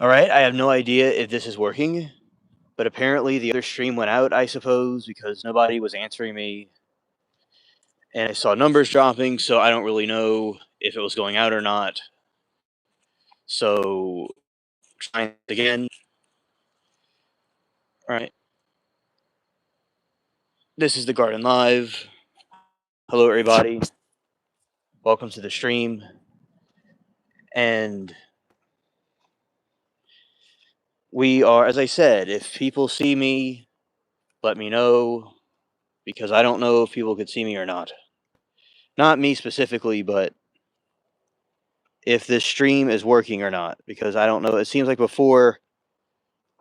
All right, I have no idea if this is working, but apparently the other stream went out, I suppose, because nobody was answering me. And I saw numbers dropping, so I don't really know if it was going out or not. So, trying it again. All right. This is the Garden Live. Hello, everybody. Welcome to the stream. And we are, as I said, if people see me, let me know, because I don't know if people could see me or not. Not me specifically, but if this stream is working or not, because I don't know. It seems like before,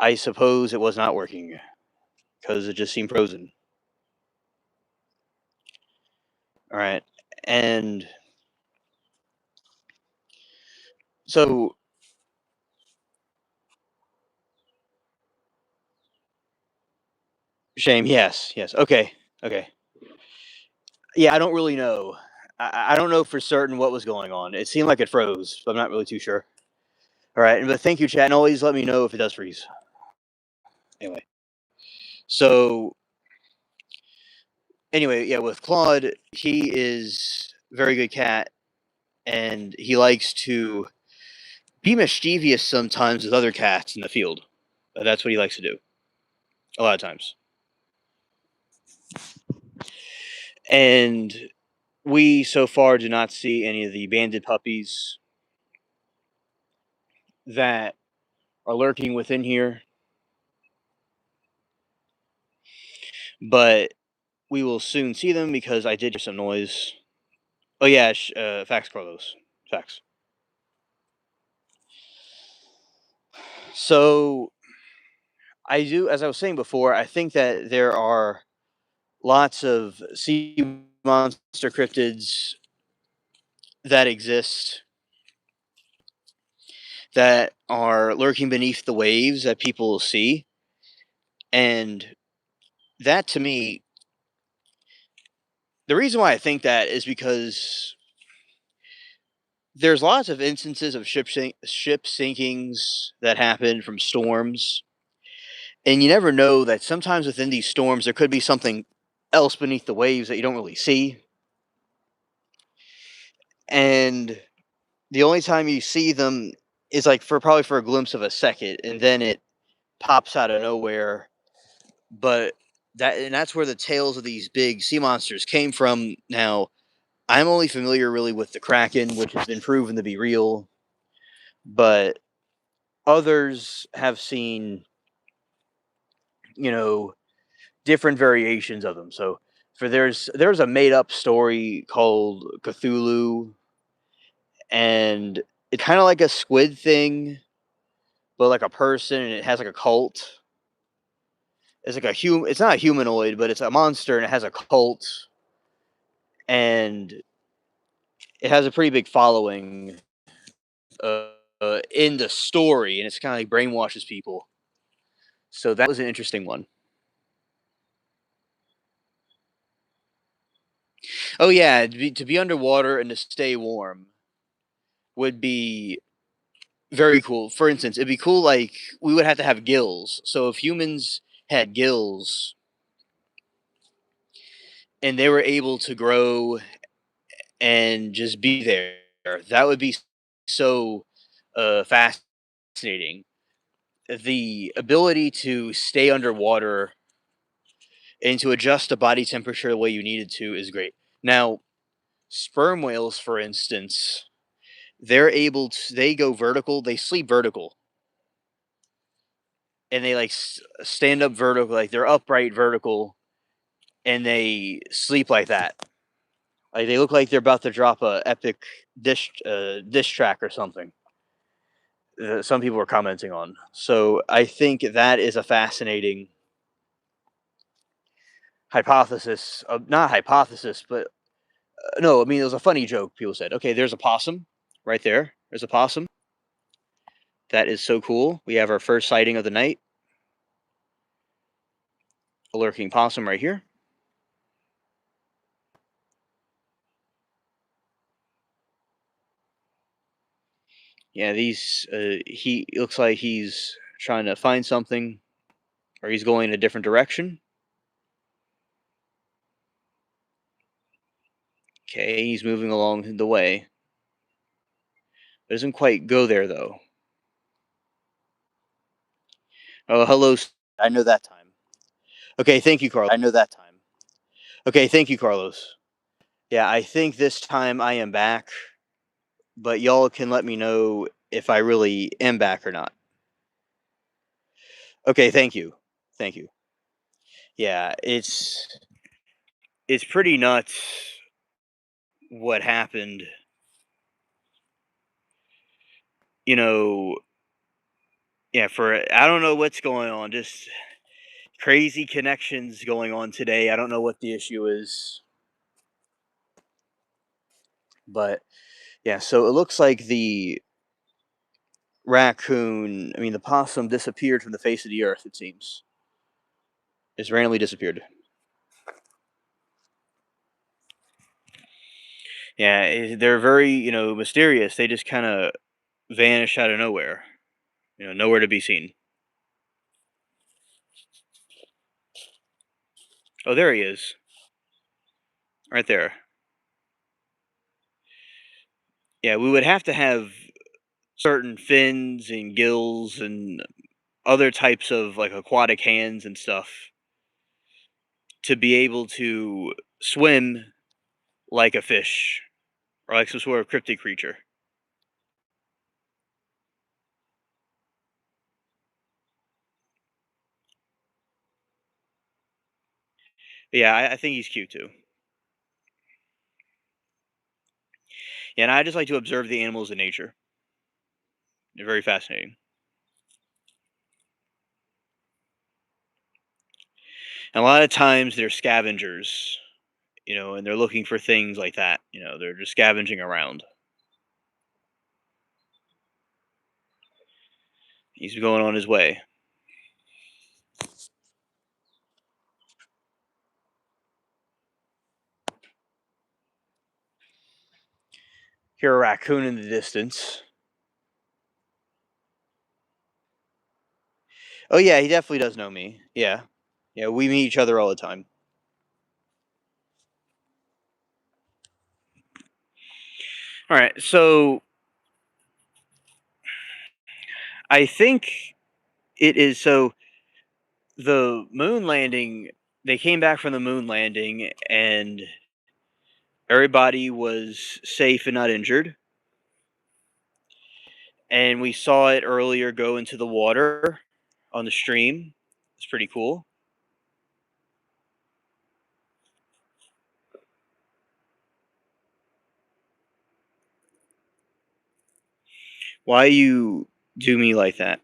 I suppose it was not working, because it just seemed frozen. All right. And so, shame. Yes. Yes. Okay. Okay. Yeah, I don't really know. I don't know for certain what was going on. It seemed like it froze, but I'm not really too sure. All right. But thank you, chat. And always let me know if it does freeze. Anyway. So, anyway, yeah, with Claude, he is a very good cat, and he likes to be mischievous sometimes with other cats in the field. That's what he likes to do a lot of times. And we so far do not see any of the banded puppies that are lurking within here, but we will soon see them because I did hear some noise. Oh yeah, facts, Carlos. Facts. So I do, as I was saying before, I think that there are lots of sea monster cryptids that exist that are lurking beneath the waves that people will see. And that to me, the reason why I think that is because there's lots of instances of ship sinkings that happen from storms. And you never know that sometimes within these storms there could be something else beneath the waves that you don't really see. And the only time you see them is like probably for a glimpse of a second, and then it pops out of nowhere. But that's where the tales of these big sea monsters came from. Now, I'm only familiar really with the Kraken, which has been proven to be real, but others have seen, you know, different variations of them. So there's a made up story called Cthulhu, and it's kind of like a squid thing, but like a person, and it has like a cult. It's like a human. It's not a humanoid, but it's a monster, and it has a cult, and it has a pretty big following uh, in the story, and it's kind of like brainwashes people. So that was an interesting one. Oh yeah, to be underwater and to stay warm would be very cool. For instance, it'd be cool like we would have to have gills. So if humans had gills and they were able to grow and just be there, that would be so fascinating. The ability to stay underwater and to adjust the body temperature the way you needed to is great. Now, sperm whales, for instance, they go vertical, they sleep vertical, and they like stand up vertical, like they're upright vertical, and they sleep like that. Like they look like they're about to drop a epic dish track or something. Some people were commenting on. So I think that is a fascinating hypothesis. Not hypothesis, but no. I mean, it was a funny joke. People said, "Okay, there's a possum right there. There's a possum. That is so cool. We have our first sighting of the night. A lurking possum right here." Yeah, these he looks like he's trying to find something, or he's going in a different direction. Okay, he's moving along the way. Doesn't quite go there though. Oh, hello. I know that time. Okay, thank you, Carlos. I know that time. Okay, thank you, Carlos. Yeah, I think this time I am back, but y'all can let me know if I really am back or not. Okay, thank you. Thank you. Yeah, it's pretty nuts what happened. You know, yeah, for I don't know what's going on. Just crazy connections going on today. I don't know what the issue is, but yeah, so it looks like the the possum disappeared from the face of the earth, it seems. Just randomly disappeared. Yeah, they're very, mysterious. They just kind of vanish out of nowhere. Nowhere to be seen. Oh, there he is. Right there. Yeah, we would have to have certain fins and gills and other types of like aquatic hands and stuff to be able to swim like a fish or like some sort of cryptic creature. But yeah, I think he's cute too. Yeah, and I just like to observe the animals in nature. They're very fascinating. And a lot of times they're scavengers, and they're looking for things like that. They're just scavenging around. He's going on his way. Hear a raccoon in the distance. Oh yeah, he definitely does know me. Yeah. Yeah, we meet each other all the time. All right. So I think it is the moon landing, they came back from the moon landing and everybody was safe and not injured. And we saw it earlier go into the water on the stream. It's pretty cool. Why you do me like that?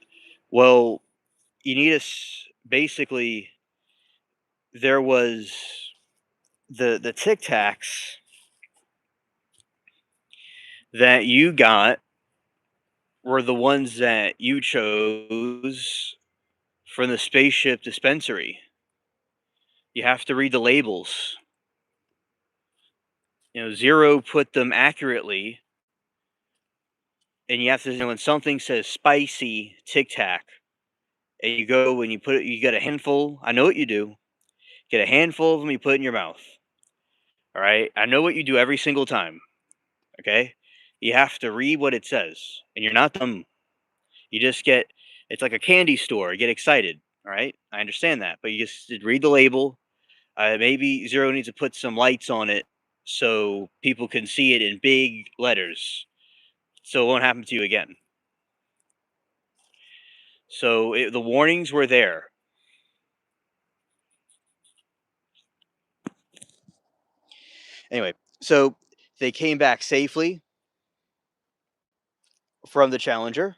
Well, you need basically there was the Tic Tacs that you got were the ones that you chose from the spaceship dispensary. You have to read the labels. Zero put them accurately, and you have to know when something says spicy Tic Tac, and you go and you put it, you get a handful. I know what you do. Get a handful of them, you put it in your mouth. All right, I know what you do every single time. Okay, you have to read what it says, and you're not dumb. You just get. It's like a candy store. You get excited. All right, I understand that, but you just read the label. Maybe Zero needs to put some lights on it so people can see it in big letters, so it won't happen to you again. So the warnings were there. Anyway, so they came back safely from the Challenger.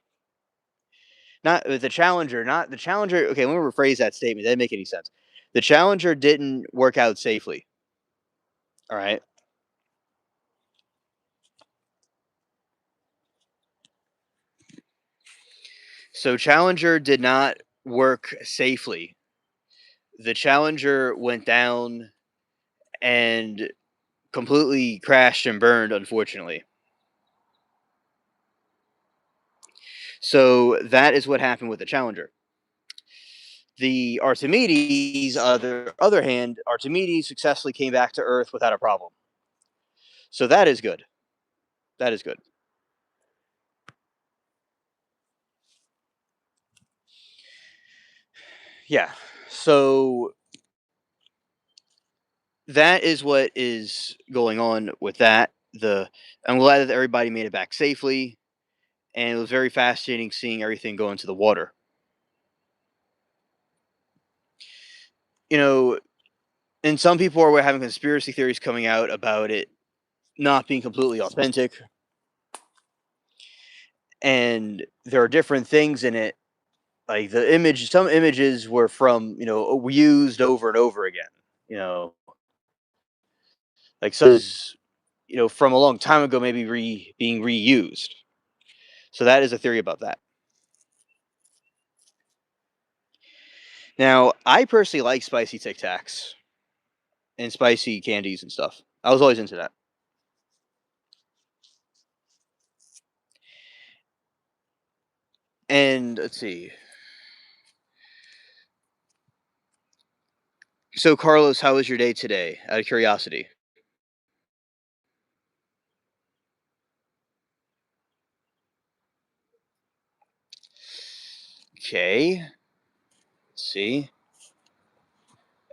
Not the Challenger, not the Challenger. Okay, let me rephrase that statement. That didn't make any sense. The Challenger didn't work out safely. All right. So Challenger did not work safely. The Challenger went down and completely crashed and burned, unfortunately. So that is what happened with the Challenger. The Archimedes, other hand, Archimedes successfully came back to Earth without a problem. So that is good. That is good. Yeah. So that is what is going on with that. I'm glad that everybody made it back safely, and it was very fascinating seeing everything go into the water. You know, and some people are having conspiracy theories coming out about it not being completely authentic, and there are different things in it. Like some images were from used over and over again. You know, like some is from a long time ago, maybe being reused. So that is a theory about that. Now, I personally like spicy Tic Tacs and spicy candies and stuff. I was always into that. And let's see. So, Carlos, how was your day today? Out of curiosity. Okay. Let's see.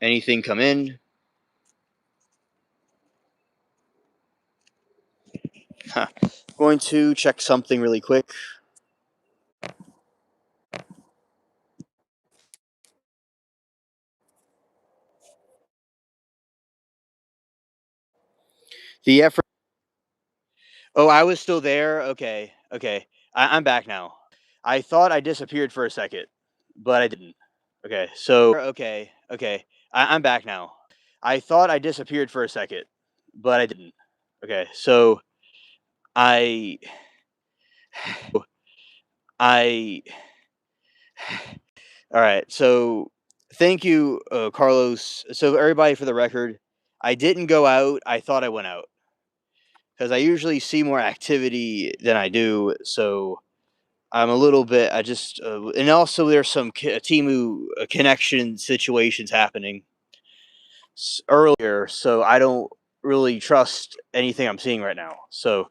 Anything come in? Huh. Going to check something really quick. The effort. Oh, I was still there. Okay. Okay. I'm back now. I thought I disappeared for a second, but I didn't. Okay. So. Okay. Okay. I'm back now. I thought I disappeared for a second, but I didn't. Okay. So I. I. All right. So thank you, Carlos. So everybody, for the record, I didn't go out. I thought I went out because I usually see more activity than I do. So I'm a little bit. I just and also there's some Timu connection situations happening earlier, so I don't really trust anything I'm seeing right now. So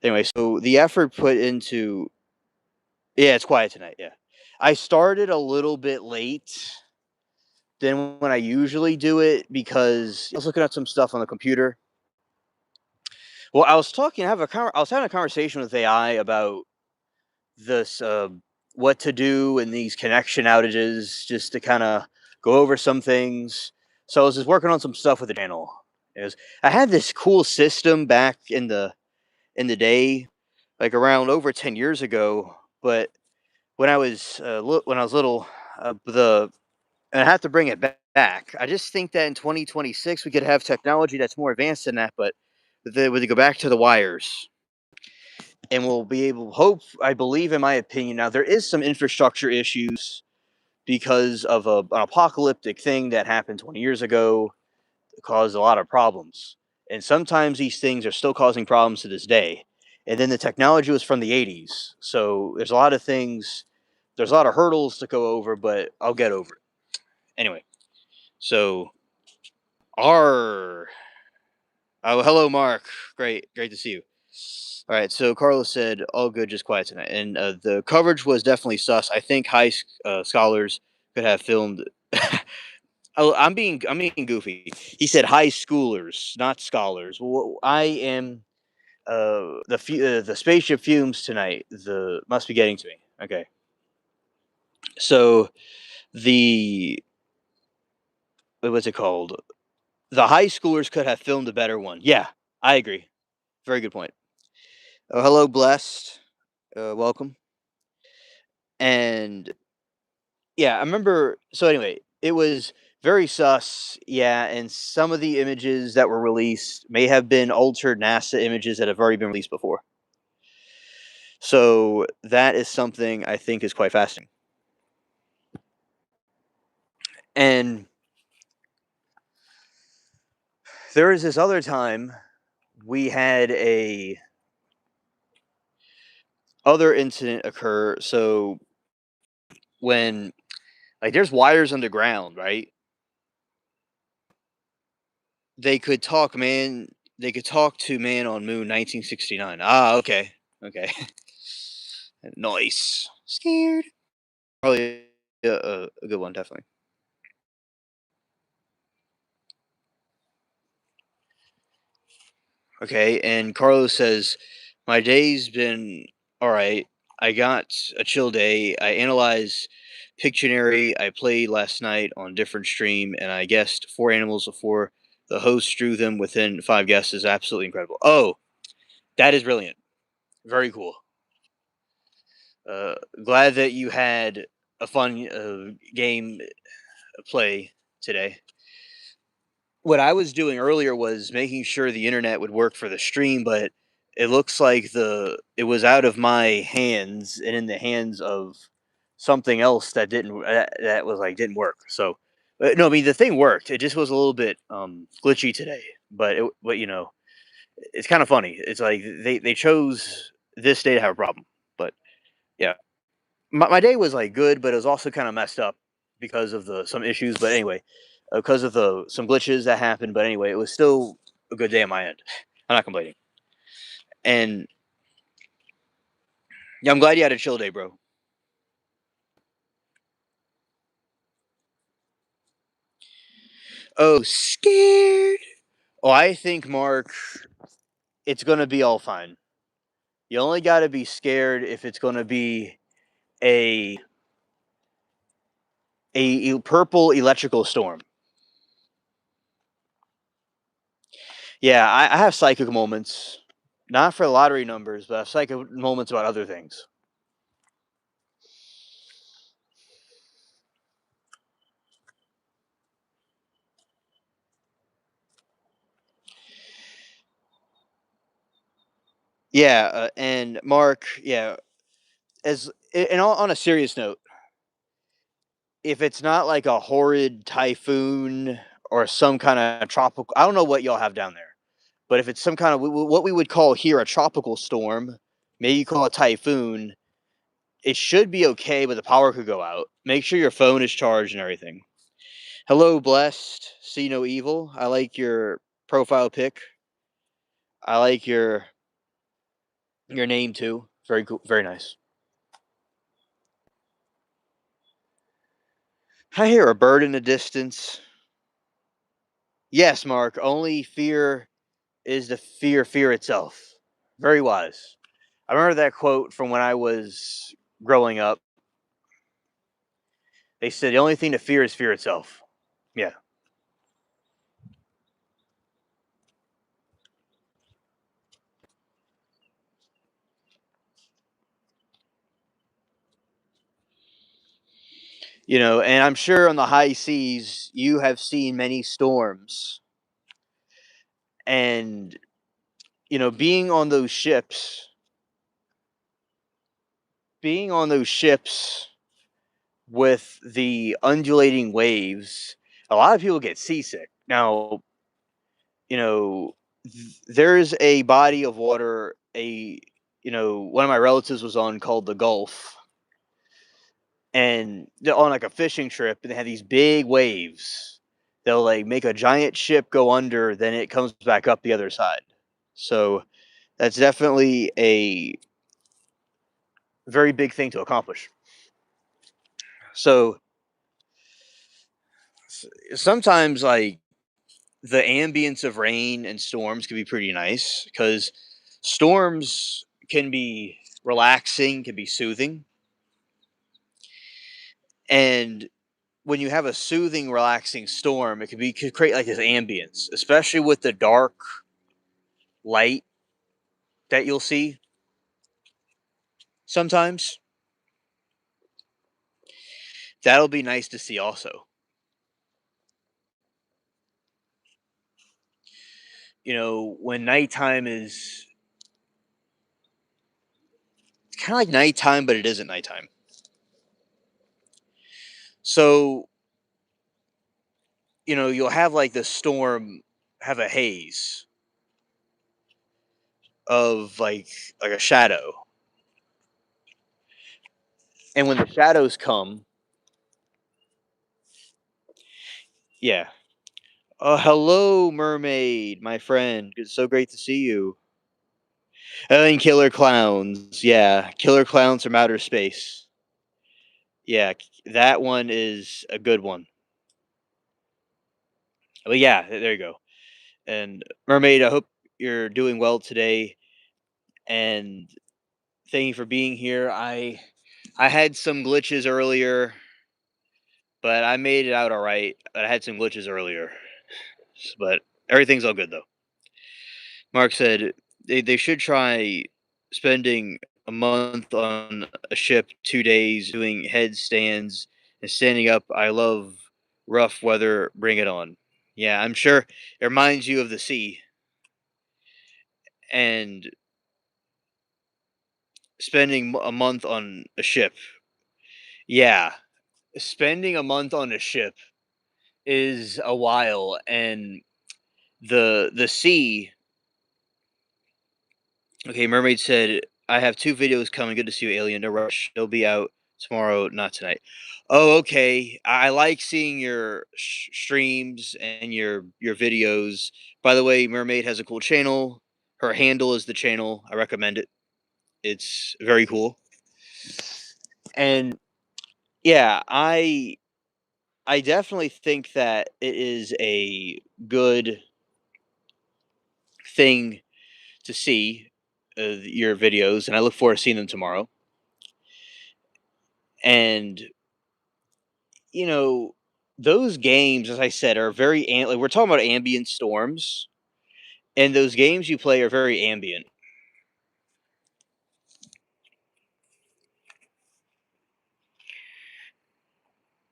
anyway, so the effort put into yeah, it's quiet tonight. Yeah, I started a little bit late than when I usually do it because I was looking at some stuff on the computer. Well, I was talking. I was having a conversation with AI about this what to do in these connection outages, just to kind of go over some things. So I was just working on some stuff with the channel. I had this cool system back in the day, like around over 10 years ago. But when I was little, the and I have to bring it back. I just think that in 2026 we could have technology that's more advanced than that, but with to go back to the wires, and we'll be able hope I believe in my opinion. Now there is some infrastructure issues because of an apocalyptic thing that happened 20 years ago that caused a lot of problems. And sometimes these things are still causing problems to this day. And then the technology was from the 80s. So there's a lot of things, there's a lot of hurdles to go over, but I'll get over it. Anyway, so our oh, hello, Mark. Great to see you. All right, so Carlos said all good, just quiet tonight, and the coverage was definitely sus. I think scholars could have filmed. Oh, I'm being goofy. He said high schoolers, not scholars. Well, I am the spaceship fumes tonight. The must be getting to me. Okay, so the what's it called? The high schoolers could have filmed a better one. Yeah, I agree. Very good point. Oh, hello, blessed. Welcome. And yeah, I remember. So anyway, it was very sus. Yeah, and some of the images that were released may have been altered NASA images that have already been released before. So that is something I think is quite fascinating. And there was this other time we had other incident occur. So when like there's wires underground, right? They could talk, man. They could talk to Man on Moon 1969. Ah, okay. Okay. Nice. Scared. Probably a good one, definitely. Okay, and Carlos says, "My day's been all right. I got a chill day. I analyzed Pictionary. I played last night on different stream, and I guessed four animals before the host drew them within five guesses. Absolutely incredible. Oh, that is brilliant. Very cool. Uh, Glad that you had a fun game play today. What I was doing earlier was making sure the internet would work for the stream, but it looks like it was out of my hands and in the hands of something else that that was like didn't work. So, no, I mean the thing worked. It just was a little bit glitchy today, but it's kind of funny. It's like they chose this day to have a problem, but yeah, my day was like good, but it was also kind of messed up because of the some issues. But anyway, because of the some glitches that happened. But anyway, it was still a good day on my end. I'm not complaining. And yeah, I'm glad you had a chill day, bro. Oh, scared. Oh, I think Mark, it's gonna be all fine. You only got to be scared if it's gonna be a purple electrical storm. Yeah, I have psychic moments, not for lottery numbers, but I have psychic moments about other things. Yeah, and Mark, yeah, on a serious note, if it's not like a horrid typhoon or some kind of tropical, I don't know what y'all have down there, but if it's some kind of what we would call here a tropical storm, maybe you call it typhoon, it should be okay, but the power could go out. Make sure your phone is charged and everything. Hello, blessed. See no evil. I like your profile pic. I like your name too. Very cool. Very nice. I hear a bird in the distance. Yes, Mark. Only fear is the fear itself. Very wise. I remember that quote from when I was growing up. They said the only thing to fear is fear itself. Yeah. And I'm sure on the high seas you have seen many storms. And, being on those ships, with the undulating waves, a lot of people get seasick. Now, there's a body of water, one of my relatives was on called the Gulf, and they're on like a fishing trip, and they have these big waves. They'll like make a giant ship go under, then it comes back up the other side. So that's definitely a very big thing to accomplish. So sometimes like the ambience of rain and storms can be pretty nice because storms can be relaxing, can be soothing. And when you have a soothing, relaxing storm, could create like this ambience, especially with the dark light that you'll see sometimes. That'll be nice to see also. When nighttime is kind of like nighttime, but it isn't nighttime. So, you'll have like the storm have a haze of like a shadow. And when the shadows come, yeah. Hello, mermaid, my friend. It's so great to see you. And killer clowns. Yeah, killer clowns from outer space. Yeah, that one is a good one. But yeah, there you go. And mermaid, I hope you're doing well today. And thank you for being here. I had some glitches earlier, but I made it out all right. I had some glitches earlier, but everything's all good though. Mark said they should try spending a month on a ship, 2 days doing headstands and standing up. I love rough weather. Bring it on. Yeah, I'm sure it reminds you of the sea and spending a month on a ship. Yeah, spending a month on a ship is a while, and the sea. Okay, Mermaid said, "I have 2 videos coming. Good to see you, Alien. No rush. They'll be out tomorrow, not tonight." Oh, okay. I like seeing your streams and your videos. By the way, Mermaid has a cool channel. Her handle is the channel. I recommend it. It's very cool. And yeah, I definitely think that it is a good thing to see your videos, and I look forward to seeing them tomorrow. And you know, those games, as I said, are very like we're talking about ambient storms, and those games you play are very ambient.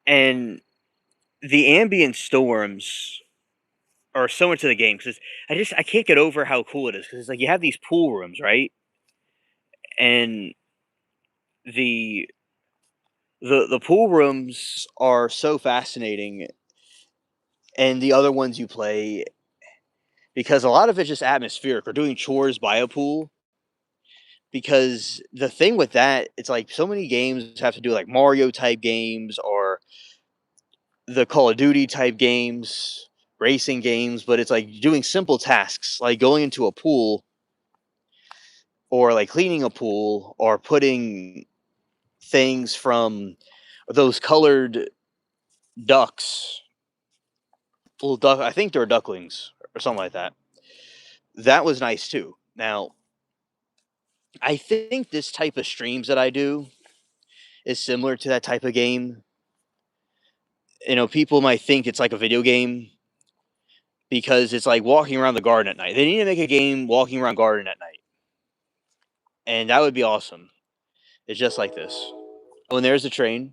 And the ambient storms are so much of the game because I can't get over how cool it is because it's like you have these pool rooms, right? And the the pool rooms are so fascinating, and the other ones you play because a lot of it's just atmospheric or doing chores by a pool. Because the thing with that, it's like so many games have to do like Mario type games or the Call of Duty type games, racing games, but it's like doing simple tasks like going into a pool or like cleaning a pool or putting things from those colored ducks, little duck, I think they're ducklings or something like that. That was nice too. Now, I think this type of streams that I do is similar to that type of game. People might think it's like a video game because it's like walking around the garden at night. They need to make a game walking around garden at night, and that would be awesome. It's just like this. Oh, and there's the train.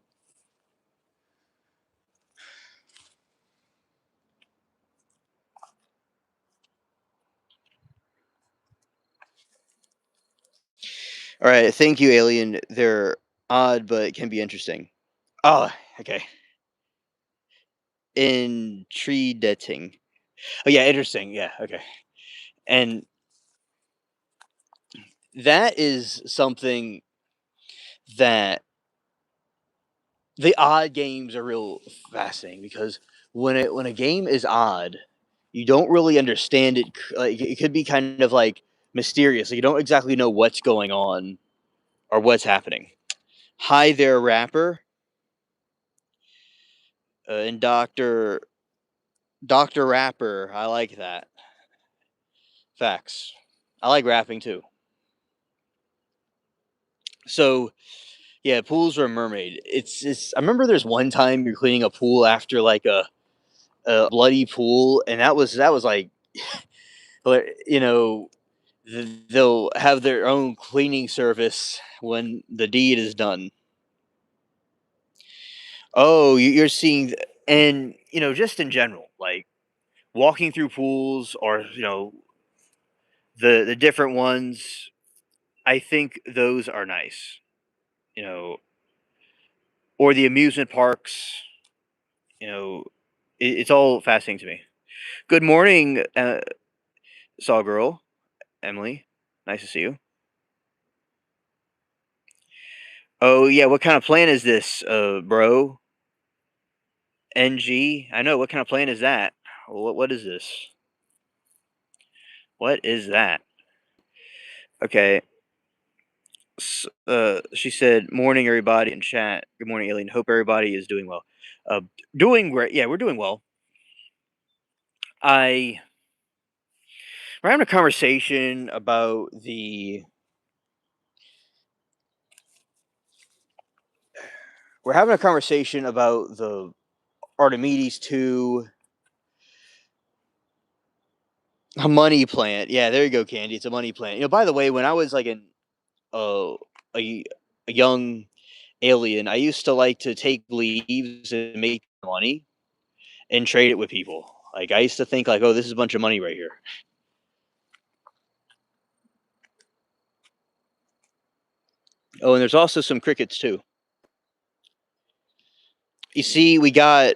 All right, thank you, Alien. They're odd, but can be interesting. Oh, okay. Intriguing. Oh yeah, interesting. Yeah, okay. And that is something that the odd games are real fascinating because when a game is odd, you don't really understand it. Like it could be kind of like mysterious. Like you don't exactly know what's going on or what's happening. Hi there, rapper, and Doctor Rapper. I like that. Facts. I like rapping too. So yeah, pools or a mermaid. It's. I remember there's one time you're cleaning a pool after like a bloody pool, and that was like, but they'll have their own cleaning service when the deed is done. Oh, you're seeing, and just in general, like walking through pools or the different ones. I think those are nice. You know, or the amusement parks. You know, it's all fascinating to me. Good morning, Saw Girl, Emily. Nice to see you. Oh yeah, what kind of plant is this, bro? NG? I know. What kind of plant is that? What is this? What is that? Okay. She said, "Morning, everybody in chat. Good morning, Alien. Hope everybody is doing well. Uh, doing great. Yeah, we're doing well. I we're having a conversation about the we're having a conversation about the Archimedes 2 a money plant. Yeah, there you go, Candy. It's a money plant. By the way, when I was like in uh, a a young alien, I used to like to take leaves and make money and trade it with people. Like I used to think like, oh, this is a bunch of money right here. Oh, and there's also some crickets too. You see, we got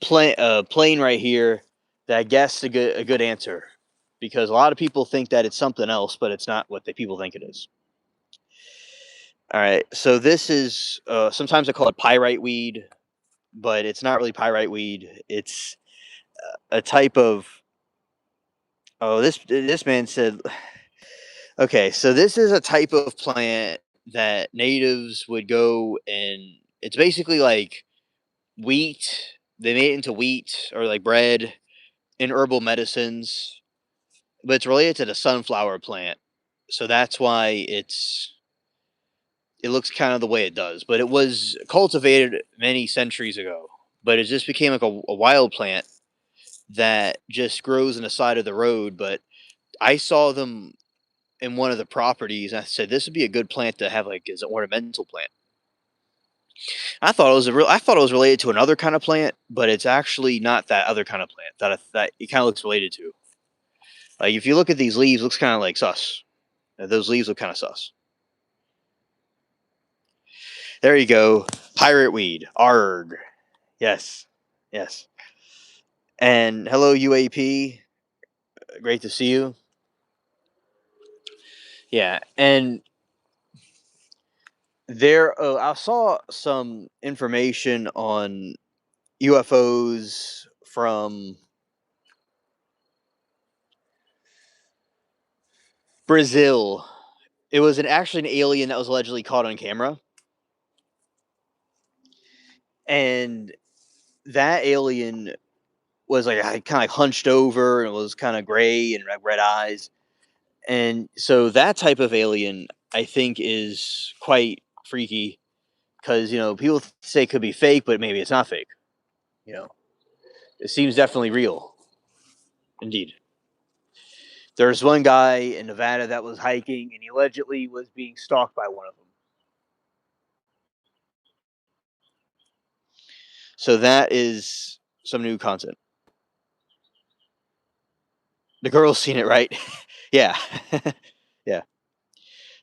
plane right here that guessed a good answer because a lot of people think that it's something else, but it's not what the people think it is. All right, so this is sometimes I call it pyrite weed, but it's not really pyrite weed. It's a type of oh this man said okay, so this is a type of plant that natives would go and it's basically like wheat. They made it into wheat or like bread in herbal medicines, but it's related to the sunflower plant. So that's why it looks kind of the way it does. But it was cultivated many centuries ago. But it just became like a wild plant that just grows in the side of the road. But I saw them in one of the properties. And I said this would be a good plant to have like as an ornamental plant. I thought it was related to another kind of plant, but it's actually not that other kind of plant that it kind of looks related to. Like if you look at these leaves, it looks kind of like sus. Those leaves look kind of sus. There you go, pirate weed. Arg. Yes, yes. And hello UAP. Great to see you. Yeah, and I saw some information on UFOs from Brazil. It was actually an alien that was allegedly caught on camera, and that alien was like kind of like hunched over and was kind of gray and red eyes, and so that type of alien I think is quite freaky because people say it could be fake, but maybe it's not fake. You know, it seems definitely real. Indeed, there's one guy in Nevada that was hiking and he allegedly was being stalked by one of them. So that is some new content. The girl's seen it, right? Yeah. Yeah.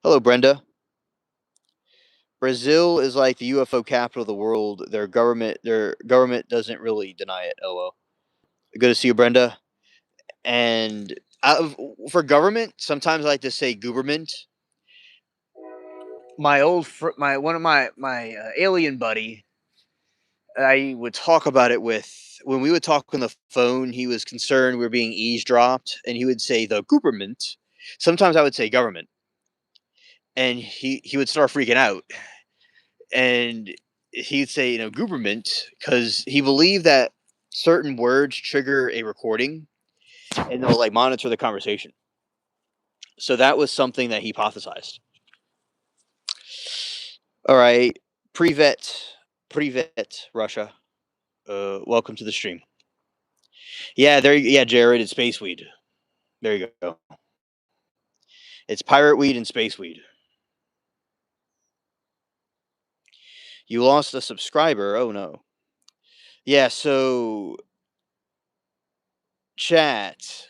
Hello, Brenda. Brazil is like the UFO capital of the world. Their government doesn't really deny it. LO. Good to see you, Brenda. And for government, sometimes I like to say government. My one of my alien buddy, I would talk about it with when we would talk on the phone. He was concerned we were being eavesdropped, and he would say the government. Sometimes I would say government, and he would start freaking out, and he'd say government because he believed that certain words trigger a recording, and they'll like monitor the conversation. So that was something that he hypothesized. All right, Privet, Russia. Welcome to the stream. Yeah, yeah, Jared, it's space weed. There you go. It's pirate weed and space weed. You lost a subscriber. Oh no. Yeah, so chat.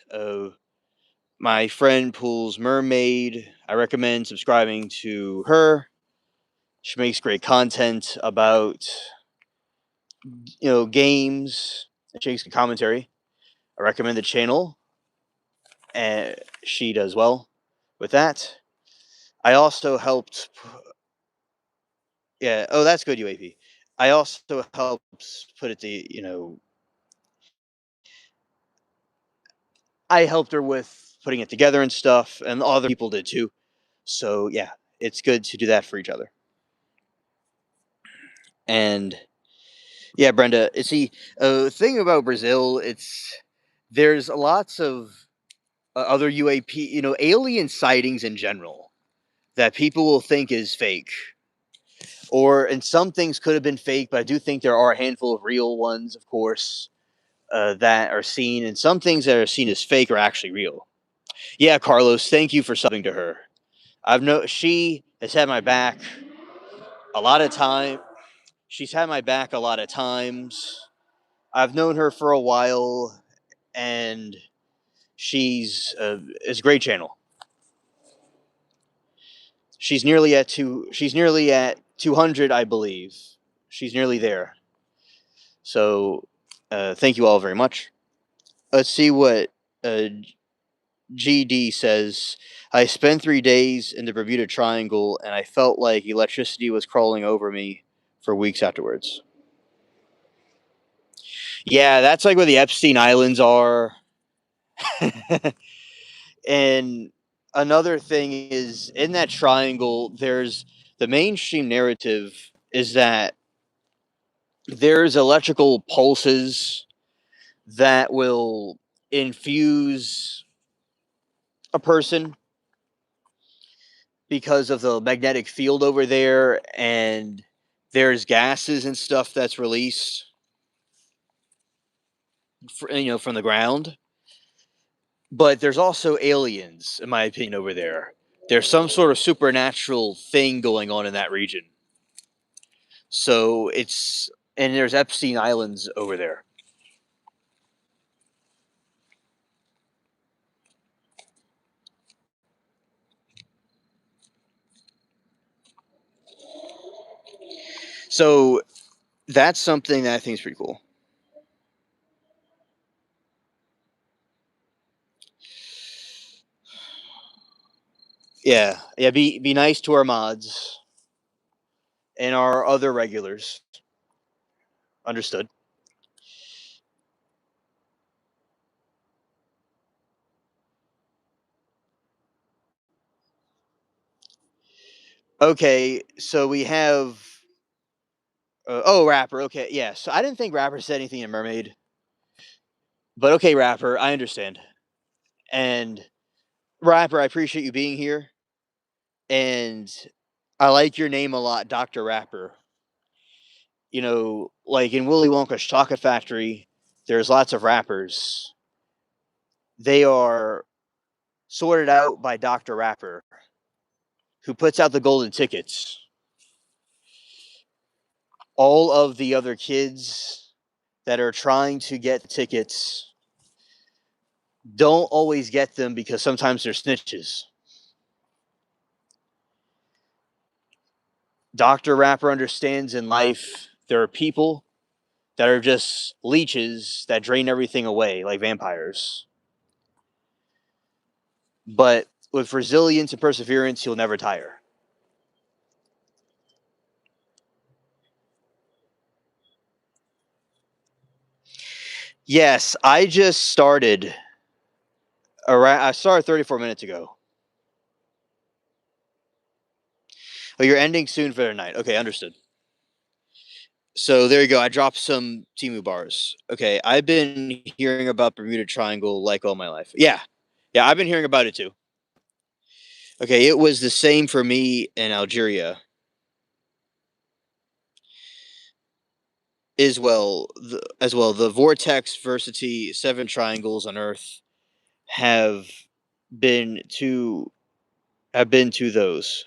My friend Pool's Mermaid. I recommend subscribing to her. She makes great content about games. She makes commentary. I recommend the channel, and she does well with that. I also helped Yeah. Oh, that's good, UAP. I also helped put it to, I helped her with putting it together and stuff, and other people did too. So yeah, it's good to do that for each other. And yeah, Brenda, see, thing about Brazil, there's lots of other UAP, alien sightings in general that people will think is fake. And some things could have been fake, but I do think there are a handful of real ones, of course, that are seen, and some things that are seen as fake are actually real. Yeah, Carlos, thank you for subbing to her. She has had my back a lot of time. She's had my back a lot of times. I've known her for a while, and it's a great channel. She's nearly at 200, I believe. She's nearly there. So, thank you all very much. Let's see what uh, GD says. I spent 3 days in the Bermuda Triangle, and I felt like electricity was crawling over me for weeks afterwards. Yeah, that's like where the Epstein Islands are. And another thing is, in that triangle, there's the mainstream narrative is that there's electrical pulses that will infuse a person because of the magnetic field over there, and there's gases and stuff that's released from the ground. But there's also aliens, in my opinion, over there. There's some sort of supernatural thing going on in that region. So and there's Epstein Islands over there. So that's something that I think is pretty cool. Yeah, yeah. Be nice to our mods and our other regulars. Understood. Okay, so we have. Rapper. Okay, yeah. So I didn't think Rapper said anything in Mermaid, but okay, Rapper. I understand. And Rapper, I appreciate you being here, and I like your name a lot, Doctor Rapper. Like in Willy Wonka's Chocolate Factory, there's lots of rappers. They are sorted out by Dr. Rapper, who puts out the golden tickets. All of the other kids that are trying to get tickets don't always get them because sometimes they're snitches. Dr. Rapper understands in life there are people that are just leeches that drain everything away like vampires. But with resilience and perseverance, he'll never tire. Yes, I just started. I started 34 minutes ago. Oh, you're ending soon for the night. Okay, understood. So there you go. I dropped some Timu bars. Okay, I've been hearing about Bermuda Triangle like all my life. Yeah, yeah, I've been hearing about it too. Okay, it was the same for me in Algeria as well. The vortex, Versity, seven triangles on Earth have been to those.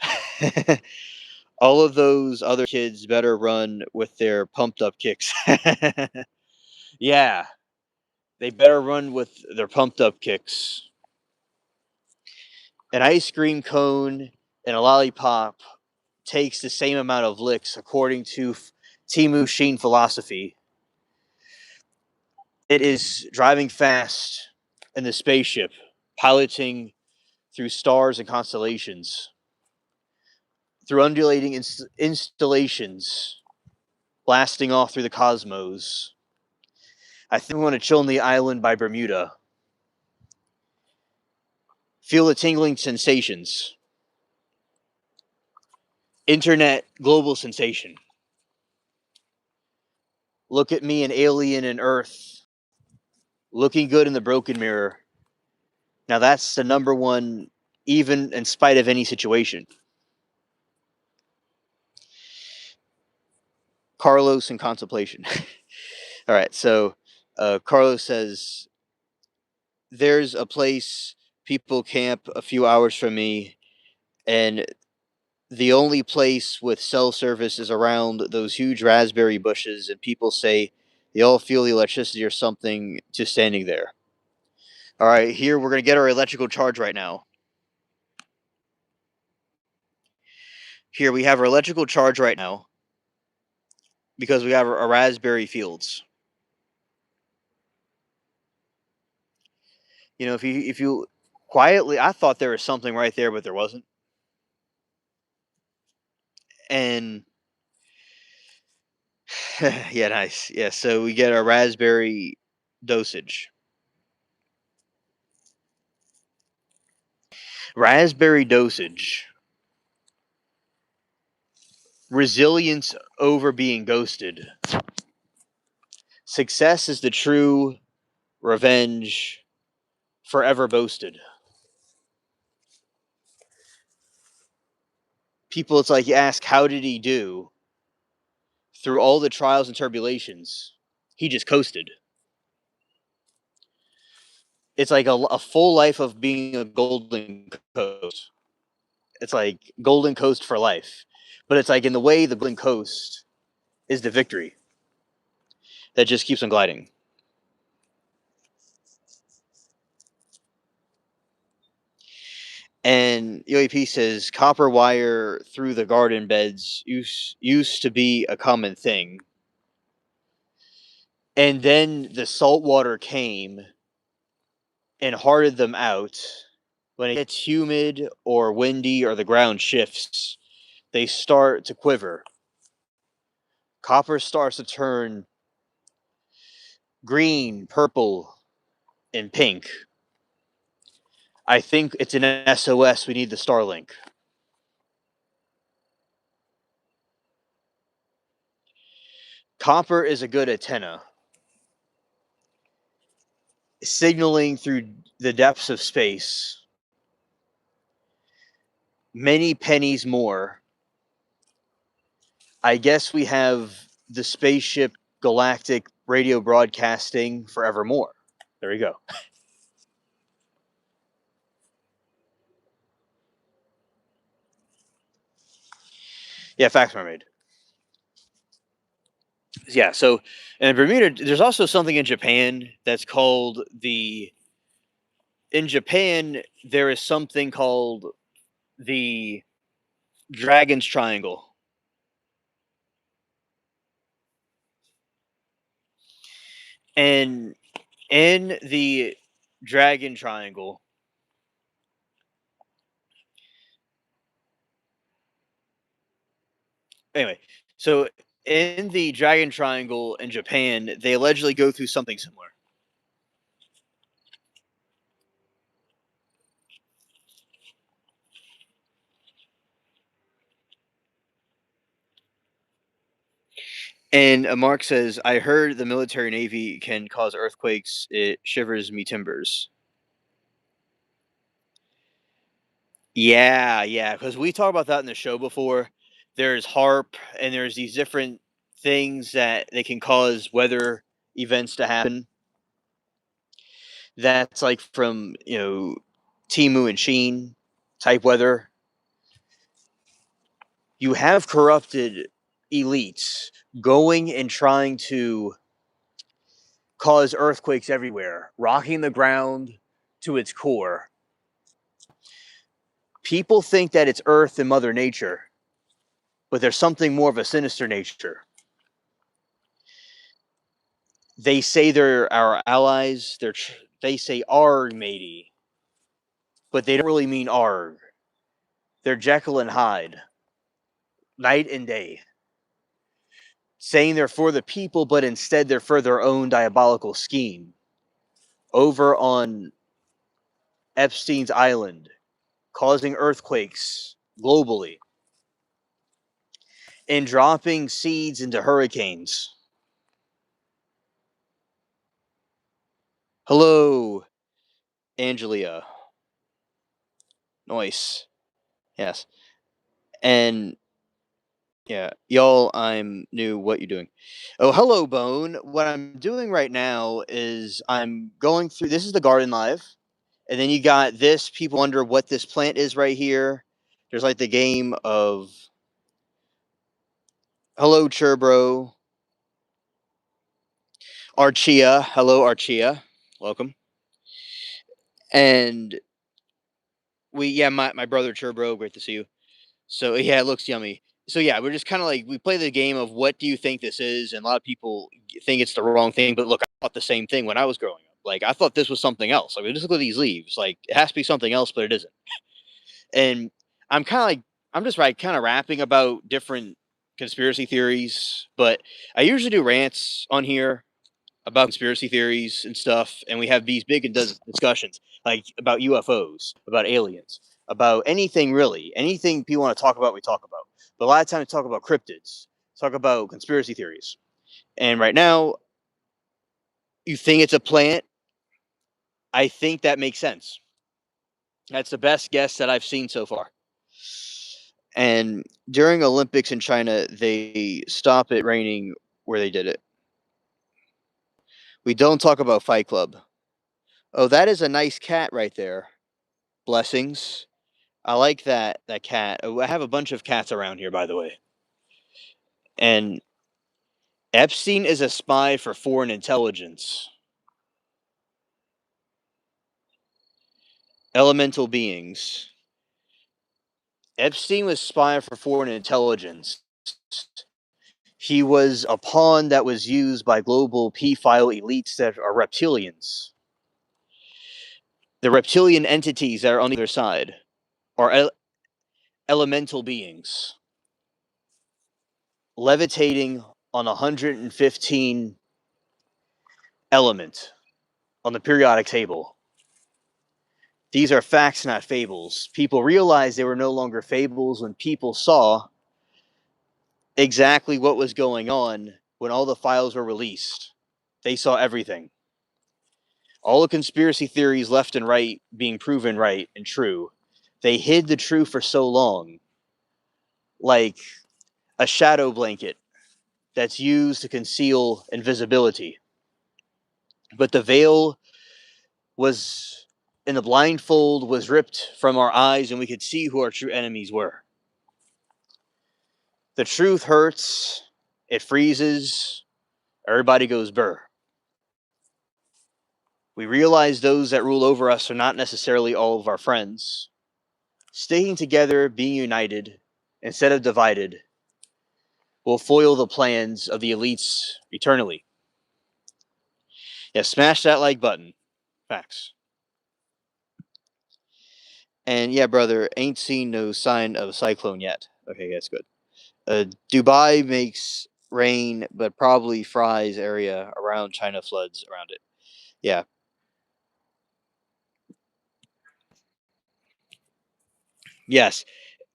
All of those other kids better run with their pumped up kicks. Yeah, they better run with their pumped up kicks. An ice cream cone and a lollipop takes the same amount of licks, according to Timu Sheen philosophy. It is driving fast in the spaceship, piloting through stars and constellations. through undulating installations blasting off through the cosmos. I think we want to chill on the island by Bermuda. Feel the tingling sensations. Internet global sensation. Look at me, an alien in Earth, looking good in the broken mirror. Now that's the number one, even in spite of any situation. Carlos and contemplation. All right, so Carlos says, there's a place people camp a few hours from me, and the only place with cell service is around those huge raspberry bushes, and people say they all feel the electricity or something just standing there. All right, here we're going to get our electrical charge right now. Here we have our electrical charge right now because we have our raspberry fields. You know, if you quietly, I thought there was something right there, but there wasn't. And yeah, nice. Yeah, so we get our raspberry dosage. Raspberry dosage. Resilience over being ghosted. Success is the true revenge forever boasted. People, it's like you ask, how did he do through all the trials and tribulations? He just coasted. It's like a full life of being a golden coast. It's like golden coast for life. But it's like in the way the golden coast is the victory that just keeps on gliding. And UAP says copper wire through the garden beds used to be a common thing. And then the salt water came and hardened them out. When it gets humid or windy or the ground shifts, they start to quiver. Copper starts to turn green, purple, and pink. I think it's an SOS. We need the Starlink. Copper is a good antenna, signaling through the depths of space. Many pennies more. I guess we have the spaceship galactic radio broadcasting forevermore. There we go. Yeah, Fax Mermaid. Yeah, so in Bermuda, there's also something in Japan that's called the. In Japan, there is something called the Dragon's Triangle. And in the Dragon Triangle, anyway, so in the Dragon Triangle in Japan, they allegedly go through something similar. And Mark says, I heard the military navy can cause earthquakes. It shivers me timbers. Yeah, because we talked about that in the show before. There's HARP, and there's these different things that they can cause weather events to happen. That's like from, Timu and Sheen type weather. You have corrupted elites going and trying to cause earthquakes everywhere, rocking the ground to its core. People think that it's Earth and Mother Nature, but there's something more of a sinister nature. They say they're our allies. They say "arg, matey," but they don't really mean "arg." They're Jekyll and Hyde. night and day, saying they're for the people, but instead they're for their own diabolical scheme over on Epstein's island, causing earthquakes globally and dropping seeds into hurricanes. Hello, Angelia. Nice. Yes. And yeah, y'all, I'm new. What you doing? Oh, hello, Bone. What I'm doing right now is I'm going through. This is the Garden Live, and then you got this. People wonder what this plant is right here. There's like the game of hello, Churbro, Archia. Hello, Archia. Welcome. And yeah, my brother Churbro. Great to see you. So yeah, it looks yummy. So yeah, we're just kind of like we play the game of what do you think this is, and a lot of people think it's the wrong thing. But look, I thought the same thing when I was growing up. Like I thought this was something else. I mean, just look at these leaves. Like it has to be something else, but it isn't. And I'm kind of like I'm just right, kind of rapping about different conspiracy theories. But I usually do rants on here about conspiracy theories and stuff, and we have these big discussions like about UFOs, about aliens, about anything really, anything people want to talk about, we talk about. But a lot of times, we talk about cryptids, talk about conspiracy theories. And right now, you think it's a plant? I think that makes sense. That's the best guess that I've seen so far. And during Olympics in China, they stop it raining where they did it. We don't talk about Fight Club. Oh, that is a nice cat right there. Blessings. I like that cat. Oh, I have a bunch of cats around here, by the way. And Epstein is a spy for foreign intelligence. Elemental beings. Epstein was spy for foreign intelligence. He was a pawn that was used by global P-file elites that are reptilians. The reptilian entities that are on the other side are elemental beings levitating on 115 element on the periodic table. These are facts, not fables. People realized they were no longer fables when people saw exactly what was going on when all the files were released. They saw everything. All the conspiracy theories left and right being proven right and true. They hid the truth for so long, like a shadow blanket that's used to conceal invisibility. But the veil was, and the blindfold was ripped from our eyes, and we could see who our true enemies were. The truth hurts, it freezes, everybody goes burr. We realize those that rule over us are not necessarily all of our friends. Sticking together, being united, instead of divided, will foil the plans of the elites eternally. Yeah, smash that like button. Facts. And yeah, brother, ain't seen no sign of a cyclone yet. Okay, that's good. Dubai makes rain, but probably fries area around China floods around it. Yeah. Yes.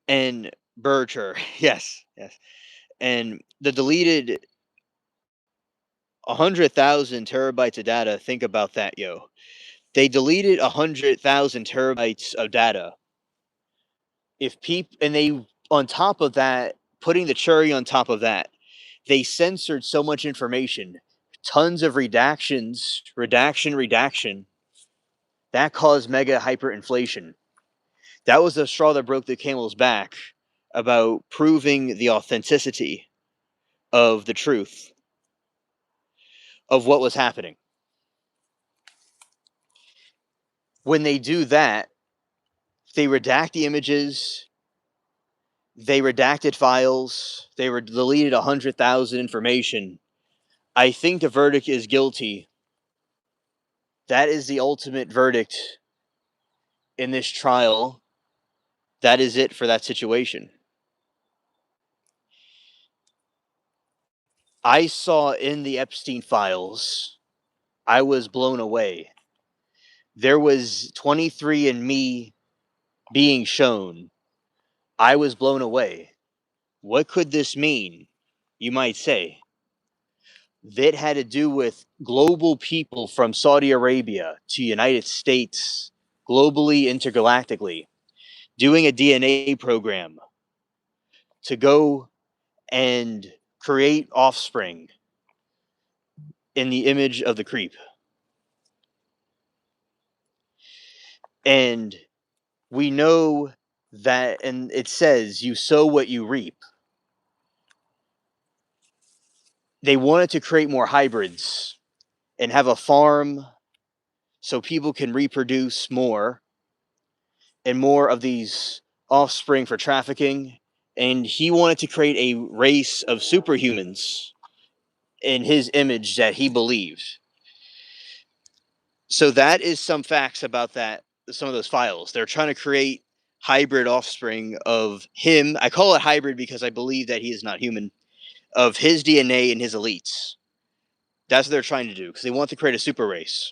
And Berger. Yes. Yes. And the deleted 100,000 terabytes of data. Think about that, yo. They deleted 100,000 terabytes of data. If people and they on top of that, putting the cherry on top of that, they censored so much information, tons of redaction. That caused mega hyperinflation. That was the straw that broke the camel's back about proving the authenticity of the truth of what was happening. When they do that, they redact the images, they redacted files, they were deleted 100,000 information. I think the verdict is guilty. That is the ultimate verdict in this trial. That is it for that situation. I saw in the Epstein files, I was blown away. There was 23andMe being shown. I was blown away. What could this mean? You might say. That had to do with global people from Saudi Arabia to United States, globally, intergalactically, doing a DNA program to go and create offspring in the image of the creep. And we know that, and it says, you sow what you reap. They wanted to create more hybrids and have a farm so people can reproduce more and more of these offspring for trafficking. And he wanted to create a race of superhumans in his image that he believed. So that is some facts about that, some of those files. They're trying to create hybrid offspring of him. I call it hybrid because I believe that he is not human, of his DNA and his elites. That's what they're trying to do because they want to create a super race.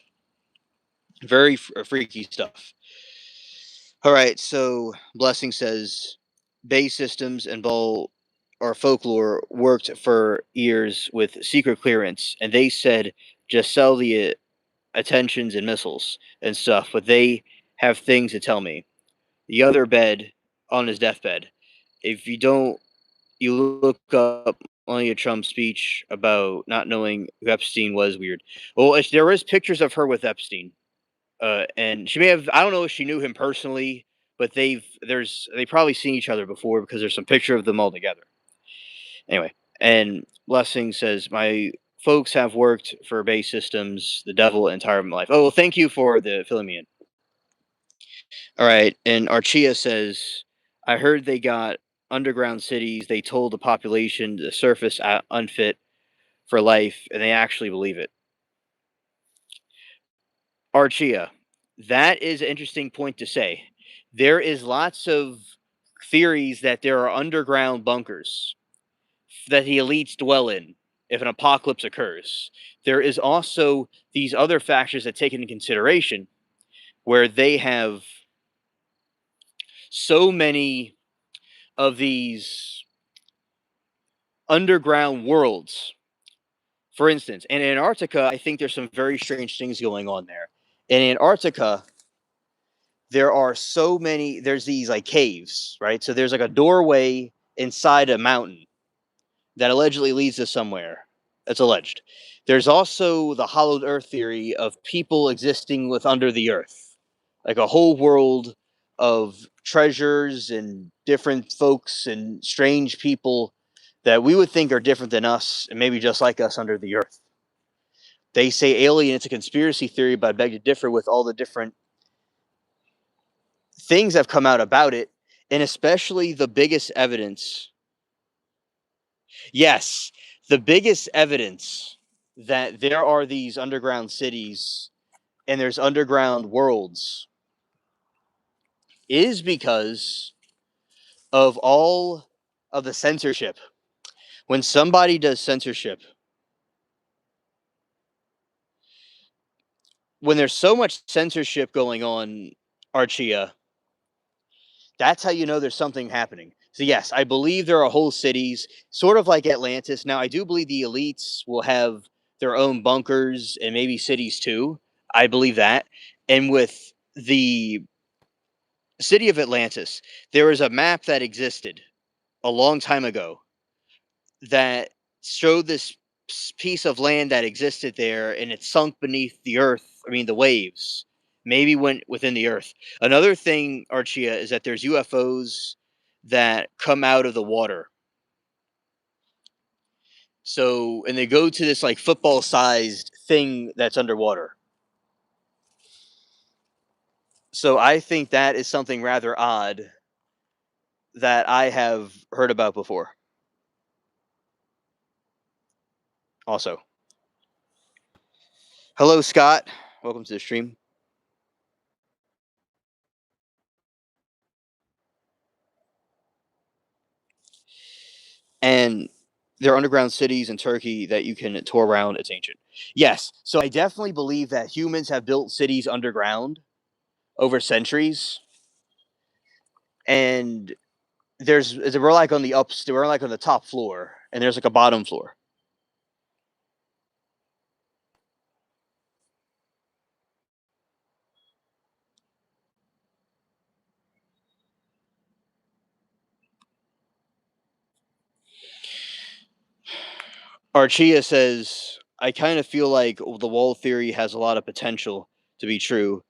Very freaky stuff. All right, so Blessing says Bay systems and Ball or folklore worked for years with secret clearance, and they said just sell the attentions and missiles and stuff, but they have things to tell me. The other bed on his deathbed. If you don't, you look up only a Trump speech about not knowing who Epstein was weird. Well, there is pictures of her with Epstein. And she may have, I don't know if she knew him personally, but they probably seen each other before because there's some picture of them all together. Anyway, and Blessing says my folks have worked for base systems, the devil entire life. Oh well, thank you for the filling me in. All right, and Archia says I heard they got underground cities. They told the population the surface unfit for life, and they actually believe it. Archia, that is an interesting point to say. There is lots of theories that there are underground bunkers that the elites dwell in if an apocalypse occurs. There is also these other factors that take into consideration where they have so many of these underground worlds. For instance, in Antarctica, I think there's some very strange things going on there. In Antarctica, there's these like caves, right? So there's like a doorway inside a mountain that allegedly leads to somewhere. That's alleged. There's also the hollowed earth theory of people existing with under the earth, like a whole world of treasures and different folks and strange people that we would think are different than us and maybe just like us under the earth. They say alien, it's a conspiracy theory, but I beg to differ with all the different things that have come out about it, and especially the biggest evidence. Yes, the biggest evidence that there are these underground cities and there's underground worlds is because of all of the censorship. When somebody does censorship, when there's so much censorship going on, Archia, that's how you know there's something happening. So yes, I believe there are whole cities, sort of like Atlantis. Now, I do believe the elites will have their own bunkers and maybe cities too. I believe that. And with the city of Atlantis, there is a map that existed a long time ago that showed this piece of land that existed there and it sunk beneath the earth. I mean, the waves maybe went within the earth. Another thing, Archia, is that there's UFOs that come out of the water. So, and they go to this like football sized thing that's underwater. So, I think that is something rather odd that I have heard about before. Also, hello, Scott. Welcome to the stream. And There are underground cities in Turkey that you can tour around. It's ancient. Yes. So I definitely believe that humans have built cities underground over centuries, and we're like on we're like on the top floor, and there's like a bottom floor. Archia says, I kind of feel like the wall theory has a lot of potential to be true.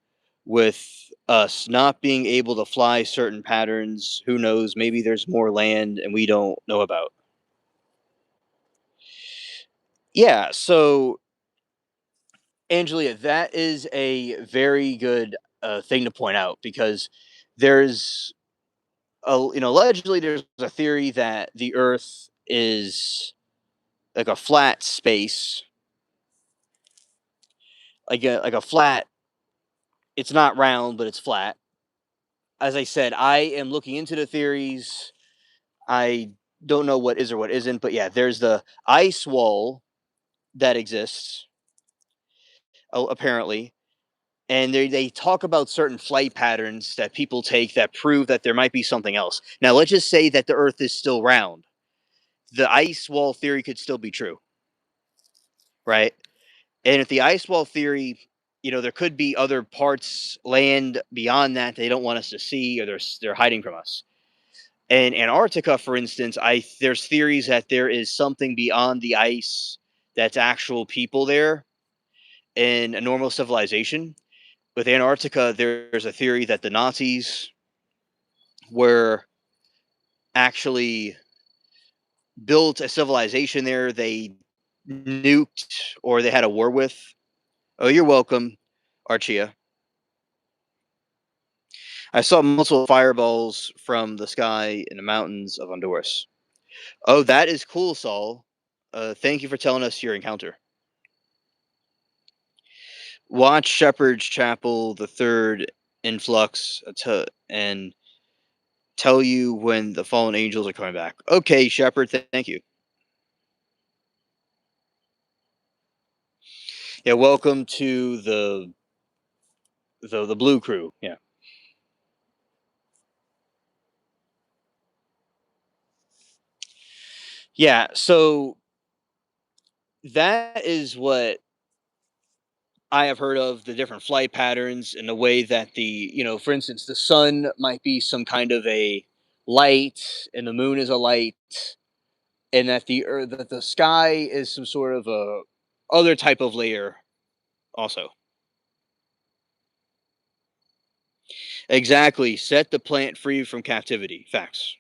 With us not being able to fly certain patterns, who knows? Maybe there's more land and we don't know about. Yeah, so Angelia, that is a very good thing to point out because there's allegedly there's a theory that the Earth is like a flat space, like a flat. It's not round, but it's flat. As I said, I am looking into the theories. I don't know what is or what isn't, but yeah, there's the ice wall that exists, apparently, and they talk about certain flight patterns that people take that prove that there might be something else. Now, let's just say that the Earth is still round. The ice wall theory could still be true, right? And if the ice wall theory, there could be other parts, land beyond that they don't want us to see, or they're hiding from us. In Antarctica, for instance, there's theories that there is something beyond the ice that's actual people there in a normal civilization. With Antarctica, there's a theory that the Nazis were actually built a civilization there they nuked or they had a war with. Oh, you're welcome, Archia. I saw multiple fireballs from the sky in the mountains of Honduras. Oh, that is cool, Saul. Thank you for telling us your encounter. Watch Shepherd's Chapel, the third influx, and tell you when the fallen angels are coming back. Okay, Shepherd, thank you. Yeah, welcome to the Blue Crew. Yeah, yeah. So that is what I have heard of the different flight patterns and the way that for instance, the sun might be some kind of a light and the moon is a light, and that the sky is some sort of a other type of layer also. Exactly. Set the plant free from captivity. Facts.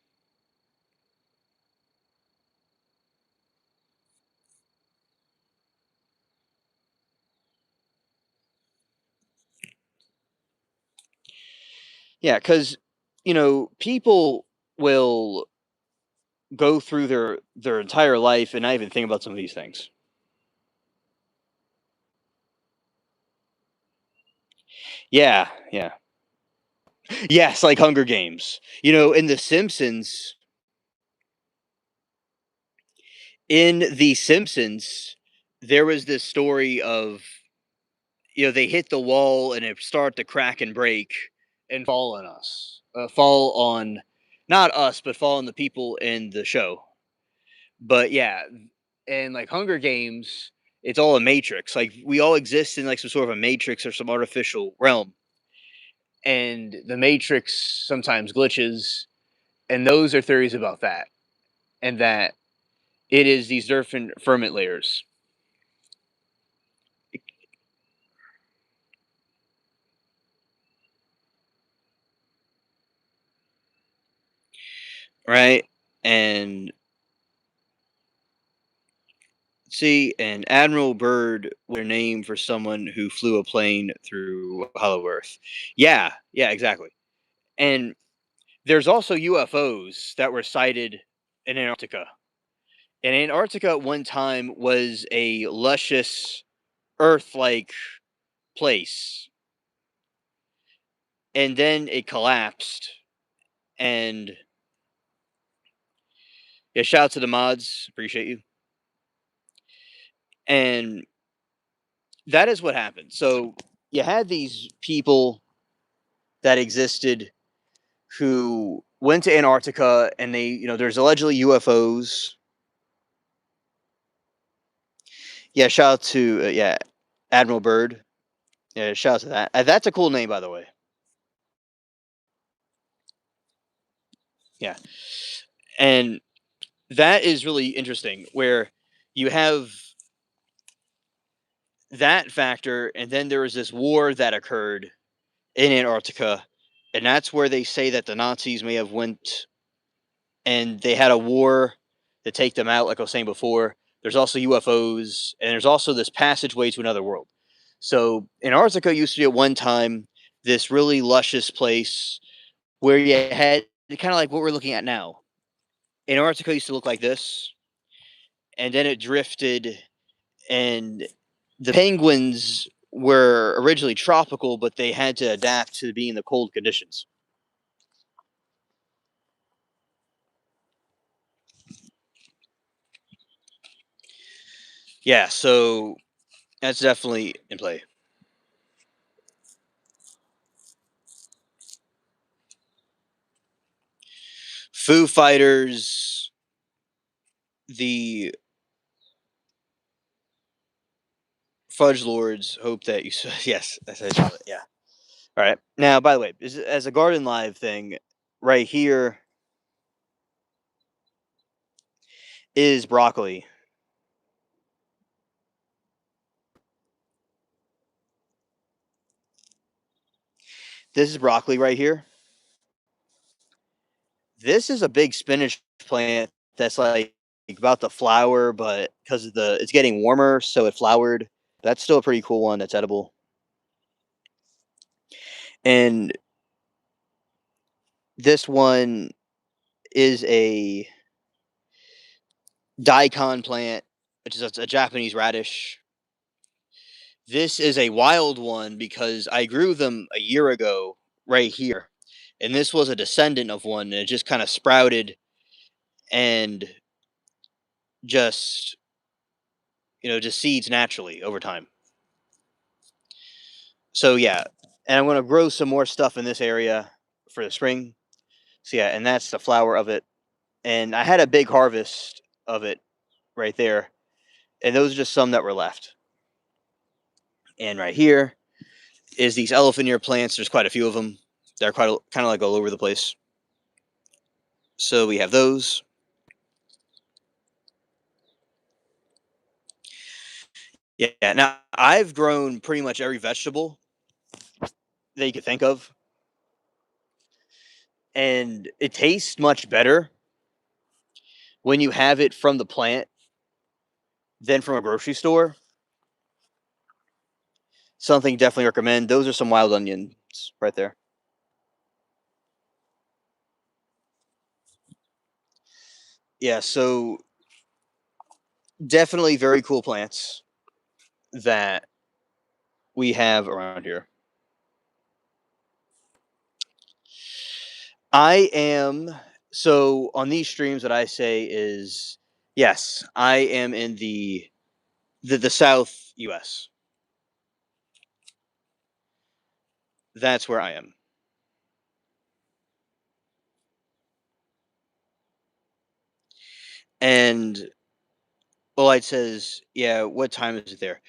Yeah, because people will go through their entire life and not even think about some of these things. Yeah, yeah. Yes, like Hunger Games. In The Simpsons, there was this story of they hit the wall and it start to crack and break and fall on us. Fall on not us, but fall on the people in the show. But yeah, and like Hunger Games, it's all a matrix. Like we all exist in like some sort of a matrix or some artificial realm. And the matrix sometimes glitches, and those are theories about that. And that it is these different ferment layers, right? And see, and Admiral Byrd was their name for someone who flew a plane through Hollow Earth. Yeah, yeah, exactly. And there's also UFOs that were sighted in Antarctica. And Antarctica at one time was a luscious Earth-like place, and then it collapsed, and Yeah, shout out to the mods. Appreciate you. And that is what happened. So you had these people that existed who went to Antarctica and they, there's allegedly UFOs. Yeah, shout out to yeah, Admiral Byrd. Yeah, shout out to that. That's a cool name, by the way. Yeah, and that is really interesting. Where you have that factor, and then there was this war that occurred in Antarctica, and that's where they say that the Nazis may have went and they had a war to take them out. Like I was saying before, there's also UFOs, and there's also this passageway to another world. So Antarctica used to be at one time this really luscious place where you had kind of like what we're looking at now. Antarctica used to look like this, and then it drifted, and the penguins were originally tropical, but they had to adapt to being in the cold conditions. Yeah, so that's definitely in play. Foo Fighters, the Fudge Lords hope that you. Yes, I said yeah. All right. Now, by the way, as a Garden Live thing, right here is broccoli. This is broccoli right here. This is a big spinach plant that's like about to flower, but because of it's getting warmer, so it flowered. That's still a pretty cool one. That's edible. And this one is a daikon plant, which is a Japanese radish. This is a wild one because I grew them a year ago right here. And this was a descendant of one, and it just kind of sprouted and just, just seeds naturally over time. So yeah, and I'm going to grow some more stuff in this area for the spring. So yeah, and that's the flower of it. And I had a big harvest of it right there. And those are just some that were left. And right here is these elephant ear plants. There's quite a few of them. They're quite kind of like all over the place. So we have those. Yeah. Now I've grown pretty much every vegetable that you could think of, and it tastes much better when you have it from the plant than from a grocery store. Something definitely recommend. Those are some wild onions right there. Yeah. So definitely very cool plants that we have around here. I am so on these streams. What I say is yes, I am in the South U.S. That's where I am. And Light says, yeah, what time is it there?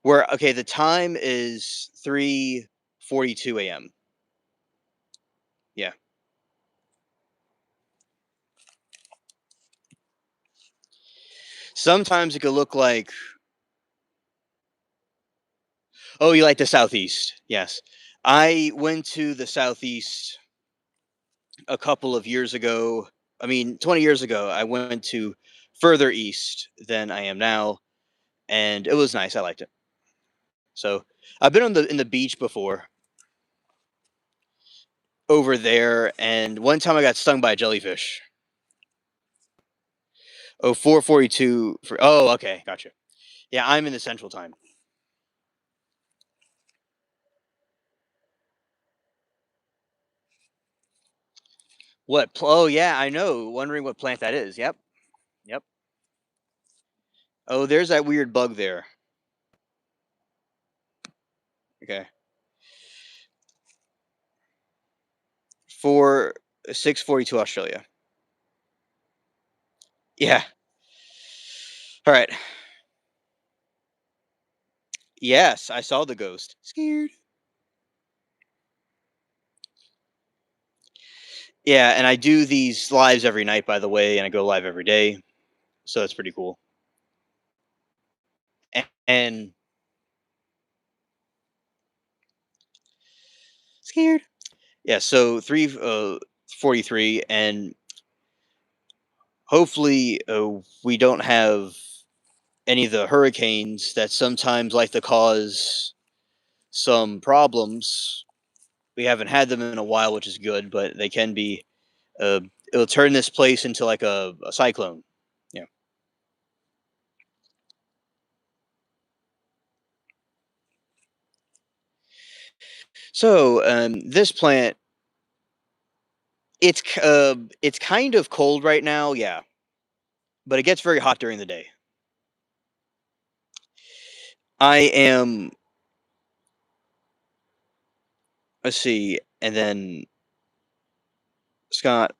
Where okay, the time is 3:42 a.m. Yeah. Sometimes it could look like oh, you like the southeast. Yes. I went to the southeast a couple of years ago. I mean, 20 years ago, I went to further east than I am now, and it was nice. I liked it. So, I've been on the in the beach before over there, and one time I got stung by a jellyfish. Oh, 4:42 for oh, okay, gotcha. Yeah, I'm in the central time. Oh, yeah, I know. Wondering what plant that is. Yep. Oh, there's that weird bug there. Okay. For 6:42 Australia. Yeah. All right. Yes, I saw the ghost. Scared. Yeah, and I do these lives every night, by the way, and I go live every day, so that's pretty cool. And scared. Yeah, so 3:43, and hopefully we don't have any of the hurricanes that sometimes like to cause some problems. We haven't had them in a while, which is good, but they can be. Uh, it'll turn this place into like a cyclone. Yeah. So this plant, it's kind of cold right now, yeah, but it gets very hot during the day. I am, let's see, and then Scott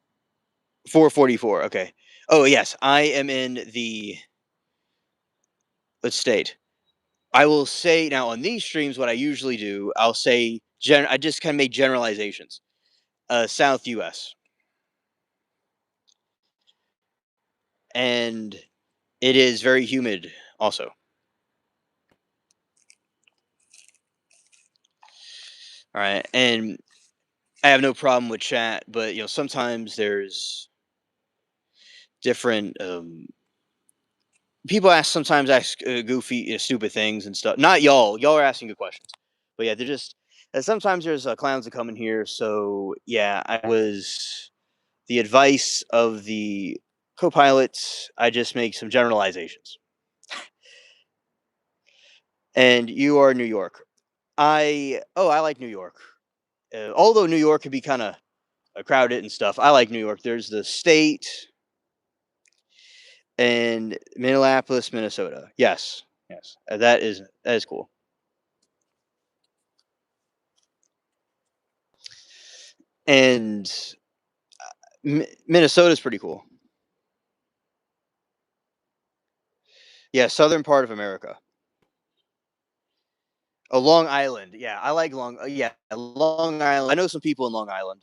4:44. Okay. Oh yes, I am in the, let's state. I will say now on these streams, what I usually do, I'll say I just kind of make generalizations. South U.S. and it is very humid also. All right, and I have no problem with chat, but sometimes there's different people sometimes ask goofy, stupid things and stuff. Not y'all. Y'all are asking good questions, but yeah, they're just. Sometimes there's clowns that come in here. So yeah, I was the advice of the co-pilot. I just make some generalizations. And you are New York. I like New York. Although New York can be kind of crowded and stuff. I like New York. There's the state and Minneapolis, Minnesota. Yes, yes, that is cool. And Minnesota's pretty cool. Yeah, southern part of America. Oh, Long Island. Yeah, I like Yeah, Long Island. I know some people in Long Island,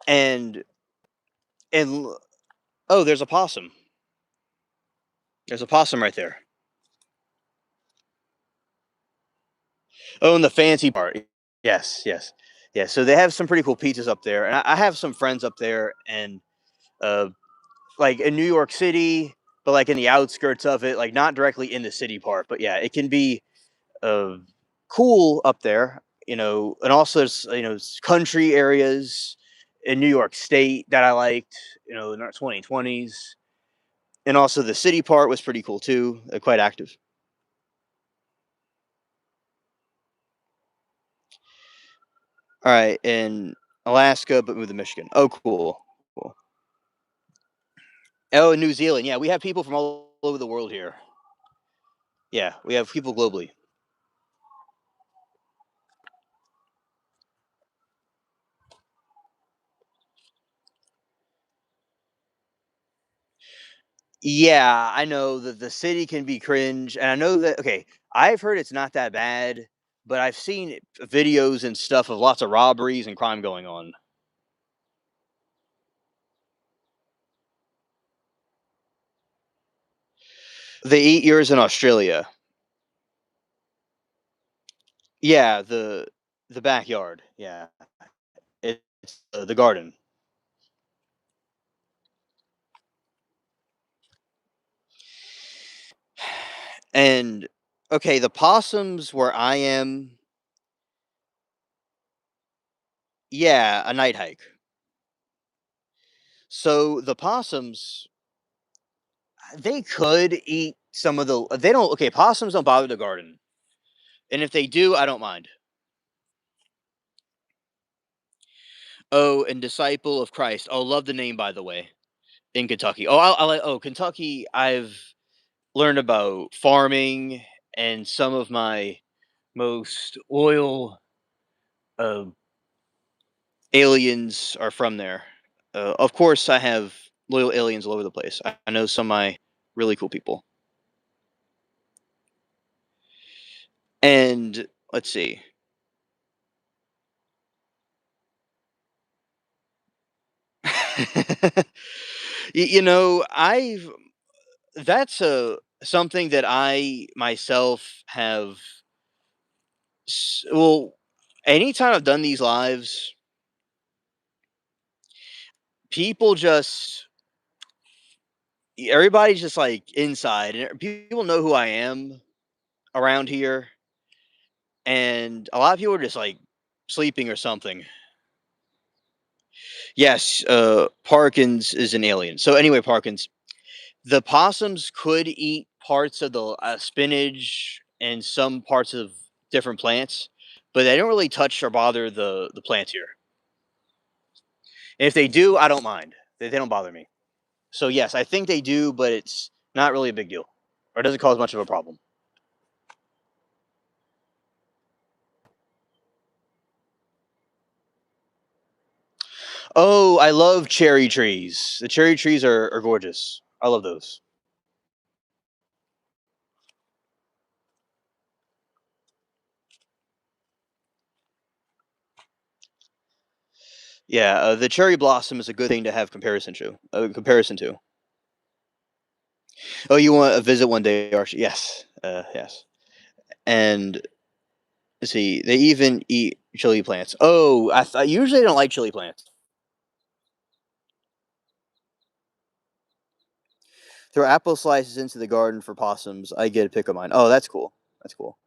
and and oh, there's a possum. There's a possum right there. Oh, and the fancy part. Yes, yes, yeah. So they have some pretty cool pizzas up there, and I have some friends up there, and uh, like in New York City, but like in the outskirts of it, like not directly in the city part. But yeah, it can be uh, cool up there, and also there's country areas in New York State that I liked, in our 2020s, and also the city part was pretty cool too, quite active. All right, in Alaska, but moved to Michigan. Oh, cool, cool. Oh, in New Zealand, yeah, we have people from all over the world here. Yeah, we have people globally. Yeah, I know that the city can be cringe, and I know that. Okay, I've heard it's not that bad, but I've seen videos and stuff of lots of robberies and crime going on. They eat yours in Australia. Yeah, the backyard. Yeah, it's the garden. And okay, the possums where I am. Yeah, a night hike. So the possums, they could eat some of the. They don't. Okay, possums don't bother the garden, and if they do, I don't mind. Oh, and disciple of Christ. Oh, love the name, by the way. in Kentucky. Oh, I like. Oh, Kentucky. I've learned about farming, and some of my most loyal uh, aliens are from there. Of course, I have loyal aliens all over the place. I know some of my really cool people. And let's see. I've that's a something that I myself have. Well, anytime I've done these lives, people just everybody's just like inside, and people know who I am around here, and a lot of people are just like sleeping or something. Yes, Parkins is an alien. So anyway, Parkins, the possums could eat parts of the spinach and some parts of different plants, but they don't really touch or bother the plants here. And if they do, I don't mind. They don't bother me. So yes, I think they do, but it's not really a big deal, or it doesn't cause much of a problem. Oh, I love cherry trees. The cherry trees are gorgeous. I love those. Yeah, the cherry blossom is a good thing to have comparison to. Comparison to. Oh, you want a visit one day, Archie? Yes, yes. And let's see, they even eat chili plants. Oh, I usually don't like chili plants. Throw apple slices into the garden for possums. I get a pick of mine. Oh, that's cool. That's cool.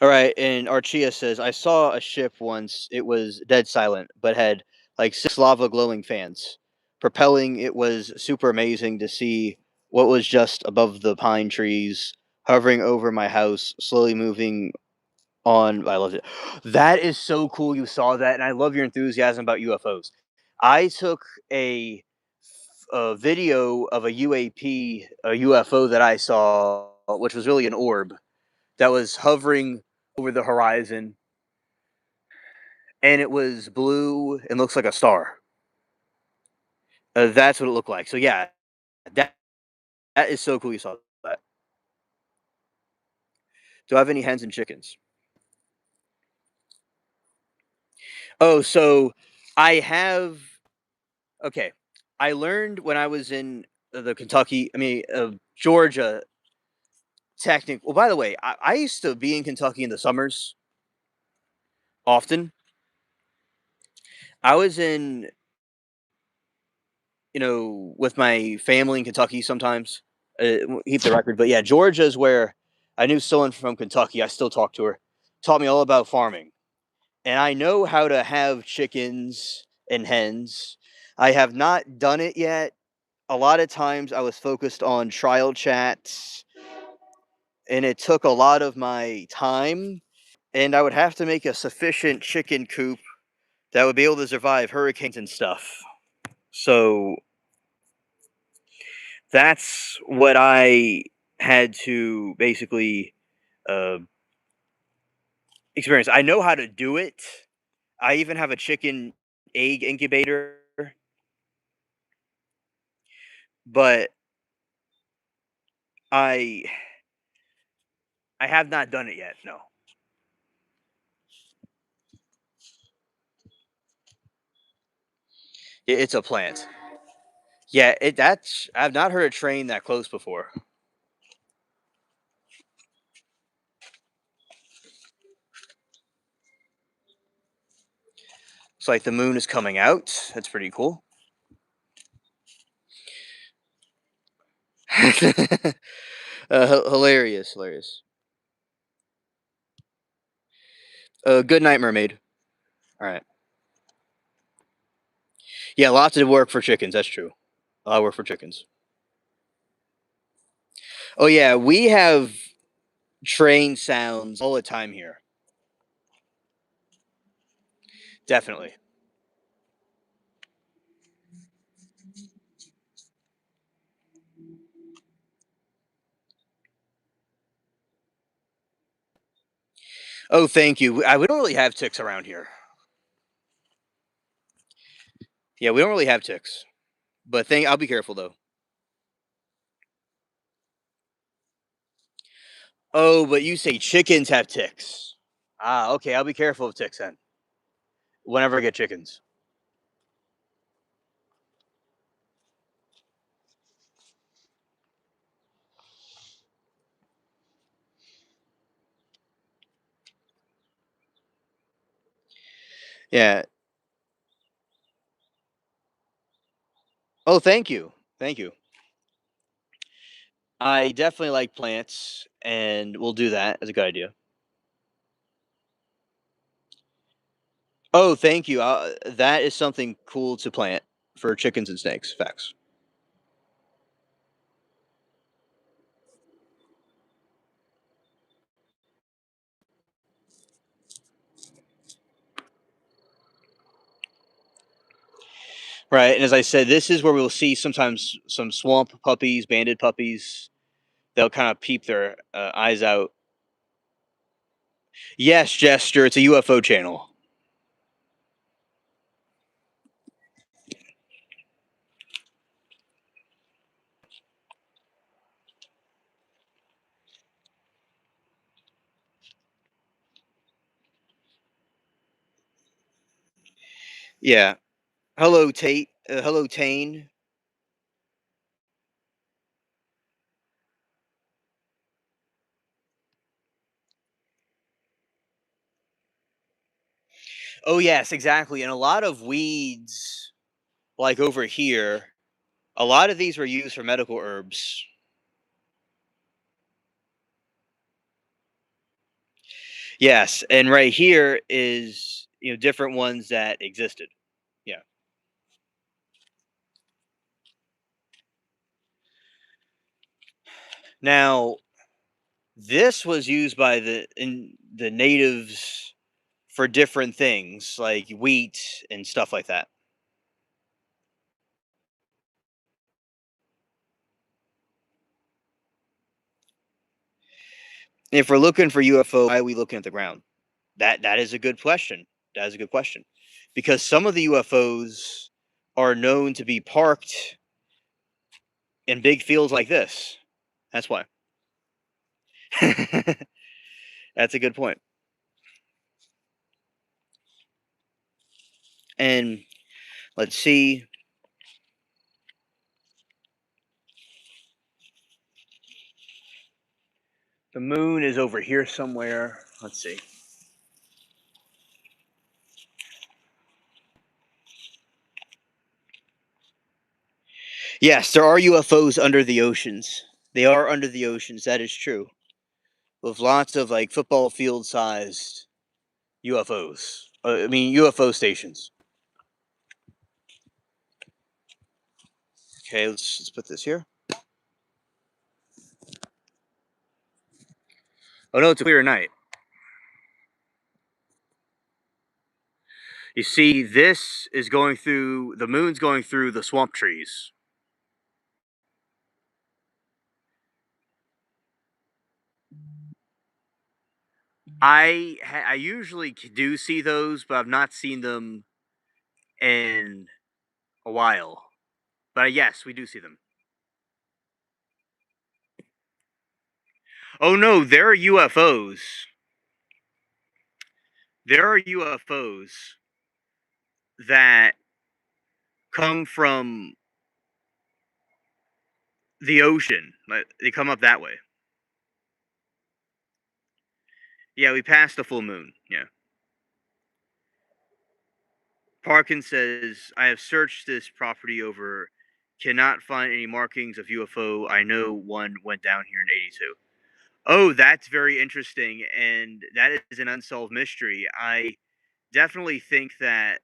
All right, and Archia says, I saw a ship once. It was dead silent, but had like six lava glowing fans. Propelling, it was super amazing to see what was just above the pine trees, hovering over my house, slowly moving on. I loved it. That is so cool you saw that, and I love your enthusiasm about UFOs. I took a video of a UAP, a UFO that I saw, which was really an orb that was hovering over the horizon, and it was blue and looks like a star. That's what it looked like. So yeah, that that is so cool. You saw that. Do I have any hens and chickens? Oh, so I have. Okay, I learned when I was in the Kentucky. I mean, Georgia. Technical. Well, by the way, I used to be in Kentucky in the summers often. I was in, with my family in Kentucky sometimes. Keep the record, but yeah, Georgia is where I knew someone from Kentucky. I still talk to her. Taught me all about farming, and I know how to have chickens and hens. I have not done it yet. A lot of times, I was focused on trial chats, and it took a lot of my time. And I would have to make a sufficient chicken coop that would be able to survive hurricanes and stuff. So that's what I had to basically uh, experience. I know how to do it. I even have a chicken egg incubator, but I I have not done it yet. No, it's a plant. Yeah, that's I've not heard a train that close before. It's like the moon is coming out. That's pretty cool. Hilarious, hilarious. Good night, mermaid. All right. Yeah, lots of work for chickens. That's true. A lot of work for chickens. Oh yeah, we have train sounds all the time here. Definitely. Oh, thank you. We don't really have ticks around here. Yeah, we don't really have ticks. But thank I'll be careful though. Oh, but you say chickens have ticks. Ah, okay, I'll be careful of ticks then. Whenever I get chickens. Yeah. Oh, thank you. Thank you. I definitely like plants and we'll do that. That's a good idea. Oh, thank you. That is something cool to plant for chickens and snakes. Facts. Right. And as I said, this is where we'll see sometimes some swamp puppies, banded puppies. They'll kind of peep their eyes out. Yes, Jester. It's a UFO channel. Yeah. Hello, Tate. Hello, Tane. Oh, yes, exactly. And a lot of weeds, like over here, a lot of these were used for medical herbs. Yes, and right here is different ones that existed. Yeah. Now this was used by the natives for different things like wheat and stuff like that. If we're looking for UFO, why are we looking at the ground? That is a good question. That is a good question. Because some of the UFOs are known to be parked in big fields like this. That's why. That's a good point. And let's see. The moon is over here somewhere. Let's see. Yes, there are UFOs under the oceans. They are under the oceans. That is true. With lots of like football field sized UFOs. I mean UFO stations. Okay, let's put this here. Oh no, it's a clear night. You see, this is going through the moon's going through the swamp trees. I usually do see those, but I've not seen them in a while. But yes, we do see them. Oh no, there are UFOs. There are UFOs that come from the ocean. Like, they come up that way. Yeah, we passed the full moon. Yeah. Parkin says, I have searched this property over, cannot find any markings of UFO. I know one went down here in 82. Oh, that's very interesting. And that is an unsolved mystery. I definitely think that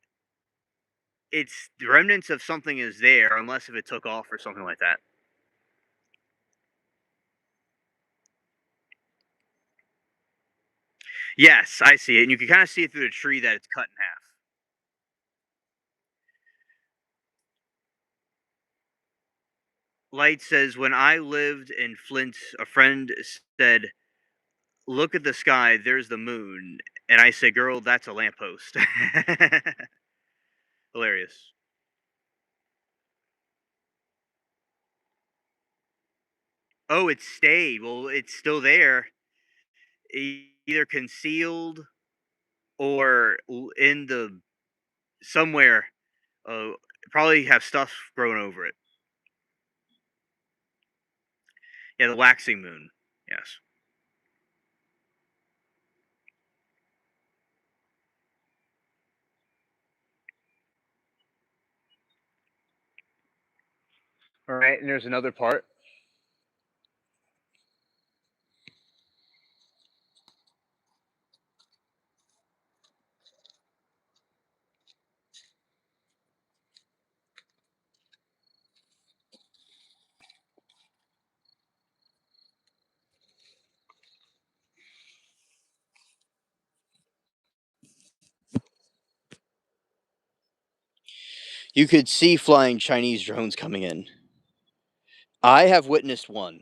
it's the remnants of something is there, unless if it took off or something like that. Yes, I see it, and you can kind of see it through the tree that it's cut in half. Light says, when I lived in Flint, a friend said, "Look at the sky, there's the moon." And I say, "Girl, that's a lamppost." Hilarious. Oh, it stayed. Well, it's still there, either concealed or in the somewhere. Uh, Probably have stuff growing over it. Yeah, the waxing moon. Yes. All right, and there's another part. You could see flying Chinese drones coming in. I have witnessed one.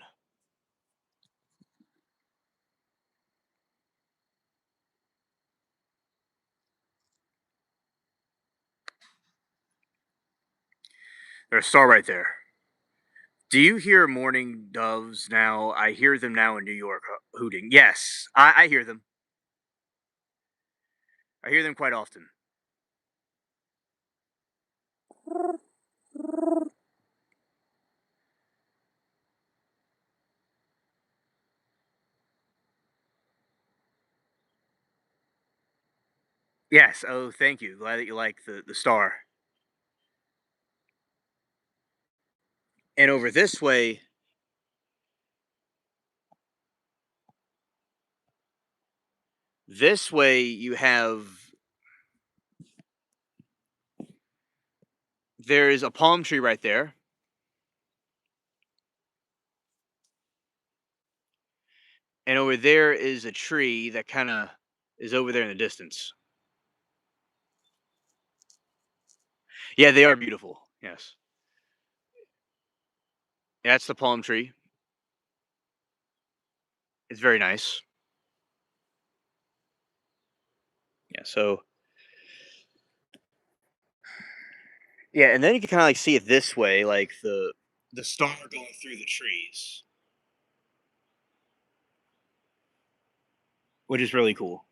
There's a star right there. Do you hear mourning doves now? I hear them now in New York hooting. Yes, I hear them. I hear them quite often. Yes. Oh, thank you. Glad that you like the star. And over this way you have there is a palm tree right there, and over there is a tree that kind of is over there in the distance. Yeah, they are beautiful. Yes, that's the palm tree. It's very nice. Yeah. So yeah, and then you can kind of like see it this way, like the star going through the trees, which is really cool.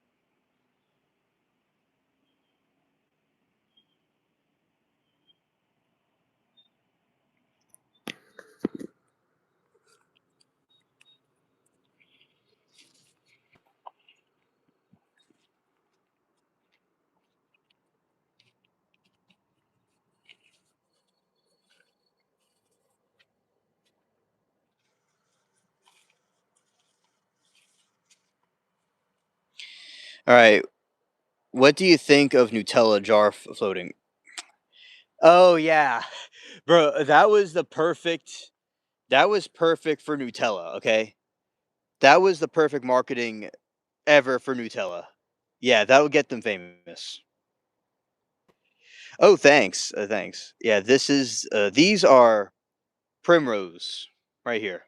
All right, what do you think of Nutella jar floating? Oh yeah, bro, that was the perfect. That was perfect for Nutella. Okay, that was the perfect marketing ever for Nutella. Yeah, that would get them famous. Oh, thanks, thanks. Yeah, this is these are primrose right here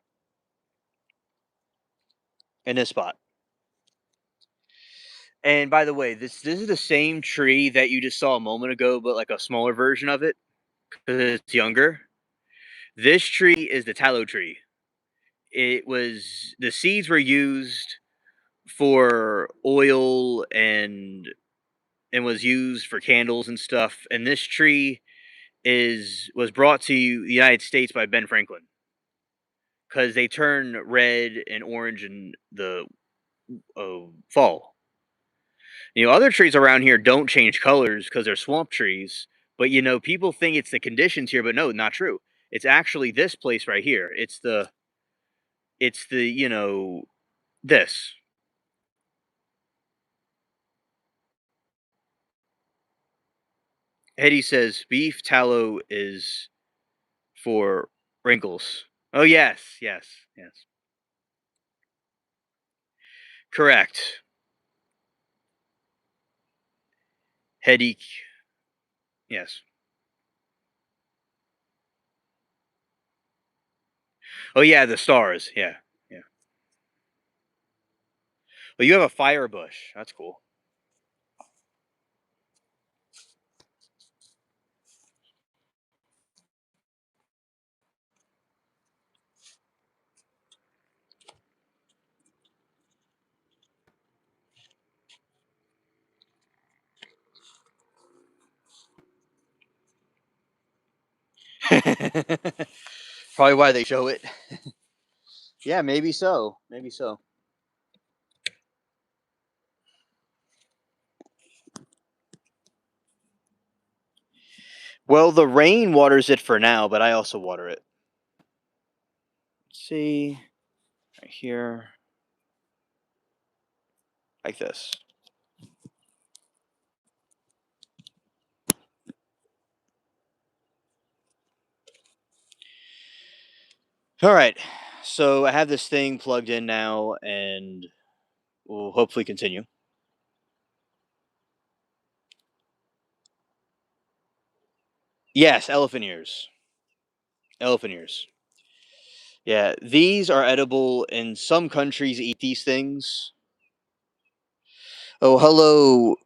in this spot. And by the way, this is the same tree that you just saw a moment ago, but like a smaller version of it because it's younger. This tree is the tallow tree. It was the seeds were used for oil and was used for candles and stuff. And this tree is was brought to the United States by Ben Franklin because they turn red and orange in the fall. Other trees around here don't change colors because they're swamp trees. But people think it's the conditions here, but no, not true. It's actually this place right here. It's the this. Hetty says beef tallow is for wrinkles. Oh yes, yes, yes. Correct. Headache. Yes. Oh yeah, the stars. Yeah, yeah. Well, you have a fire bush. That's cool. Probably why they show it. Yeah, maybe so. Maybe so. Well, the rain waters it for now, but I also water it. Let's see, right here, like this. All right. So I have this thing plugged in now, and we'll hopefully continue. Yes, elephant ears. Elephant ears. Yeah, these are edible, and some countries eat these things. Oh, hello,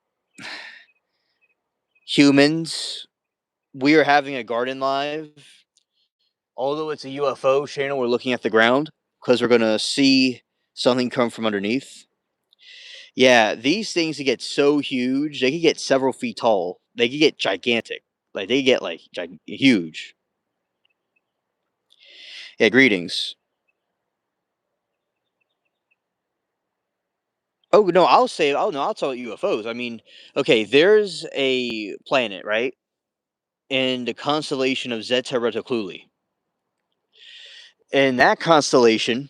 humans. We are having a garden live. Although it's a UFO channel, we're looking at the ground because we're going to see something come from underneath. Yeah, these things can get so huge, they can get several feet tall. They can get gigantic. Like, they get, like, huge. Yeah, greetings. Oh, no, I'll say oh, no, I'll tell UFOs. I mean, okay, there's a planet, right? In the constellation of Zeta Reticuli. In that constellation,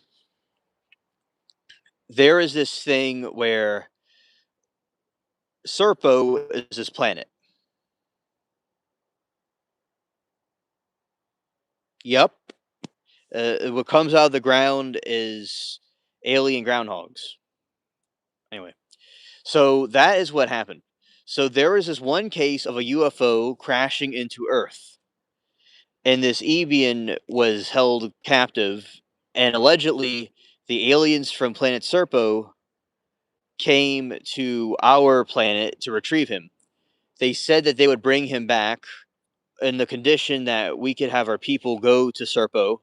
there is this thing where Serpo is this planet. Yep. What comes out of the ground is alien groundhogs. Anyway, so that is what happened. So there is this one case of a UFO crashing into Earth, and this Ebian was held captive, and allegedly the aliens from planet Serpo came to our planet to retrieve him. They said that they would bring him back in the condition that we could have our people go to Serpo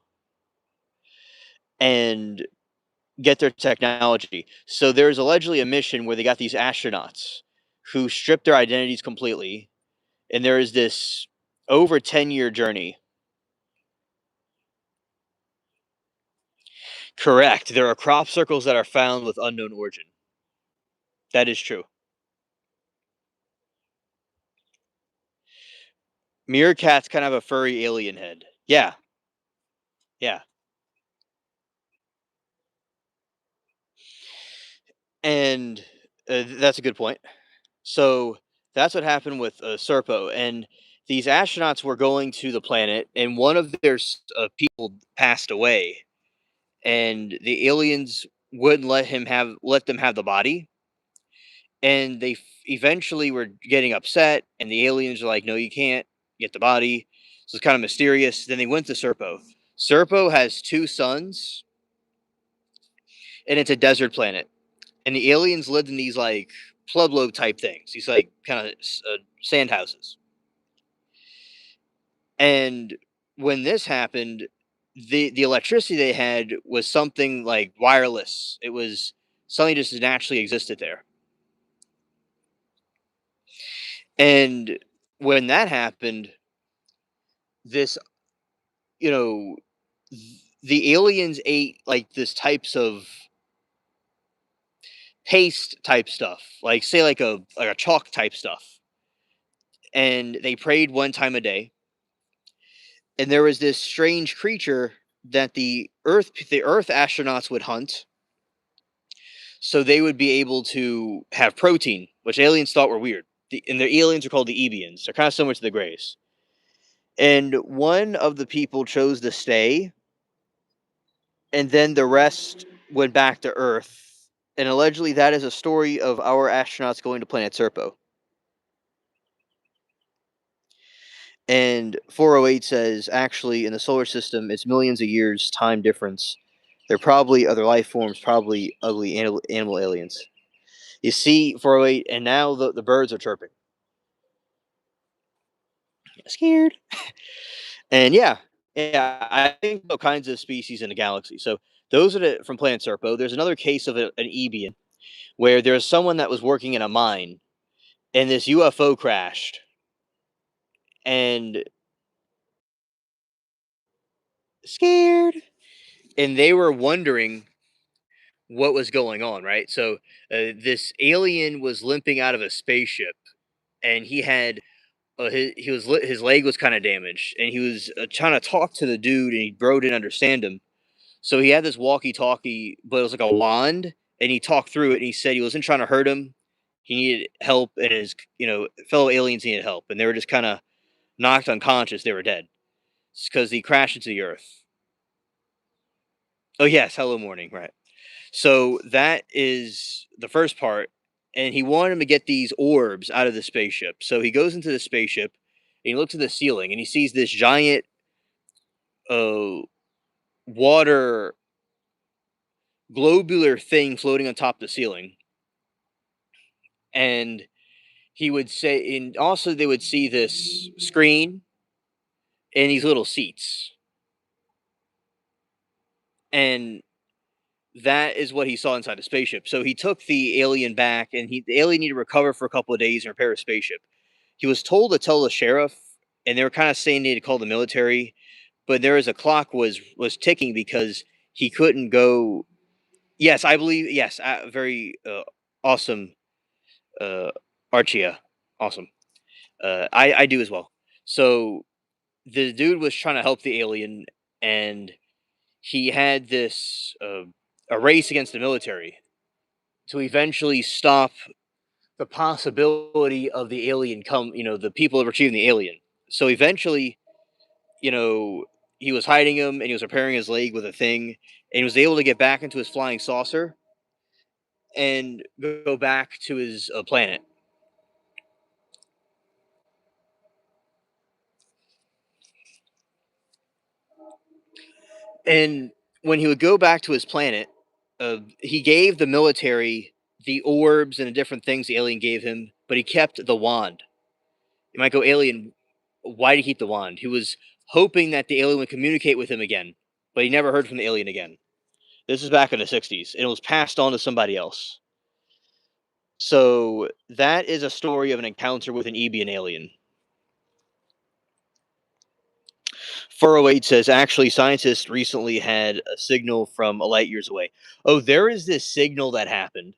and get their technology. So there's allegedly a mission where they got these astronauts who stripped their identities completely, and there is this over 10-year journey. Correct. There are crop circles that are found with unknown origin. That is true. Meerkats kind of have a furry alien head. Yeah, yeah. And that's a good point. So that's what happened with Serpo. And these astronauts were going to the planet, and one of their people passed away, and the aliens wouldn't let them have the body, and they eventually were getting upset, and the aliens were like, "No, you can't get the body." So it's kind of mysterious. Then they went to Serpo. Serpo has two suns, and it's a desert planet, and the aliens lived in these like pueblo type things, these like kind of sand houses. And when this happened, the electricity they had was something like wireless. It was something just naturally existed there. And when that happened, this, you know, the aliens ate like this types of paste type stuff, like say like a chalk type stuff. And they prayed one time a day. And there was this strange creature that the Earth astronauts would hunt, so they would be able to have protein, which aliens thought were weird. and the aliens are called the Ebians. They're kind of similar to the Greys. And one of the people chose to stay, and then the rest went back to Earth. And allegedly, that is a story of our astronauts going to planet Serpo. And 408 says, actually, in the solar system, it's millions of years time difference. They're probably other life forms, probably ugly animal aliens. You see 408, and now the birds are chirping. Scared. And yeah, I think all kinds of species in the galaxy. So those are from Planet Serpo. There's another case of an Ebian where there's someone that was working in a mine, and this UFO crashed, and scared, and they were wondering what was going on. Right, so this alien was limping out of a spaceship, and he had his leg was kind of damaged, and he was trying to talk to the dude, and bro didn't understand him. So he had this walkie-talkie, but it was like a wand, and he talked through it. And he said he wasn't trying to hurt him. He needed help, and his fellow aliens needed help, and they were just kind of knocked unconscious. They were dead because he crashed into the Earth. Oh yes, hello morning, right? So that is the first part, and he wanted him to get these orbs out of the spaceship. So he goes into the spaceship, and he looks at the ceiling, and he sees this giant uh, water globular thing floating on top of the ceiling, and he would say, and also they would see this screen and these little seats, and that is what he saw inside the spaceship. So he took the alien back, and the alien needed to recover for a couple of days and repair his spaceship. He was told to tell the sheriff, and they were kind of saying they had to call the military, but there was a clock was ticking because he couldn't go. Yes, I believe. Yes, very awesome, uh, Archia, awesome. I do as well. So the dude was trying to help the alien, and he had this a race against the military to eventually stop the possibility of the alien the people retrieving the alien. So eventually, you know, he was hiding him, and he was repairing his leg with a thing, and he was able to get back into his flying saucer and go back to his planet. And when he would go back to his planet, he gave the military the orbs and the different things the alien gave him, but he kept the wand. You might go, alien, why did he keep the wand? He was hoping that the alien would communicate with him again, but he never heard from the alien again. This is back in the 60s, and it was passed on to somebody else. So that is a story of an encounter with an Ebian alien. 408 says, actually, scientists recently had a signal from a light years away. Oh, there is this signal that happened,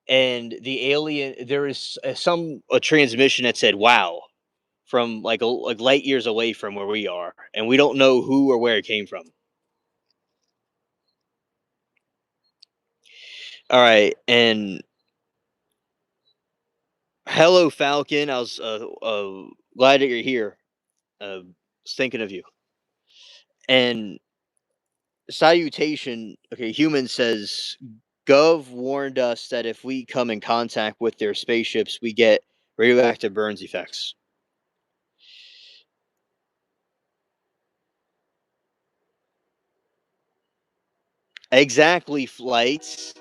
and the alien, there is a transmission that said, wow, from like light years away from where we are, and we don't know who or where it came from. All right, and hello, Falcon. I was glad that you're here. Was thinking of you. And salutation. Okay, human says Gov warned us that if we come in contact with their spaceships, we get radioactive burns effects. Exactly, flights.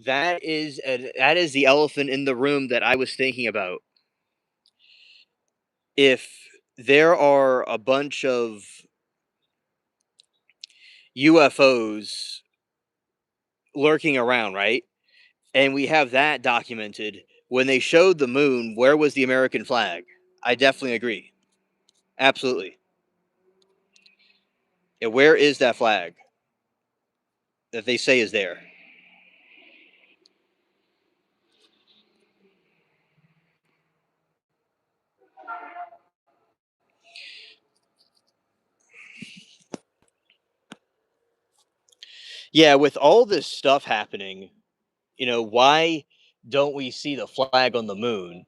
That is the elephant in the room that I was thinking about. If there are a bunch of UFOs lurking around, right? And we have that documented. When they showed the moon, where was the American flag? I definitely agree. Absolutely. Yeah, where is that flag that they say is there? Yeah, with all this stuff happening, why don't we see the flag on the moon?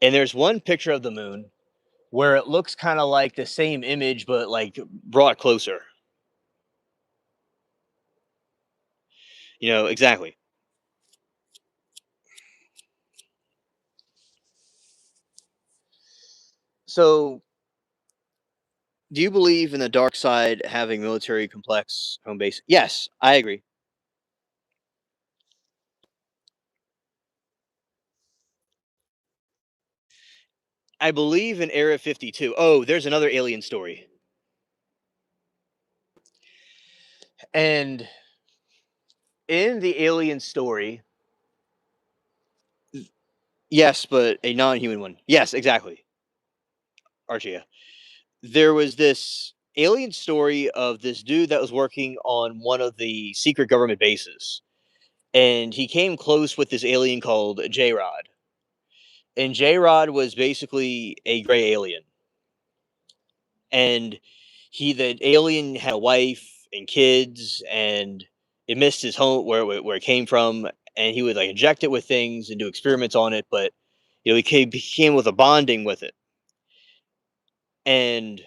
And there's one picture of the moon where it looks kind of like the same image, but like brought closer. Exactly. So, do you believe in the dark side having military complex home base? Yes, I agree. I believe in Area 52. Oh, there's another alien story. And in the alien story, yes, but a non-human one. Yes, exactly. Archia. There was this alien story of this dude that was working on one of the secret government bases. And he came close with this alien called J Rod. And J Rod was basically a gray alien. And the alien had a wife and kids, and it missed his home where it came from, and he would like inject it with things and do experiments on it, but became with a bonding with it. And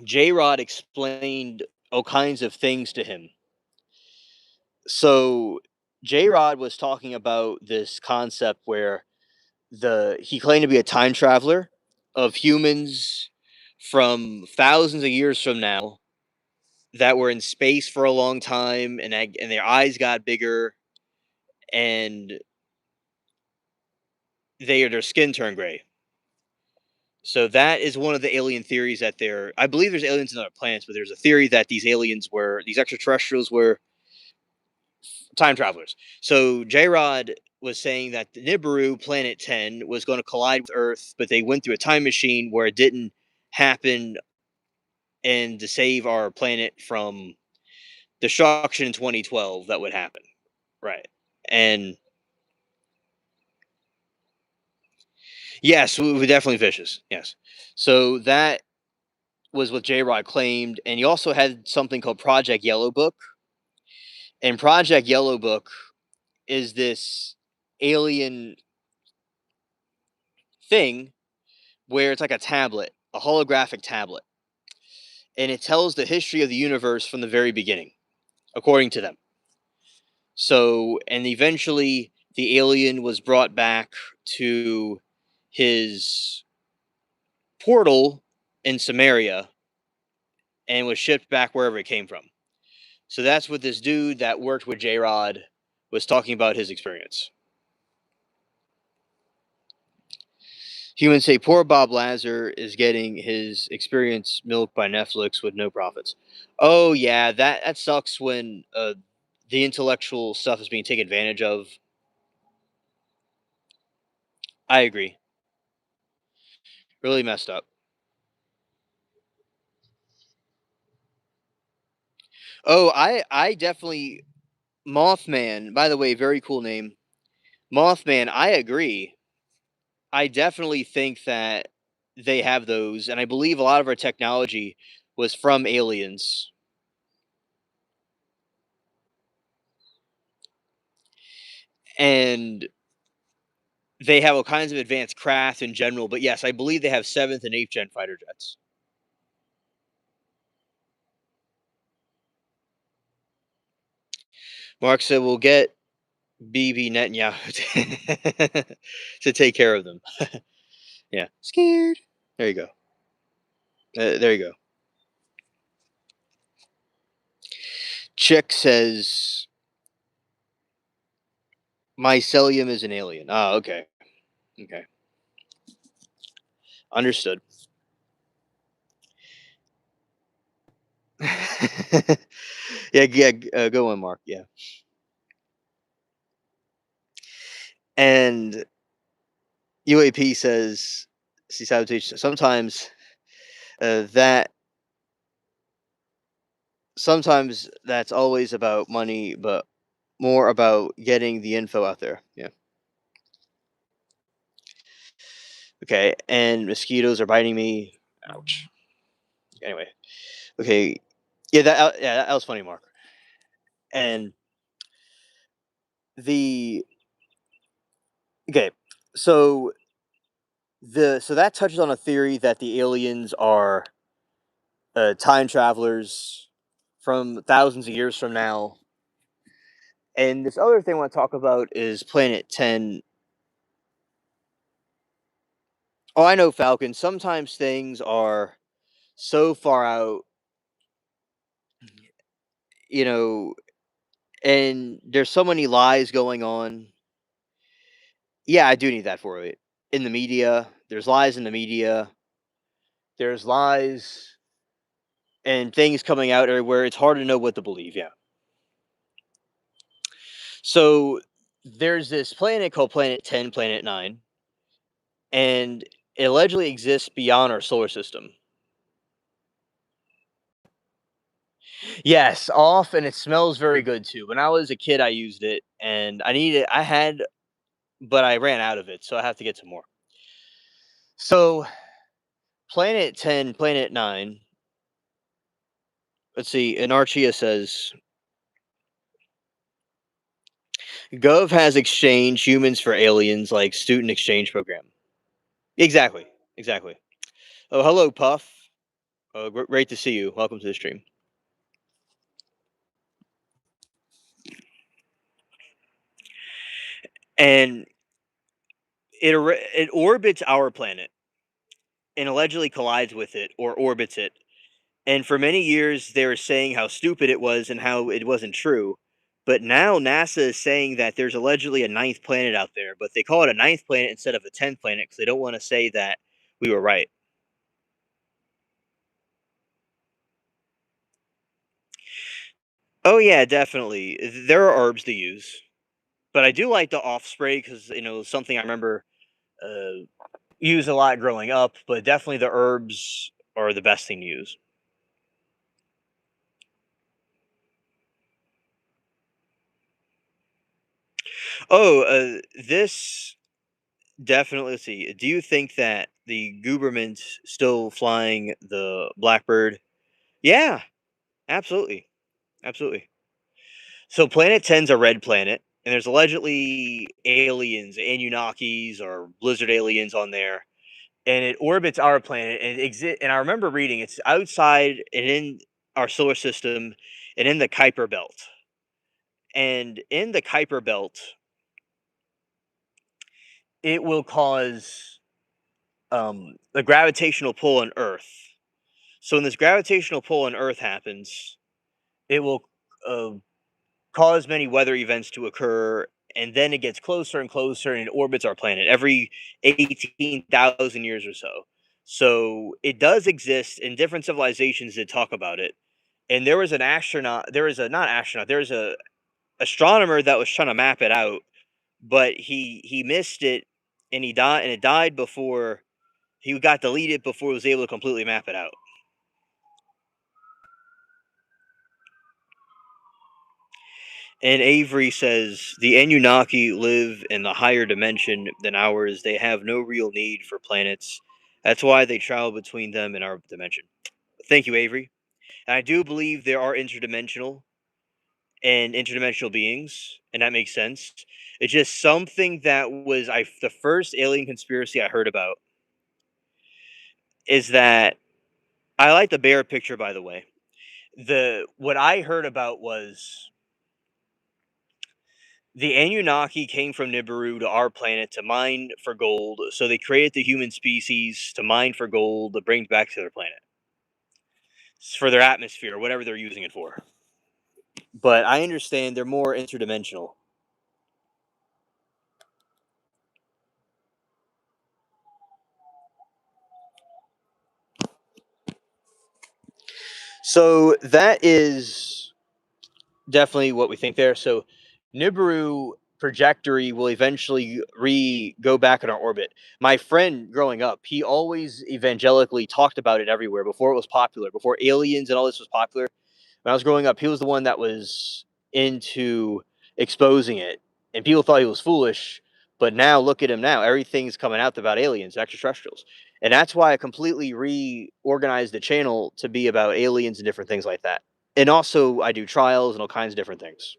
J Rod explained all kinds of things to him. So J Rod was talking about this concept where he claimed to be a time traveler of humans from thousands of years from now that were in space for a long time, and their eyes got bigger, and their skin turned gray. So that is one of the alien theories that I believe there's aliens in other planets, but there's a theory that these extraterrestrials were time travelers. So J Rod was saying that the Nibiru planet 10 was going to collide with Earth, but they went through a time machine where it didn't happen, and to save our planet from destruction in 2012 that would happen. Right. And yes, we definitely vicious. Yes. So that was what J Rod claimed. And he also had something called Project Yellow Book. And Project Yellow Book is this alien thing where it's like a tablet, a holographic tablet. And it tells the history of the universe from the very beginning, according to them. So, and eventually the alien was brought back to his portal in Samaria and was shipped back wherever it came from. So that's what this dude that worked with J Rod was talking about his experience. Humans say poor Bob Lazar is getting his experience milked by Netflix with no profits. Oh yeah, that sucks when the intellectual stuff is being taken advantage of. I agree. Really messed up. Oh, I definitely Mothman. By the way, very cool name. Mothman. I agree. I definitely think that they have those, and I believe a lot of our technology was from aliens, and they have all kinds of advanced craft in general. But yes, I believe they have seventh and eighth gen fighter jets. Mark said we'll get BB Netanyahu to take care of them. Yeah, scared. There you go. There you go. Chick says mycelium is an alien. Ah, okay, okay, understood. Yeah, yeah. Go on, Mark. Yeah, and UAP says, "See sabotage." That sometimes that's always about money, but more about getting the info out there. Yeah. Okay. And mosquitoes are biting me. Ouch. Anyway. Okay. Yeah, that was funny, Mark. And the okay, so The so that touches on a theory that the aliens are time travelers from thousands of years from now. And this other thing I want to talk about is Planet 10. Oh, I know, Falcon. Sometimes things are so far out, you know, and there's so many lies going on. Yeah, I do need that for it. In the media, there's lies in the media. There's lies and things coming out everywhere. It's hard to know what to believe. Yeah. So there's this planet called Planet 10, Planet 9, and it allegedly exists beyond our solar system. Yes, off, and it smells very good too. When I was a kid, I used it, and I had, but I ran out of it, so I have to get some more. So Planet 10, Planet 9. Let's see. Anarchia says Gov has exchanged humans for aliens like student exchange program. Exactly. Exactly. Oh, hello, Puff. Great to see you. Welcome to the stream. And it orbits our planet and allegedly collides with it or orbits it. And for many years, they were saying how stupid it was and how it wasn't true. But now NASA is saying that there's allegedly a ninth planet out there, but they call it a ninth planet instead of a 10th planet because they don't want to say that we were right. Oh yeah, definitely. There are herbs to use, but I do like the off spray because something I remember uh, use a lot growing up. But definitely the herbs are the best thing to use. Oh, this definitely. Let's see. Do you think that the Gooberman's still flying the Blackbird? Yeah, absolutely, absolutely. So Planet 10's a red planet, and there's allegedly aliens, Anunnakis or lizard aliens on there, and it orbits our planet. And And I remember reading it's outside and in our solar system, and in the Kuiper Belt. And in the Kuiper Belt, it will cause the gravitational pull on Earth. So when this gravitational pull on Earth happens, it will uh, cause many weather events to occur, and then it gets closer and closer, and it orbits our planet every 18,000 years or so. So it does exist in different civilizations that talk about it. And there was an astronaut. There was a not astronaut. There was a astronomer that was trying to map it out, but he missed it, and he died. And it died before he got deleted before he was able to completely map it out. And Avery says the Anunnaki live in a higher dimension than ours. They have no real need for planets. That's why they travel between them and our dimension. Thank you, Avery. And I do believe there are interdimensional beings, and that makes sense. It's just something that was the first alien conspiracy I heard about is that I like the bear picture, by the way. The what I heard about was the Anunnaki came from Nibiru to our planet to mine for gold, so they created the human species to mine for gold to bring back to their planet for their atmosphere, whatever they're using it for. But I understand they're more interdimensional. So that is definitely what we think there. So Nibiru trajectory will eventually go back in our orbit. My friend growing up, he always evangelically talked about it everywhere before it was popular, before aliens and all this was popular. When I was growing up, he was the one that was into exposing it, and people thought he was foolish. But now, look at him now. Everything's coming out about aliens, extraterrestrials, and that's why I completely reorganized the channel to be about aliens and different things like that. And also, I do trials and all kinds of different things.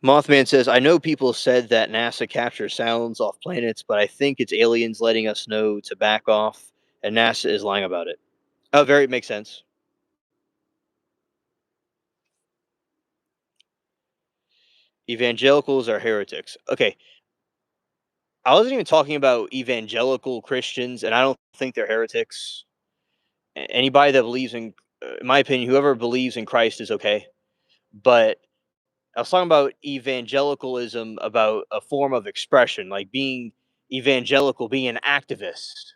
Mothman says, I know people said that NASA captures sounds off planets, but I think it's aliens letting us know to back off, and NASA is lying about it. Oh, very makes sense. Evangelicals are heretics. Okay, I wasn't even talking about evangelical Christians, and I don't think they're heretics. Anybody that believes in my opinion, whoever believes in Christ is okay. But I was talking about evangelicalism, about a form of expression, like being evangelical, being an activist,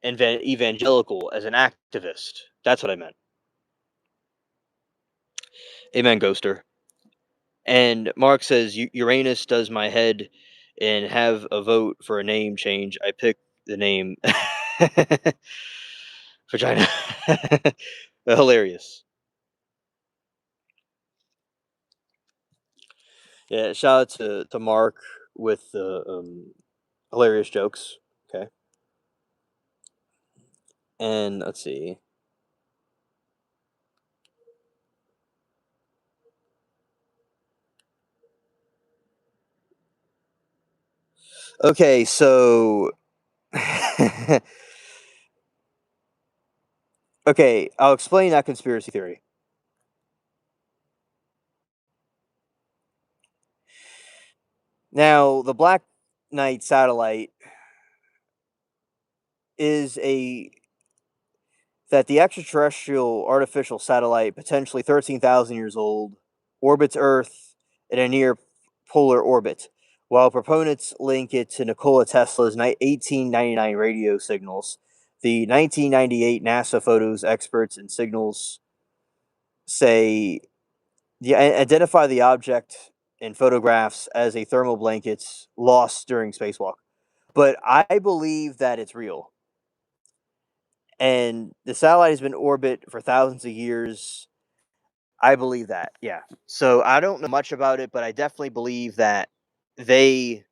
and evangelical as an activist. That's what I meant. Amen, Ghoster. And Mark says Uranus does my head, and have a vote for a name change. I pick the name vagina. Hilarious. Yeah, shout out to Mark with the hilarious jokes. Okay, and let's see. Okay, so okay, I'll explain that conspiracy theory. Now, the Black Knight satellite is a that the extraterrestrial artificial satellite, potentially 13,000 years old, orbits Earth in a near polar orbit, while proponents link it to Nikola Tesla's 1899 radio signals. The 1998 NASA photos experts and signals say identify the object in photographs as a thermal blanket lost during spacewalk. But I believe that it's real. And the satellite has been in orbit for thousands of years. I believe that, yeah. So I don't know much about it, but I definitely believe that they,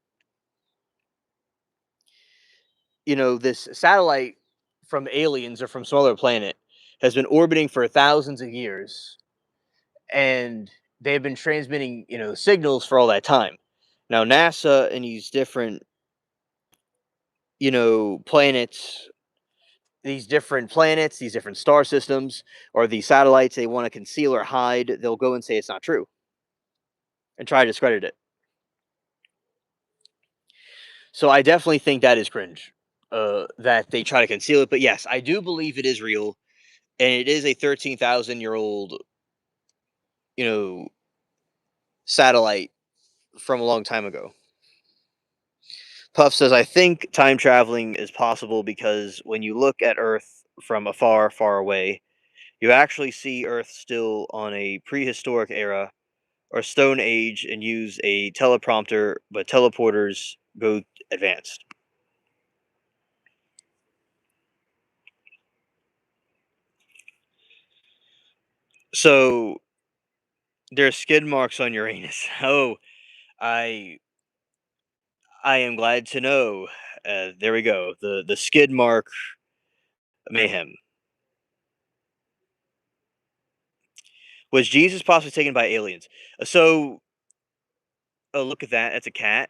this satellite from aliens or from some other planet has been orbiting for thousands of years, and they've been transmitting, signals for all that time. Now NASA and these different, planets, these different star systems, or these satellites they want to conceal or hide, they'll go and say it's not true and try to discredit it. So I definitely think that is cringe, that they try to conceal it. But yes, I do believe it is real, and it is a 13,000-year-old, you know, satellite from a long time ago. Puff says, I think time traveling is possible because when you look at Earth from afar, far away, you actually see Earth still on a prehistoric era or Stone Age and use a teleprompter, but teleporters go advanced. So there's skid marks on Uranus. Oh, I I am glad to know. There we go. The skid mark mayhem. Was Jesus possibly taken by aliens? So, oh, look at that. That's a cat.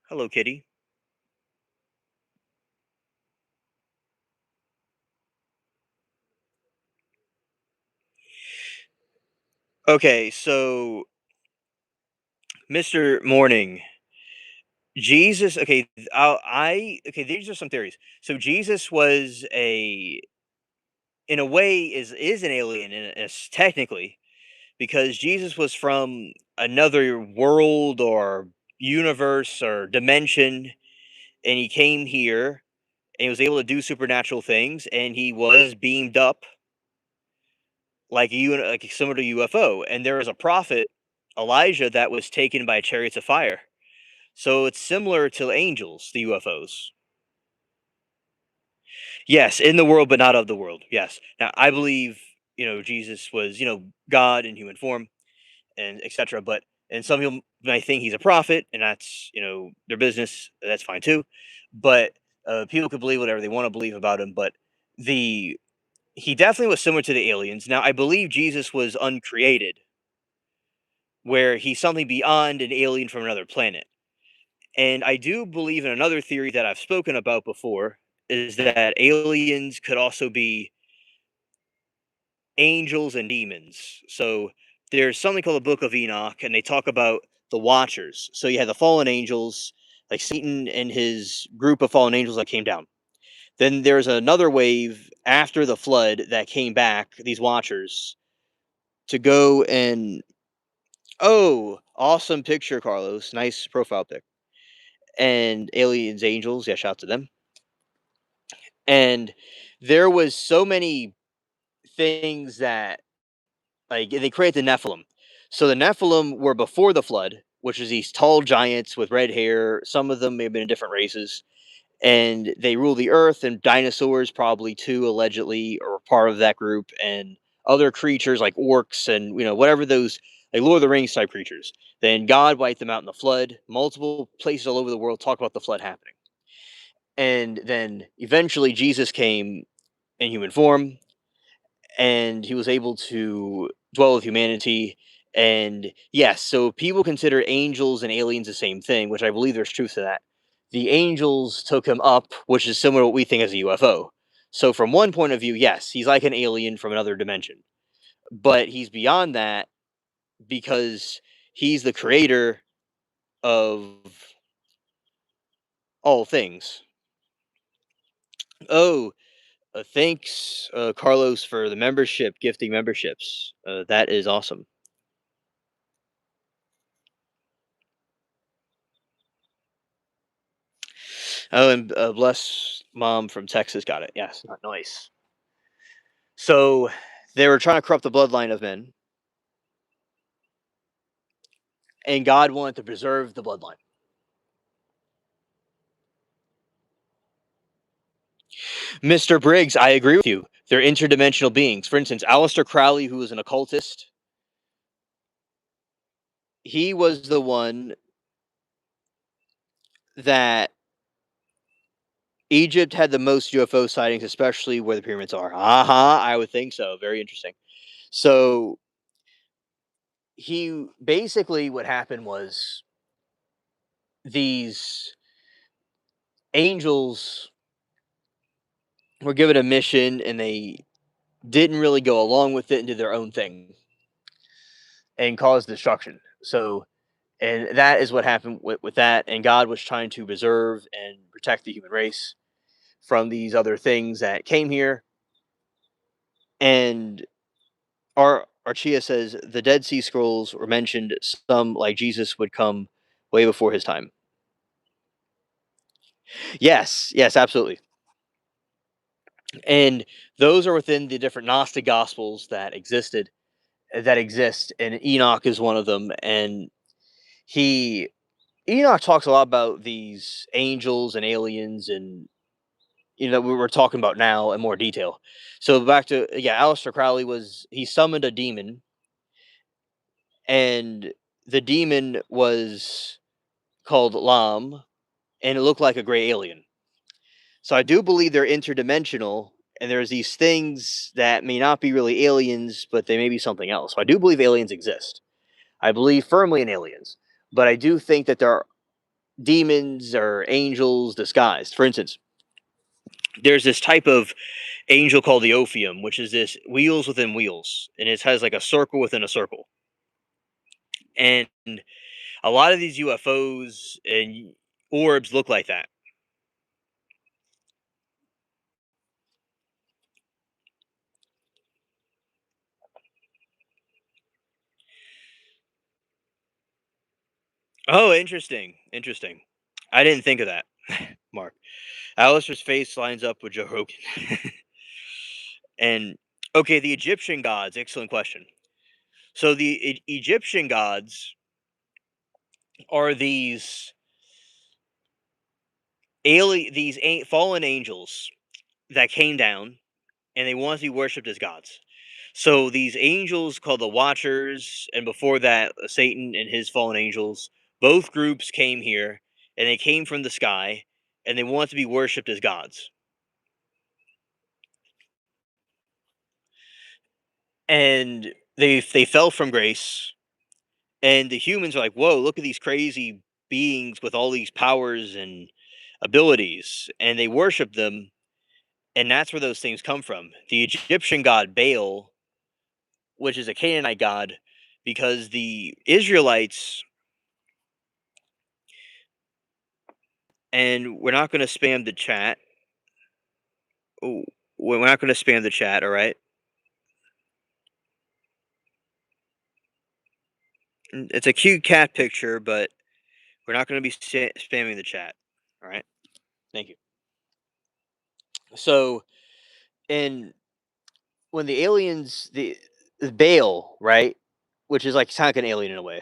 Hello, kitty. Okay, so Mr. Morning, Jesus. Okay, okay. These are some theories. So Jesus was in a way, is an alien technically, because Jesus was from another world or universe or dimension, and he came here and he was able to do supernatural things, and he was beamed up like similar to UFO. And there was a prophet, Elijah, that was taken by chariots of fire. So it's similar to angels, the UFOs. Yes, in the world, but not of the world. Yes. Now I believe Jesus was God in human form and etc. And some people might think he's a prophet, and that's their business. That's fine too. But people could believe whatever they want to believe about him. But the he definitely was similar to the aliens. Now I believe Jesus was uncreated, where he's something beyond an alien from another planet. And I do believe in another theory that I've spoken about before is that aliens could also be angels and demons. So there's something called the Book of Enoch, and they talk about the Watchers. So you had the fallen angels, like Satan and his group of fallen angels that came down. Then there's another wave after the flood that came back, these Watchers, to go and oh, awesome picture, Carlos. Nice profile pic. And aliens, angels, yeah, shout to them. And there was so many things that like they created the Nephilim. So the Nephilim were before the flood, which is these tall giants with red hair. Some of them may have been in different races, and they rule the earth. And dinosaurs, probably too, allegedly, are part of that group, and other creatures like orcs and whatever those like Lord of the Rings type creatures. Then God wiped them out in the flood. Multiple places all over the world talk about the flood happening, and then eventually Jesus came in human form and he was able to dwell with humanity. And yes, so people consider angels and aliens the same thing, which I believe there's truth to that. The angels took him up, which is similar to what we think as a UFO. So from one point of view, yes, he's like an alien from another dimension, but he's beyond that because he's the creator of all things. Oh, thanks, Carlos, for the membership, gifting memberships. That is awesome. Oh, and bless mom from Texas got it. Yes, not nice. So they were trying to corrupt the bloodline of men, and God wanted to preserve the bloodline. Mr. Briggs, I agree with you. They're interdimensional beings. For instance, Aleister Crowley, who was an occultist, he was the one that Egypt had the most UFO sightings, especially where the pyramids are. I would think so. Very interesting. So he basically what happened was these angels were given a mission and they didn't really go along with it and did their own thing and caused destruction. So, and that is what happened with that. And God was trying to preserve and protect the human race from these other things that came here. And our Archia says the Dead Sea Scrolls were mentioned some like Jesus would come way before his time. Yes, yes, absolutely. And those are within the different Gnostic gospels that exist, and Enoch is one of them. And he Enoch talks a lot about these angels and aliens, and we were talking about now in more detail. So back to Aleister Crowley was he summoned a demon, and the demon was called Lam, and it looked like a gray alien. So I do believe they're interdimensional, and there's these things that may not be really aliens, but they may be something else. So I do believe aliens exist. I believe firmly in aliens, but I do think that there are demons or angels disguised. For instance, there's this type of angel called the Ophium, which is this wheels within wheels, and it has like a circle within a circle. And a lot of these UFOs and orbs look like that. Oh, interesting. Interesting. I didn't think of that, Mark. Alistair's face lines up with Joe Rogan. And okay, the Egyptian gods, excellent question. So the Egyptian gods are these fallen angels that came down and they want to be worshipped as gods. So these angels called the Watchers, and before that, Satan and his fallen angels, both groups came here and they came from the sky and they want to be worshipped as gods. And they fell from grace, And the humans are like, "Whoa, look at these crazy beings with all these powers and abilities," and they worship them, and that's where those things come from. The Egyptian god Baal, which is a Canaanite god, because the Israelites, and we're not going to spam the chat. Oh, we're not going to spam the chat, all right? It's a cute cat picture, but we're not going to be spamming the chat. All right. Thank you. So, and when the aliens, the Baal, right, which is like kind of like an alien in a way,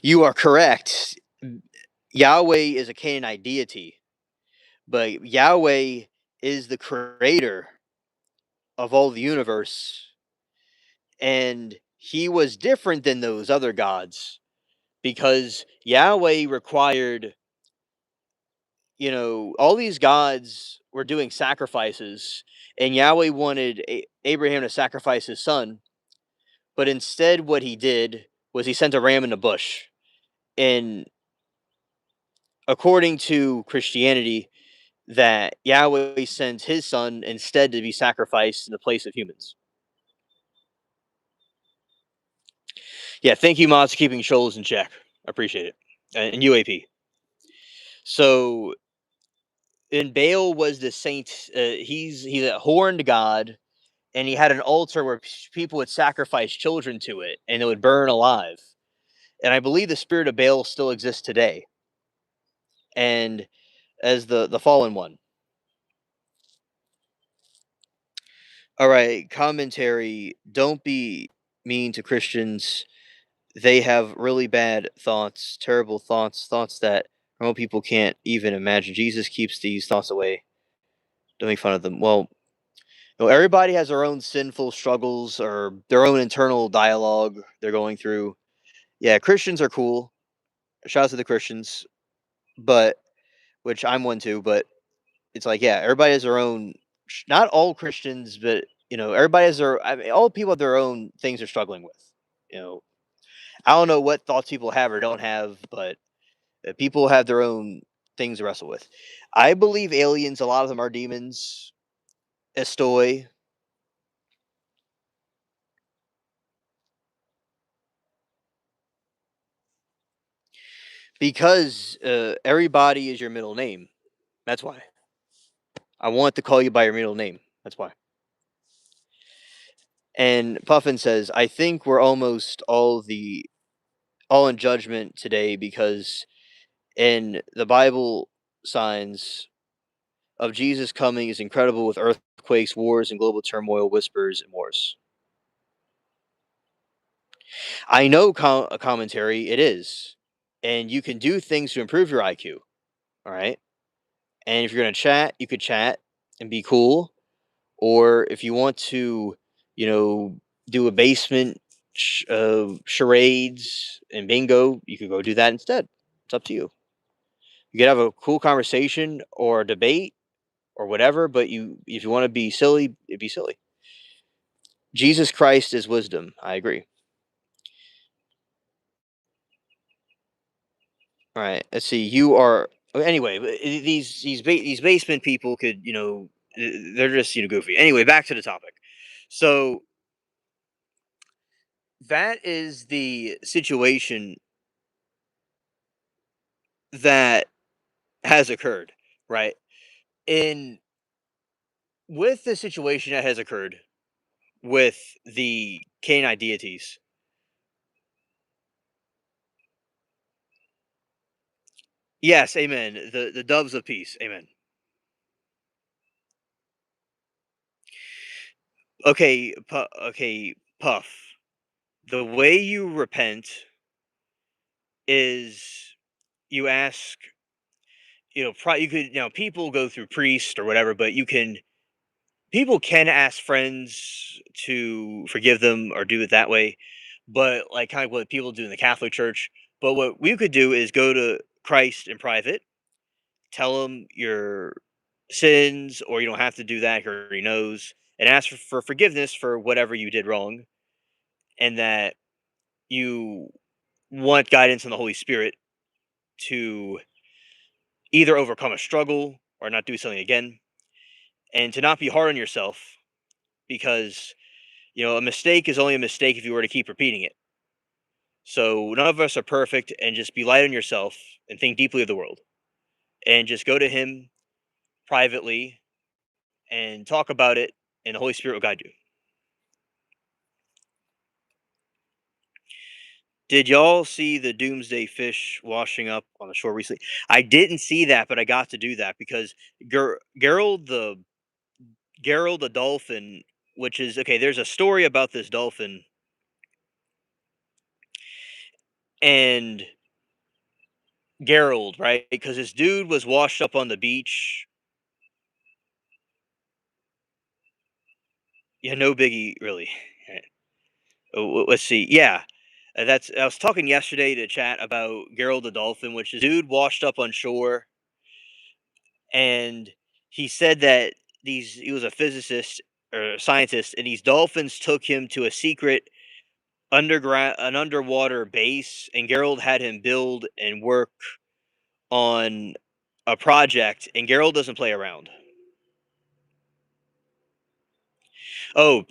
you are correct. Yahweh is a Canaanite deity, but Yahweh is the creator of all the universe, and he was different than those other gods because Yahweh required, all these gods were doing sacrifices, and Yahweh wanted Abraham to sacrifice his son, but instead, what he did was he sent a ram in the bush. And according to Christianity, that Yahweh sends his son instead to be sacrificed in the place of humans. Yeah, thank you, mods, for keeping trolls in check. I appreciate it. And UAP. So, and Baal was the saint. He's a horned god, and he had an altar where people would sacrifice children to it, and it would burn alive. And I believe the spirit of Baal still exists today, and as the fallen one. All right, commentary. Don't be mean to Christians. They have really bad thoughts, terrible thoughts, thoughts that normal people can't even imagine. Jesus keeps these thoughts away. Don't make fun of them. Well, no, everybody has their own sinful struggles or their own internal dialogue they're going through. Yeah, Christians are cool. Shout out to the Christians, but which I'm one too. But it's like, yeah, everybody has their own. Not all Christians, but everybody has their. I mean, all people have their own things they're struggling with. You know, I don't know what thoughts people have or don't have, but people have their own things to wrestle with. I believe aliens. A lot of them are demons. Estoy, because everybody is your middle name. That's why I want to call you by your middle name. That's why. And Puffin says, I think we're almost all in judgment today because in the Bible signs of Jesus coming is incredible with earthquakes, wars, and global turmoil, whispers, and wars. I know a commentary it is, and you can do things to improve your IQ. All right, and if you're gonna chat, you could chat and be cool, or if you want to, you know, do a basement charades and bingo, you could go do that instead. It's up to you. You could have a cool conversation or a debate or whatever, but if you want to be silly, be silly. Jesus Christ is wisdom. I agree. All right. Let's see. You are anyway. These basement people could they're just goofy. Anyway, back to the topic. So that is the situation that has occurred, right? In with the situation that has occurred with the Canaanite deities. Yes, amen. The doves of peace, amen. Okay, okay, Puff. The way you repent is you ask, you could, people go through priest or whatever, but people can ask friends to forgive them or do it that way, but like kind of what people do in the Catholic Church. But what we could do is go to Christ in private, tell him your sins, or you don't have to do that, he already knows, and ask for forgiveness for whatever you did wrong. and that you want guidance from the Holy Spirit to either overcome a struggle or not do something again, and to not be hard on yourself because a mistake is only a mistake if you were to keep repeating it. So none of us are perfect, and just be light on yourself and think deeply of the world, and just go to Him privately and talk about it, and the Holy Spirit will guide you. Did y'all see the doomsday fish washing up on the shore recently? I didn't see that, but I got to do that because Gerald the dolphin, which is okay. There's a story about this dolphin, and Gerald, right? Because this dude was washed up on the beach. Yeah, no biggie, really. Let's see. Yeah, that's. I was talking yesterday to chat about Gerald the dolphin, which is dude washed up on shore, and he said that he was a physicist or a scientist, and these dolphins took him to a secret an underwater base, and Gerald had him build and work on a project, and Gerald doesn't play around. Oh,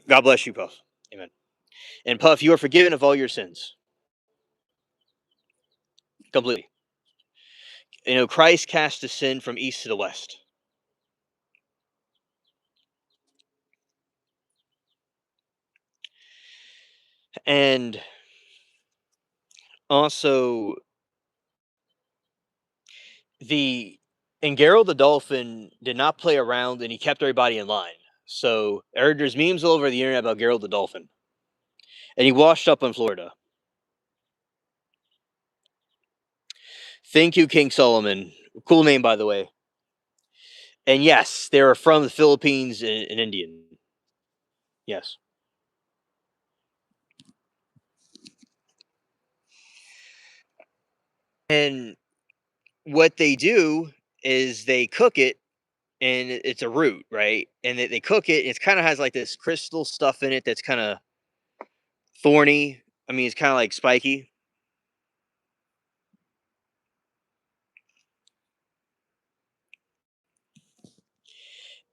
God bless you, Puff. Amen. And Puff, you are forgiven of all your sins completely. Christ cast the sin from east to the west. And also the and Gerald the dolphin did not play around, and he kept everybody in line. So I heard there's memes all over the internet about Gerald the dolphin. And he washed up in Florida. Thank you, King Solomon. Cool name, by the way. And yes, they were from the Philippines and Indian. Yes. And what they do is they cook it, and it's a root, right? And they cook it. It kind of has like this crystal stuff in it that's kind of thorny. I mean, it's kind of like spiky.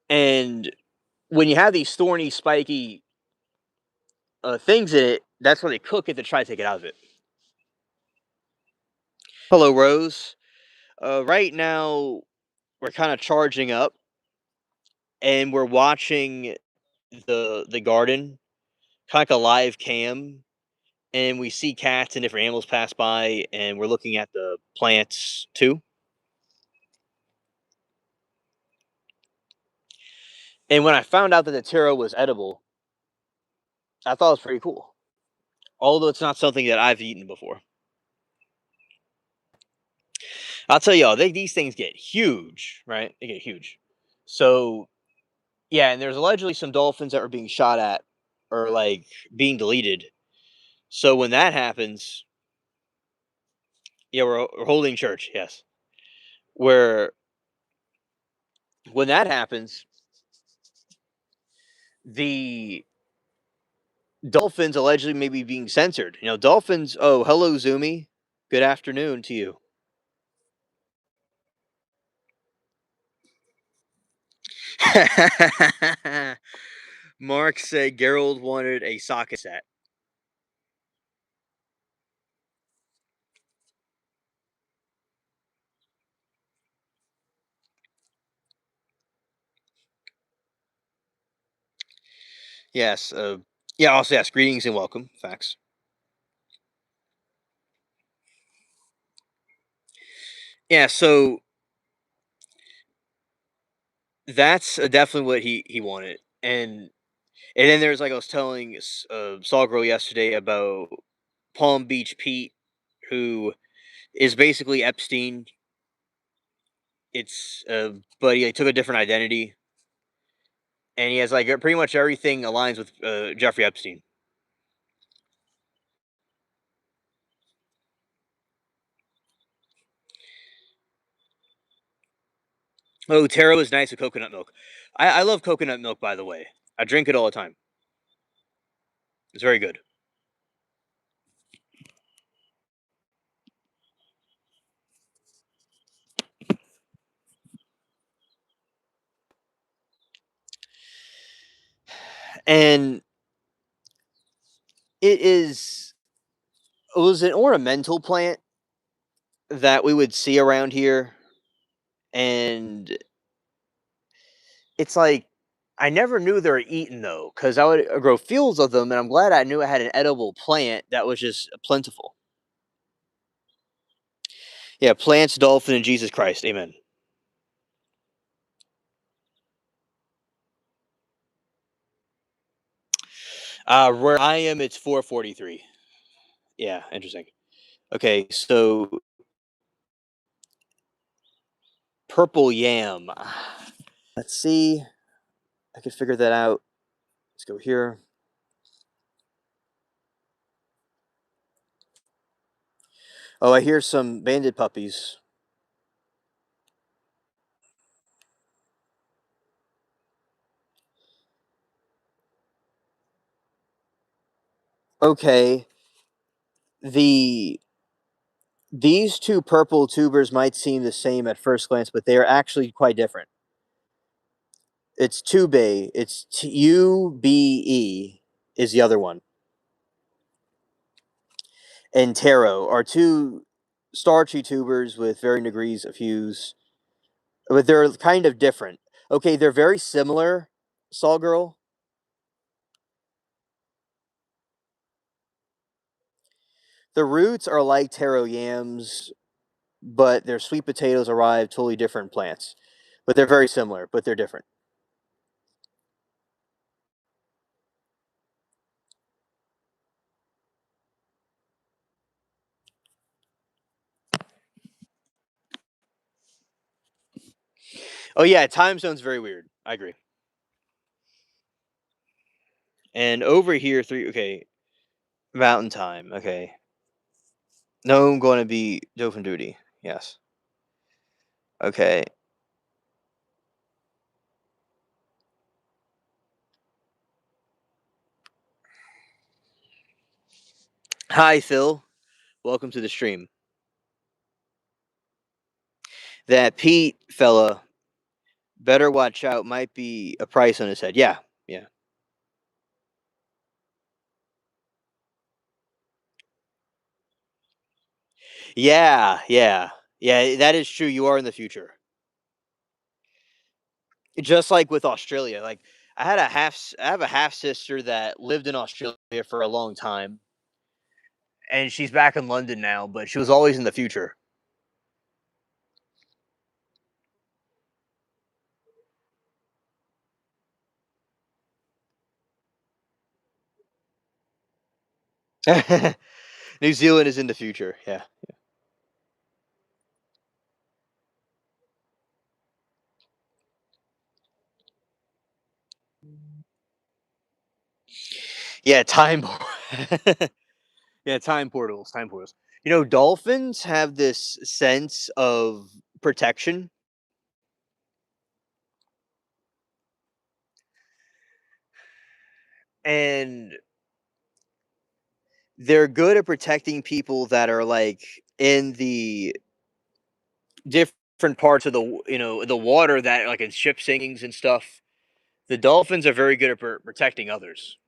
And when you have these thorny, spiky things in it, that's why they cook it to try to take it out of it. Hello, Rose. Right now, we're kind of charging up, and we're watching the garden, kind of like a live cam, and we see cats and different animals pass by, and we're looking at the plants too. And when I found out that the taro was edible, I thought it was pretty cool. Although it's not something that I've eaten before. I'll tell y'all, these things get huge, right? They get huge. So yeah, and there's allegedly some dolphins that were being shot at or like being deleted. So when that happens, yeah, we're holding church. Yes, where when that happens, the dolphins allegedly may be being censored. Dolphins. Oh, hello, Zoomy. Good afternoon to you. Mark said Gerald wanted a socket set. Yes. Yeah. Also, yes. Greetings and welcome. Facts. Yeah. So that's definitely what he wanted, and then there's like I was telling Saw Girl yesterday about Palm Beach Pete, who is basically Epstein. But he like, took a different identity, and he has like pretty much everything aligns with Jeffrey Epstein. Oh, Taro is nice with coconut milk. I love coconut milk, by the way. I drink it all the time. It's very good. And it is it was an ornamental plant that we would see around here, and it's like I never knew they were eaten though, because I would grow fields of them, and I'm glad I knew I had an edible plant that was just plentiful. Yeah, plants, dolphin, and Jesus Christ, amen. Where I am, it's 4:43. Yeah, interesting. Okay, so purple yam. Let's see. I could figure that out. Let's go here. Oh, I hear some banded puppies. Okay, the these two purple tubers might seem the same at first glance, but they are actually quite different. It's tube. It's Ube is the other one, and Taro are two starchy tubers with varying degrees of hues, but they're kind of different. Okay, they're very similar. Saw girl. The roots are like taro yams, but their sweet potatoes arrive totally different plants. But they're very similar, but they're different. Oh yeah, time zone's very weird. I agree. And over here, three. Okay, mountain time. Okay, no, I'm going to be dolphin duty. Yes. Okay. Hi, Phil. Welcome to the stream. That Pete fella better watch out. Might be a price on his head. Yeah. Yeah. Yeah. Yeah. Yeah. That is true. You are in the future. Just like with Australia. Like I have a half sister that lived in Australia for a long time, and she's back in London now. But she was always in the future. New Zealand is in the future. Yeah. Yeah. Yeah. Time portals. Time portals. You know, dolphins have this sense of protection, and they're good at protecting people that are like in the different parts of the water that like in ship sinkings and stuff. The dolphins are very good at protecting others,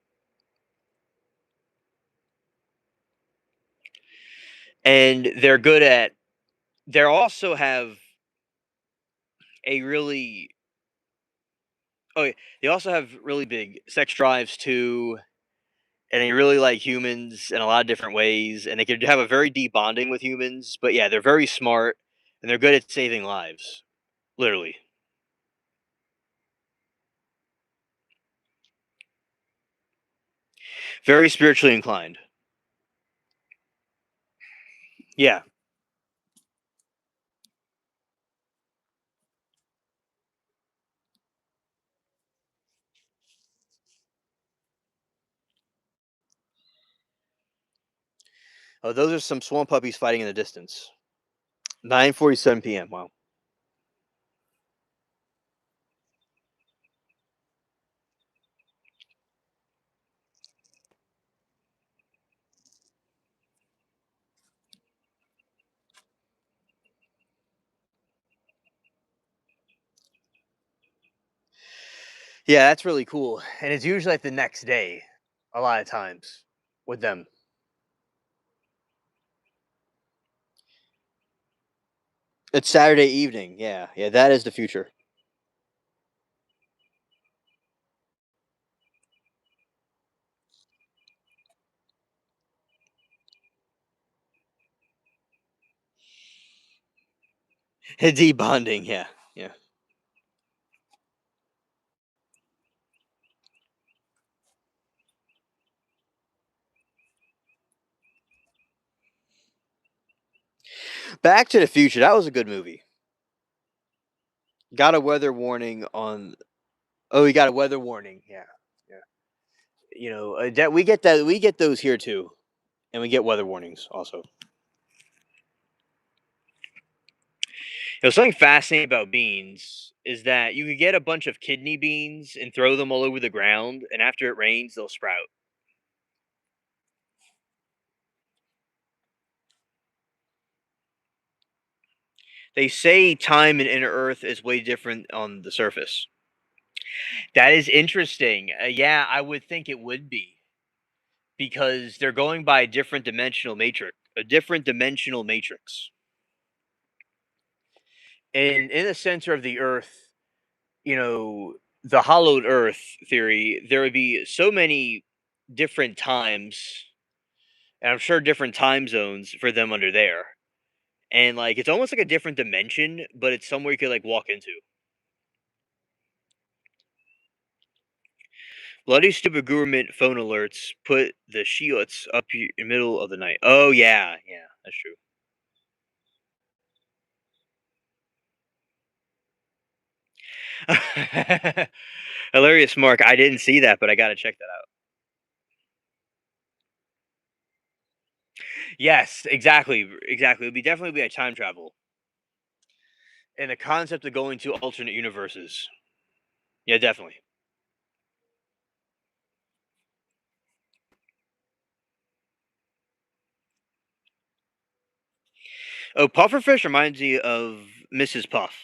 and they're good at. They also have a really oh, yeah, they also have really big sex drives too, and they really like humans in a lot of different ways, and they could have a very deep bonding with humans. But yeah, they're very smart and they're good at saving lives, literally. Very spiritually inclined. Yeah. Oh, those are some swamp puppies fighting in the distance. 9:47 p.m. Wow. Yeah, that's really cool, and it's usually, like, the next day, a lot of times, with them. It's Saturday evening, yeah, yeah, that is the future. Debonding, yeah, yeah. Back to the Future, that was a good movie. Got a weather warning on Oh, we got a weather warning, yeah, yeah. That we get those here too, and we get weather warnings also. Something fascinating about beans is that you could get a bunch of kidney beans and throw them all over the ground, and after it rains, they'll sprout. They say time in inner Earth is way different on the surface. That is interesting. Yeah, I would think it would be because they're going by a different dimensional matrix. And in the center of the Earth, the hollowed Earth theory, there would be so many different times, and I'm sure different time zones for them under there. And like it's almost like a different dimension, but it's somewhere you could like walk into. Bloody stupid government phone alerts put the Shiots up in the middle of the night. Oh yeah, yeah, that's true. Hilarious, Mark. I didn't see that, but I gotta check that out. Yes, exactly, exactly. It would be definitely be a time travel and the concept of going to alternate universes. Yeah, definitely. Oh, pufferfish reminds me of Mrs. Puff.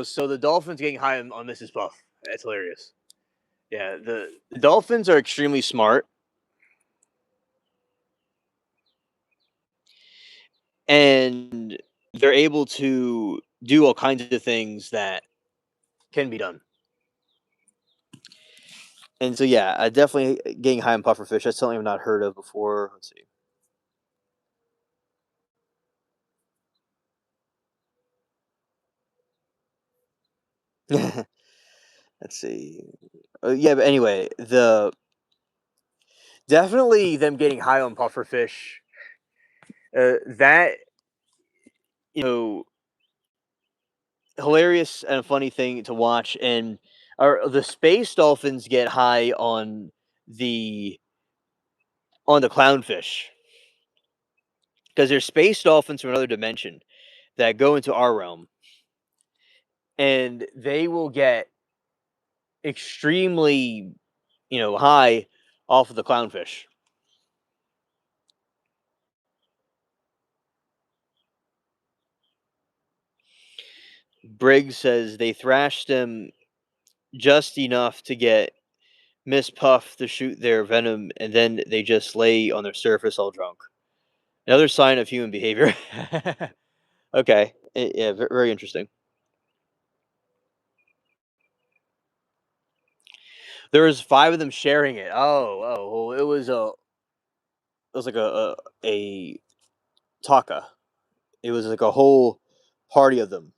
So the dolphins getting high on Mrs. Puff. That's hilarious. Yeah, the dolphins are extremely smart, and they're able to do all kinds of things that can be done. And so, yeah, definitely getting high on pufferfish. That's something I've not heard of before. Let's see. Let's see. Yeah, but anyway, the definitely them getting high on pufferfish. That you know, hilarious and funny thing to watch. And the space dolphins get high the on the clownfish because they're space dolphins from another dimension that go into our realm, and they will get extremely high off of the clownfish. Briggs says they thrashed them just enough to get Miss Puff to shoot their venom, and then they just lay on their surface all drunk. Another sign of human behavior. Okay, yeah, very interesting. There was 5 of them sharing it. Oh, well, it was like a taka. It was like a whole party of them.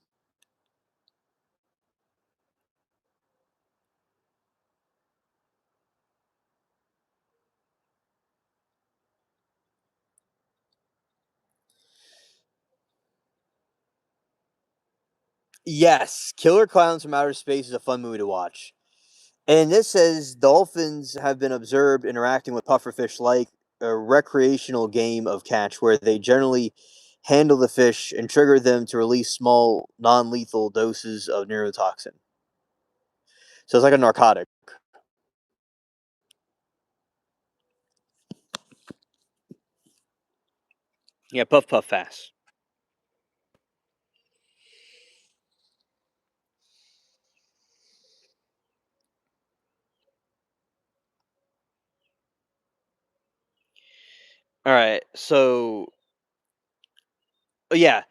Yes, Killer Clowns from Outer Space is a fun movie to watch. And this says dolphins have been observed interacting with pufferfish like a recreational game of catch where they generally handle the fish and trigger them to release small, non lethal doses of neurotoxin. So it's like a narcotic. Yeah, puff puff fast. All right, so yeah,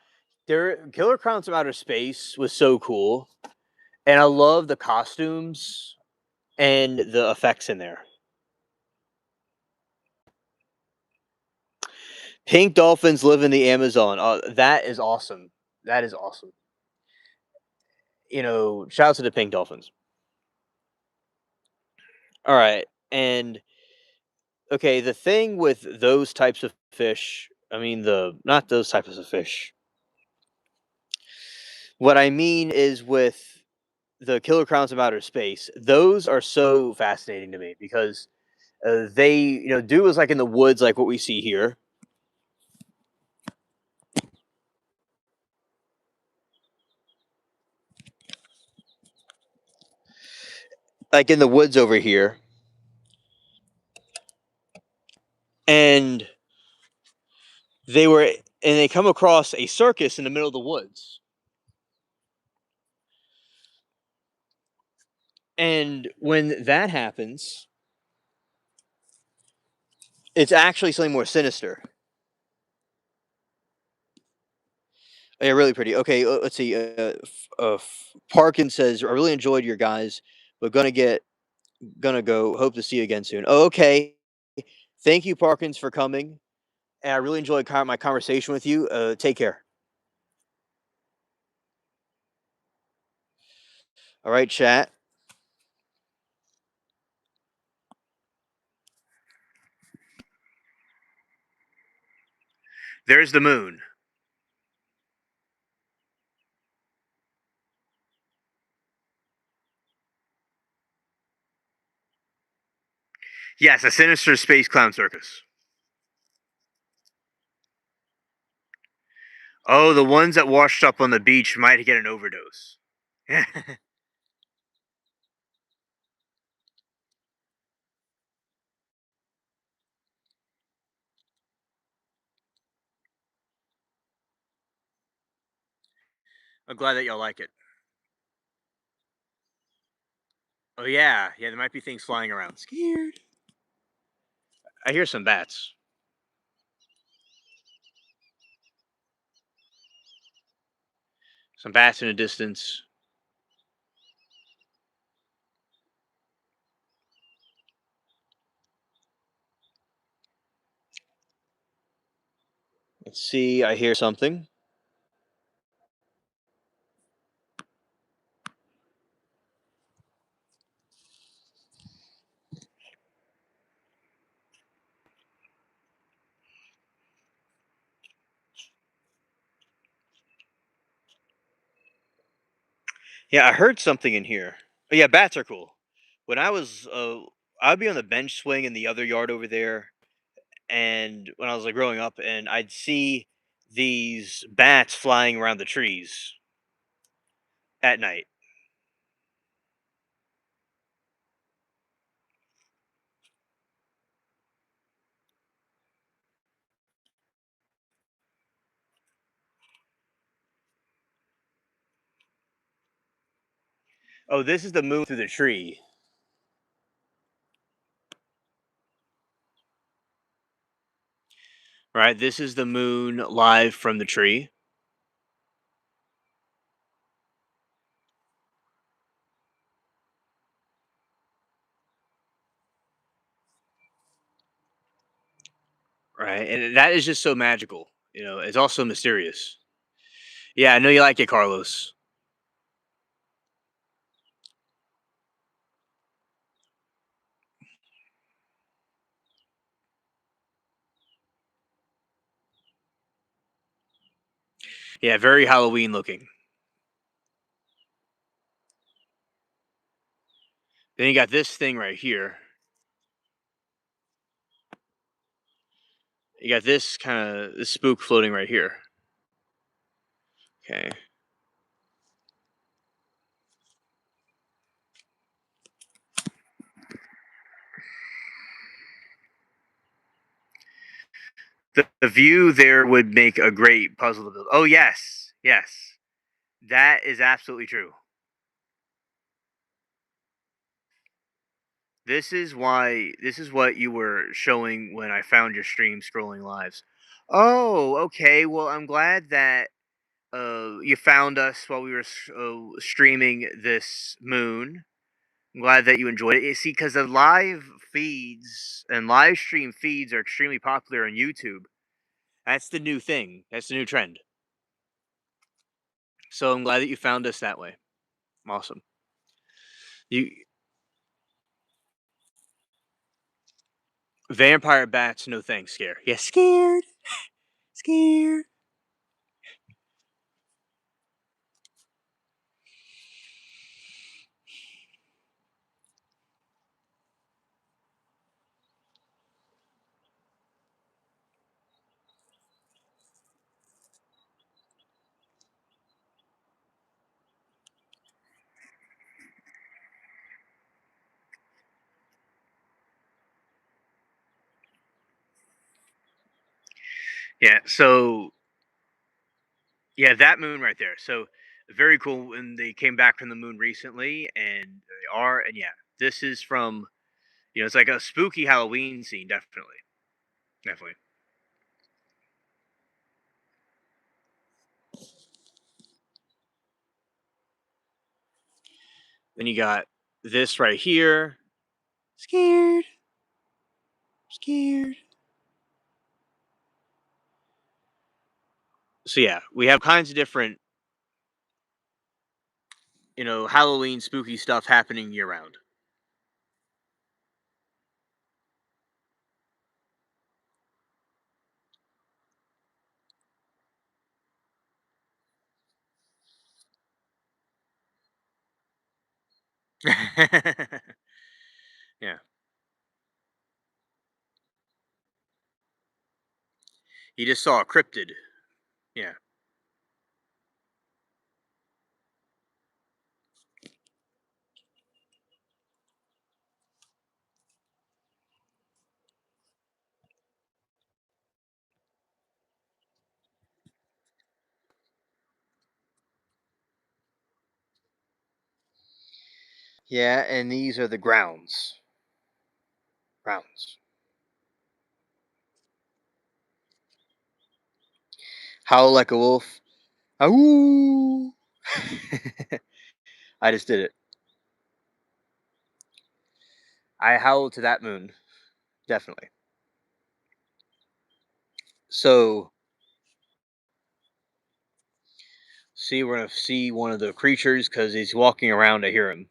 their Killer Crowns from Outer Space was so cool, and I love the costumes and the effects in there. Pink dolphins live in the Amazon. That is awesome. That is awesome. Shout out to the pink dolphins. All right, and okay, the thing with those types of fish, I mean the not those types of fish. What I mean is with the killer crowns of outer space, those are so fascinating to me because they, do is like in the woods, like what we see here, like in the woods over here, and they come across a circus in the middle of the woods, and when that happens, it's actually something more sinister. Yeah, really pretty. Okay, let's see. Parkin says, "I really enjoyed your guys, but gonna go. Hope to see you again soon." Oh, okay. Thank you, Parkins, for coming, and I really enjoyed my conversation with you. Take care. All right, chat. There's the moon. Yes, a sinister space clown circus. Oh, the ones that washed up on the beach might get an overdose. I'm glad that y'all like it. Oh yeah, yeah. There might be things flying around. Scared. I hear some bats. Some bats in the distance. Let's see. I hear something. Yeah, I heard something in here. Oh, yeah, bats are cool. When I'd be on the bench swing in the other yard over there, and when I was like growing up, and I'd see these bats flying around the trees at night. Oh, this is the moon through the tree, right? This is the moon live from the tree, right? And that is just so magical. It's also mysterious. Yeah, I know you like it, Carlos. Yeah, very Halloween looking. Then you got this thing right here. You got this kind of this spook floating right here. Okay. The view there would make a great puzzle to build. Oh yes, yes, that is absolutely true. This is what you were showing when I found your stream scrolling lives. Oh, okay. Well, I'm glad that you found us while we were streaming this moon. I'm glad that you enjoyed it. See, because the live feeds and live stream feeds are extremely popular on YouTube. That's the new thing. That's the new trend. So I'm glad that you found us that way. Awesome. You vampire bats, no thanks. Scare. Yeah, scared. Scared. Yeah. So yeah, that moon right there. So very cool. And they came back from the moon recently, and they are. And yeah, this is from it's like a spooky Halloween scene. Definitely, definitely. Then you got this right here. Scared. Scared. So yeah, we have kinds of different Halloween spooky stuff happening year round. Yeah. You just saw a cryptid. Yeah. Yeah, and these are the grounds. Grounds. Howl like a wolf. Ooh. I just did it. I howled to that moon. Definitely. So, see, we're gonna see one of the creatures because he's walking around. I hear him,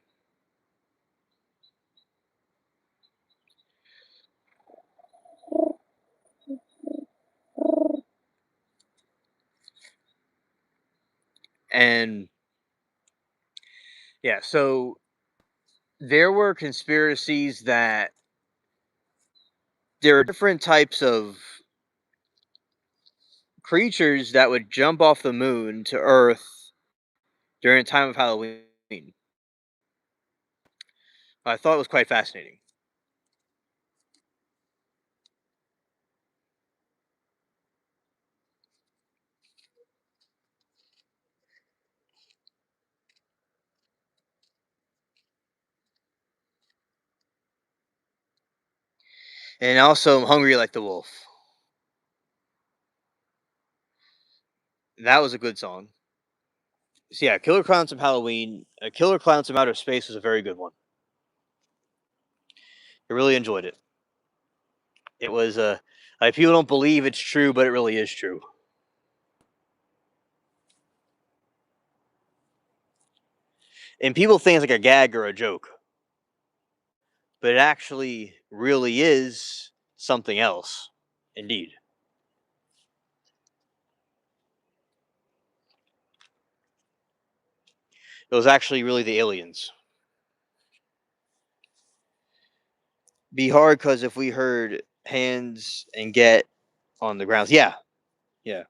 and yeah. So there were conspiracies that there are different types of creatures that would jump off the moon to Earth during the time of Halloween. I thought it was quite fascinating. And also, I'm hungry like the wolf. That was a good song. So yeah, Killer Clowns from Halloween, Killer Clowns from Outer Space was a very good one. I really enjoyed it. It was like people don't believe it's true, but it really is true. And people think it's like a gag or a joke, but it actually really is something else. Indeed, it was actually really the aliens. Be hard because if we heard hands and get on the grounds, yeah, yeah,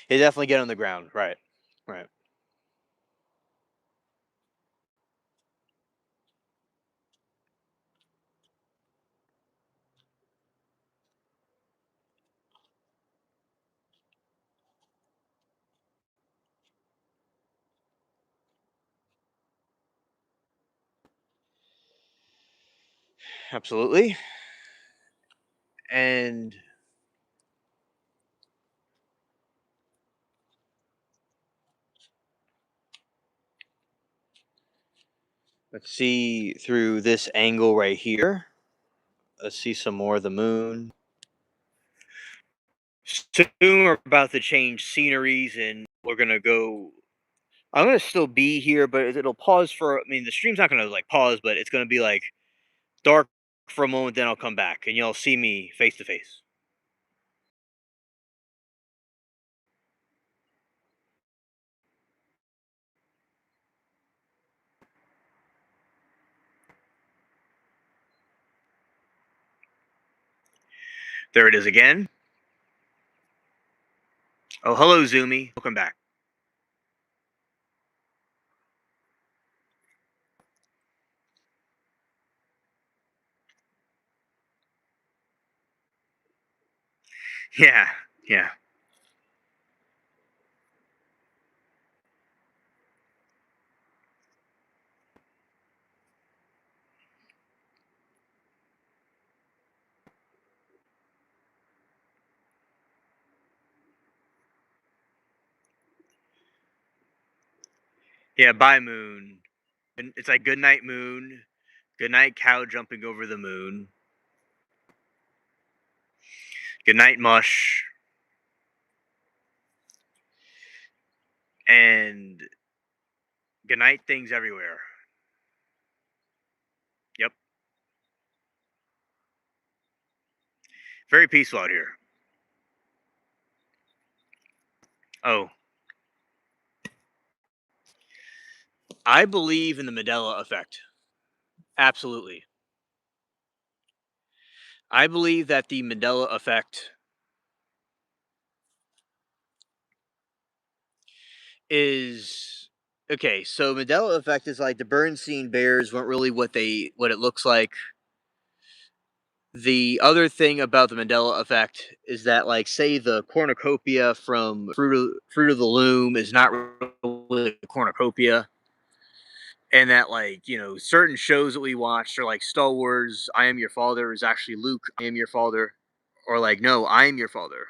it definitely get on the ground, right, right. Absolutely. And let's see through this angle right here. Let's see some more of the moon. Soon we're about to change sceneries and we're gonna go. I'm gonna still be here, but it'll pause for. I mean, the stream's not gonna like pause, but it's gonna be like dark for a moment. Then I'll come back and you'll see me face to face. There it is again. Oh, hello, Zoomy. Welcome back. Yeah, yeah, yeah. Bye, moon. It's like good night, moon. Good night, cow jumping over the moon. Good night, mush. And good night, things everywhere. Yep. Very peaceful out here. Oh, I believe in the Mandela effect. Absolutely. I believe that the Mandela effect is okay. So Mandela effect is like the Bernstein Bears weren't really what it looks like. The other thing about the Mandela effect is that, like, say the cornucopia from Fruit of the Loom is not really a cornucopia, and that, like, certain shows that we watched are like Star Wars, I Am Your Father is actually Luke, I am your father, or like, no, I am your father.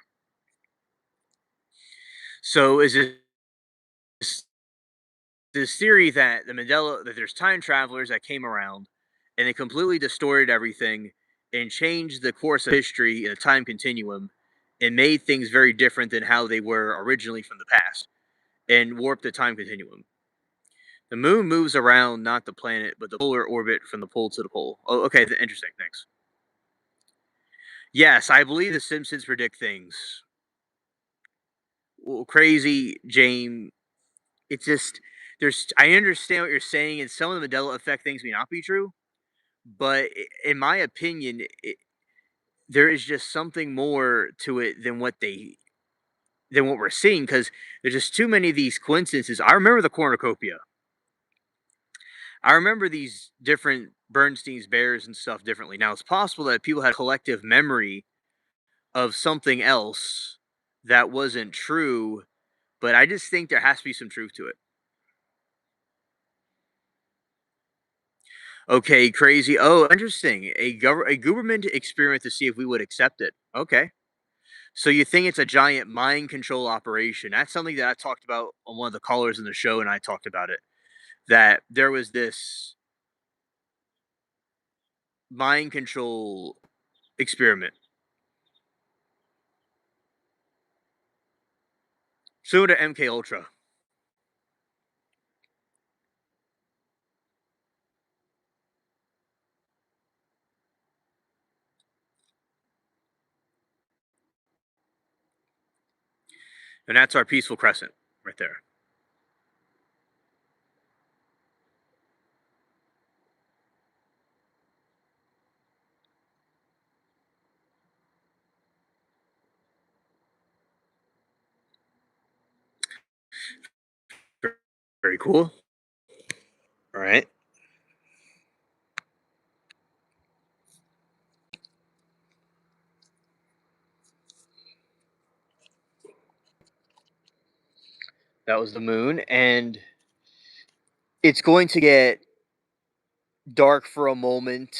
So is this theory that that there's time travelers that came around and they completely distorted everything and changed the course of history in a time continuum and made things very different than how they were originally from the past and warped the time continuum. The moon moves around not the planet, but the polar orbit from the pole to the pole. Oh, okay, interesting. Thanks. Yes, I believe the Simpsons predict things. Well, crazy, James. It's just there's. I understand what you're saying, and some of the Mandela effect things may not be true, but in my opinion, there is just something more to it than what we're seeing because there's just too many of these coincidences. I remember the cornucopia. I remember these different Bernstein's bears and stuff differently. Now it's possible that people had collective memory of something else that wasn't true, but I just think there has to be some truth to it. Okay, crazy. Oh, interesting. A government experiment to see if we would accept it. Okay. So you think it's a giant mind control operation? That's something that I talked about on one of the callers in the show, and I talked about it. That there was this mind control experiment. Similar to MK Ultra. And that's our peaceful crescent right there. Very cool. All right. That was the moon, and it's going to get dark for a moment,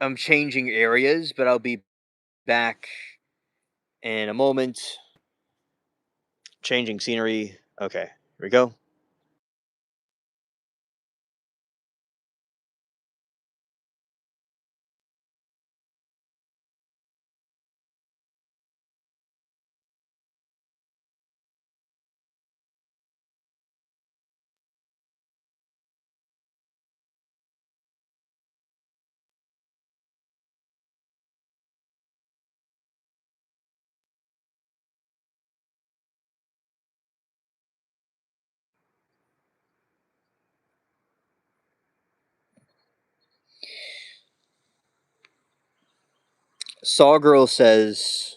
I'm changing areas, but I'll be back in a moment. Changing scenery. Okay, here we go. Sawgirl says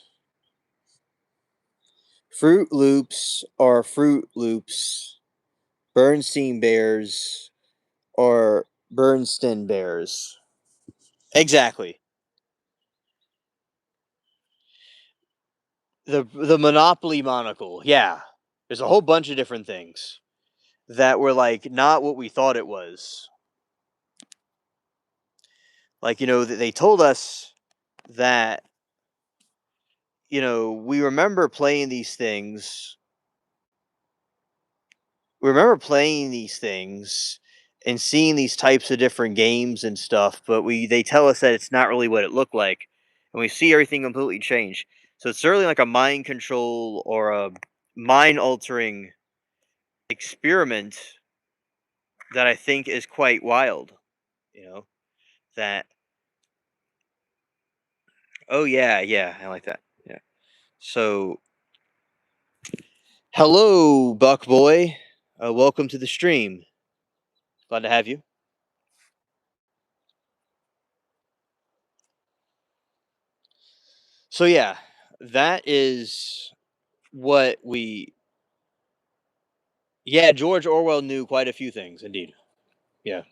Fruit Loops are Fruit Loops. Bernstein Bears are Bernstein Bears. Exactly. The Monopoly monocle. Yeah. There's a whole bunch of different things that were like not what we thought it was. Like, they told us that, we remember playing these things. We remember playing these things and seeing these types of different games and stuff, but they tell us that it's not really what it looked like. And we see everything completely change. So it's certainly like a mind control or a mind altering experiment that I think is quite wild. You know, that oh yeah, yeah, I like that. Yeah. So hello, Buck Boy. Welcome to the stream. Glad to have you. So yeah, that is what we yeah, George Orwell knew quite a few things indeed. Yeah.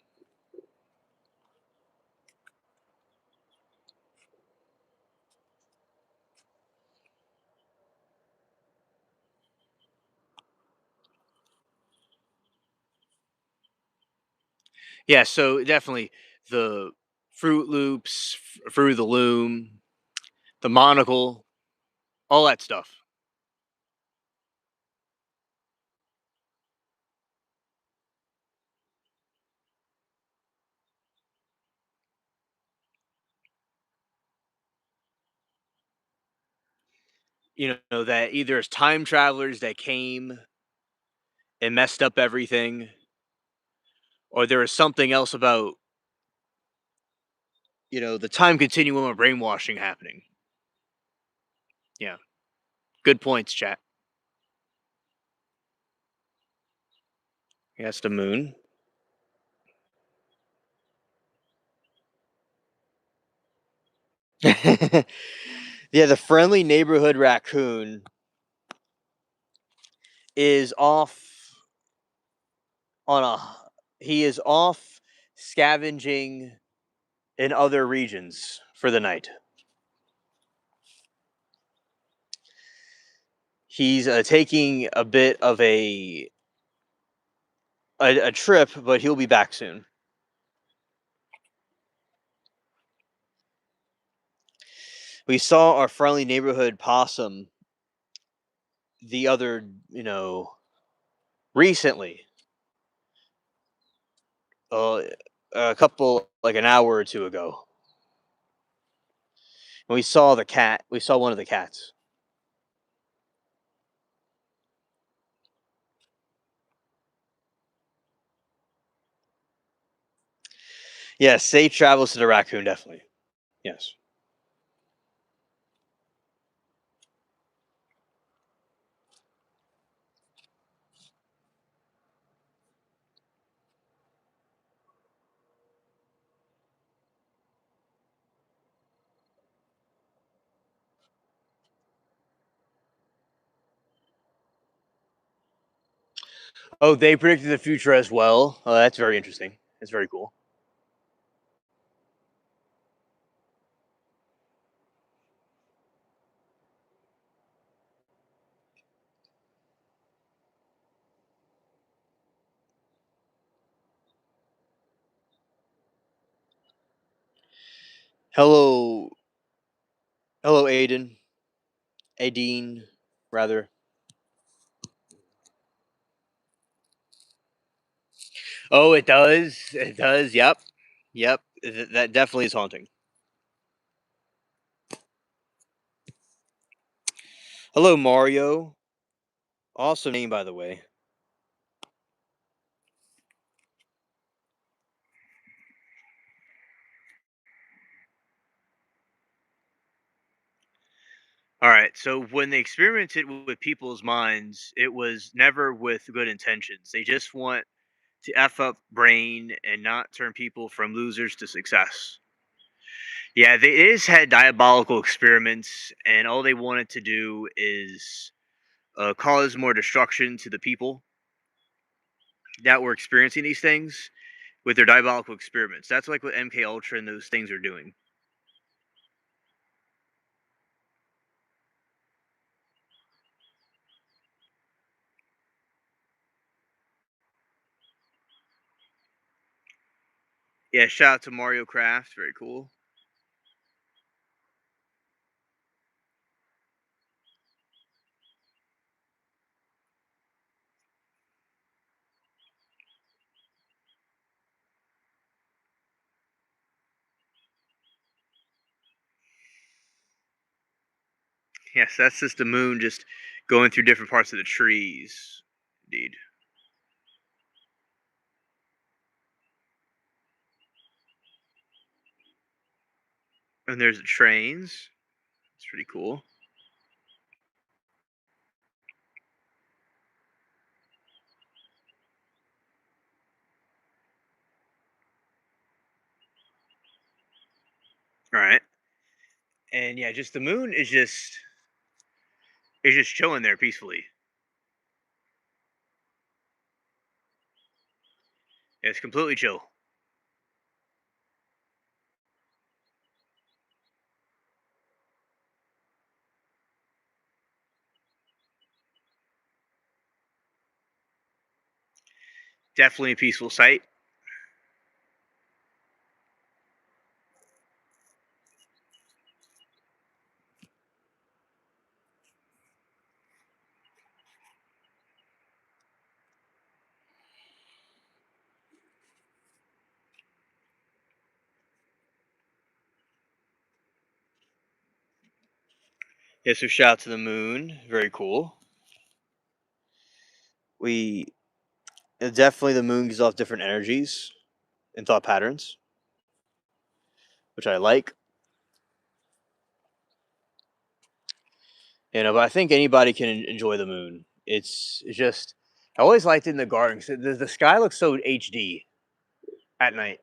Yeah, so definitely the Fruit Loops, Through the Loom, the monocle, all that stuff. That either it's time travelers that came and messed up everything, or there is something else about, the time continuum of brainwashing happening. Yeah. Good points, chat. Yes, the moon. Yeah, the friendly neighborhood raccoon is off on a he is off scavenging in other regions for the night. He's taking a bit of a trip, but he'll be back soon. We saw our friendly neighborhood possum the other, recently, uh, a couple like an hour or two ago. And we saw the cat. We saw one of the cats. Yes, safe travels to the raccoon, definitely. Yes. Oh, they predicted the future as well. Oh, that's very interesting. That's very cool. Hello, hello, Aiden. Aideen, rather. Oh, it does. It does. Yep. Yep. That definitely is haunting. Hello, Mario. Awesome name, by the way. All right. So when they experimented with people's minds, it was never with good intentions. They just want to f up brain and not turn people from losers to success. Yeah, they is had diabolical experiments, and all they wanted to do is cause more destruction to the people that were experiencing these things with their diabolical experiments. That's like what MK Ultra and those things are doing. Yeah, shout out to Mario Craft, very cool. Yes, that's just the moon just going through different parts of the trees. Indeed. And there's the trains. It's pretty cool. All right. And yeah, just the moon is just chilling there peacefully. It's completely chill. Definitely a peaceful sight. Yeah, so shout out to the moon. Very cool. We definitely the moon gives off different energies and thought patterns, which I like. But I think anybody can enjoy the moon. It's just I always liked it in the garden 'cause the sky looks so HD at night.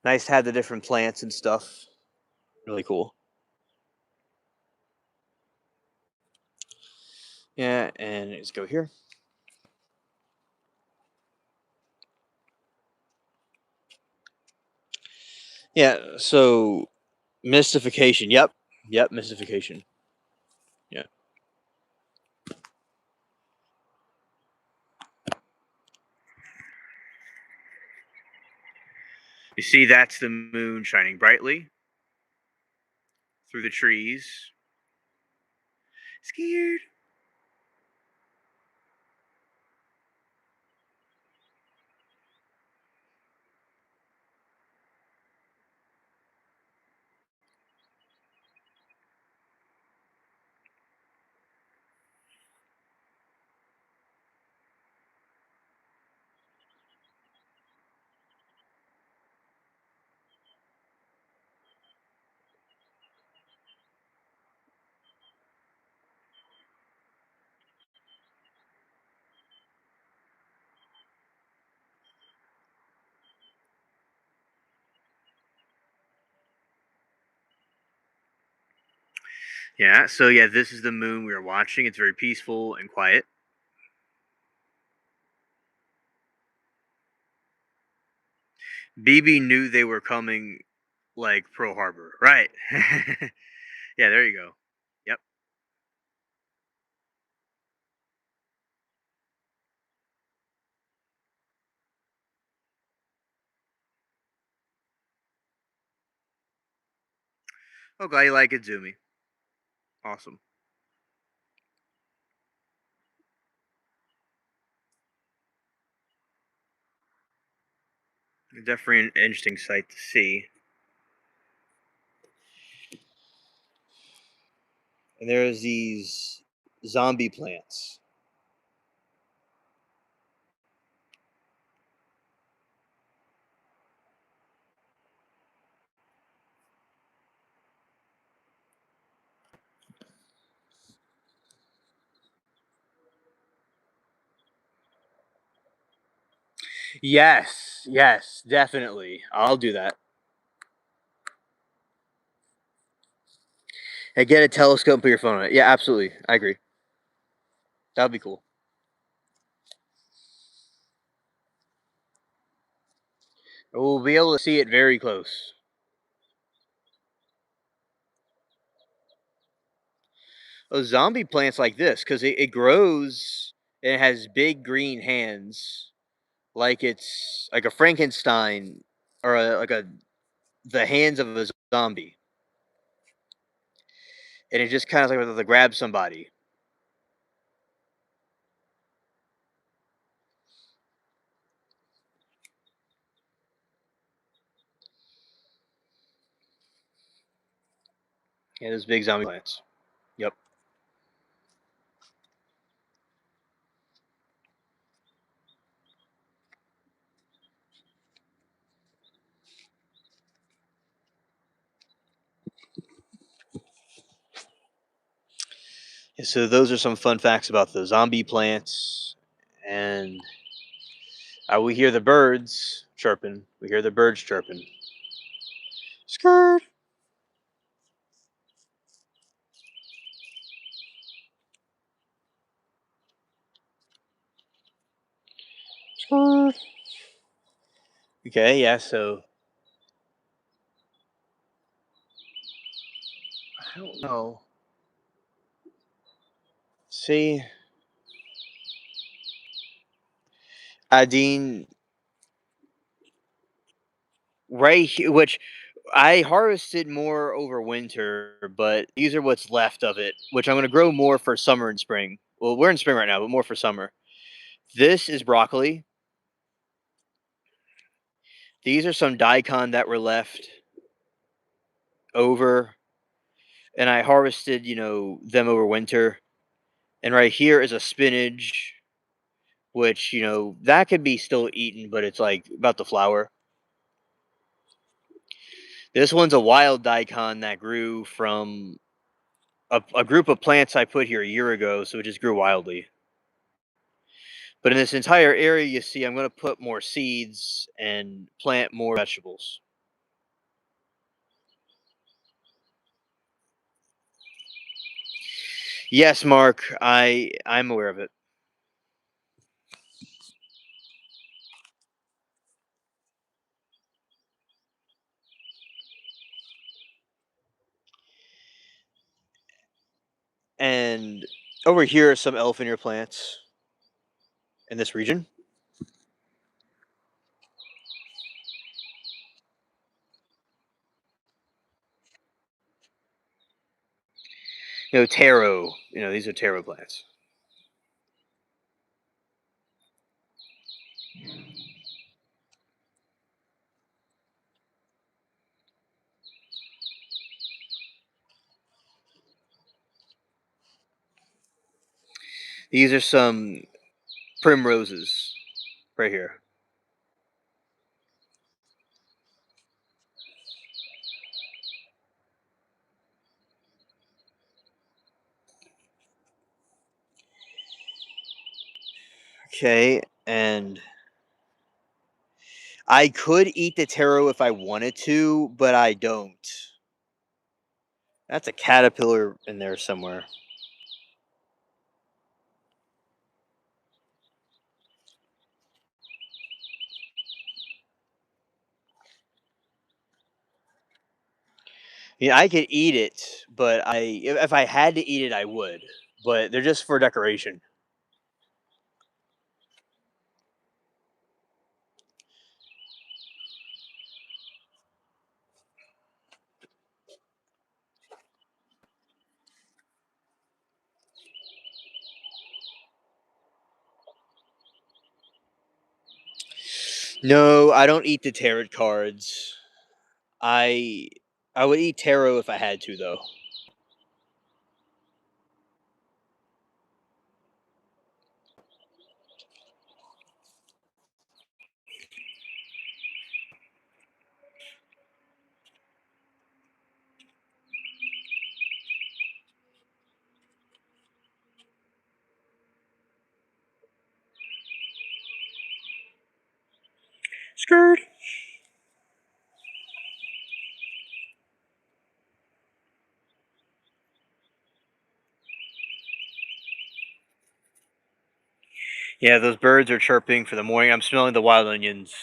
Nice to have the different plants and stuff. Really cool. Yeah, and let's go here. Yeah, so mystification. Yep. Yep, mystification. Yeah. You see that's the moon shining brightly through the trees. Scared. Yeah, so yeah, this is the moon we are watching. It's very peaceful and quiet. BB knew they were coming like Pearl Harbor. Right. Yeah, there you go. Yep. Oh, glad you like it, Zoomy. Awesome. Definitely an interesting sight to see. And there's these zombie plants. Yes, yes, definitely. I'll do that. Hey, get a telescope and put your phone on it. Yeah, absolutely. I agree. That would be cool. We'll be able to see it very close. A zombie plants like this because it grows and it has big green hands, like it's like a Frankenstein or like a the hands of a zombie, and it just kind of like to grab somebody. Yeah, those big zombie plants. Yep. Yeah, so those are some fun facts about the zombie plants, and we hear the birds chirping. We hear the birds chirping. Skirt, skirt. Okay, yeah. So I don't know. See, Dean, right here, which I harvested more over winter, but these are what's left of it, which I'm going to grow more for summer and spring. Well, we're in spring right now, but more for summer. This is broccoli. These are some daikon that were left over, and I harvested, them over winter. And right here is a spinach, which, that could be still eaten, but it's like about the flower. This one's a wild daikon that grew from a group of plants I put here a year ago, so it just grew wildly. But in this entire area, you see, I'm going to put more seeds and plant more vegetables. Yes, Mark, I'm aware of it. And over here are some elephant ear plants in this region. Taro. These are taro plants. These are some primroses right here. Okay, and I could eat the taro if I wanted to, but I don't. That's a caterpillar in there somewhere. Yeah, I could eat it, but if I had to eat it, I would. But they're just for decoration. No, I don't eat the tarot cards. I I would eat taro if I had to, though. Skirt. Yeah, those birds are chirping for the morning. I'm smelling the wild onions.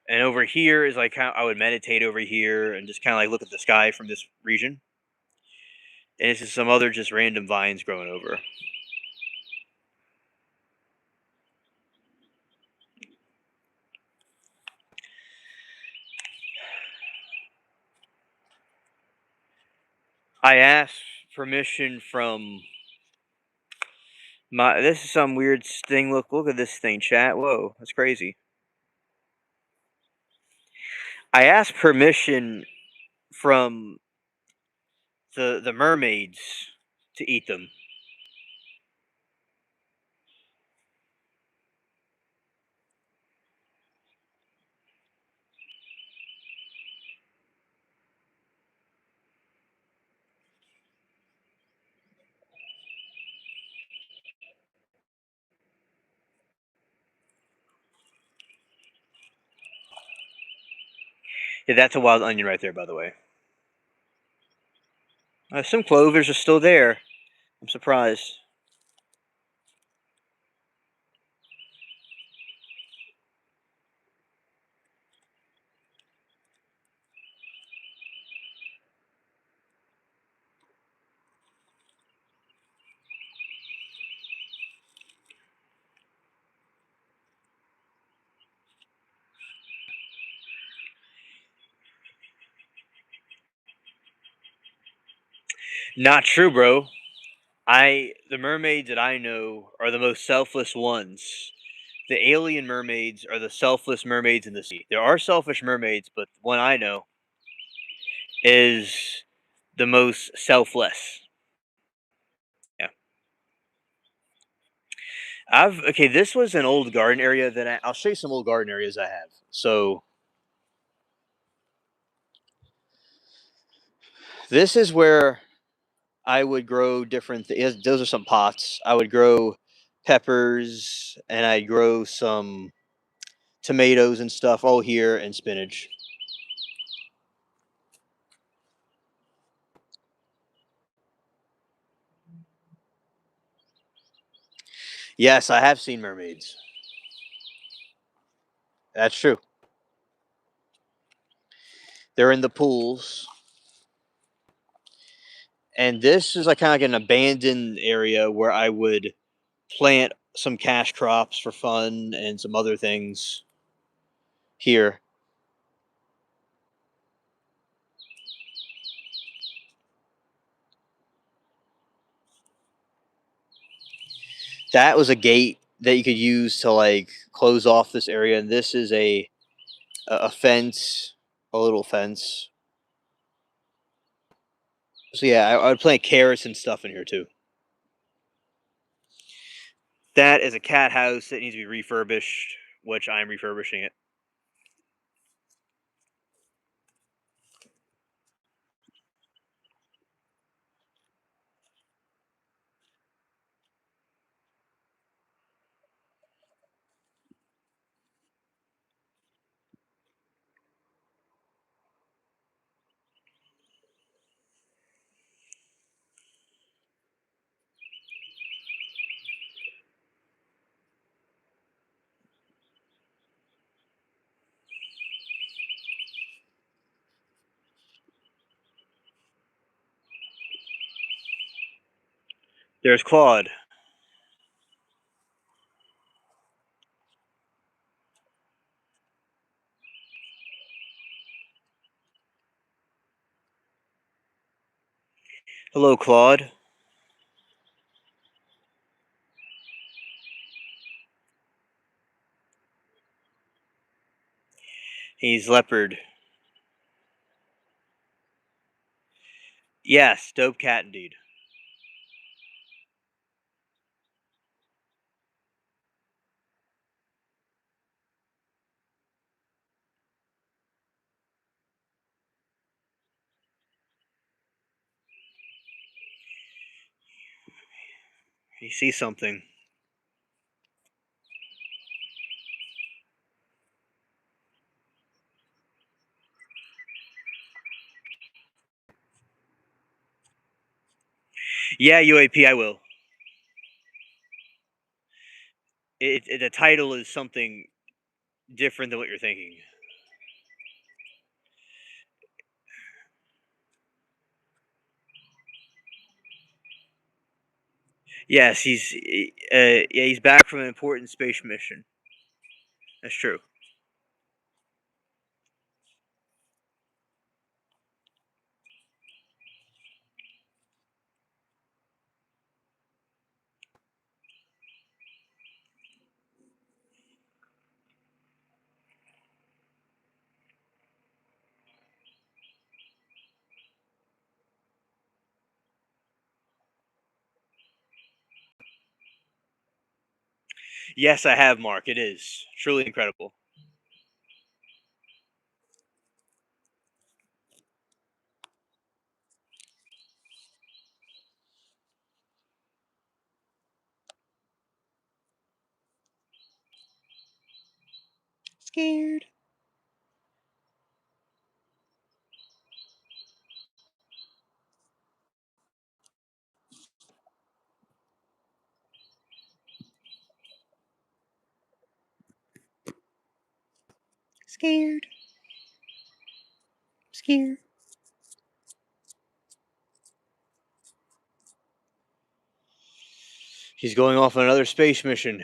And over here is like how I would meditate over here and just kind of like look at the sky from this region. And it's just some other just random vines growing over. I asked permission from my. This is some weird thing. Look at this thing, chat. Whoa, that's crazy. I asked permission from the mermaids to eat them. Yeah, that's a wild onion right there, by the way. Some clovers are still there. I'm surprised. Not true, bro. The mermaids that I know are the most selfless ones. The alien mermaids are the selfless mermaids in the sea. There are selfish mermaids, but the one I know is the most selfless. Yeah. I've okay. This was an old garden area that I'll show you some old garden areas I have. So this is where I would grow different. Those are some pots. I would grow peppers and I'd grow some tomatoes and stuff all here and spinach. Yes, I have seen mermaids. That's true. They're in the pools. And this is like kind of like an abandoned area where I would plant some cash crops for fun and some other things here. That was a gate that you could use to like close off this area, and this is a fence, a little fence. So yeah, I would plant carrots and stuff in here too. That is a cat house that needs to be refurbished, which I'm refurbishing it. There's Claude. Hello, Claude. He's leopard. Yes, dope cat indeed. He sees something. Yeah, UAP, I will. The title is something different than what you're thinking. Yes, yeah, he's back from an important space mission. That's true. Yes, I have, Mark. It is truly incredible. Scared. Scared. Scared. He's going off on another space mission.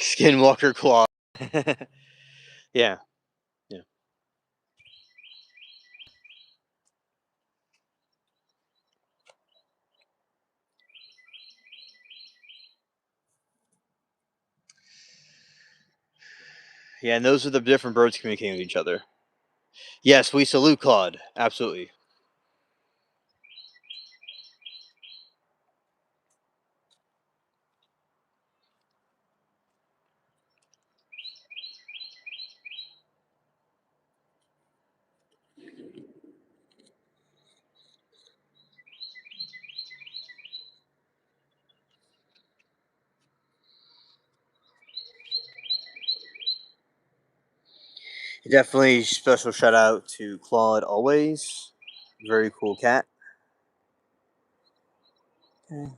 Skinwalker claw. Yeah, yeah, yeah. And those are the different birds communicating with each other. Yes, we salute Claude. Absolutely. Definitely special shout out to Claude always. Very cool cat. Okay.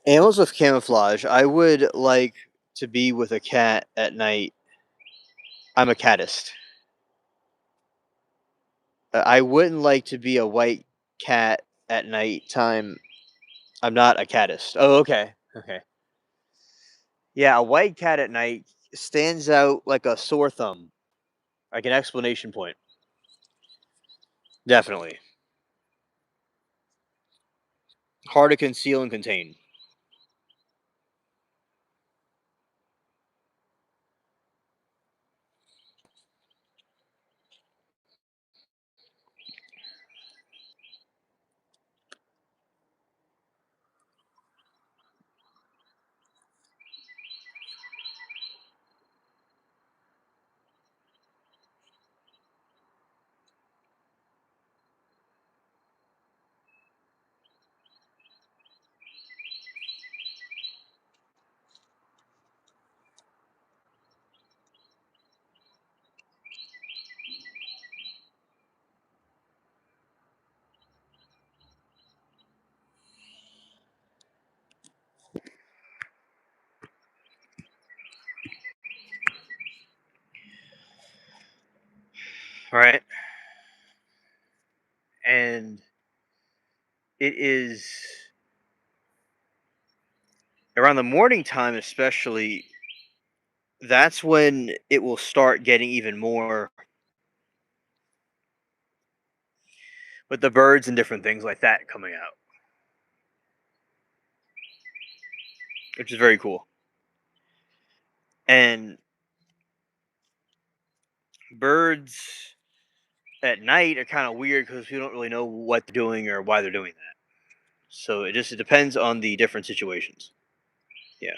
Animals with camouflage. I would like to be with a cat at night. I'm a catist. I wouldn't like to be a white cat at nighttime. I'm not a catist. Oh, okay. Okay. Yeah, a white cat at night stands out like a sore thumb, like an explanation point. Definitely. Hard to conceal and contain. right? And it is around the morning time, especially, that's when it will start getting even more with the birds and different things like that coming out, which is very cool. And birds at night are kind of weird because we don't really know what they're doing or why they're doing that. So it depends on the different situations. Yeah,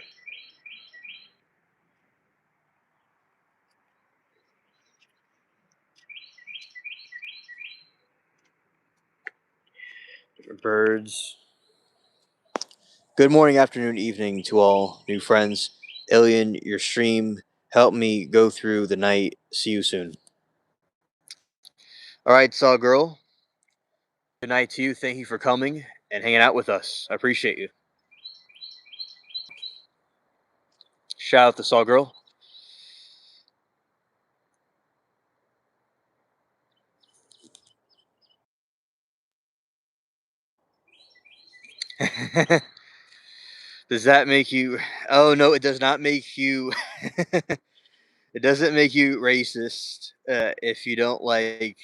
different birds. Good morning, afternoon, evening to all new friends. Alien, your stream helped me go through the night. See you soon. All right, Saw Girl. Good night to you. Thank you for coming and hanging out with us. I appreciate you. Shout out to Saw Girl. Does that make you? Oh no, it does not make you. It doesn't make you racist if you don't like.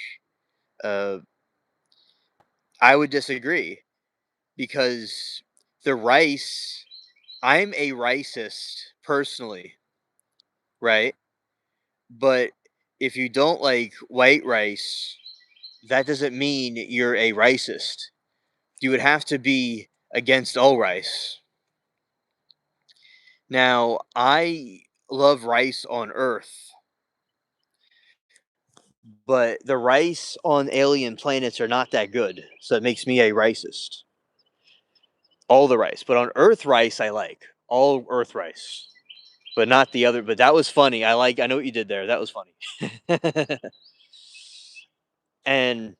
Uh, I would disagree because the rice. I'm a racist personally, right? But if you don't like white rice, that doesn't mean you're a racist. You would have to be against all rice. Now, I love rice on Earth, but the rice on alien planets are not that good. So it makes me a racist. All the rice. But on Earth rice, I like. All Earth rice. But not the other. But that was funny. I know what you did there. That was funny. And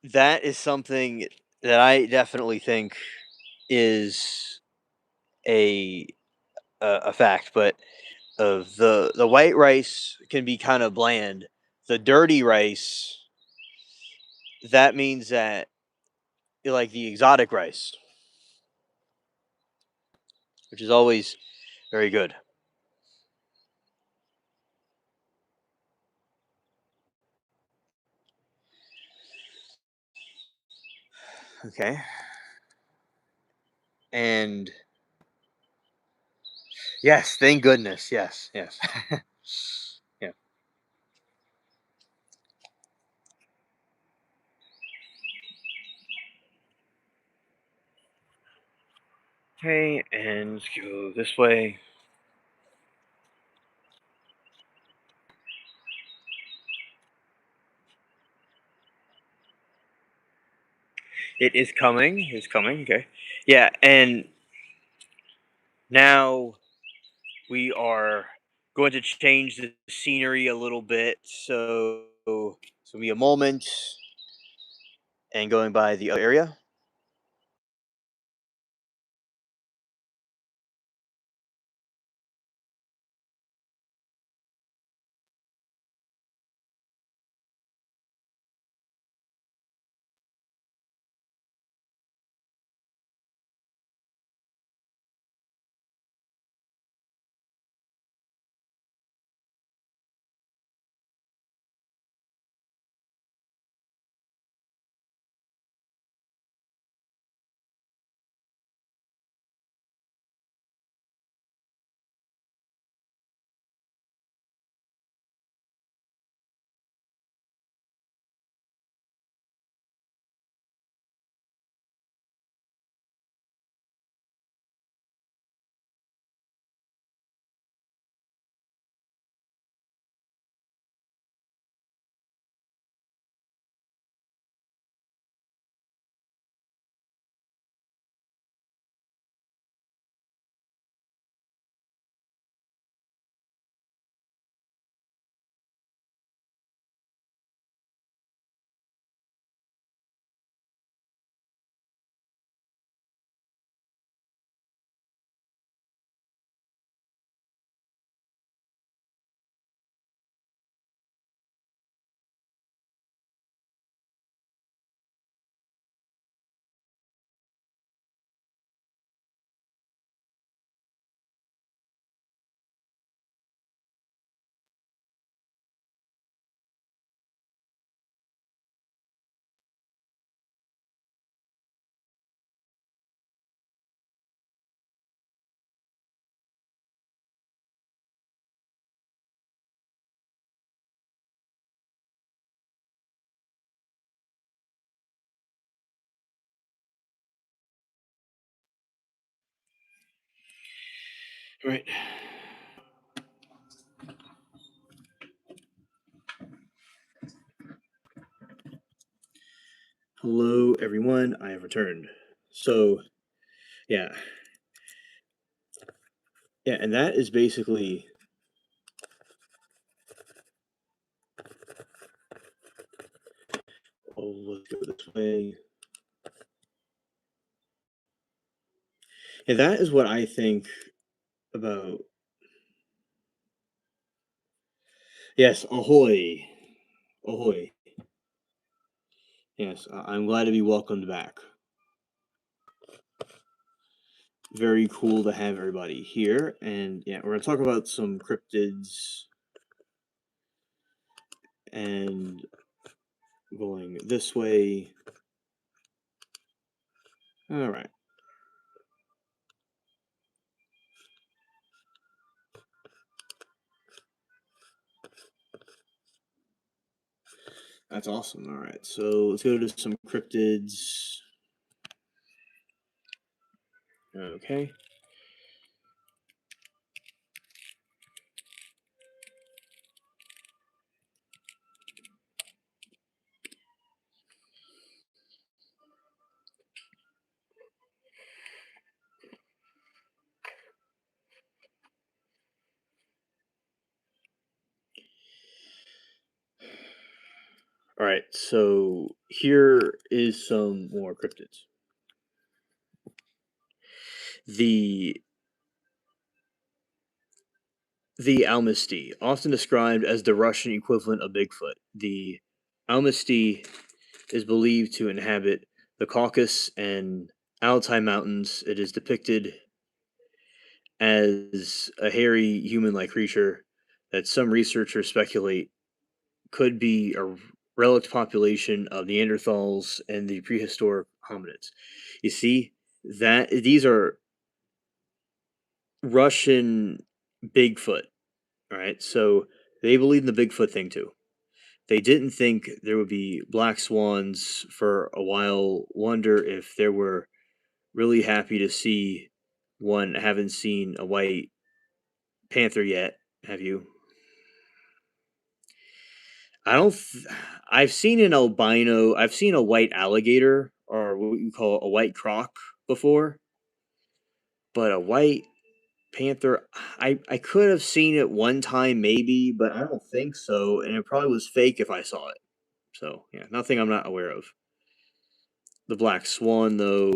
that is something that I definitely think is a a fact. But of the white rice can be kind of bland. The dirty rice, that means that you like the exotic rice, which is always very good. Okay. And yes, thank goodness. Yes, yes. Yeah. Okay, and let's go this way. It is coming. It's coming. Okay. Yeah, and now we are going to change the scenery a little bit. So it's gonna be a moment and going by the other area. Right. Hello, everyone. I have returned. So, yeah, yeah, and that is basically. Oh, let's go this way. Yeah, that is what I think about. Yes, ahoy, ahoy. Yes, I'm glad to be welcomed back. Very cool to have everybody here, and yeah, we're gonna talk about some cryptids and going this way. All right. That's awesome. All right, so let's go to some cryptids. Okay. All right, so here is some more cryptids. The the Almasty, often described as the Russian equivalent of Bigfoot. The Almasty is believed to inhabit the Caucasus and Altai Mountains. It is depicted as a hairy human-like creature that some researchers speculate could be a relict population of Neanderthals and the prehistoric hominids. You see, that these are Russian Bigfoot, all right? So they believe in the Bigfoot thing too. They didn't think there would be black swans for a while. Wonder if they were really happy to see one. Haven't seen a white panther yet. Have you? I don't. I've seen an albino. I've seen a white alligator or what you call a white croc before, but a white panther. I could have seen it one time maybe, but I don't think so, and it probably was fake if I saw it. So yeah, nothing I'm not aware of. The black swan, though.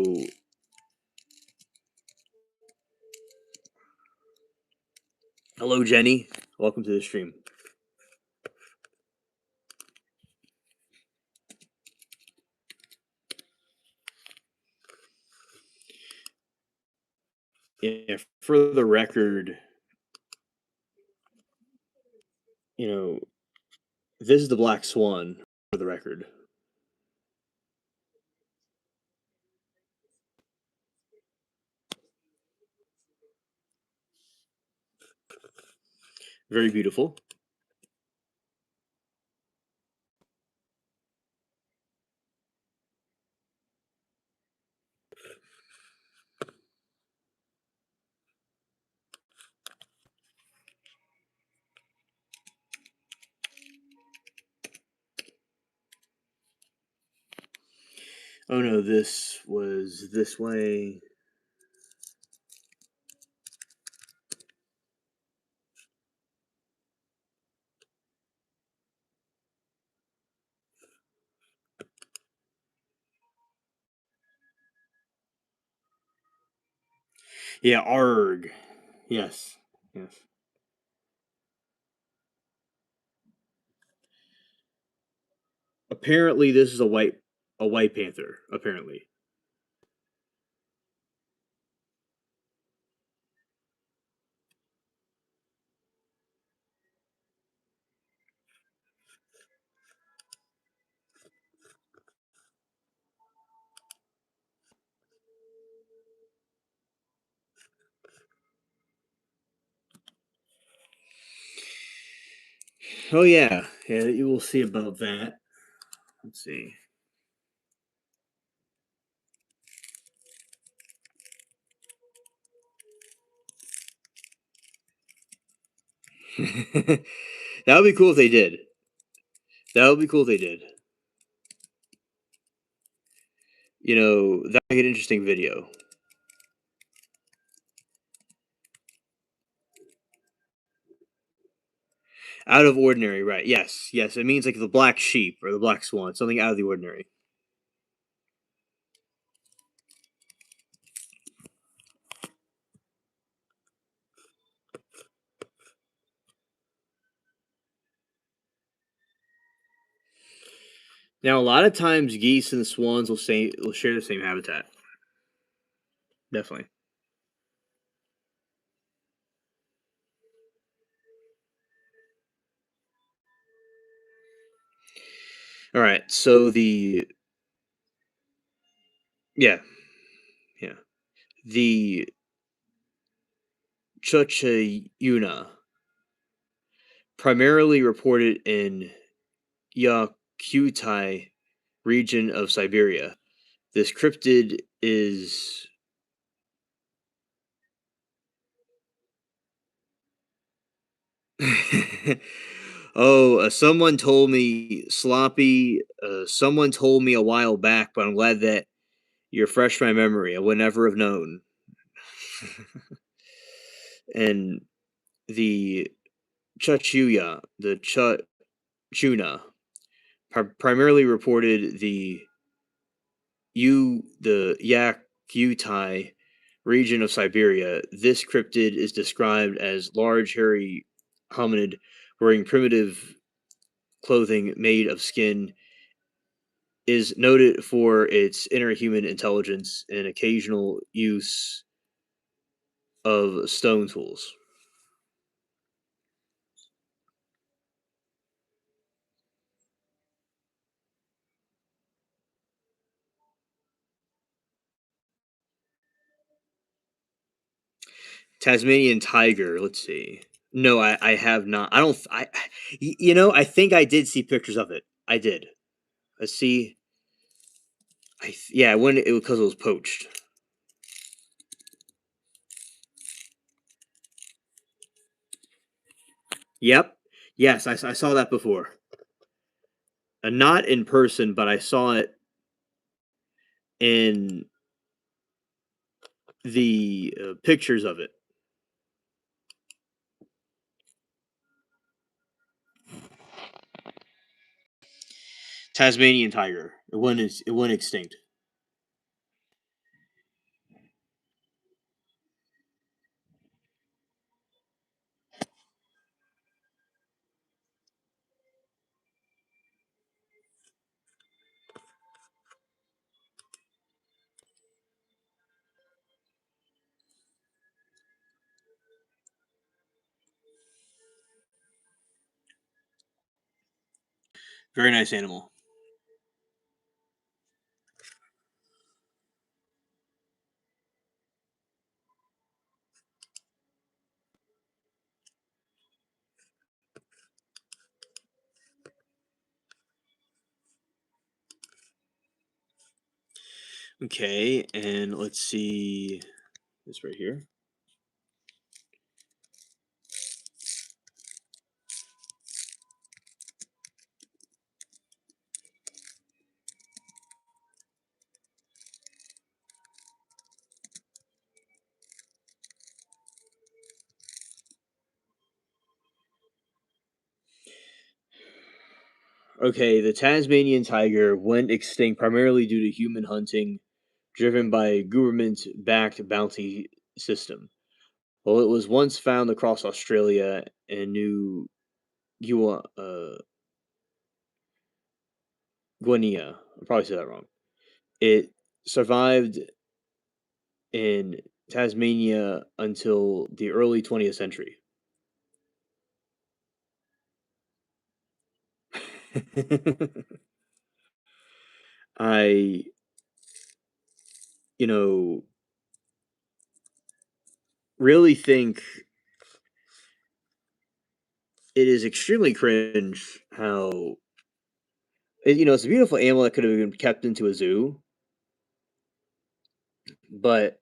Hello, Jenny. Welcome to the stream. Yeah, for the record, you know, this is the black swan. For the record, very beautiful. Oh no, this was this way. Yeah, arg. Yes, yes. Apparently, this is a white panther. Apparently. Oh yeah, yeah. You will see about that. Let's see. That would be cool if they did. That would be cool if they did. That would be an interesting video. Out of ordinary, right? Yes, yes. It means like the black sheep or the black swan, something out of the ordinary. Now, a lot of times, geese and swans will share the same habitat. Definitely. All right. So yeah, yeah, the Chochayuna primarily reported in Yakutai region of Siberia. This cryptid is oh, someone told me sloppy. Someone told me a while back, but I'm glad that you're fresh in my memory. I would never have known. And the Chachuna primarily reported the Yakutai region of Siberia. This cryptid is described as large, hairy hominid wearing primitive clothing made of skin. Is noted for its inner human intelligence and occasional use of stone tools. Tasmanian tiger. Let's see. No, I have not. I don't. I think I did see pictures of it. I did. Let's see. Yeah, when it because it was poached. Yep. Yes, I saw that before. Not in person, but I saw it in the pictures of it. Tasmanian tiger. It went extinct. Very nice animal. Okay, and let's see this right here. Okay, the Tasmanian tiger went extinct primarily due to human hunting driven by a government-backed bounty system. Well, it was once found across Australia and New Guinea. I probably said that wrong. It survived in Tasmania until the early 20th century. I, you know, really think it is extremely cringe how it's a beautiful animal that could have been kept into a zoo, but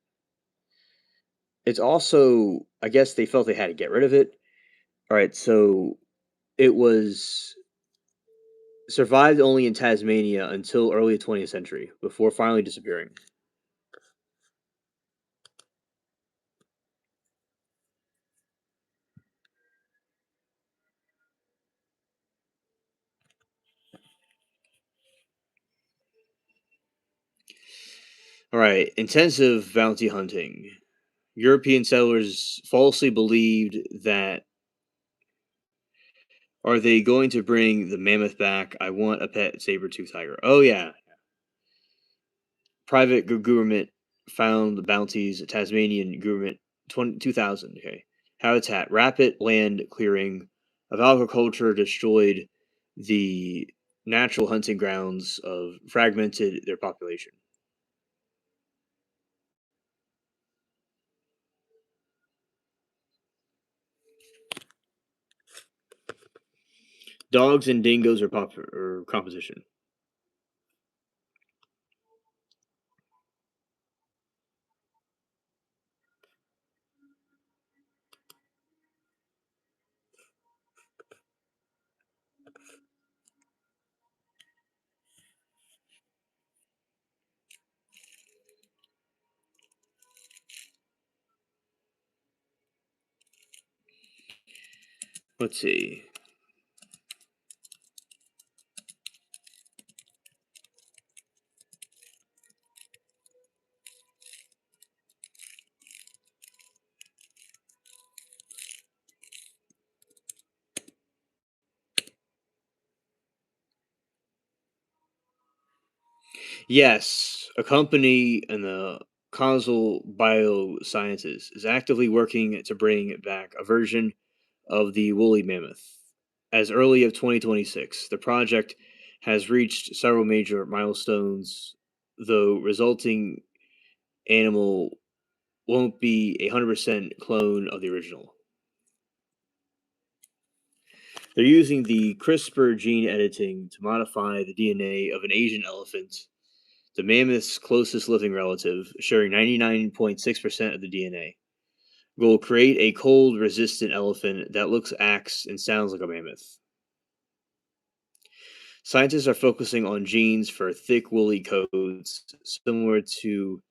it's also I guess they felt they had to get rid of it, All right, so it was survived only in Tasmania until early 20th century before finally disappearing. All right, intensive bounty hunting. European settlers falsely believed that are they going to bring the mammoth back? I want a pet saber-toothed tiger. Oh yeah, private government found the bounties. Tasmanian government 2000. Okay, habitat rapid land clearing of agriculture destroyed the natural hunting grounds of fragmented their population. Dogs and dingoes are popular or composition. Let's see. Yes, a company in the causal biosciences is actively working to bring back a version of the woolly mammoth. As early as 2026, the project has reached several major milestones, though resulting animal won't be a 100% clone of the original. They're using the CRISPR gene editing to modify the DNA of an Asian elephant, the mammoth's closest living relative, sharing 99.6% of the DNA. Will create a cold resistant elephant that looks, acts, and sounds like a mammoth. Scientists are focusing on genes for thick woolly coats, similar to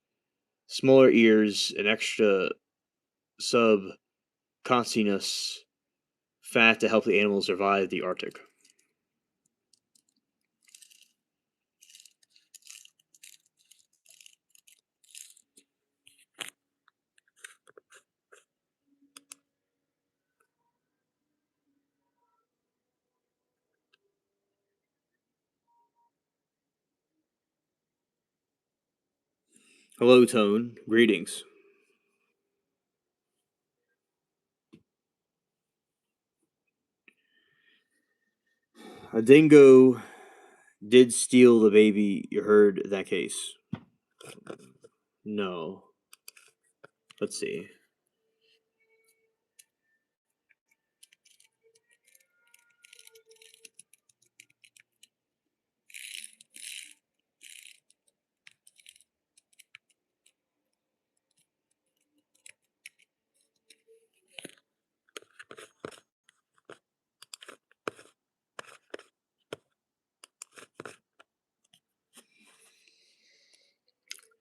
smaller ears and extra subcutaneous fat to help the animals survive the Arctic. Hello, Tone. Greetings. A dingo did steal the baby. You heard that case? No. Let's see.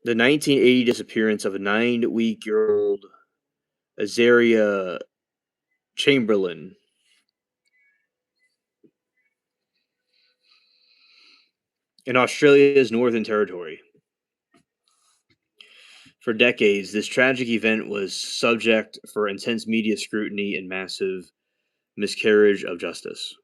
The 1980 disappearance of a 9-week-old Azaria Chamberlain in Australia's Northern Territory. For decades, this tragic event was subject for intense media scrutiny and massive miscarriage of justice.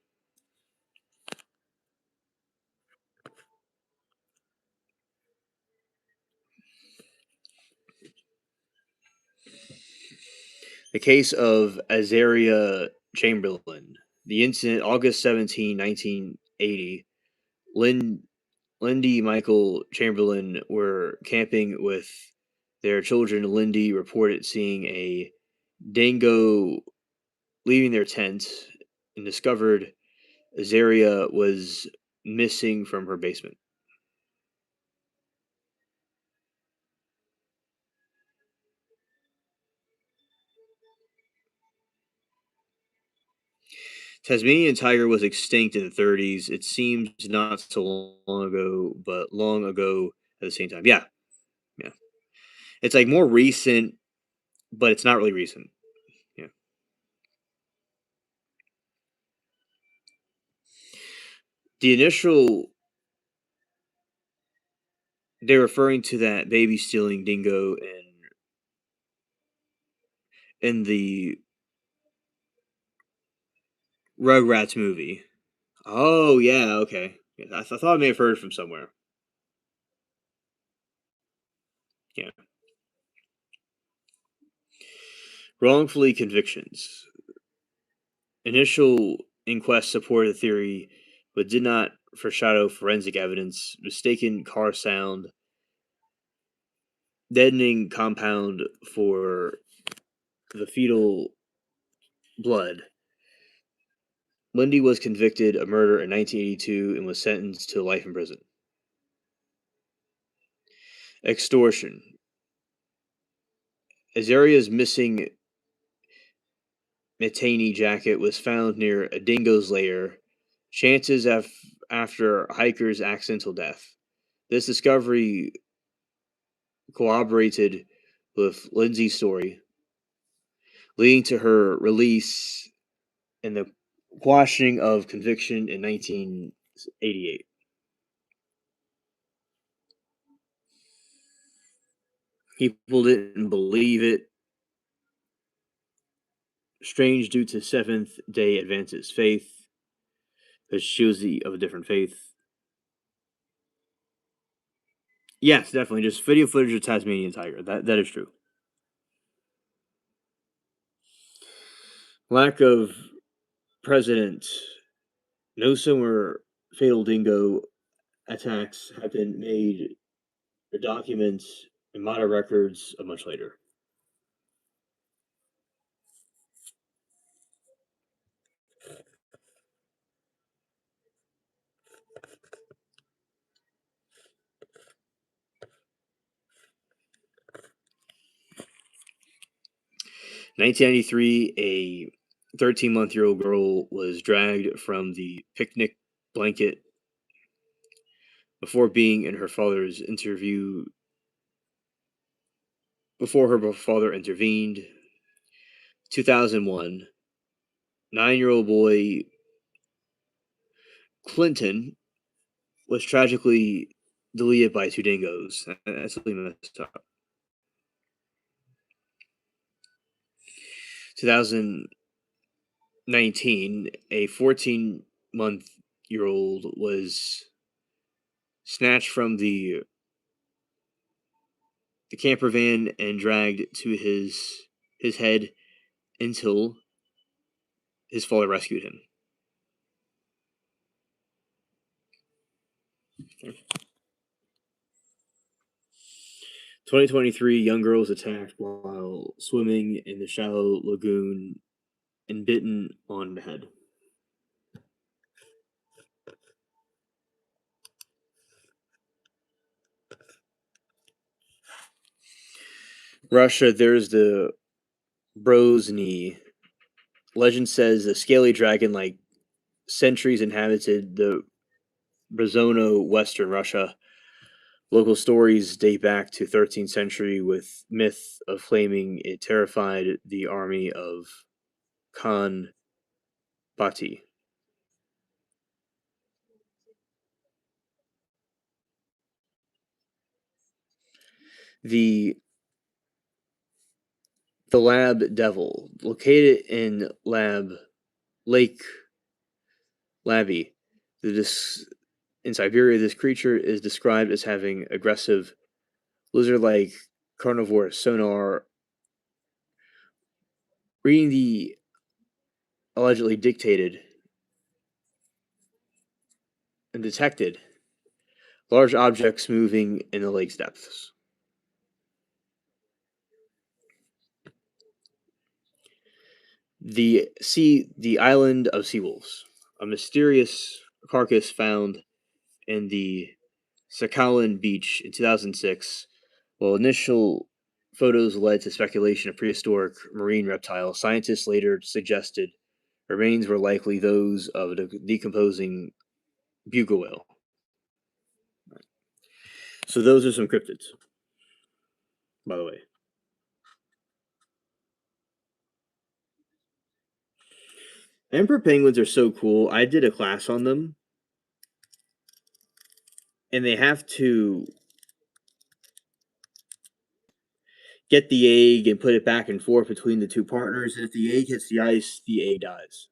The case of Azaria Chamberlain. The incident, August 17, 1980. Lindy Michael Chamberlain were camping with their children. Lindy reported seeing a dingo leaving their tent and discovered Azaria was missing from her basement. Tasmanian tiger was extinct in the 30s. It seems not so long ago, but long ago at the same time. Yeah, yeah. It's like more recent, but it's not really recent. Yeah. The initial they're referring to that baby stealing dingo in the Rugrats movie. Oh yeah, okay. Yeah, I thought I may have heard from somewhere. Yeah. Wrongfully convictions. Initial inquest supported the theory, but did not foreshadow forensic evidence. Mistaken car sound, deadening compound for the fetal blood. Lindy was convicted of murder in 1982 and was sentenced to life in prison. Extortion. Azaria's missing Mitani jacket was found near a dingo's lair. Chances after a hiker's accidental death. This discovery corroborated with Lindsay's story, leading to her release and the quashing of conviction in 1988. People didn't believe it. Strange due to Seventh Day Adventist faith, because she was of a different faith. Yes, definitely. Just video footage of Tasmanian tiger. That is true. Lack of precedent. No similar fatal dingo attacks have been made or documents in modern records of much later. 1993, a 13-month-old girl was dragged from the picnic blanket before being in her father's interview before her father intervened. 2001, 9-year-old boy Clinton was tragically deleted by two dingoes. That's really messed up. 2019, a 14-month-old was snatched from the camper van and dragged to his head until his father rescued him. 2023, young girl was attacked while swimming in the shallow lagoon and bitten on the head. Russia, there's the Brozny. Legend says a scaly dragon like centuries inhabited the Brazono, western Russia. Local stories date back to 13th century with myth of claiming it terrified the army of Khan Bati. The the lab devil, located in Lake Labi, in Siberia, this creature is described as having aggressive lizard-like carnivore sonar. Reading the allegedly dictated and detected large objects moving in the lake's depths. The island of seawolves, a mysterious carcass found in the Sakhalin beach in 2006. While initial photos led to speculation of prehistoric marine reptiles, scientists later suggested Remains were likely those of a decomposing bugle whale. So those are some cryptids, by the way. Emperor penguins are so cool. I did a class on them, and they have to get the egg and put it back and forth between the two partners. And if the egg hits the ice, the egg dies.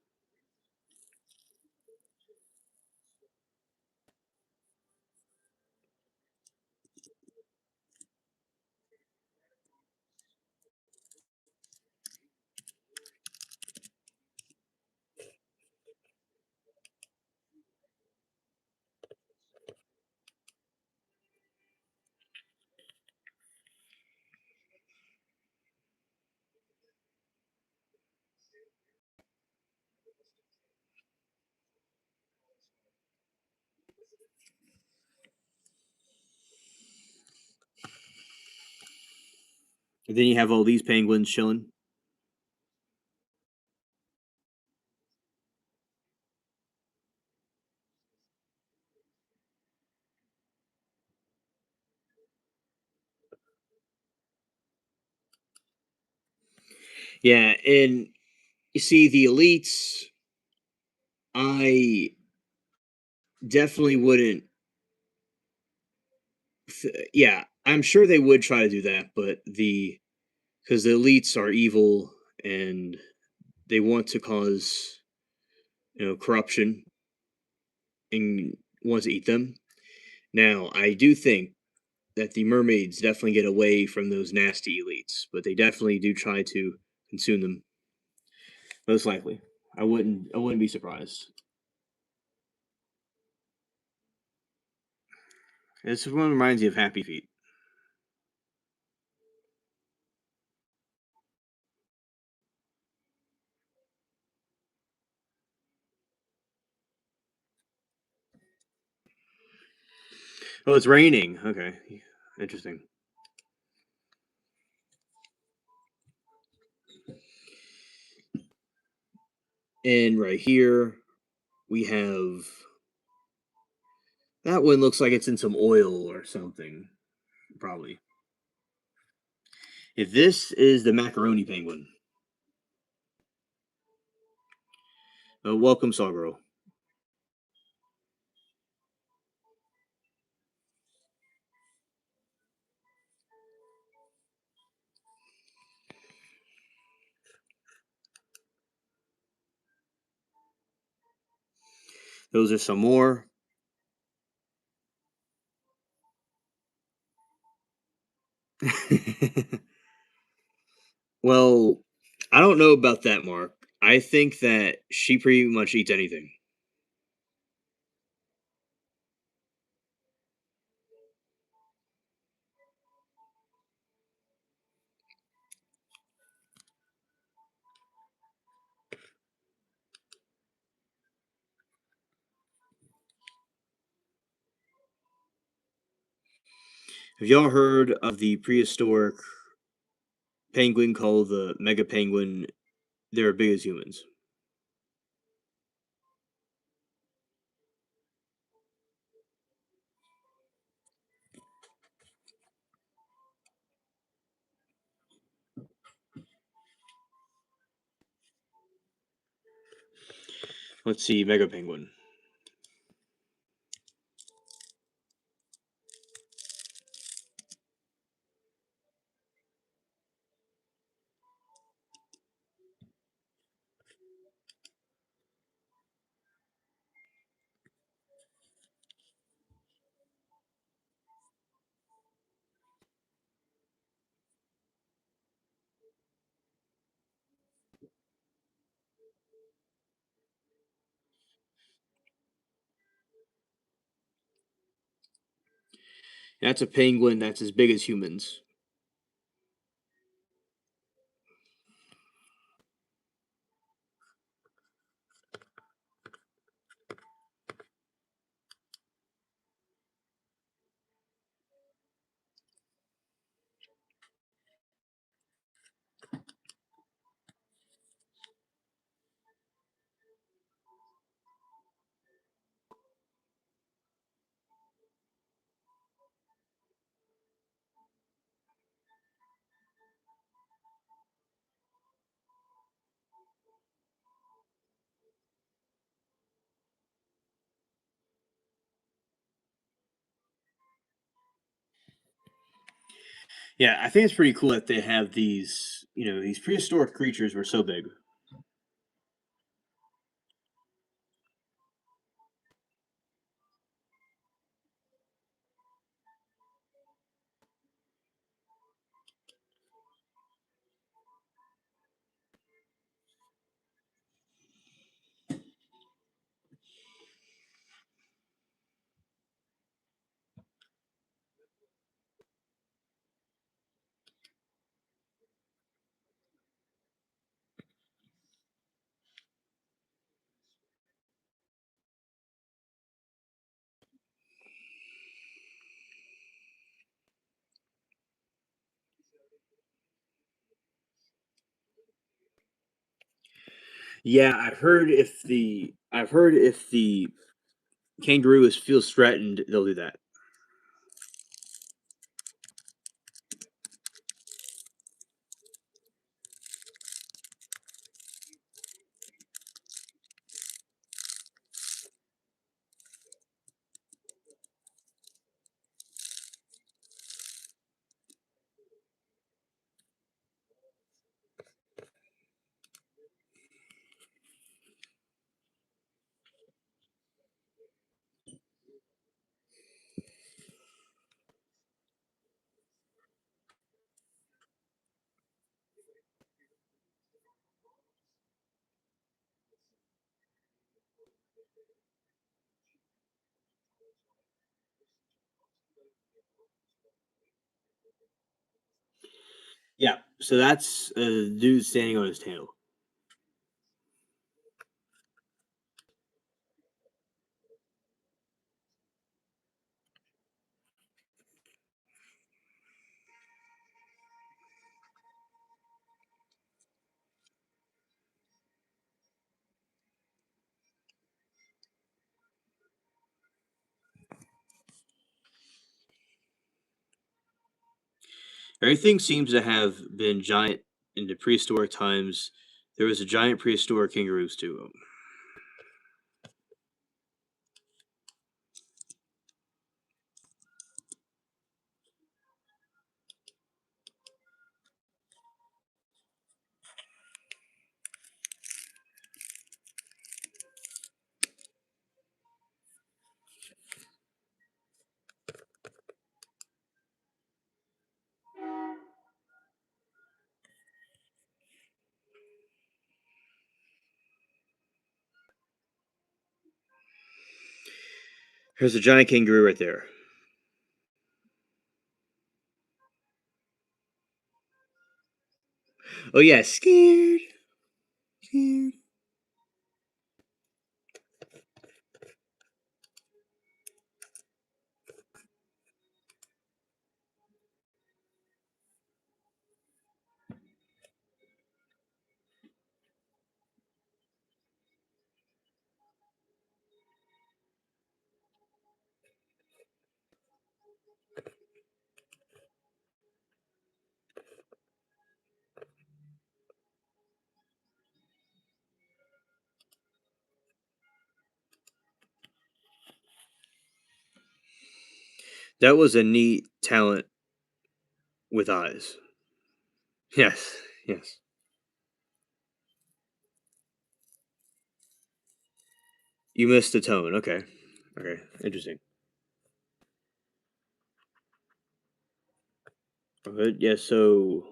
And then you have all these penguins chilling. Yeah, and you see the elites. I definitely wouldn't. Yeah, I'm sure they would try to do that, but because the elites are evil and they want to cause corruption and want to eat them. Now, I do think that the mermaids definitely get away from those nasty elites, but they definitely do try to consume them. Most likely, I wouldn't be surprised. This one reminds me of Happy Feet. Oh, it's raining. Okay, interesting. And right here we have that one. Looks like it's in some oil or something, probably. If this is the macaroni penguin, welcome, Sawgirl. Those are some more. Well, I don't know about that, Mark. I think that she pretty much eats anything. Have y'all heard of the prehistoric penguin called the mega penguin? They're big as humans. Let's see, mega penguin. That's a penguin that's as big as humans. Yeah, I think it's pretty cool that they have these, these prehistoric creatures were so big. Yeah, I've heard if the kangaroo feels threatened, they'll do that. Yeah, so that's a dude standing on his tail. Everything seems to have been giant in the prehistoric times. There was a giant prehistoric kangaroos too. There's a giant kangaroo right there. Oh yeah, scared, scared. That was a neat talent with eyes. Yes, yes. You missed the tone. Okay, okay, interesting. Okay, yeah. So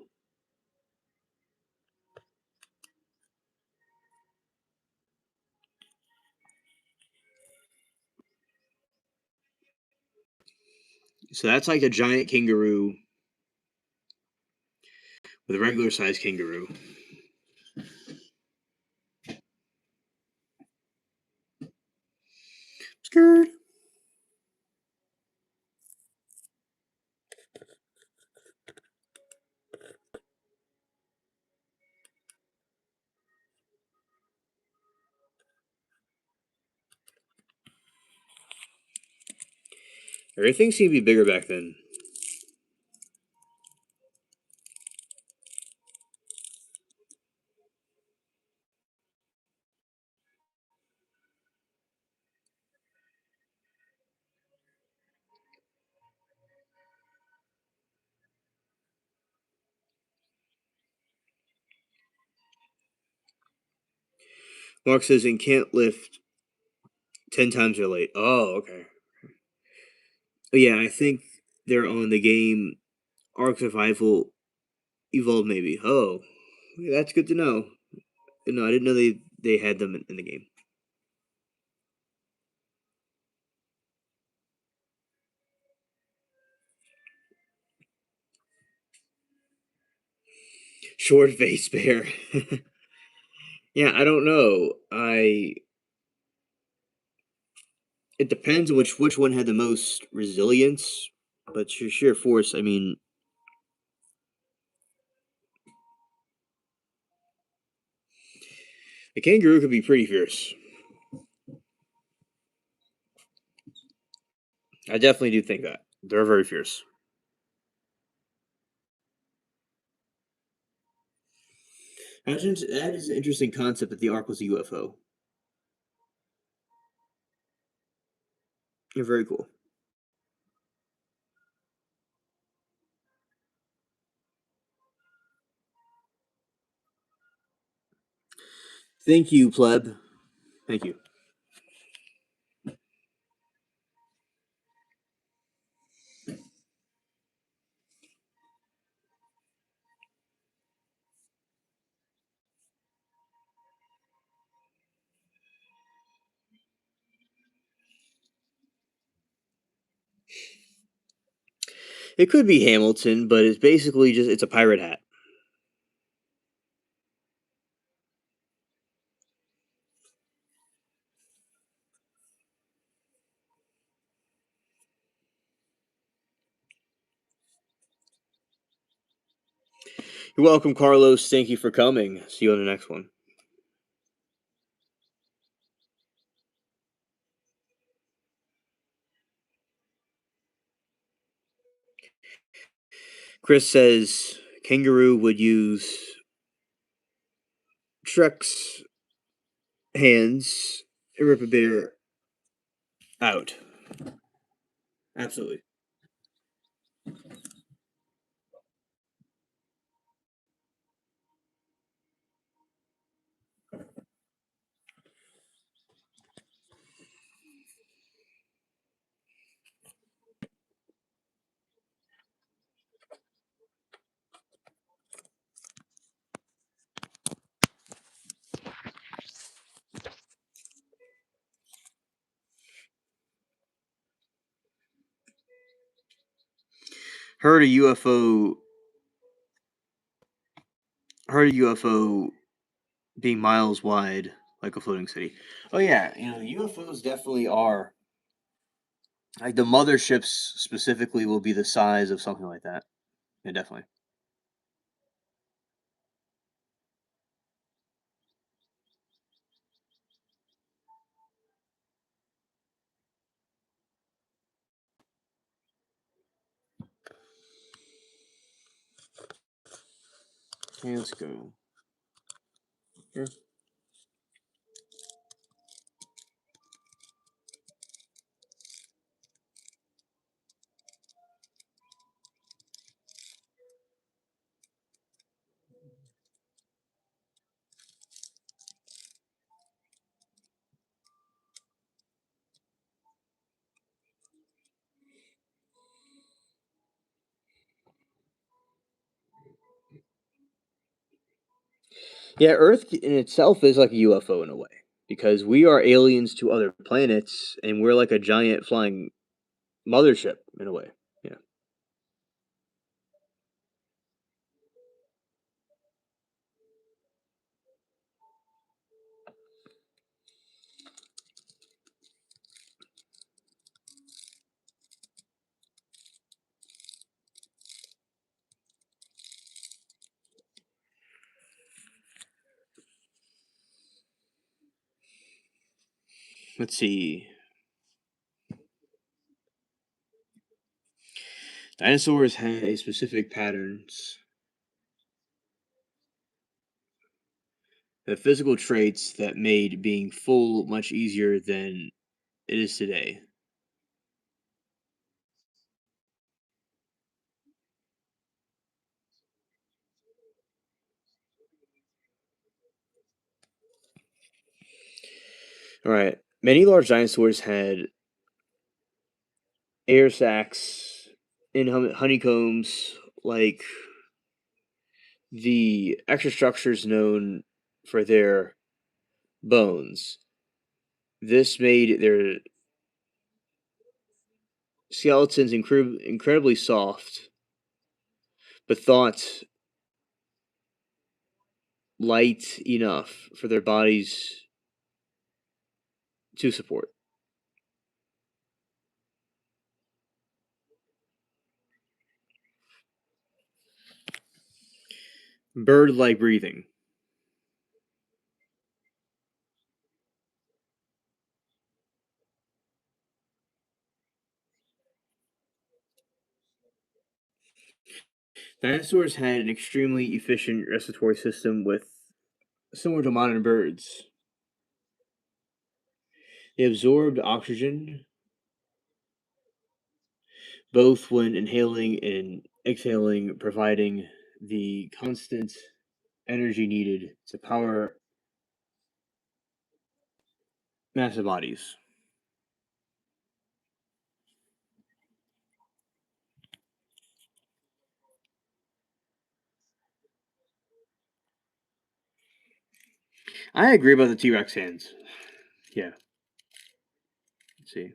that's like a giant kangaroo with a regular sized kangaroo. Scared. Everything seemed to be bigger back then. Mark says and can't lift 10 times their weight. Oh, okay. Oh, yeah, I think they're on the game Ark Survival Evolved, maybe. Oh, that's good to know. No, I didn't know they had them in the game. Short face bear. Yeah, I don't know. It depends on which one had the most resilience, but sheer force. I mean, a kangaroo could be pretty fierce. I definitely do think that they're very fierce. That is an interesting concept that the Ark was a UFO. You're very cool. Thank you, pleb. Thank you. It could be Hamilton, but it's basically just it's a pirate hat. You're welcome, Carlos. Thank you for coming. See you on the next one. Chris says kangaroo would use Shrek's hands and rip a bear out. Absolutely. Heard a UFO. Heard a UFO being miles wide, like a floating city. Oh yeah, UFOs definitely are. Like the motherships specifically will be the size of something like that. Yeah, definitely. Okay, let's go. Here. Yeah, Earth in itself is like a UFO in a way because we are aliens to other planets, and we're like a giant flying mothership in a way. Yeah. Let's see. Dinosaurs had a specific patterns, the physical traits that made being full much easier than it is today. All right. Many large dinosaurs had air sacs and honeycombs, like the extra structures known for their bones. This made their skeletons incredibly soft, but thought light enough for their bodies to support. Bird like breathing. Dinosaurs had an extremely efficient respiratory system with similar to modern birds. They absorbed oxygen both when inhaling and exhaling, providing the constant energy needed to power massive bodies. I agree about the T Rex hands. Yeah, let's see.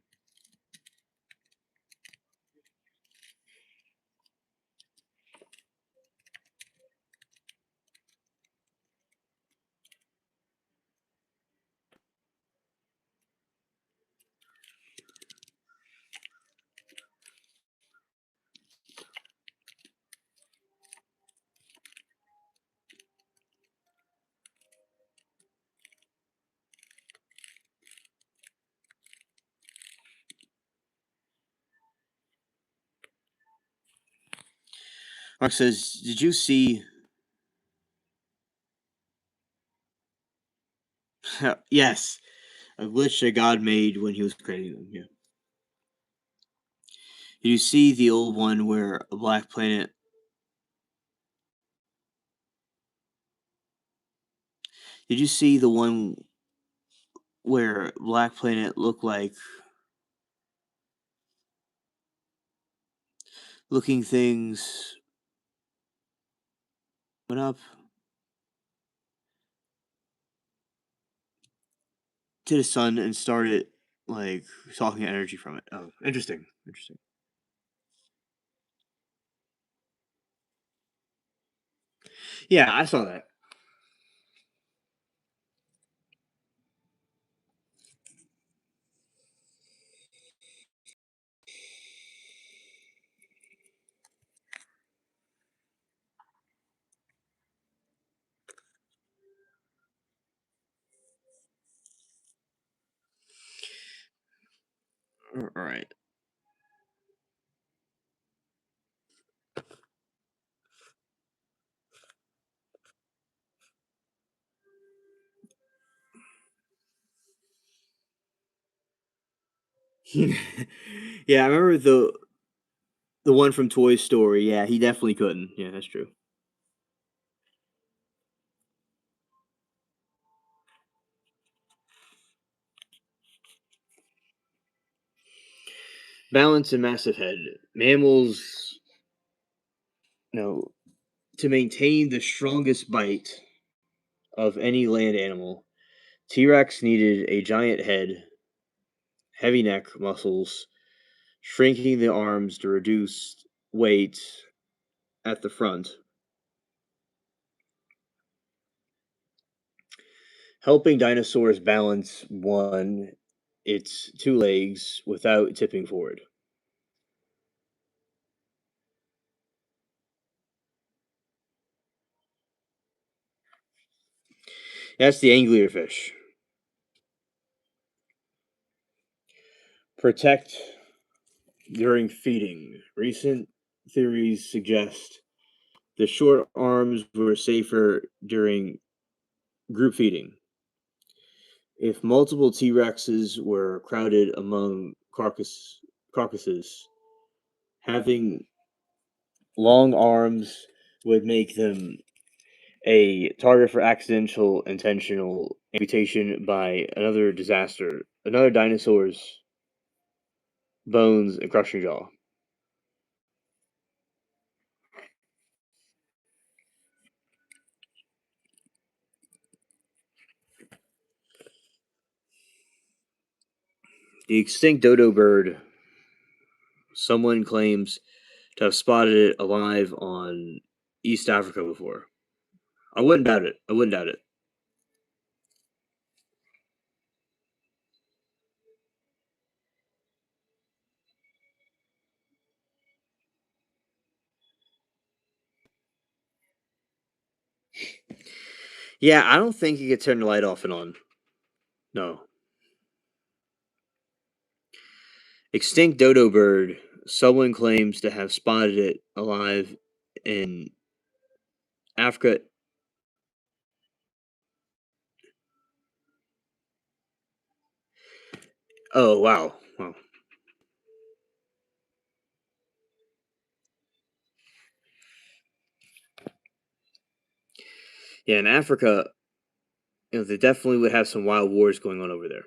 Mark says, "Did you see?" Yes, a glitch that God made when He was creating them. Yeah. Did you see the old one where a black planet? Did you see the one where black planet looked like looking things went up to the sun and started like talking energy from it? Oh, interesting. Interesting. Yeah, I saw that. All right. Yeah, I remember the one from Toy Story. Yeah, he definitely couldn't. Yeah, that's true. Balance and massive head. Mammals, no, to maintain the strongest bite of any land animal, T Rex needed a giant head, heavy neck muscles, shrinking the arms to reduce weight at the front, helping dinosaurs balance its two legs without tipping forward. That's the anglerfish. Protect during feeding. Recent theories suggest the short arms were safer during group feeding. If multiple T Rexes were crowded among carcasses, having long arms would make them a target for accidental intentional amputation by another dinosaur's bones and crushing jaw. The extinct dodo bird, someone claims to have spotted it alive on East Africa before. I wouldn't doubt it. I wouldn't doubt it. Yeah, I don't think you could turn the light off and on. No. Extinct dodo bird, someone claims to have spotted it alive in Africa. Oh, wow. Wow. Yeah, in Africa, they definitely would have some wild wars going on over there.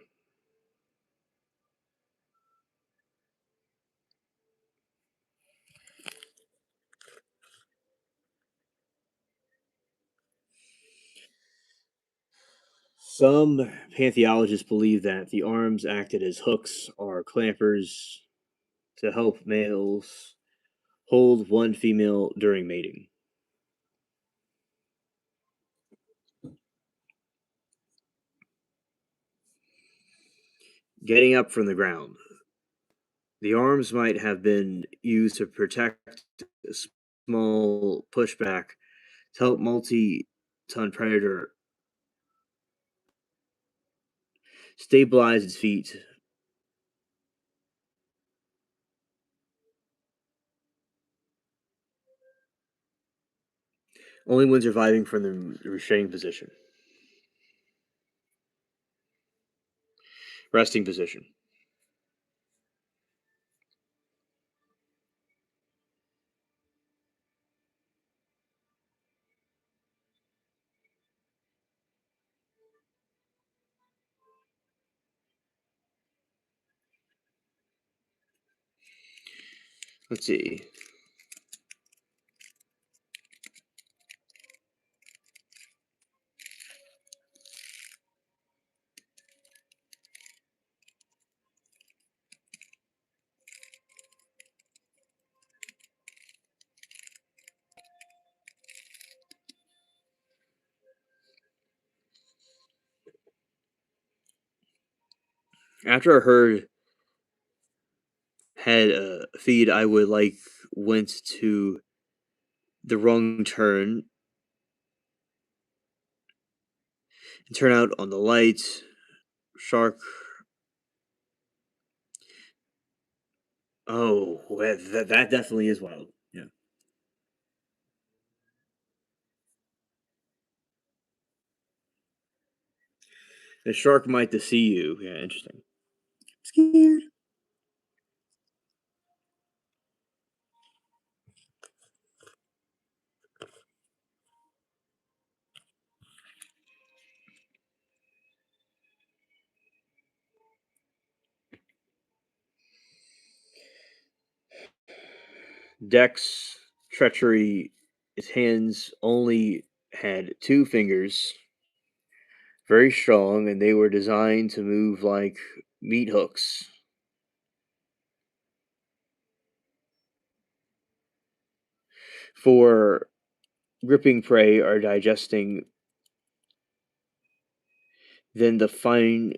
Some pantheologists believe that the arms acted as hooks or clampers to help males hold one female during mating. Getting up from the ground. The arms might have been used to protect a small pushback to help multi-ton predator stabilize its feet. Only when surviving from the restraining position. Resting position. Let's see. After a herd had a feed, I would went to the wrong turn and turn out on the lights. Shark. Oh, that definitely is wild. Yeah. The shark might to see you. Yeah, interesting. Scared. Dex treachery. His hands only had two fingers, very strong, and they were designed to move like meat hooks. For gripping prey or digesting, then the fine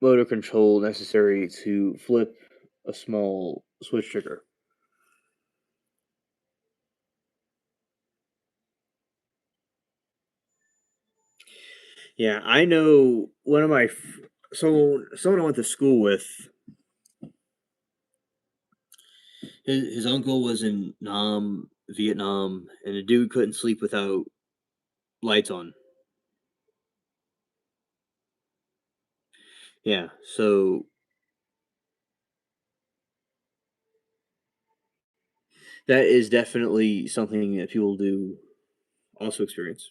motor control necessary to flip a small switch trigger. Yeah, I know one of someone I went to school with. His uncle was in Nam, Vietnam, and the dude couldn't sleep without lights on. Yeah, so that is definitely something that people do also experience.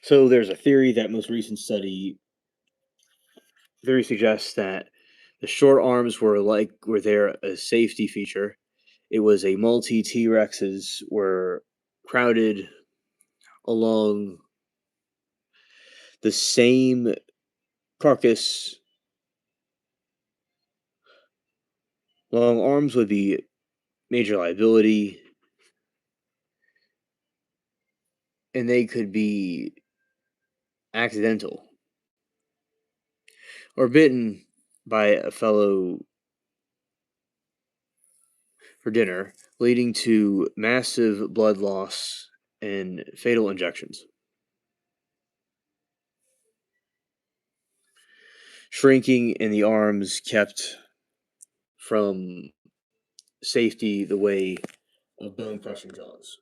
So there's a theory that most recent study theory suggests that the short arms were there a safety feature. It was a multi T Rexes were crowded along the same carcass. Long arms would be major liability, and they could be accidental or bitten by a fellow for dinner, leading to massive blood loss and fatal injections. Shrinking in the arms kept from safety the way of bone crushing jaws.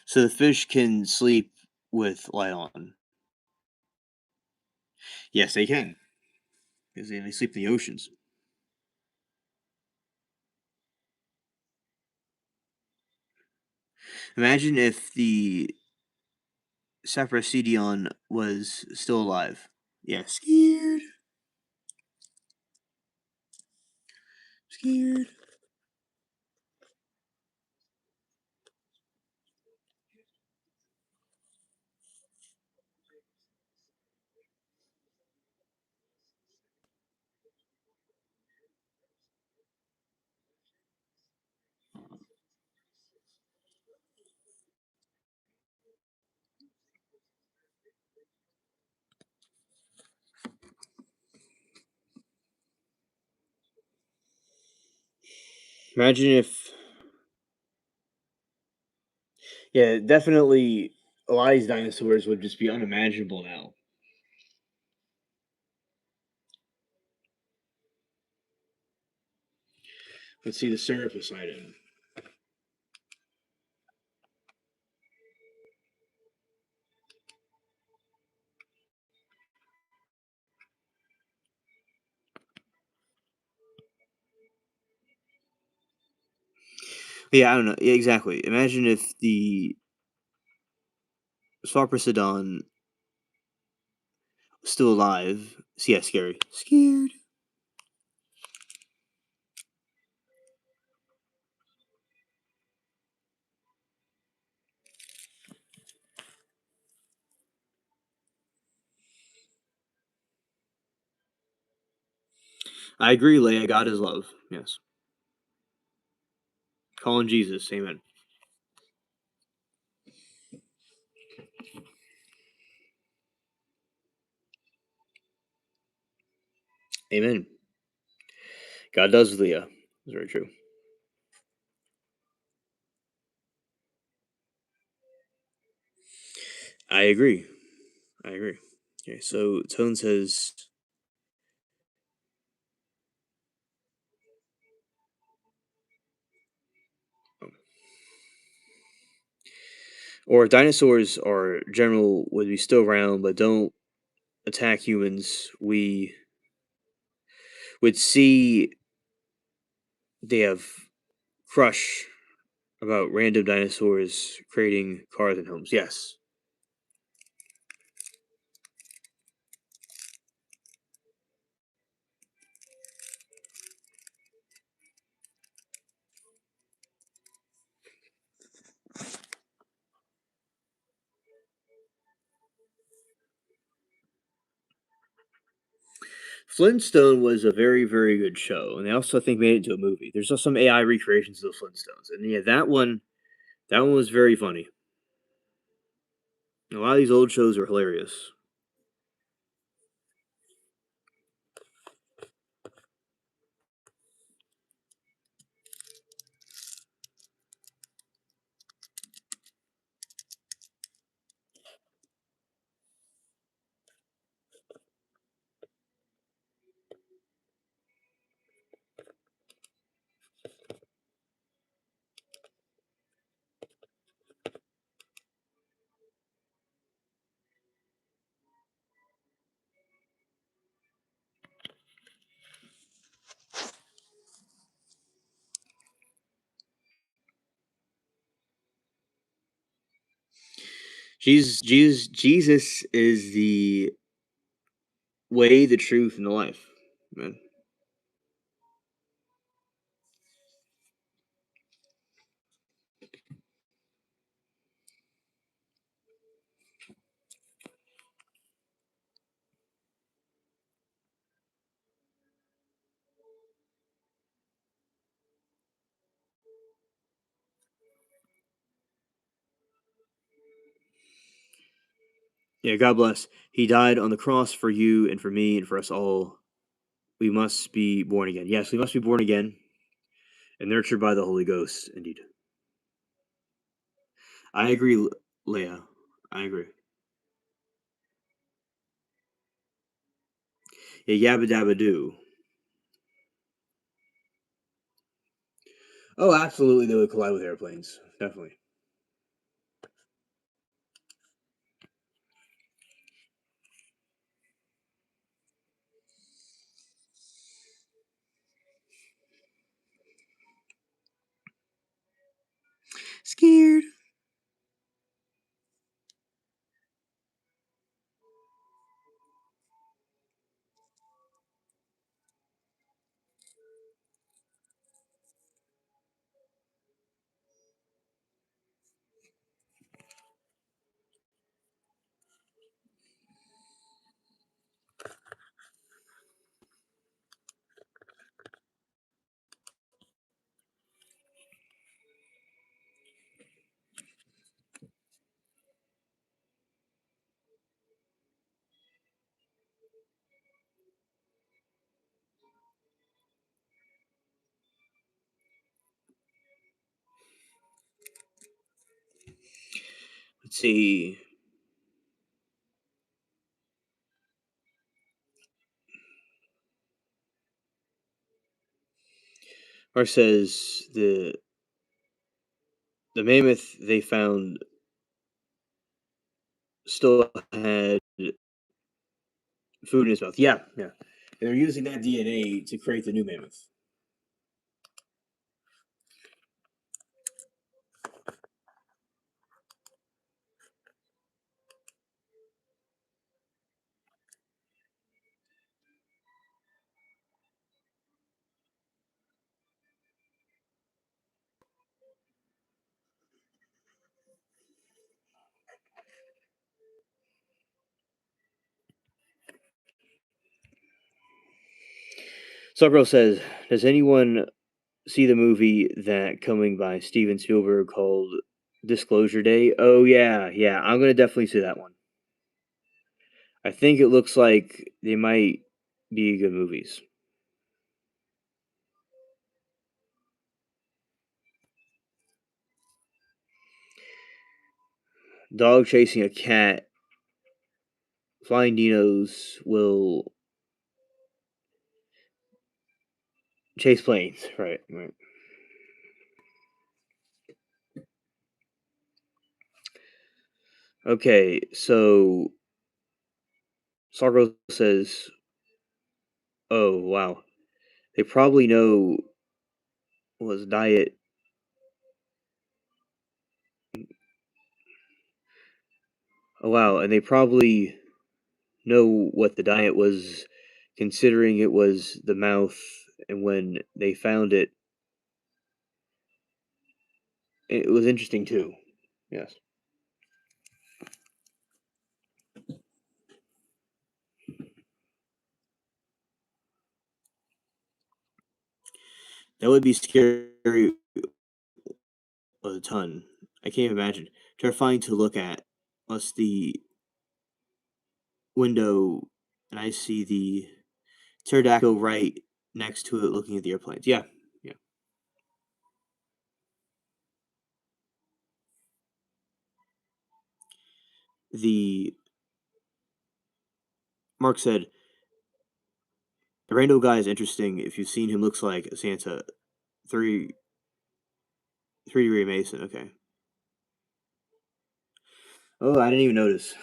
So the fish can sleep with light on. Yes, they can, because they sleep in the oceans. Imagine if the Saprasidion was still alive. Yeah, scared. Scared. Imagine if, yeah, definitely a lot of these dinosaurs would just be unimaginable now. Let's see the surface item. Yeah, I don't know. Yeah, exactly. Imagine if the Sarpacodon was still alive. So, yeah, scary. Scared. I agree, Leia. God is love. Yes. Calling Jesus. Amen. Amen. God does, Leah. That's very true. I agree. I agree. Okay, so Tone says, or dinosaurs are general would be still around, but don't attack humans. We would see they have crush about random dinosaurs creating cars and homes. Yes. Flintstone was a very, very good show, and they also I think made it into a movie. There's also some AI recreations of the Flintstones, and yeah, that one was very funny. A lot of these old shows are hilarious. Jesus is the way, the truth, and the life, man. Yeah, God bless. He died on the cross for you and for me and for us all. We must be born again. Yes, we must be born again and nurtured by the Holy Ghost. Indeed, I agree, Leah. I agree. Yeah, yabba dabba do. Oh, absolutely, they would collide with airplanes. Definitely. Scared. Let's see. Mark says the mammoth they found still had food in his mouth. Yeah, yeah. And they're using that DNA to create the new mammoth. Subro says, "Does anyone see the movie that coming by Steven Spielberg called Disclosure Day?" Oh yeah, yeah. I'm gonna definitely see that one. I think it looks like they might be good movies. Dog chasing a cat, flying dinos will chase planes. Right, right. Okay, so Sargo says, "Oh wow, they probably know was diet. Oh wow, and they probably know what the diet was, considering it was the mouth. And when they found it, it was interesting too. Yes, that would be scary a ton. I can't even imagine. Terrifying to look at. Plus the window, and I see the pterodactyl right next to it, looking at the airplanes. Yeah, yeah. The Mark said the rainbow guy is interesting. If you've seen him, looks like a Santa. Three 3D Mason. Okay. Oh, I didn't even notice.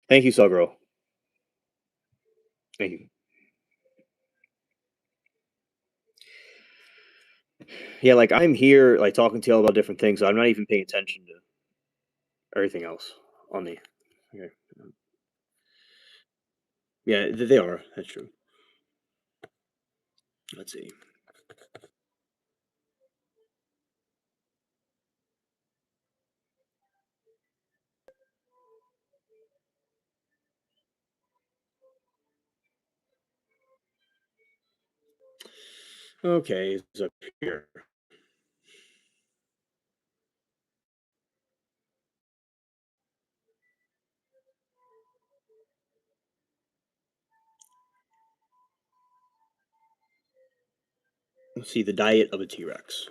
Thank you, Sawgirl. Thank you. Yeah, like I'm here, like talking to you all about different things. So I'm not even paying attention to everything else on the. Okay. Yeah, they are. That's true. Let's see. Okay, it's up here. Let's see the diet of a T Rex.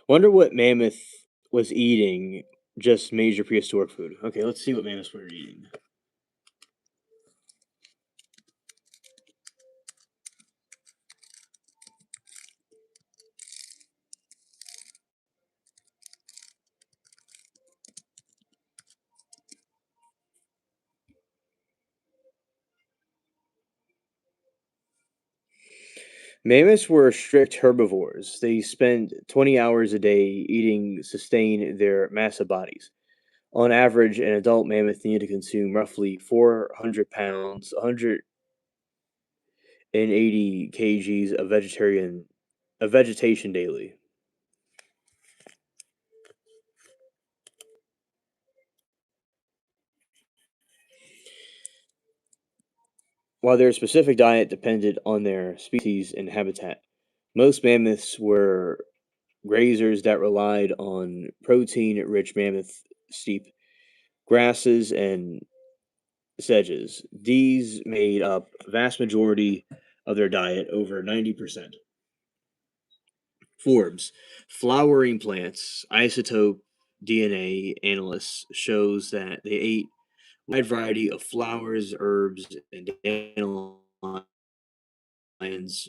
Wonder what mammoth was eating just major prehistoric food. Okay, let's see what mammoths were eating. Mammoths were strict herbivores. They spent 20 hours a day eating to sustain their massive bodies. On average, an adult mammoth needed to consume roughly 400 pounds, 180 kgs of vegetation daily. While their specific diet depended on their species and habitat, most mammoths were grazers that relied on protein-rich mammoth steppe, grasses, and sedges. These made up vast majority of their diet, over 90%. Forbes, flowering plants, isotope DNA analysts shows that they ate a wide variety of flowers, herbs, and dandelions,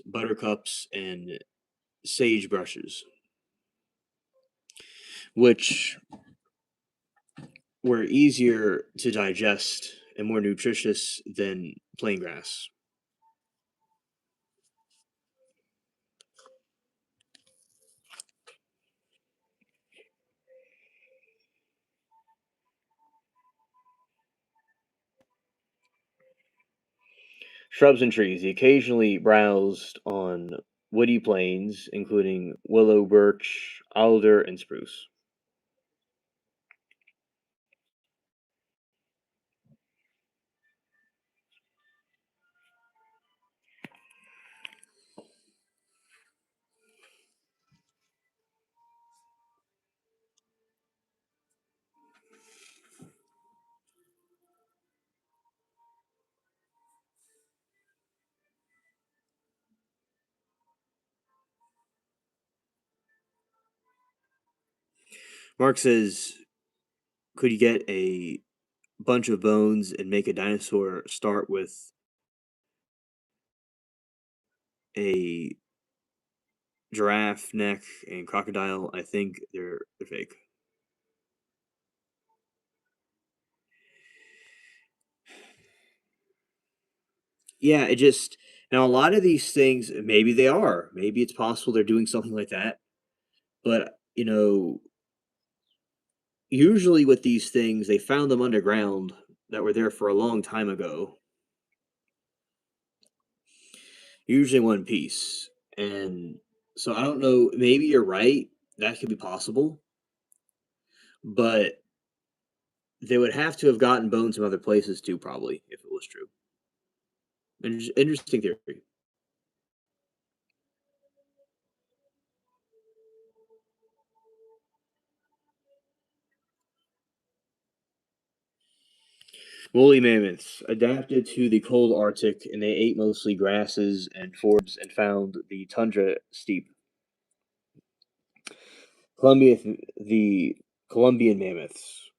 buttercups, and sagebrushes, which were easier to digest and more nutritious than plain grass. Shrubs and trees. He occasionally browsed on woody plains, including willow, birch, alder, and spruce. Mark says, could you get a bunch of bones and make a dinosaur start with a giraffe neck and crocodile? I think they're fake. Yeah, it just now a lot of these things maybe they are. Maybe it's possible they're doing something like that. But usually with these things, they found them underground that were there for a long time ago, usually one piece. And so I don't know, maybe you're right. That could be possible. But they would have to have gotten bones from other places too, probably, if it was true. Interesting theory. Woolly mammoths adapted to the cold Arctic, and they ate mostly grasses and forbs and found the tundra steep. Columbia, the Columbian mammoths,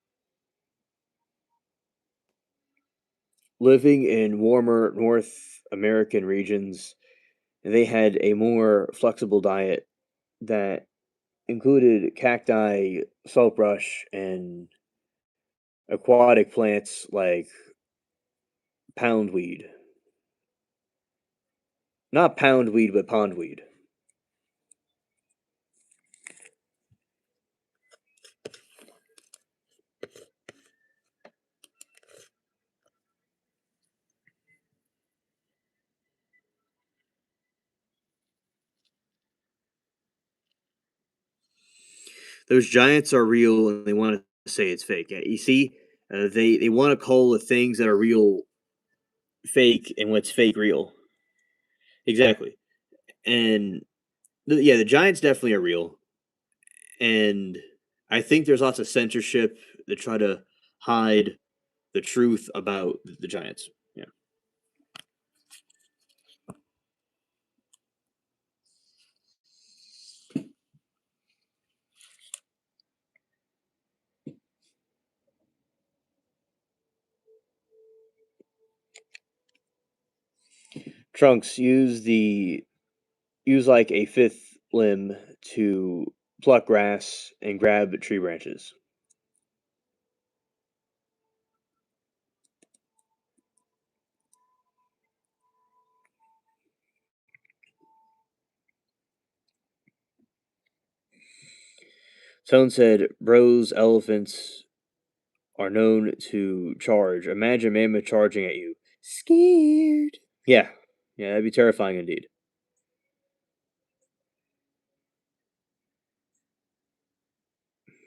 living in warmer North American regions, they had a more flexible diet that included cacti, saltbrush, and aquatic plants like poundweed. Not poundweed, but pondweed. Those giants are real, and they want to say it's fake. Yeah, you see, they want to call the things that are real fake, and what's fake real. Exactly. And yeah, the giants definitely are real, and I think there's lots of censorship that try to hide the truth about the giants. Yeah. Trunks use like a fifth limb to pluck grass and grab tree branches. Someone said Bros elephants are known to charge. Imagine mammoth charging at you. Scared. Yeah. Yeah, that'd be terrifying indeed.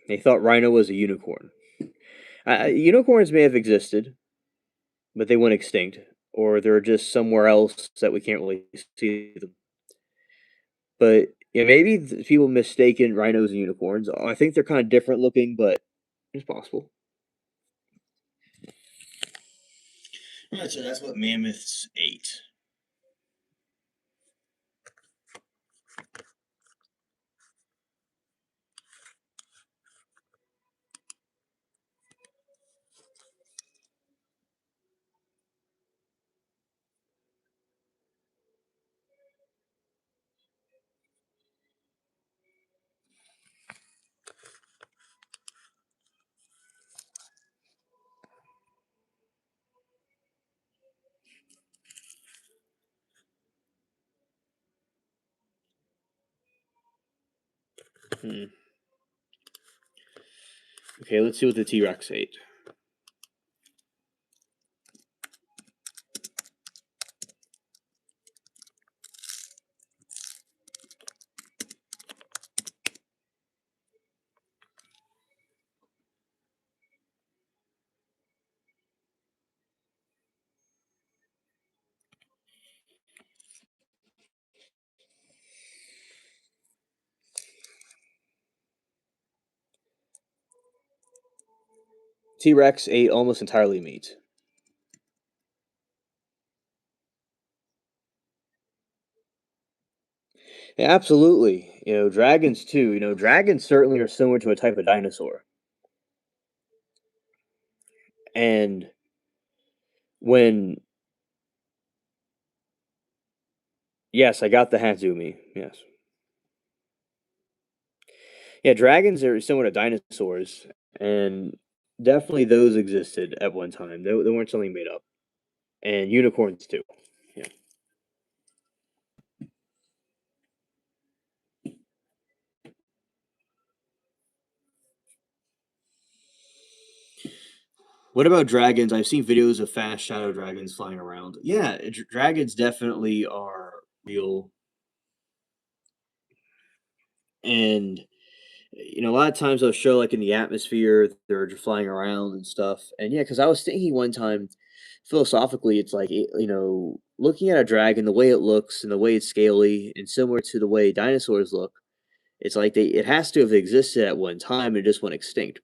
They thought rhino was a unicorn. Unicorns may have existed, but they went extinct, or they're just somewhere else that we can't really see them. But yeah, maybe people mistaken rhinos and unicorns. I think they're kind of different looking, but it's possible. Right, so that's what mammoths ate. Hmm. Okay, let's see what the T Rex ate. T Rex ate almost entirely meat. Yeah, absolutely. Dragons too. Dragons certainly are similar to a type of dinosaur. And when yes, I got the Hatsumi. Yes. Yeah, dragons are similar to dinosaurs, and definitely those existed at one time. They weren't something made up. And unicorns too. Yeah. What about dragons? I've seen videos of fast shadow dragons flying around. Yeah, dragons definitely are real, and a lot of times they'll show like in the atmosphere they're just flying around and stuff. And yeah, because I was thinking one time, philosophically, it's like looking at a dragon, the way it looks and the way it's scaly, and similar to the way dinosaurs look. It's like it has to have existed at one time and just went extinct.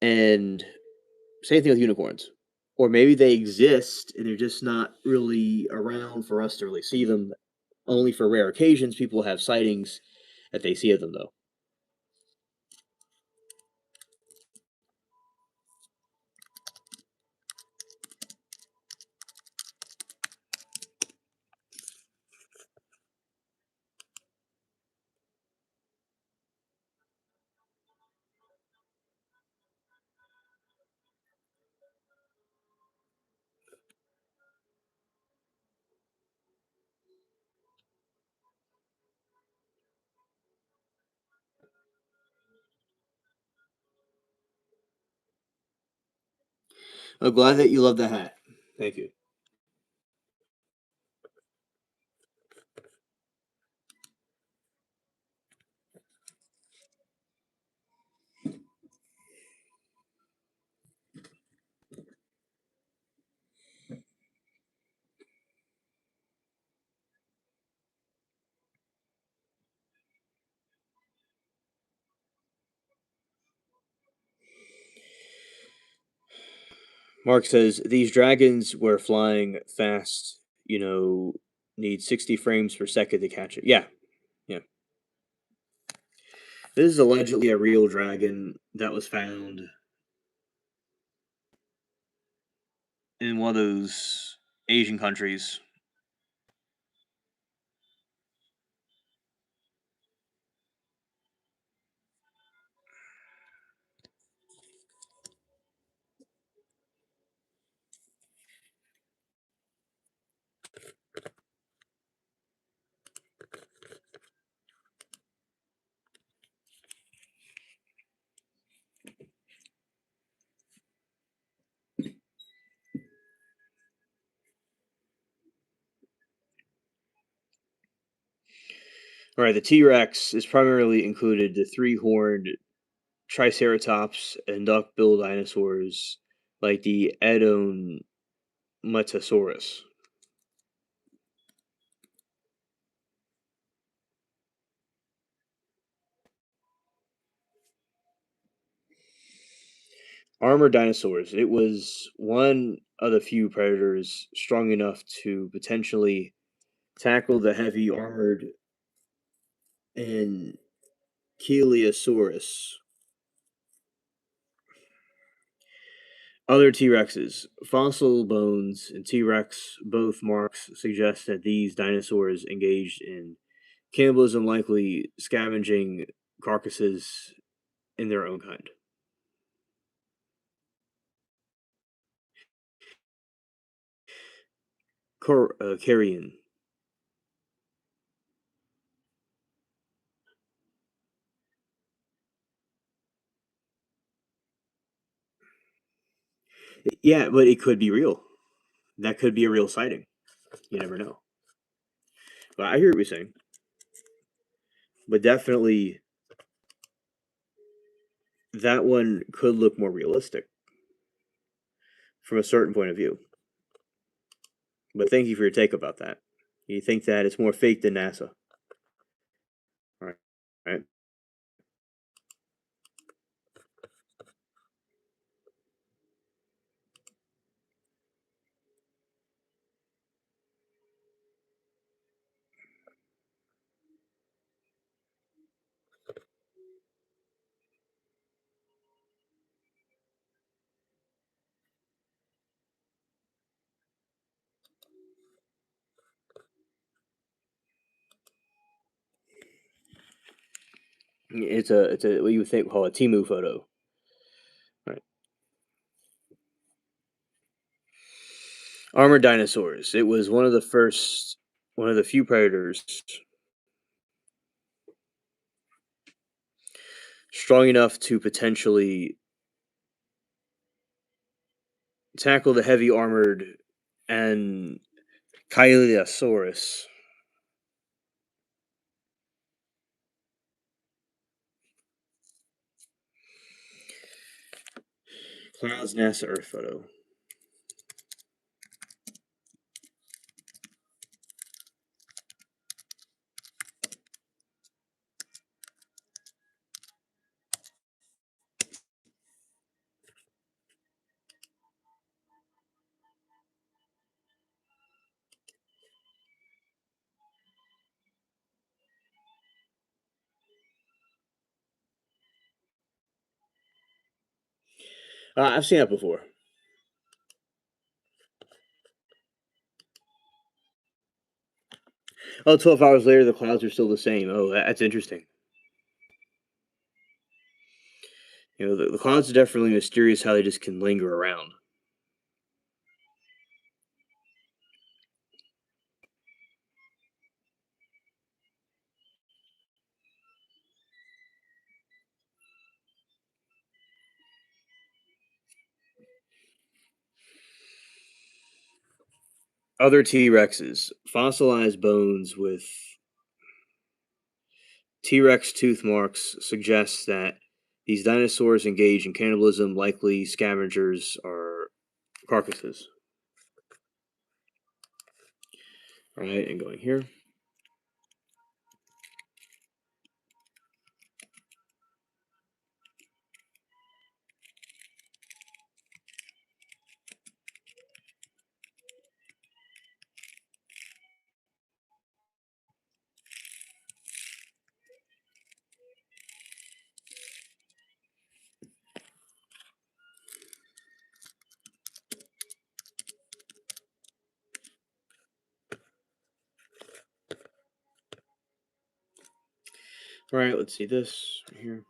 And Same thing with unicorns. Or maybe they exist and they're just not really around for us to really see them. Only for rare occasions, people have sightings that they see of them, though. I'm glad that you love the hat. Thank you. Mark says these dragons were flying fast, need 60 frames per second to catch it. Yeah, yeah. This is allegedly a real dragon that was found in one of those Asian countries. All right, the T Rex is primarily included the three horned Triceratops and duck billed dinosaurs like the Edometasaurus. Armored dinosaurs. It was one of the few predators strong enough to potentially tackle the heavy armored and Ankylosaurus. Other T Rexes. Fossil bones and T Rex both marks suggest that these dinosaurs engaged in cannibalism, likely scavenging carcasses in their own kind. Carrion. Yeah, but it could be real. That could be a real sighting. You never know. But I hear what you're saying. But definitely, that one could look more realistic from a certain point of view. But thank you for your take about that. You think that it's more fake than NASA. All right. All right. It's a what you would think call a Timu photo. Right. Armored dinosaurs. It was one of the few predators strong enough to potentially tackle the heavy armored and Ankylosaurus. Clouds NASA Earth photo. I've seen that before. Oh, 12 hours later, the clouds are still the same. Oh, that's interesting. The clouds are definitely mysterious how they just can linger around. Other T Rexes. Fossilized bones with T Rex tooth marks suggest that these dinosaurs engage in cannibalism, likely scavengers or carcasses. All right, and going here. All right, let's see this right here.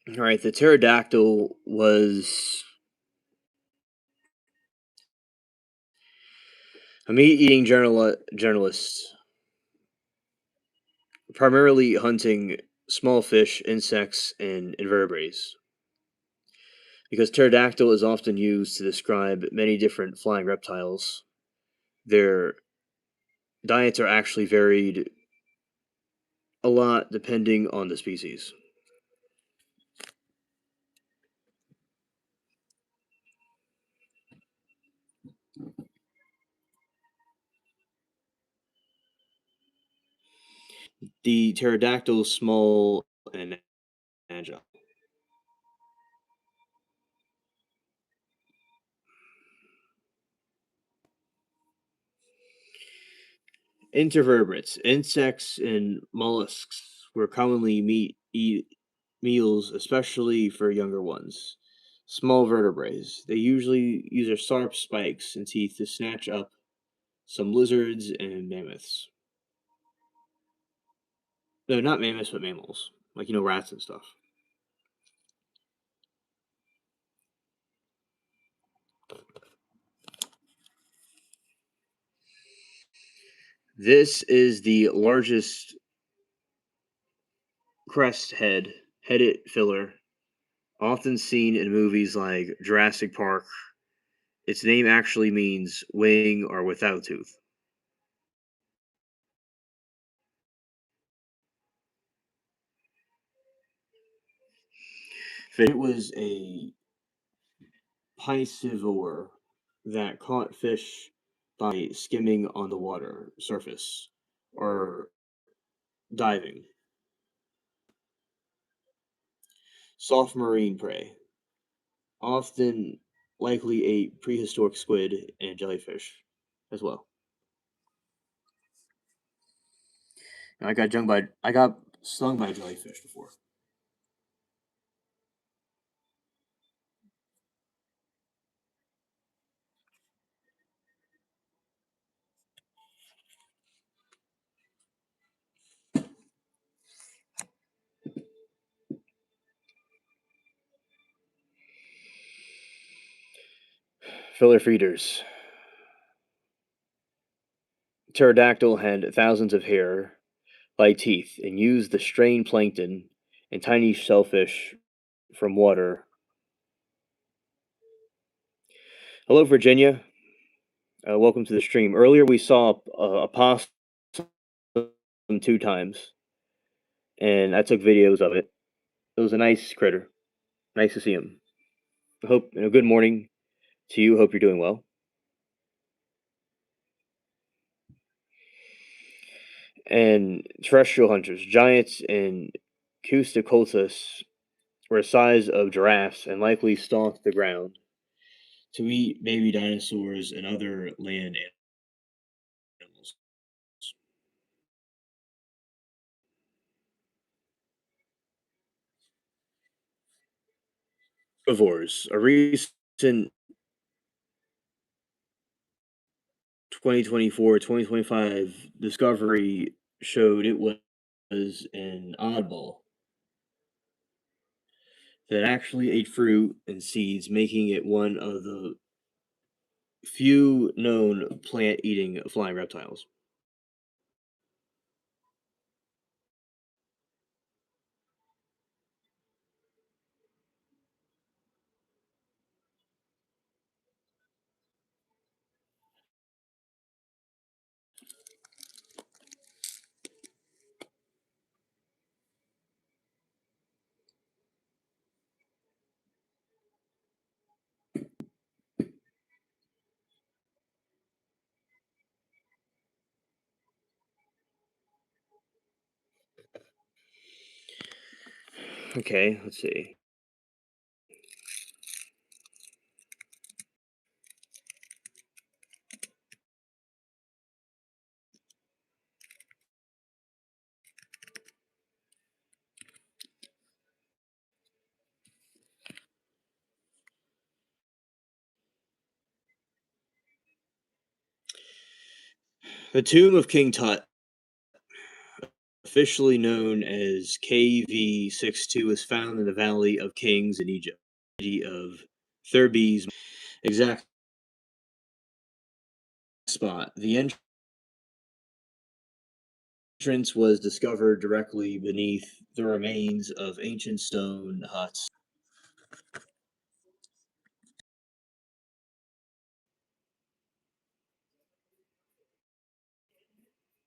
All right, the pterodactyl was a meat-eating journalist, primarily hunting small fish, insects, and invertebrates. Because pterodactyl is often used to describe many different flying reptiles, their diets are actually varied a lot depending on the species. The pterodactyl is small and agile. Intervertebrates, insects, and mollusks were commonly eat meals, especially for younger ones. Small vertebrates. They usually use their sharp spikes and teeth to snatch up some lizards and mammoths. No, not mammoths, but mammals. Like, rats and stuff. This is the largest headed filler, often seen in movies like Jurassic Park. Its name actually means wing or without tooth. It was a piscivore that caught fish by skimming on the water surface or diving. Soft marine prey, often likely ate prehistoric squid and jellyfish as well. I got stung by jellyfish before. Filler feeders. Pterodactyl had thousands of hair like teeth and used the strained plankton and tiny shellfish from water. Hello, Virginia. Welcome to the stream. Earlier, we saw a possum 2 times, and I took videos of it. It was a nice critter. Nice to see him. I hope, good morning to you. Hope you're doing well. And terrestrial hunters, giants and Custicotus were the size of giraffes and likely stalked the ground. to eat baby dinosaurs and other land animals. Herbivores. A recent 2024-2025 discovery showed it was an oddball that actually ate fruit and seeds, making it one of the few known plant-eating flying reptiles. Okay, let's see. The tomb of King Tut, officially known as KV-62, is found in the Valley of Kings in Egypt. City of Thebes, exact spot. The entrance was discovered directly beneath the remains of ancient stone huts.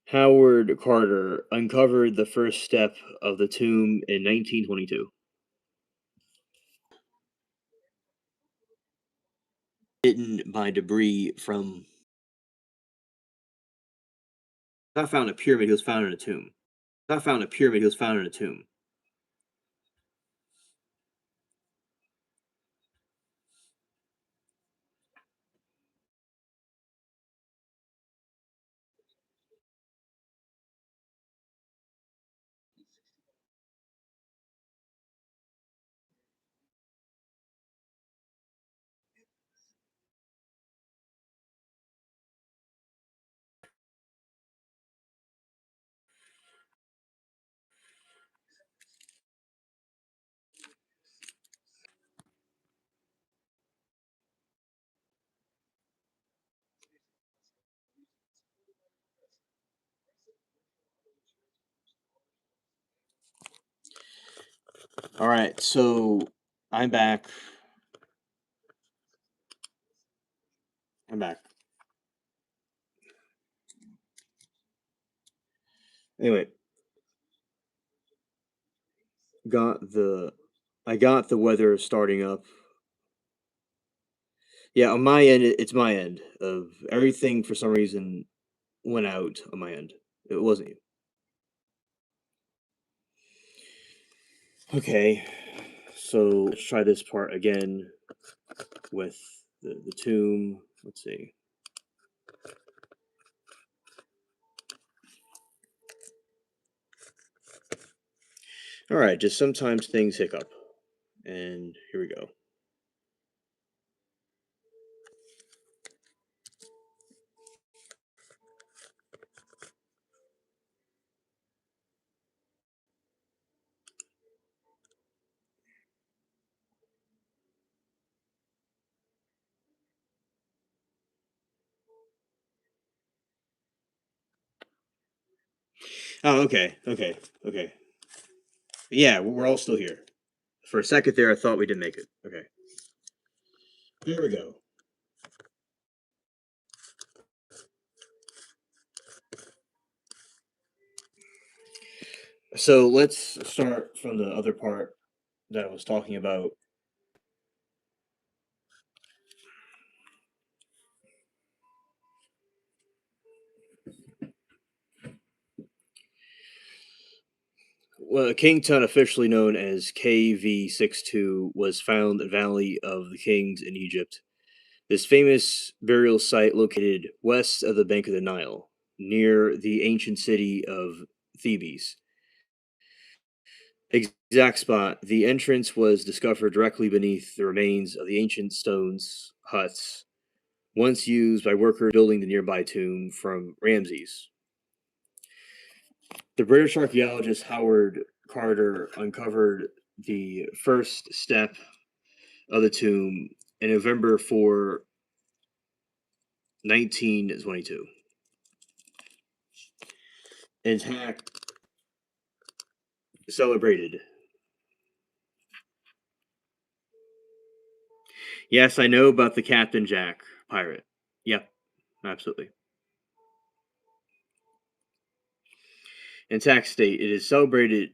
Howard Carter uncovered the first step of the tomb in 1922. Hidden by debris from. I found a pyramid. He was found in a tomb. I found a pyramid. He was found in a tomb. All right, so I'm back. I'm back. Anyway, got the I got the weather starting up. Yeah, on my end, it's my end of everything for some reason went out on my end. It wasn't you. Okay, so let's try this part again with the tomb. Let's see. All right, just sometimes things hiccup. And here we go. Oh, okay, okay, okay. Yeah, we're all still here. For a second there, I thought we didn't make it. Okay, here we go. So let's start from the other part that I was talking about. Well, King Tut, officially known as KV-62, was found in the Valley of the Kings in Egypt. This famous burial site located west of the bank of the Nile, near the ancient city of Thebes. Exact spot. The entrance was discovered directly beneath the remains of the ancient stones huts, once used by workers building the nearby tomb from Ramses. The British archaeologist Howard Carter uncovered the first step of the tomb in November 4, 1922. Intact, celebrated. Yes, I know about the Captain Jack pirate. Yep, absolutely. Intact state. It is celebrated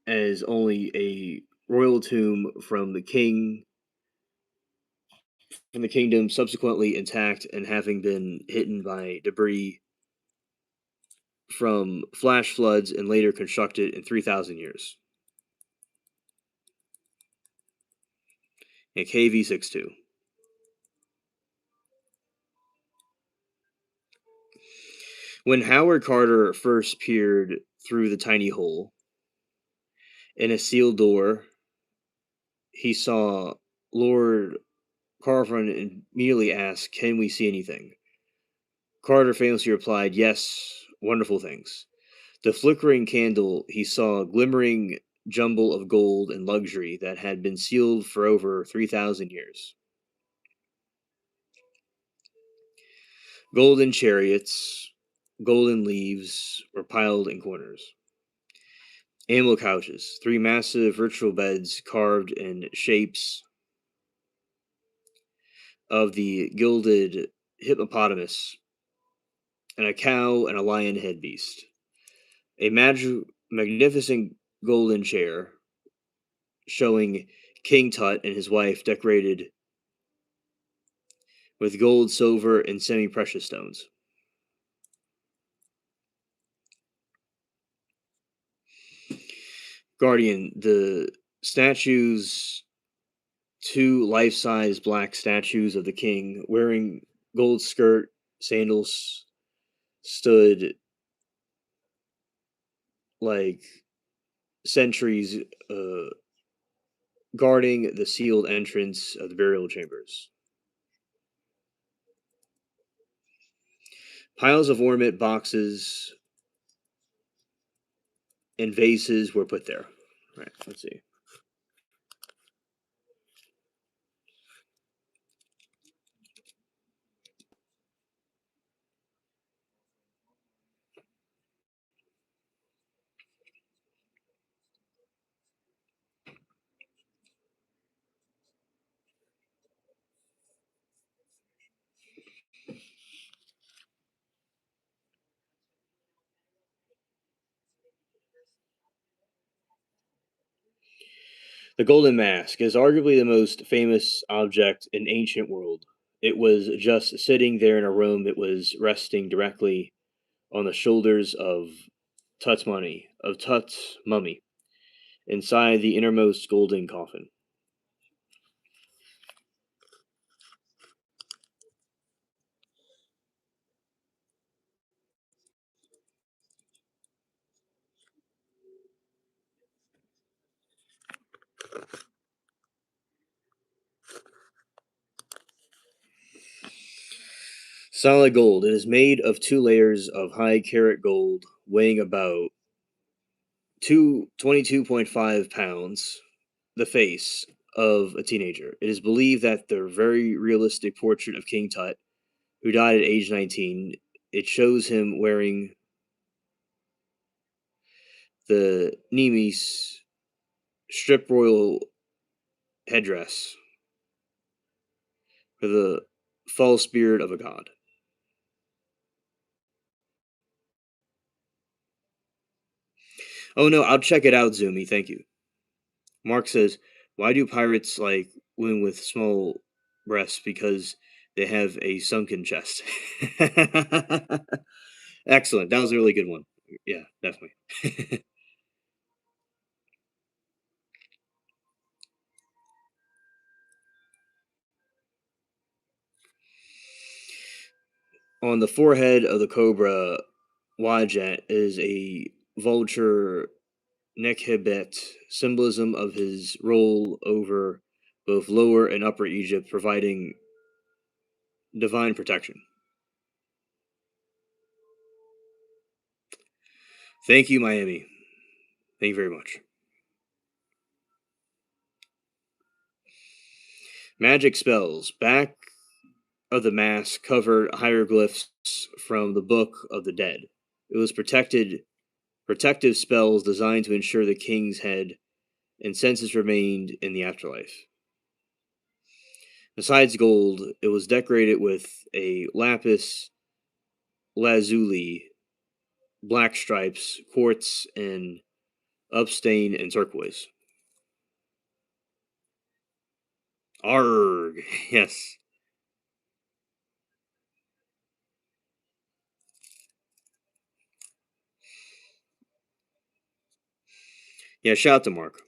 as only a royal tomb from the kingdom, subsequently intact and having been hidden by debris from flash floods and later constructed in 3,000 years. And KV62. When Howard Carter first peered through the tiny hole in a sealed door, he saw Lord Carveron and immediately asked, "Can we see anything?" Carter famously replied, "Yes, wonderful things." The flickering candle, he saw a glimmering jumble of gold and luxury that had been sealed for over 3,000 years. Golden chariots, golden leaves were piled in corners. Animal couches, three massive virtual beds carved in shapes of the gilded hippopotamus, and a cow and a lion head beast. A magnificent golden chair showing King Tut and his wife decorated with gold, silver, and semi precious stones. Guardian, the statues, two life size black statues of the king wearing gold skirt, sandals, stood like sentries guarding the sealed entrance of the burial chambers. Piles of ornament boxes and vases were put there. Right, let's see. The Golden Mask is arguably the most famous object in ancient world. It was just sitting there in a room that was resting directly on the shoulders of Tut's mummy, inside the innermost golden coffin. Solid gold. It is made of two layers of high carat gold, weighing about 22.5 pounds. The face of a teenager. It is believed that the very realistic portrait of King Tut, who died at age 19, it shows him wearing the Nemes strip royal headdress for the false beard of a god. Oh no, I'll check it out, Zoomy. Thank you. Mark says, "Why do pirates like women with small breasts? Because they have a sunken chest." Excellent. That was a really good one. Yeah, definitely. On the forehead of the cobra Wajet is a vulture Nekhebet, symbolism of his role over both Lower and Upper Egypt, providing divine protection. Thank you, Miami. Thank you very much. Magic spells. Back of the mask covered hieroglyphs from the Book of the Dead. It was protective spells designed to ensure the king's head and senses remained in the afterlife. Besides gold, it was decorated with a lapis lazuli, black stripes, quartz, and upstain and turquoise. Arg, yes. Yeah, shout out to Mark.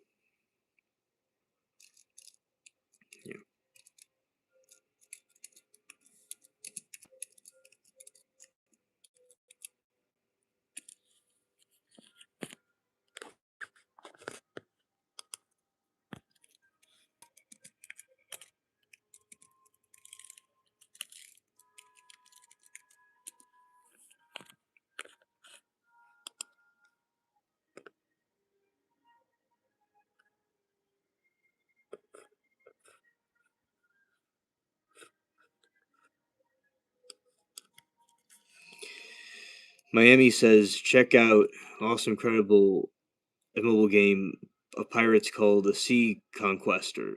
Yeah. Miami says, check out awesome, incredible mobile game of pirates called the Sea Conquester.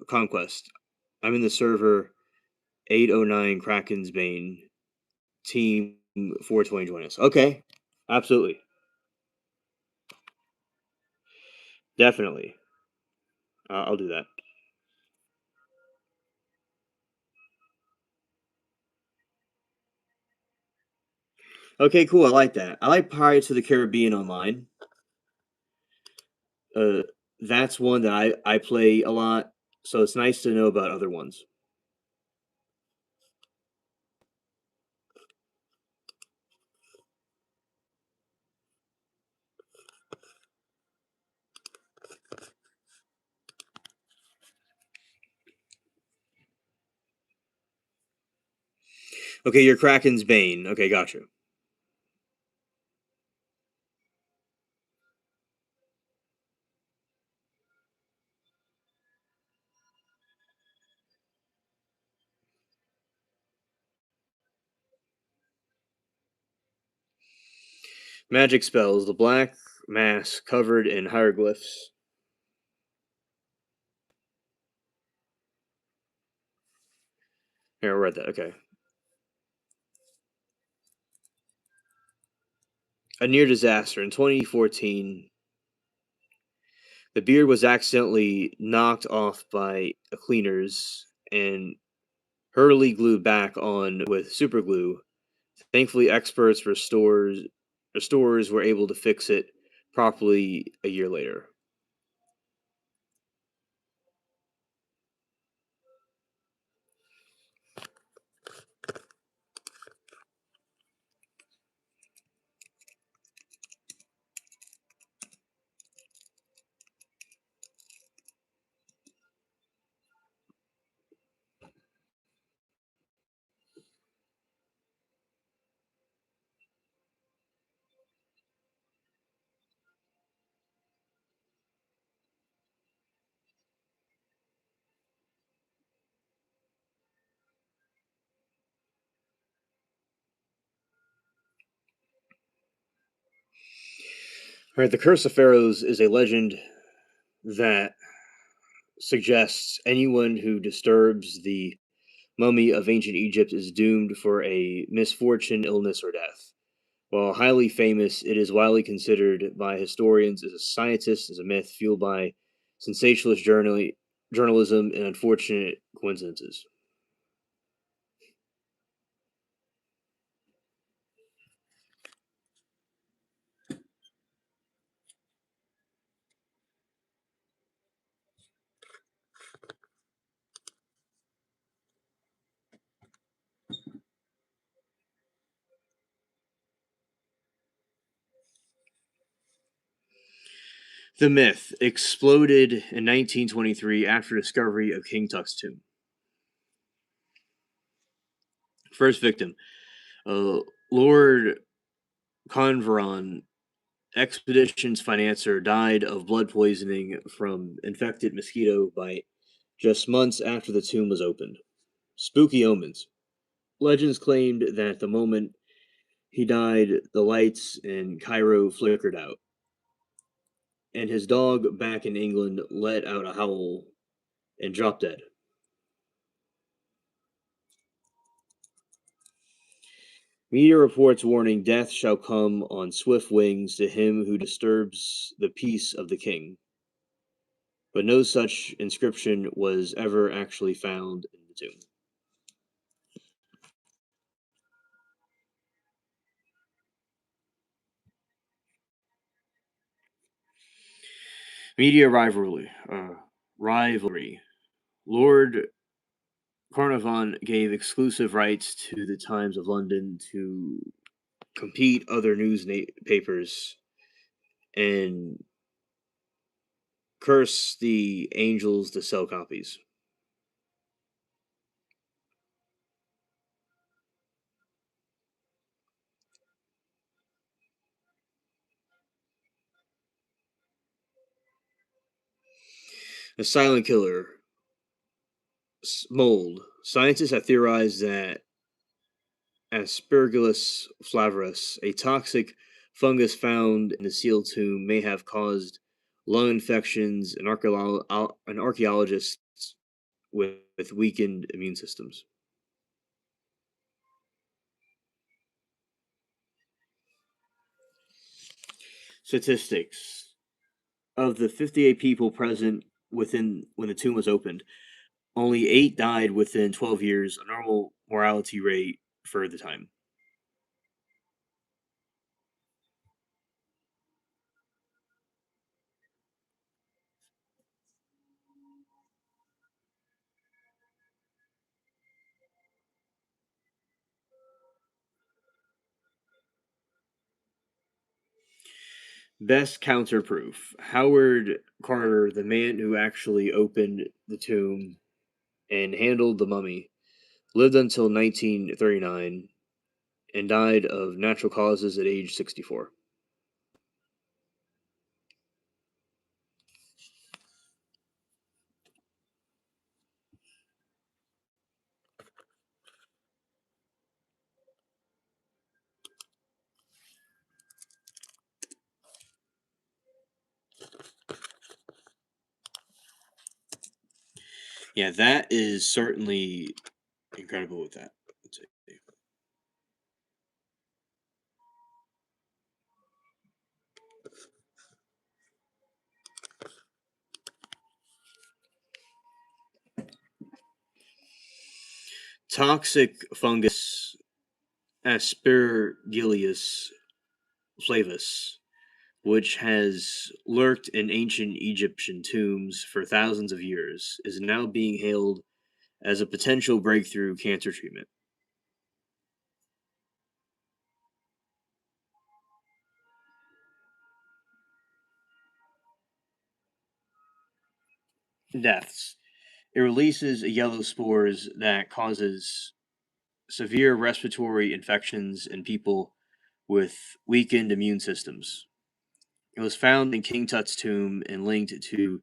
Conquest. I'm in the server 809 Kraken's Bane team 420 join us. Okay, absolutely, definitely. I'll do that. Okay, cool. I like that. I like Pirates of the Caribbean online. Uh, that's one that I play a lot, so it's nice to know about other ones. Okay, you're Kraken's Bane. Okay, gotcha. Magic spells. The black mask covered in hieroglyphs. Here, I read that. Okay. A near disaster. In 2014, the beard was accidentally knocked off by cleaners and hurriedly glued back on with super glue. Thankfully, restorers were able to fix it properly a year later. All right, the Curse of Pharaohs is a legend that suggests anyone who disturbs the mummy of ancient Egypt is doomed for a misfortune, illness, or death. While highly famous, it is widely considered by historians as a scientist as a myth fueled by sensationalist journalism and unfortunate coincidences. The myth exploded in 1923 after discovery of King Tut's tomb. First victim, Lord Converon, expedition's financier, died of blood poisoning from infected mosquito bite just months after the tomb was opened. Spooky omens. Legends claimed that the moment he died, the lights in Cairo flickered out, and his dog back in England let out a howl and dropped dead. Media reports warning death shall come on swift wings to him who disturbs the peace of the king. But no such inscription was ever actually found in the tomb. Media rivalry. Lord Carnarvon gave exclusive rights to the Times of London to compete other newspapers and curse the angels to sell copies. The silent killer, mold. Scientists have theorized that Aspergillus flavirus, a toxic fungus found in the seal tomb, may have caused lung infections in archaeologists with weakened immune systems. Statistics. Of the 58 people present within when the tomb was opened, only 8 died within 12 years, a normal mortality rate for the time. Best counterproof. Howard Carter, the man who actually opened the tomb and handled the mummy, lived until 1939 and died of natural causes at age 64. Yeah, that is certainly incredible with that. Let's see. Toxic fungus Aspergillus flavus, which has lurked in ancient Egyptian tombs for thousands of years, is now being hailed as a potential breakthrough cancer treatment. Deaths. It releases yellow spores that causes severe respiratory infections in people with weakened immune systems. It was found in King Tut's tomb and linked to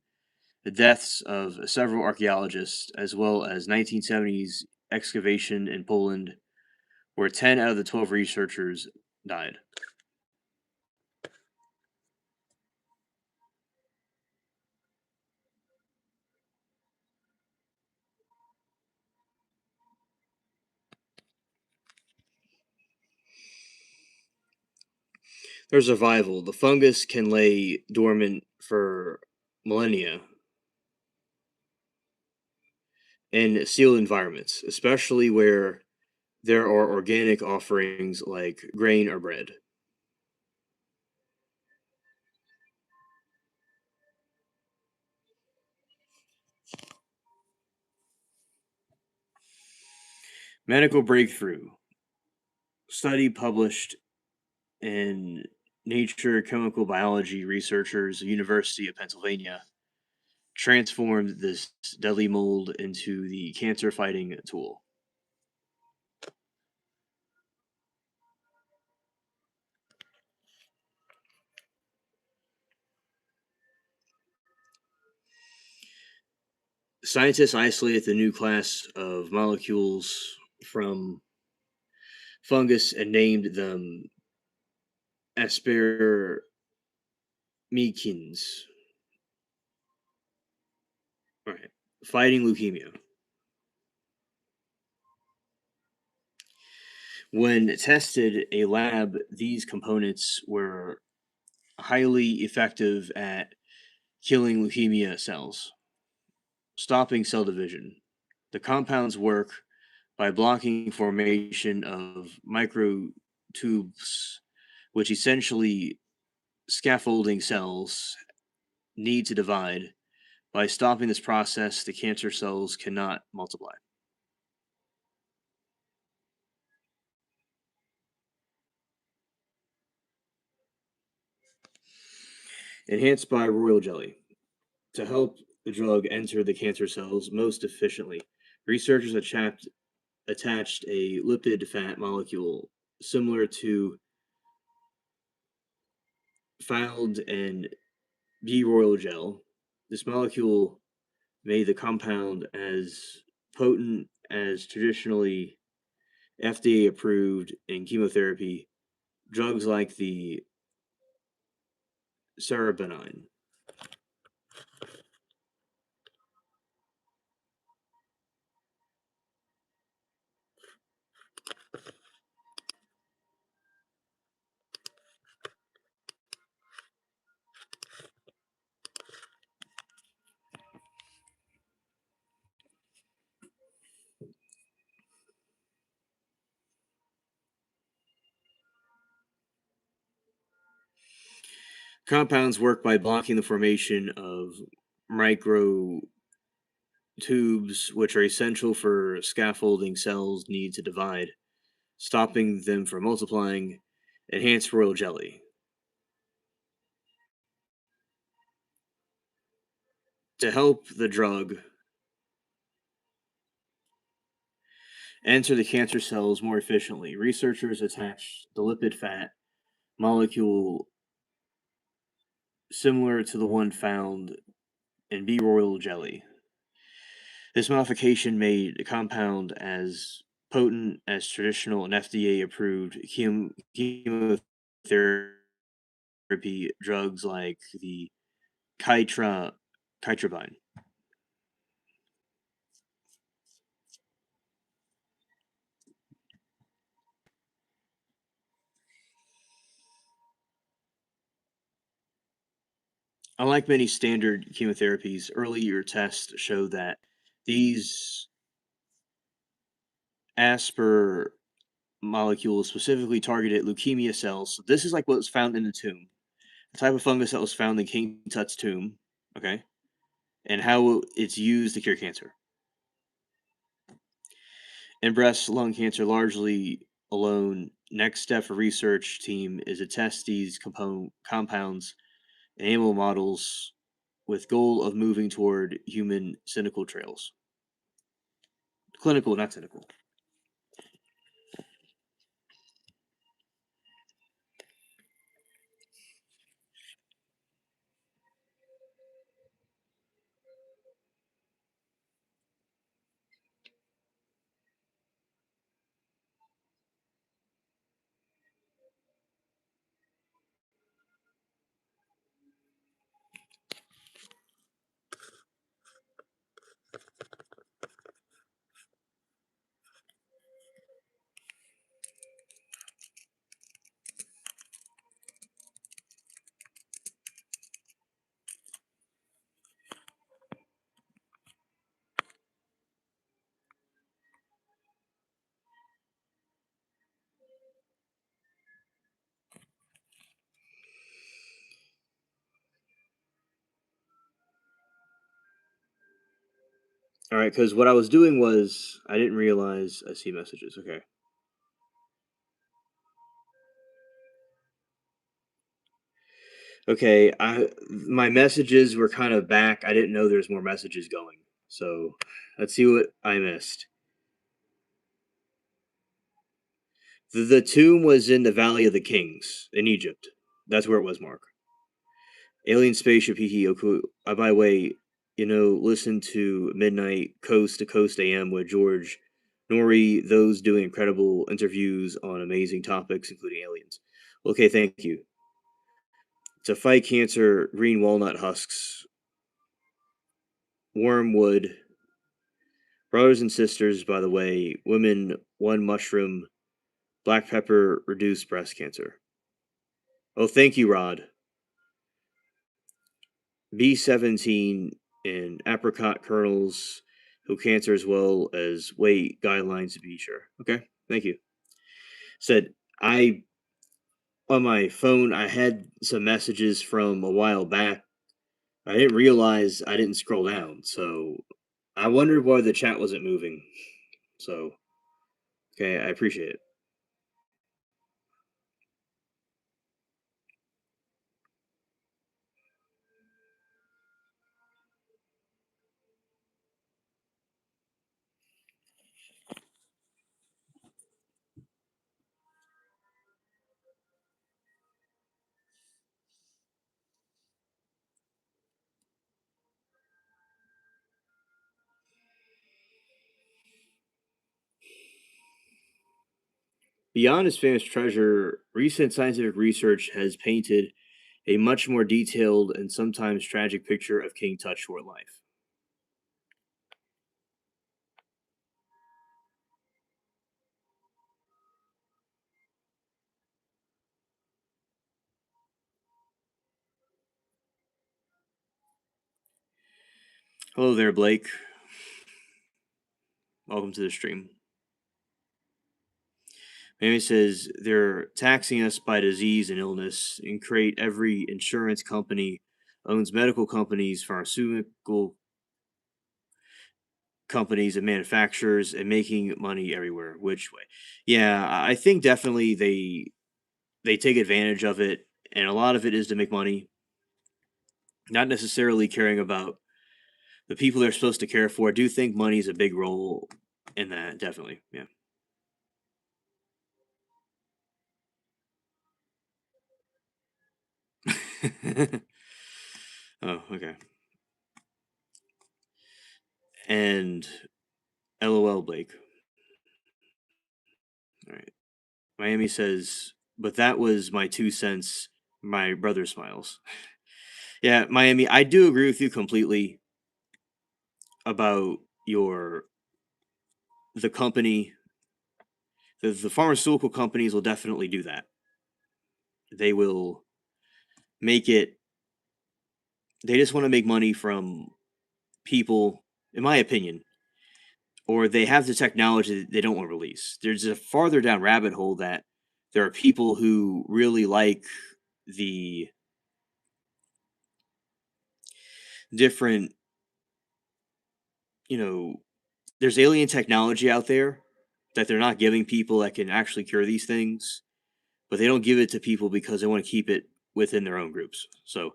the deaths of several archaeologists, as well as 1970s excavation in Poland, where 10 out of the 12 researchers died. Their survival. The fungus can lay dormant for millennia in sealed environments, especially where there are organic offerings like grain or bread. Medical breakthrough. Study published in Nature Chemical Biology researchers at University of Pennsylvania transformed this deadly mold into the cancer-fighting tool. Scientists isolated the new class of molecules from fungus and named them asparagines, right, fighting leukemia. When tested a lab, these components were highly effective at killing leukemia cells, stopping cell division. The compounds work by blocking formation of microtubes, which essentially scaffolding cells need to divide. By stopping this process, the cancer cells cannot multiply. Enhanced by royal jelly. To help the drug enter the cancer cells most efficiently, researchers attached a lipid fat molecule similar to found in B royal gel. This molecule made the compound as potent as traditionally FDA approved in chemotherapy drugs like the cerebenine. Compounds work by blocking the formation of microtubes, which are essential for scaffolding cells need to divide, stopping them from multiplying. Enhanced royal jelly. To help the drug enter the cancer cells more efficiently, researchers attached the lipid fat molecule similar to the one found in B royal jelly. This modification made the compound as potent as traditional and FDA approved chemotherapy drugs like the kytrabine. Unlike many standard chemotherapies, earlier tests show that these Asper molecules specifically targeted leukemia cells. So this is like what was found in the tomb, the type of fungus that was found in King Tut's tomb, okay, and how it's used to cure cancer. In breast lung cancer, largely alone, next step for research team is to test these compounds in animal models with goal of moving toward human clinical trials. Clinical, not cynical. All right, because what I was doing was I didn't realize I see messages. Okay. Okay, my messages were kind of back. I didn't know there's more messages going. So let's see what I missed. The tomb was in the Valley of the Kings in Egypt. That's where it was, Mark. Alien spaceship, hee hee. Okay. By the way, listen to Midnight Coast to Coast AM with George Nori, those doing incredible interviews on amazing topics, including aliens. Okay, thank you. To fight cancer, green walnut husks, wormwood, brothers and sisters, by the way, women, one mushroom, black pepper, reduce breast cancer. Oh, thank you, Rod. B17 and apricot kernels, who cancer as well as weight guidelines to be sure. Okay, thank you. Said I on my phone I had some messages from a while back. I didn't realize I didn't scroll down, so I wondered why the chat wasn't moving. So okay, I appreciate it. Beyond his famous treasure, recent scientific research has painted a much more detailed and sometimes tragic picture of King Tut's short life. Hello there, Blake. Welcome to the stream. Mammy says they're taxing us by disease and illness and create every insurance company owns medical companies, pharmaceutical companies and manufacturers and making money everywhere. Which way? Yeah, I think definitely they take advantage of it, and a lot of it is to make money, not necessarily caring about the people they're supposed to care for. I do think money is a big role in that, definitely. Yeah. Oh, okay. And LOL, Blake. All right. Miami says, but that was my 2 cents. My brother smiles. Yeah, Miami, I do agree with you completely about your the company. The pharmaceutical companies will definitely do that. They will make it. They just want to make money from people, in my opinion, or they have the technology that they don't want to release. There's a farther down rabbit hole that there are people who really like the different, you know, there's alien technology out there that they're not giving people that can actually cure these things, but they don't give it to people because they want to keep it within their own groups. So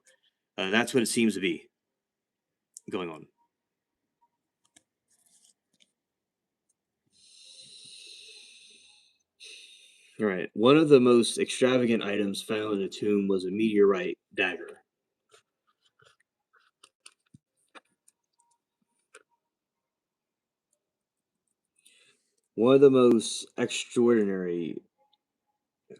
that's what it seems to be going on. All right. One of the most extravagant items found in the tomb was a meteorite dagger. One of the most extraordinary yes,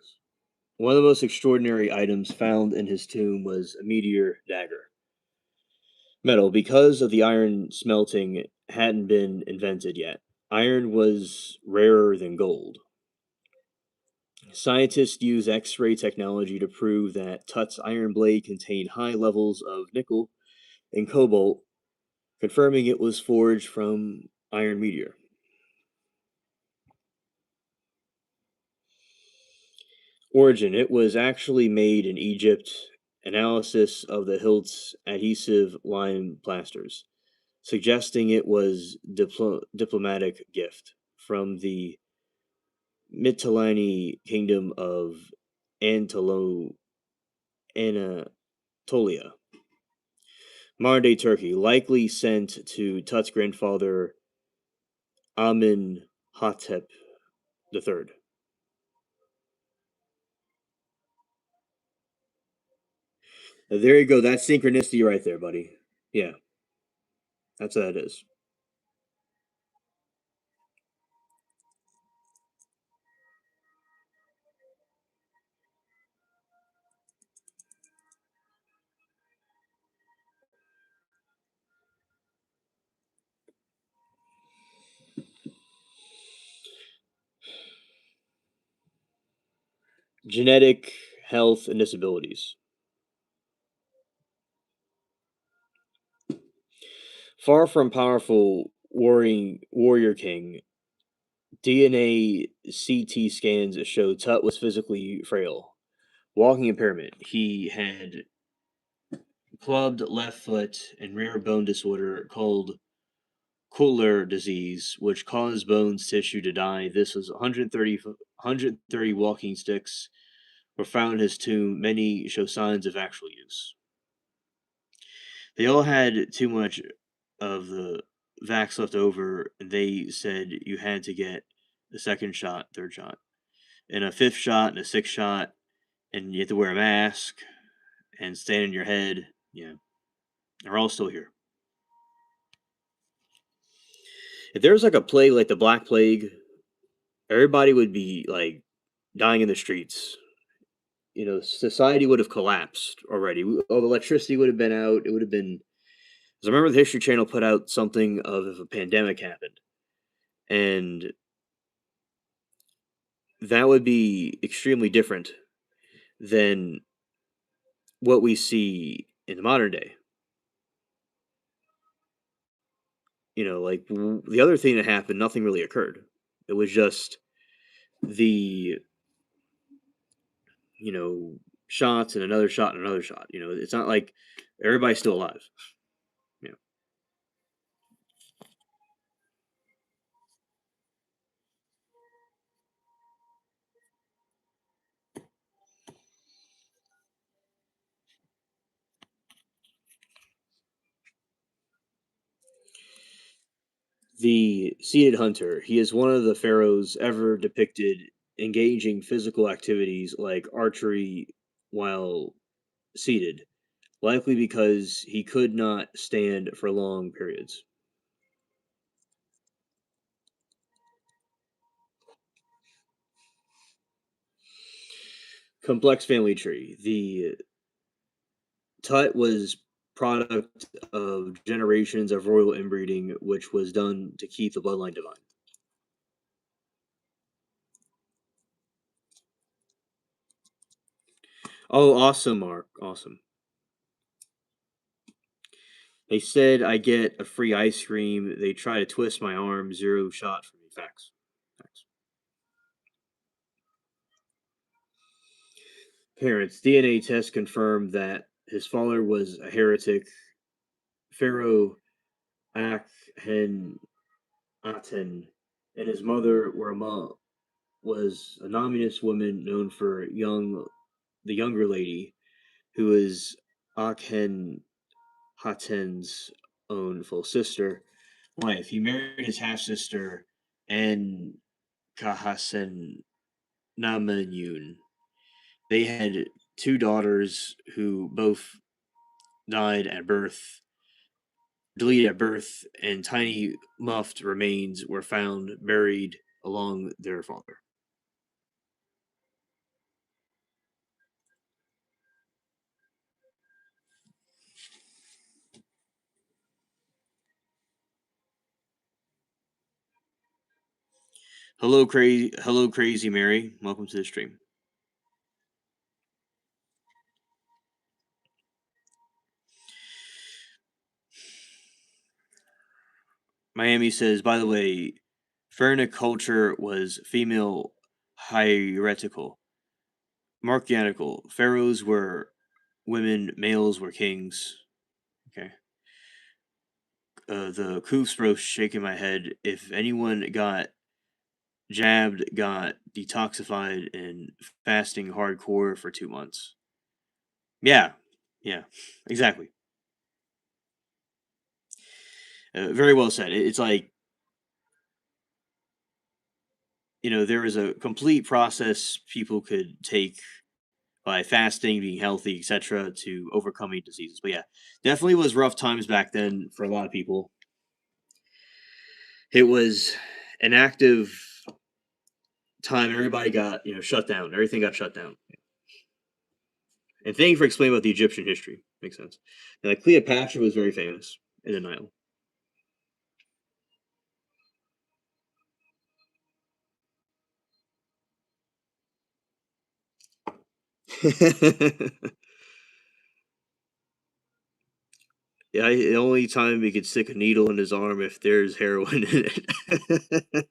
one of the most extraordinary items found in his tomb was a meteor dagger. Metal, because of the iron smelting hadn't been invented yet. Iron was rarer than gold. Scientists use X ray technology to prove that Tut's iron blade contained high levels of nickel and cobalt, confirming it was forged from iron meteor. Origin, it was actually made in Egypt. Analysis of the hilt's adhesive lime plasters, suggesting it was diplomatic gift from the Mytilene kingdom of Antalo, Anna, Tolia, modern day Turkey, likely sent to Tut's grandfather Amenhotep III. There you go. That's synchronicity right there, buddy. Yeah, that's what that is. Genetic health and disabilities. Far from powerful warrior king, DNA CT scans show Tut was physically frail. Walking impairment. He had clubbed left foot and rare bone disorder called Kohler disease, which caused bones tissue to die. This was 130 walking sticks were found in his tomb. Many show signs of actual use. They all had too much of the vax left over, and they said you had to get a second shot, third shot, and a fifth shot, and a sixth shot, and you have to wear a mask and stand on your head. Yeah, they're all still here. If there was like a plague, like the Black Plague, everybody would be like dying in the streets. You know, society would have collapsed already. All the electricity would have been out. It would have been. Because I remember the History Channel put out something of if a pandemic happened, and that would be extremely different than what we see in the modern day. You know, like the other thing that happened, nothing really occurred. It was just the you know shots and another shot and another shot. You know, it's not like everybody's still alive. Yeah. The seated hunter. He is one of the pharaohs ever depicted engaging physical activities like archery while seated, likely because he could not stand for long periods. Complex family tree. The Tut was product of generations of royal inbreeding, which was done to keep the bloodline divine. Oh, awesome, Mark. Awesome. They said I get a free ice cream. They try to twist my arm. Zero shot for me. Facts. Facts. Parents. DNA test confirmed that his father was a heretic. Pharaoh Akhenaten and his mother were was a nominous woman known for the younger lady, who is Akhenaten's own full sister wife. He married his half sister and Kahasen Namenyun. They had two daughters who both died at birth, deleted at birth, and tiny muffed remains were found buried along their father. Hello, crazy Mary. Welcome to the stream. Miami says, by the way, Ferna culture was female hierarchical, marchianical. Pharaohs were women, males were kings. Okay. The Koofs bro shaking my head. If anyone got jabbed, got detoxified, and fasting hardcore for 2 months. Yeah. Yeah, exactly. Very well said. It's like, there is a complete process people could take by fasting, being healthy, etc., to overcoming diseases. But yeah, definitely was rough times back then for a lot of people. It was an active time. Everybody got shut down. Everything got shut down. And thank you for explaining about the Egyptian history. Makes sense. And like Cleopatra was very famous in the Nile. Yeah, the only time he could stick a needle in his arm if there's heroin in it.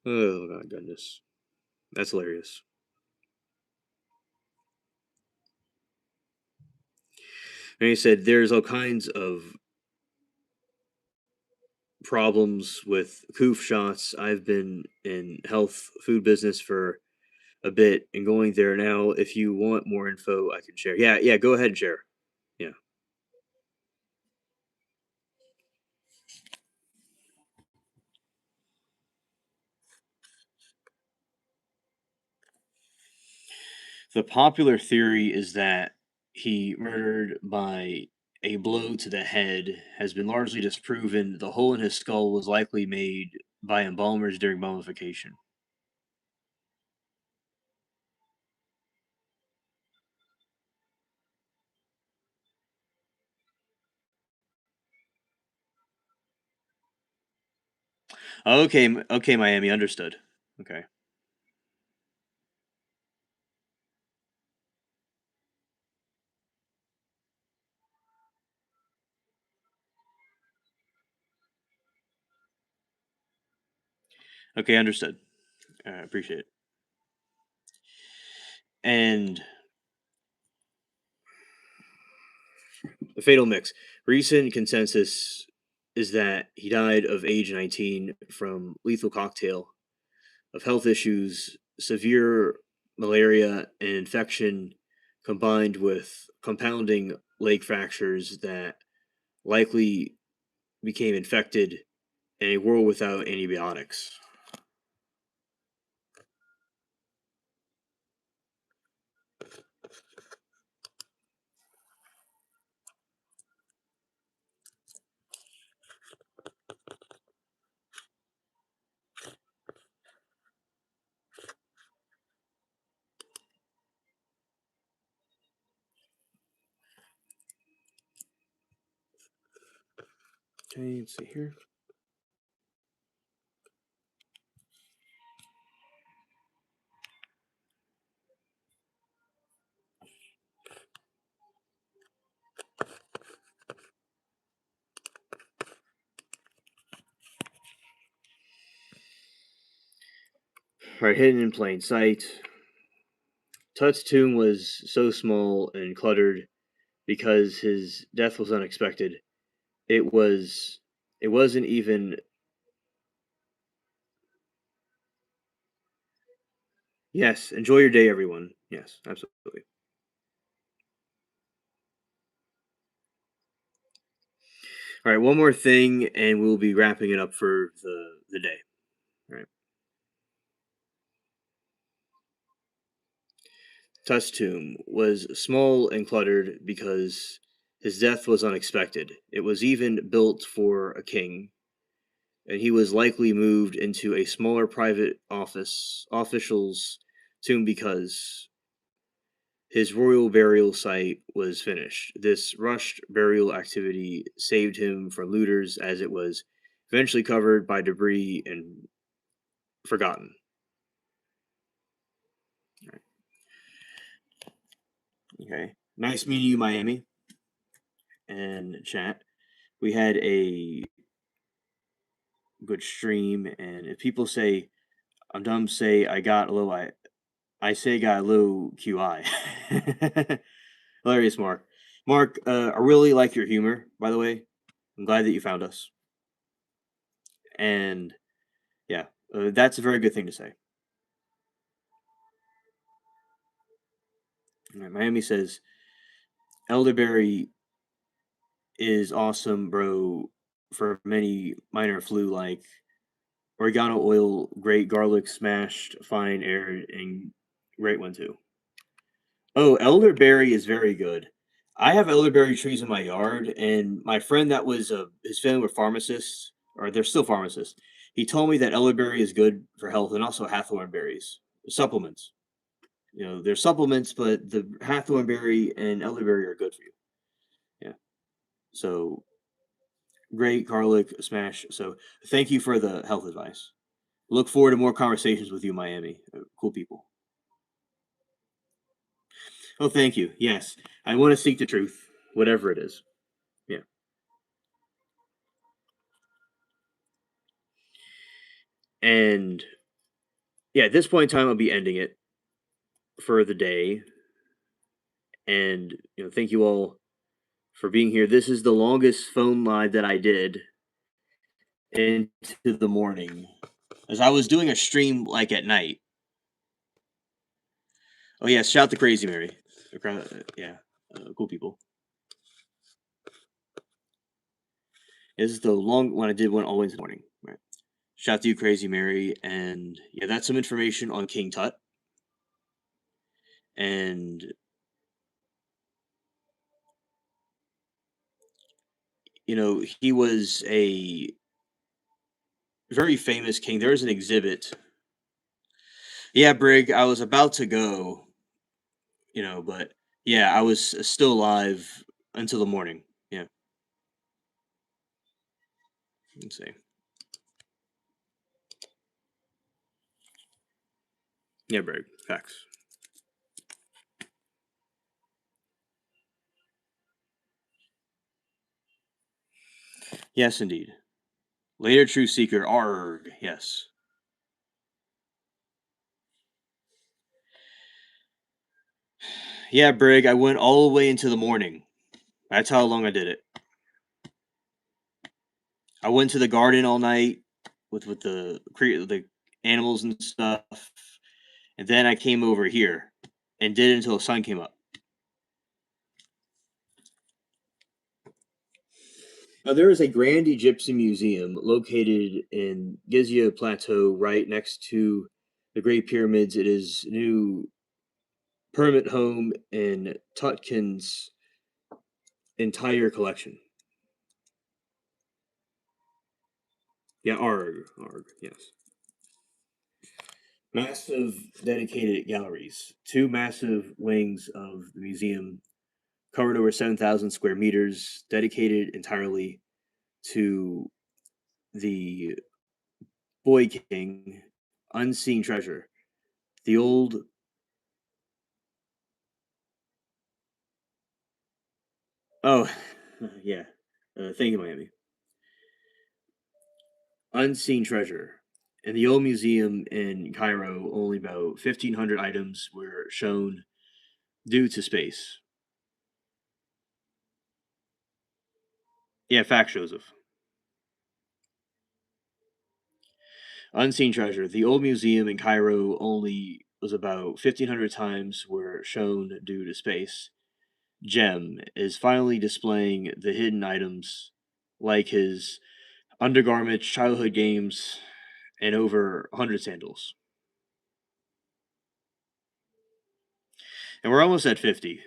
Oh my goodness, that's hilarious. And he said there's all kinds of problems with coof shots. I've been in health food business for a bit and going there now. If you want more info, I can share. Yeah, yeah, go ahead and share. Yeah. The popular theory is that he murdered by a blow to the head has been largely disproven. The hole in his skull was likely made by embalmers during mummification. Okay, okay, Miami, understood. Okay, okay, understood. I appreciate it. And the fatal mix. Recent consensus is that he died of age 19 from lethal cocktail of health issues, severe malaria, and infection combined with compounding leg fractures that likely became infected in a world without antibiotics. Okay, let's see here. All right, hidden in plain sight. Tut's tomb was so small and cluttered because his death was unexpected. It was. It wasn't even. Yes, enjoy your day, everyone. Yes, absolutely. All right, one more thing, and we'll be wrapping it up for the day. All right. Tut's tomb was small and cluttered because his death was unexpected. It was even built for a king, and he was likely moved into a smaller private official's tomb because his royal burial site was finished. This rushed burial activity saved him from looters as it was eventually covered by debris and forgotten. Okay. Nice meeting you, Miami, and chat. We had a good stream, and if people say I'm dumb, say I got a little I say got a little QI. Hilarious, Mark. Mark, I really like your humor, by the way. I'm glad that you found us. And yeah, that's a very good thing to say. All right, Miami says, elderberry is awesome, bro, for many minor flu like oregano oil, great garlic smashed fine air, and great one too. Oh, elderberry is very good. I have elderberry trees in my yard, and my friend that was his family were pharmacists, or they're still pharmacists. He told me that elderberry is good for health, and also hawthorn berries, supplements. You know, they're supplements, but the hawthorn berry and elderberry are good for you. Yeah. So great garlic smash. So thank you for the health advice. Look forward to more conversations with you, Miami. Cool people. Oh, thank you. Yes, I want to seek the truth, whatever it is. Yeah. And yeah, at this point in time, I'll be ending it for the day. And thank you all for being here. This is the longest phone live that I did into the morning, as I was doing a stream like at night. Oh yeah, shout to Crazy Mary. Yeah, cool people. This is the long one I did one always in the morning. Right. Shout out to you, Crazy Mary, and yeah, that's some information on King Tut. And he was a very famous king. There is an exhibit. Yeah, Brig, I was about to go, but yeah, I was still alive until the morning. Yeah, let's see. Yeah, Brig, facts. Yes, indeed. Later, True Seeker, arg, yes. Yeah, Brig, I went all the way into the morning. That's how long I did it. I went to the garden all night with the animals and stuff, and then I came over here and did it until the sun came up. There is a Grand Egyptian Museum located in Giza Plateau, right next to the Great Pyramids. It is new permanent home in Tutkin's entire collection. Yeah, arg, yes. Massive dedicated galleries, two massive wings of the museum covered over 7,000 square meters, dedicated entirely to the Boy King, unseen treasure. The old. Oh, yeah. Thank you, Miami. Unseen treasure. In the old museum in Cairo, only about 1,500 items were shown due to space. Yeah, fact, Joseph. Unseen treasure. The old museum in Cairo only was about 1,500 times were shown due to space. Gem is finally displaying the hidden items like his undergarments, childhood games, and over 100 sandals. And we're almost at 50.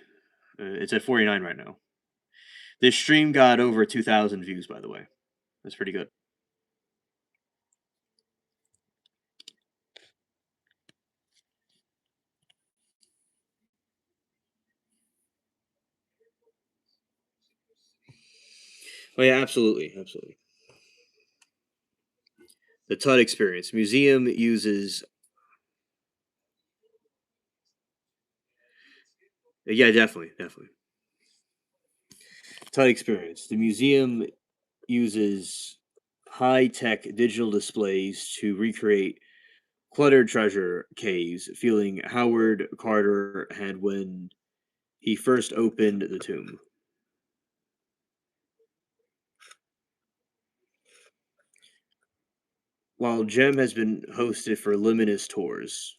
It's at 49 right now. This stream got over 2,000 views, by the way. That's pretty good. Oh, yeah, absolutely. Absolutely. The Tut experience. Museum uses. Yeah, definitely. Definitely. Tut experience. The museum uses high tech digital displays to recreate cluttered treasure caves, feeling Howard Carter had when he first opened the tomb. While Gem has been hosted for Luminous tours.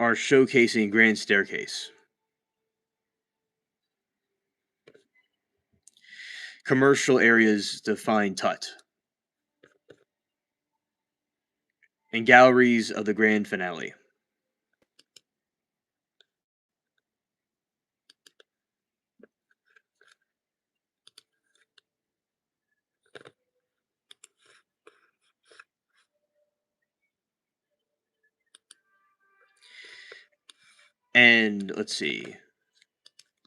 are showcasing Grand Staircase. Commercial areas define Tut. And galleries of the grand finale. And let's see.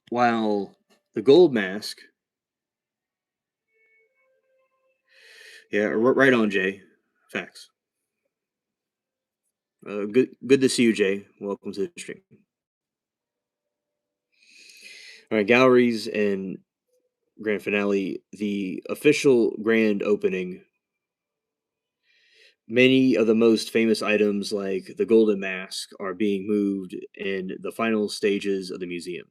While the gold mask. Yeah, right on, Jay. Facts. Good to see you, Jay. Welcome to the stream. All right, galleries and grand finale. The official grand opening. Many of the most famous items, like the golden mask, are being moved in the final stages of the museum.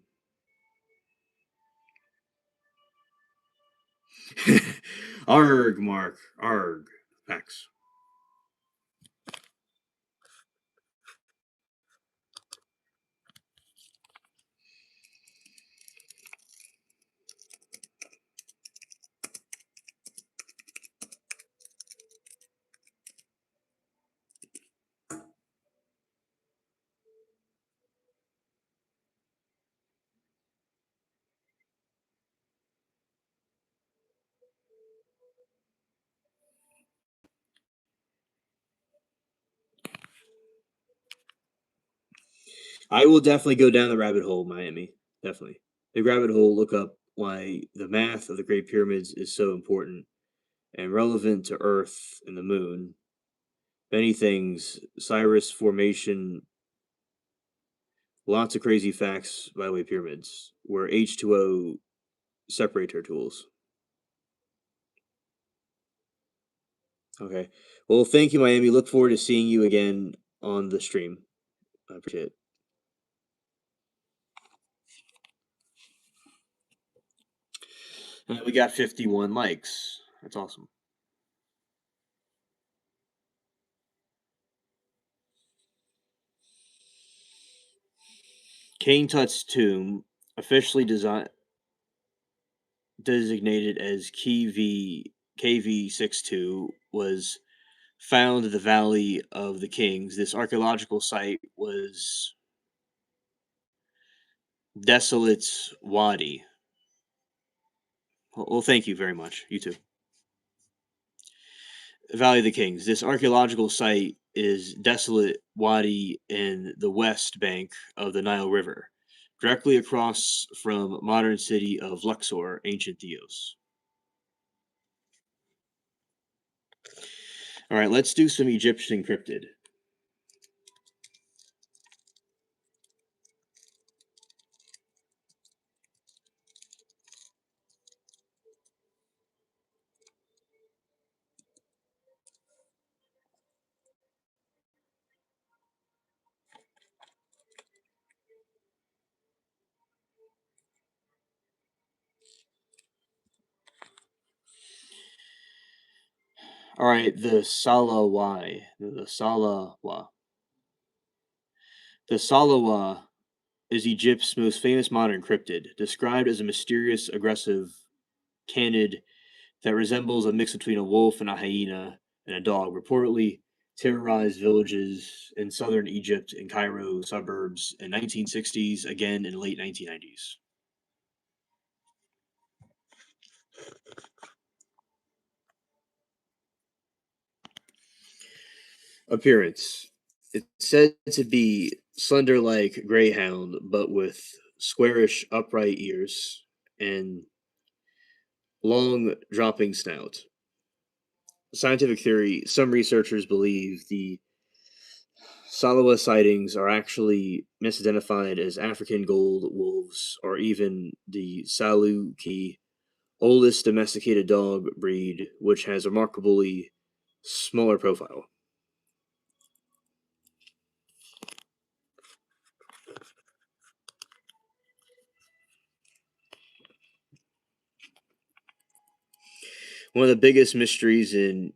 Arg, Mark. Arg. Facts. I will definitely go down the rabbit hole, Miami. Definitely. The rabbit hole, look up why the math of the Great Pyramids is so important and relevant to Earth and the Moon. Many things, Cyrus formation, lots of crazy facts by the way pyramids, where H2O separator tools. Okay. Well, thank you, Miami. Look forward to seeing you again on the stream. I appreciate it. We got 51 likes. That's awesome. King Tut's tomb, officially designated as KV62, was found in the Valley of the Kings. This archaeological site was Desolate Wadi. Well, thank you very much. You too. Valley of the Kings. This archaeological site is Desolate Wadi in the west bank of the Nile River, directly across from modern city of Luxor, ancient Theos. All right, let's do some Egyptian cryptid. All right, the Salawa. The Salawa. The Salawa is Egypt's most famous modern cryptid, described as a mysterious, aggressive canid that resembles a mix between a wolf and a hyena and a dog, reportedly terrorized villages in southern Egypt and Cairo suburbs in 1960s, again in late 1990s. Appearance. It's said to be slender like greyhound, but with squarish upright ears and long dropping snout. Scientific theory, some researchers believe the Salawa sightings are actually misidentified as African gold wolves or even the Saluki, oldest domesticated dog breed, which has a remarkably smaller profile. One of the biggest mysteries in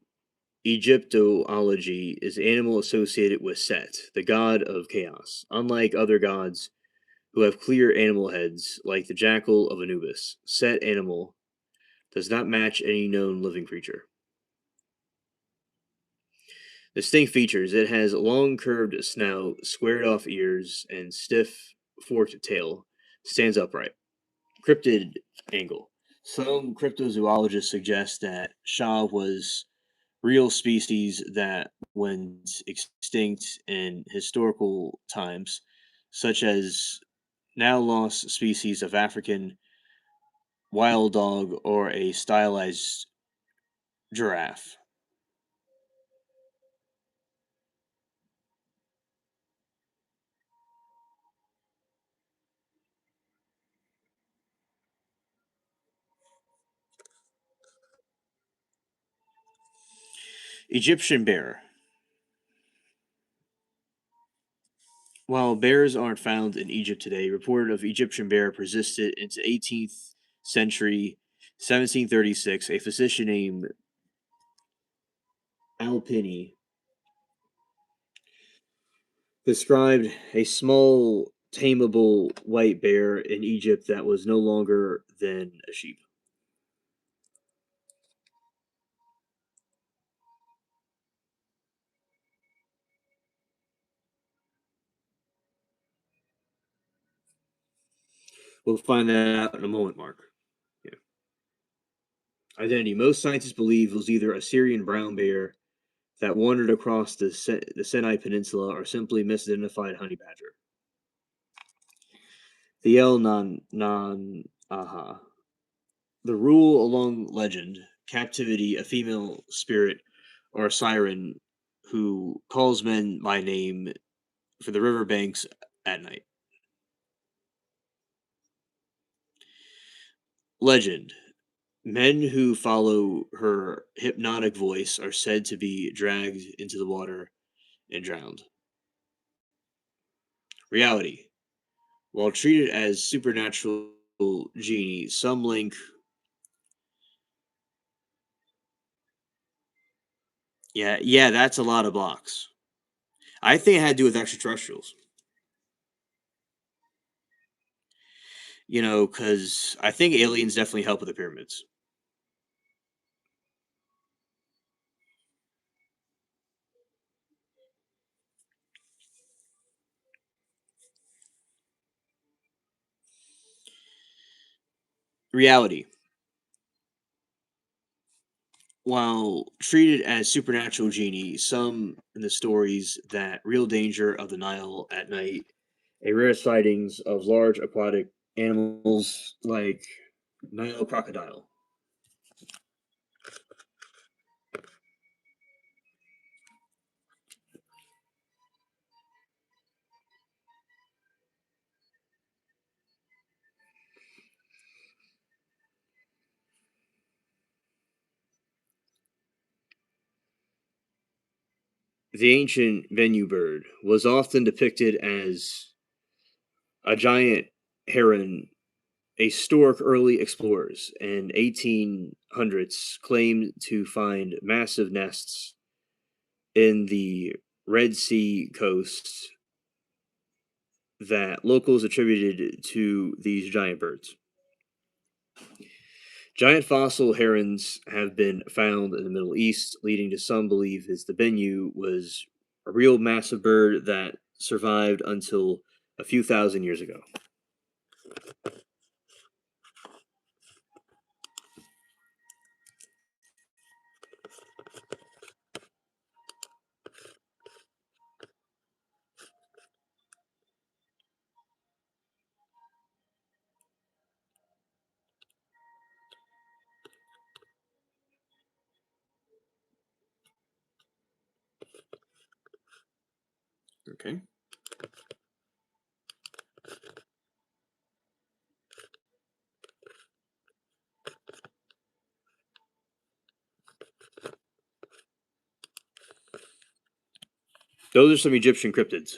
Egyptology is the animal associated with Set, the god of chaos. Unlike other gods who have clear animal heads, like the jackal of Anubis, Set animal does not match any known living creature. Distinct features: it has a long curved snout, squared off ears, and stiff forked tail. Stands upright. Cryptid angle. Some cryptozoologists suggest that Shah was real species that went extinct in historical times, such as now lost species of African wild dog or a stylized giraffe. Egyptian bear. While bears aren't found in Egypt today, report of Egyptian bear persisted into 18th century 1736. A physician named Alpini described a small, tameable white bear in Egypt that was no longer than a sheep. We'll find that out in a moment, Mark. Yeah. Identity. Most scientists believe it was either a Syrian brown bear that wandered across the Sinai Peninsula or simply misidentified honey badger. The El Nan Aha. The rule along legend, captivity, a female spirit or siren who calls men by name for the riverbanks at night. Legend. Men who follow her hypnotic voice are said to be dragged into the water and drowned. Reality. While treated as supernatural genie, some link. Yeah, that's a lot of blocks. I think it had to do with extraterrestrials. Because I think aliens definitely help with the pyramids. Reality. While treated as supernatural genie, some in the stories that real danger of the Nile at night, a rare sightings of large aquatic animals like Nile crocodile. The ancient Bennu bird was often depicted as a giant heron. A stork early explorers in 1800s claimed to find massive nests in the Red Sea coast that locals attributed to these giant birds. Giant fossil herons have been found in the Middle East, leading to some belief that the Bennu was a real massive bird that survived until a few thousand years ago. Okay. Those are some Egyptian cryptids.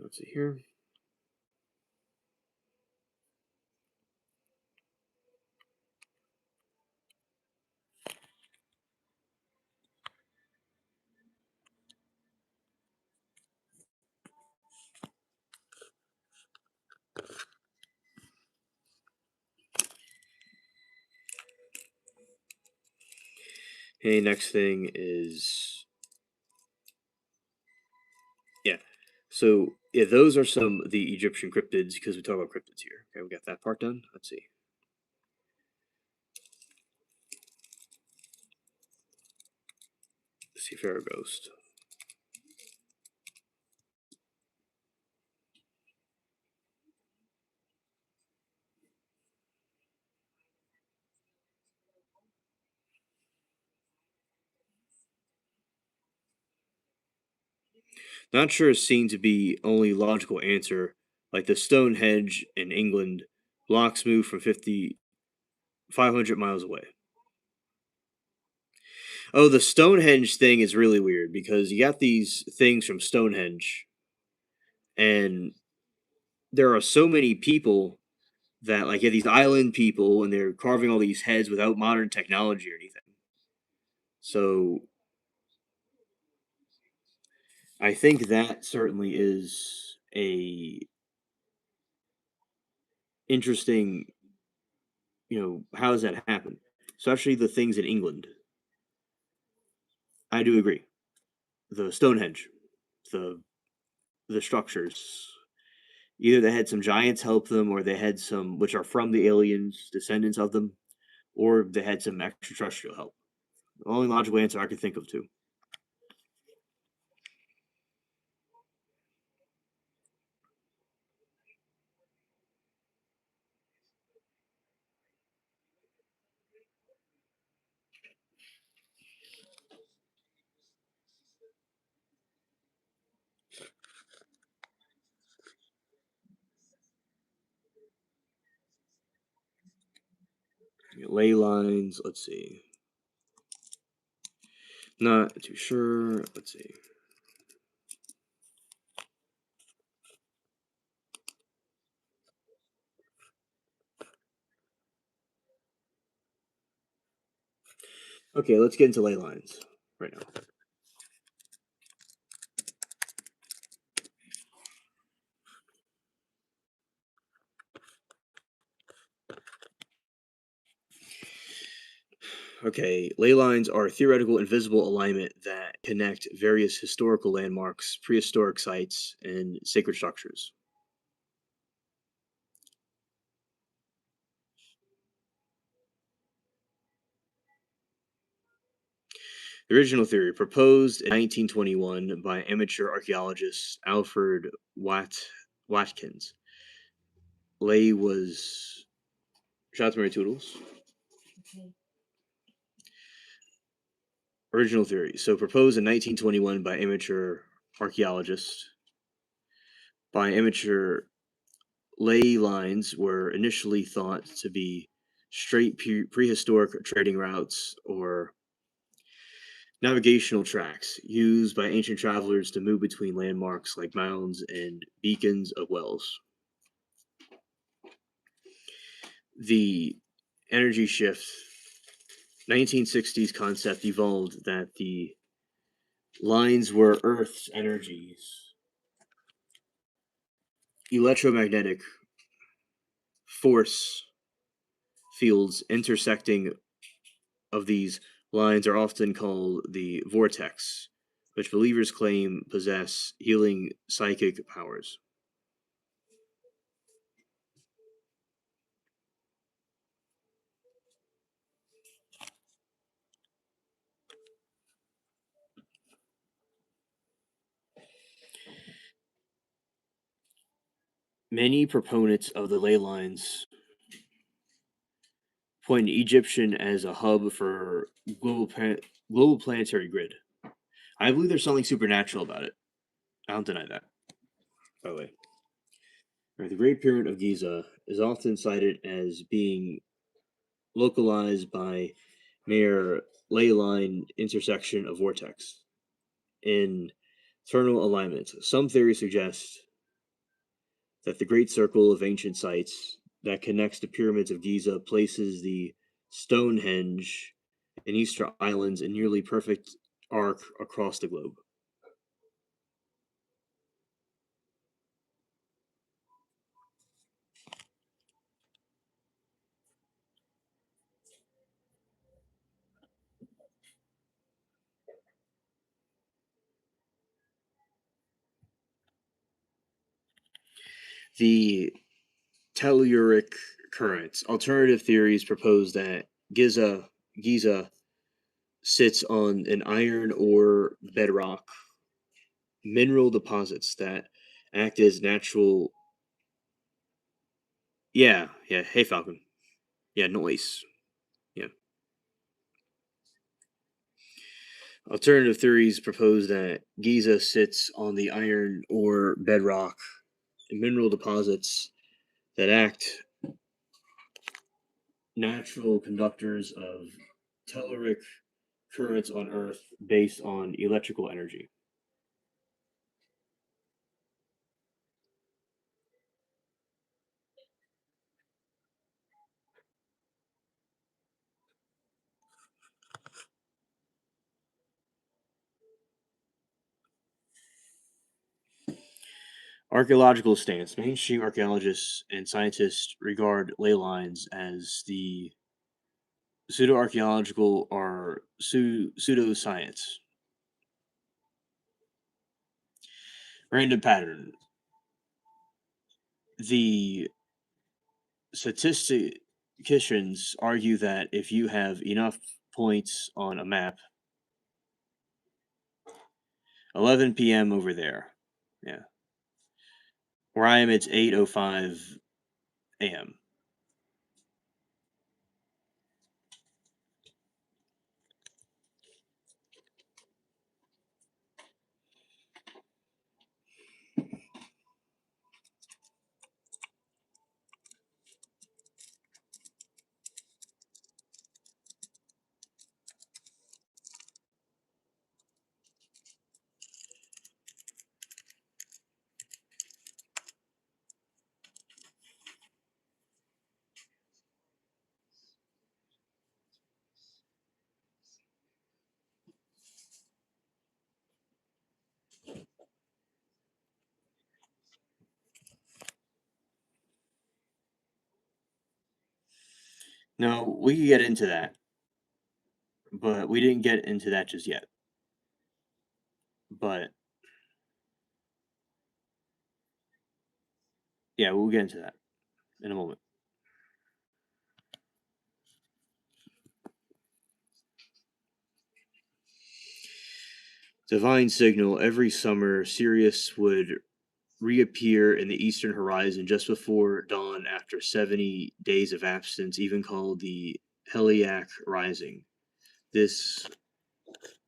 Let's see here. Okay, next thing is yeah. So yeah, those are some of the Egyptian cryptids because we talk about cryptids here. Okay, we got that part done. Let's see. Let's see Pharaoh Ghost. Not sure is seen to be only logical answer, like the Stonehenge in England, blocks moved from 500 miles away. Oh, the Stonehenge thing is really weird because you got these things from Stonehenge, and there are so many people that like yeah, these island people, and they're carving all these heads without modern technology or anything. So I think that certainly is a interesting. How does that happen? Especially the things in England. I do agree. The Stonehenge, the the structures. Either they had some giants help them, or they had some which are from the aliens, descendants of them, or they had some extraterrestrial help. The only logical answer I could think of too. Ley lines. Let's see. Not too sure. Let's see. Okay, let's get into ley lines right now. Okay, ley lines are theoretical invisible alignment that connect various historical landmarks, prehistoric sites, and sacred structures. The original theory, proposed in 1921 by amateur archaeologist Alfred Watkins. Ley was. Shout out to Mary Toodles. Original theory. So proposed in 1921 by amateur archaeologists. By amateur ley lines were initially thought to be straight prehistoric trading routes or navigational tracks used by ancient travelers to move between landmarks like mounds and beacons of wells. The energy shift 1960s concept evolved that the lines were Earth's energies, electromagnetic force fields intersecting of these lines are often called the vortex, which believers claim possess healing psychic powers. Many proponents of the ley lines point to Egyptian as a hub for global planetary grid. I believe there's something supernatural about it. I don't deny that, by the way. Right, the Great Pyramid of Giza is often cited as being localized by mere ley line intersection of vortex in internal alignment. Some theories suggest that the Great Circle of ancient sites that connects the pyramids of Giza places the Stonehenge and Easter Islands in nearly perfect arc across the globe. The telluric currents. Alternative theories propose that Giza sits on an iron ore bedrock mineral deposits that act as natural. Yeah. Hey, Falcon. Yeah, noise. Yeah. Alternative theories propose that Giza sits on the iron ore bedrock mineral deposits that act natural conductors of telluric currents on Earth based on electrical energy. Archaeological stance. Mainstream archaeologists and scientists regard ley lines as the pseudo-archaeological or pseudoscience. Random pattern. The statisticians argue that if you have enough points on a map, 11 p.m. over there, yeah, where I am, it's 8:05 a.m. No, we could get into that, but we didn't get into that just yet. But yeah, we'll get into that in a moment. Divine signal. Every summer, Sirius would reappear in the eastern horizon just before dawn after 70 days of absence, even called the Heliac Rising. This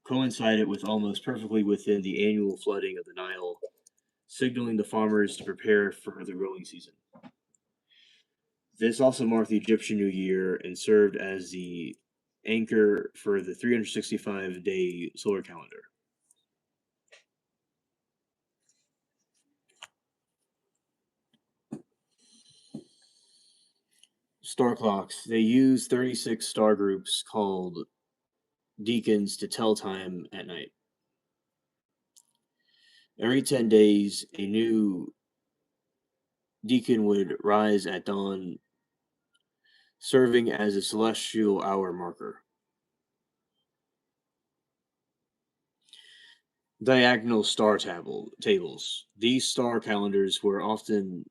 coincided with almost perfectly within the annual flooding of the Nile, signaling the farmers to prepare for the growing season. This also marked the Egyptian New Year and served as the anchor for the 365-day solar calendar. Star clocks. They use 36 star groups called deacons to tell time at night. Every 10 days, a new deacon would rise at dawn, serving as a celestial hour marker. Diagonal star tables. These star calendars were often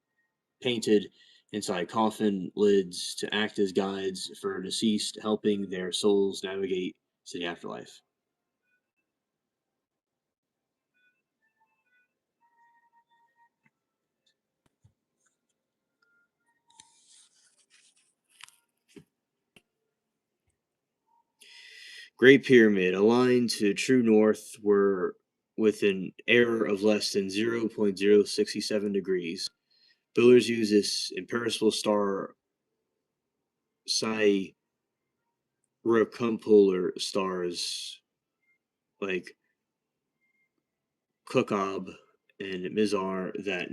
painted inside coffin lids to act as guides for deceased, helping their souls navigate to the afterlife. Great Pyramid, aligned to true north, were with an error of less than 0.067 degrees. Builders use this imperishable star circumpolar stars like Kukab and Mizar that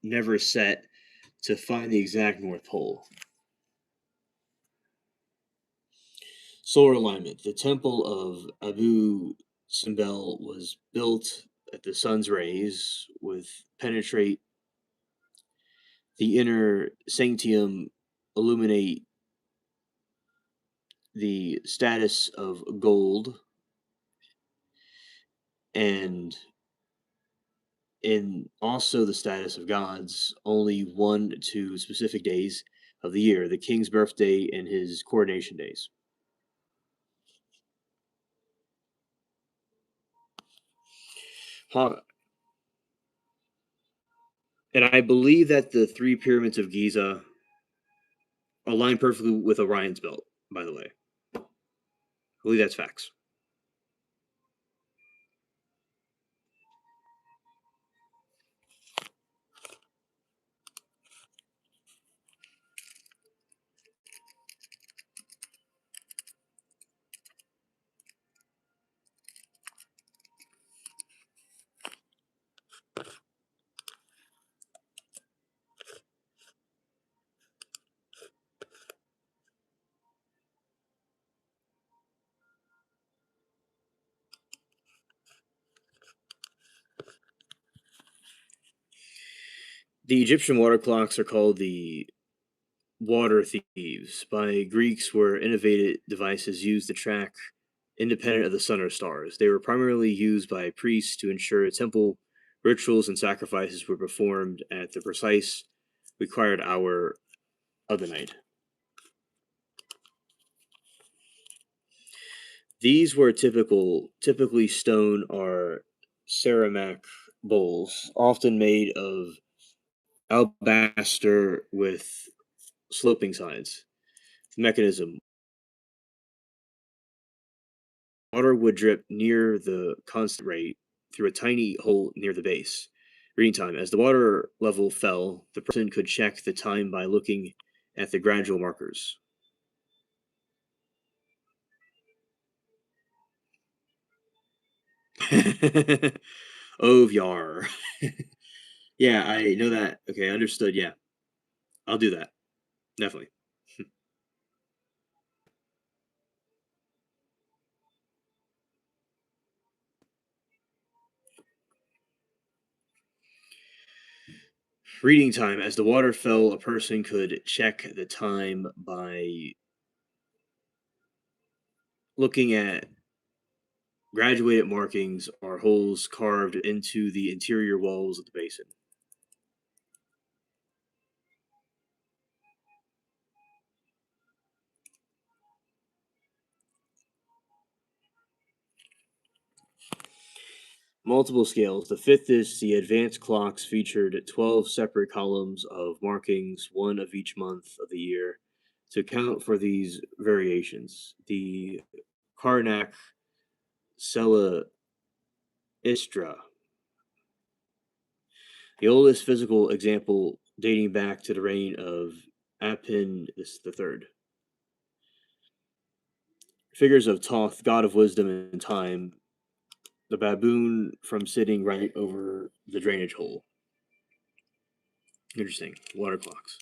never set to find the exact North Pole. Solar alignment. The temple of Abu Simbel was built that the sun's rays would penetrate the inner sanctum, illuminate the status of gold, and in also the status of gods, only 1 to specific days of the year, the king's birthday and his coronation days. And I believe that the 3 pyramids of Giza align perfectly with Orion's belt, by the way. I believe that's facts. The Egyptian water clocks are called the water thieves by Greeks were innovated devices used to track independent of the sun or stars. They were primarily used by priests to ensure temple rituals and sacrifices were performed at the precise required hour of the night. These were typically stone or ceramic bowls, often made of alabaster with sloping sides. Mechanism. Water would drip near the constant rate through a tiny hole near the base. Reading time. As the water level fell, the person could check the time by looking at the gradual markers. Ovyar. Yeah, I know that. Okay, understood. Yeah, I'll do that. Definitely. Reading time. As the water fell, a person could check the time by looking at graduated markings or holes carved into the interior walls of the basin. Multiple scales. The fifth is the advanced clocks featured 12 separate columns of markings, one of each month of the year, to account for these variations. The Karnak Celaistra, the oldest physical example dating back to the reign of Apin III. Figures of Thoth, god of wisdom and time, the baboon from sitting right over the drainage hole. Interesting. Water clocks.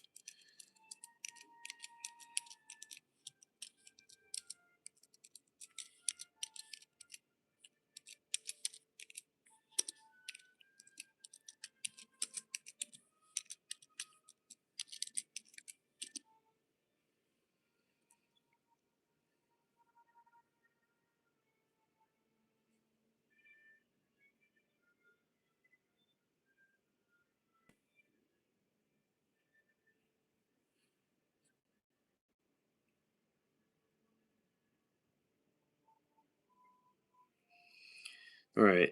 All right.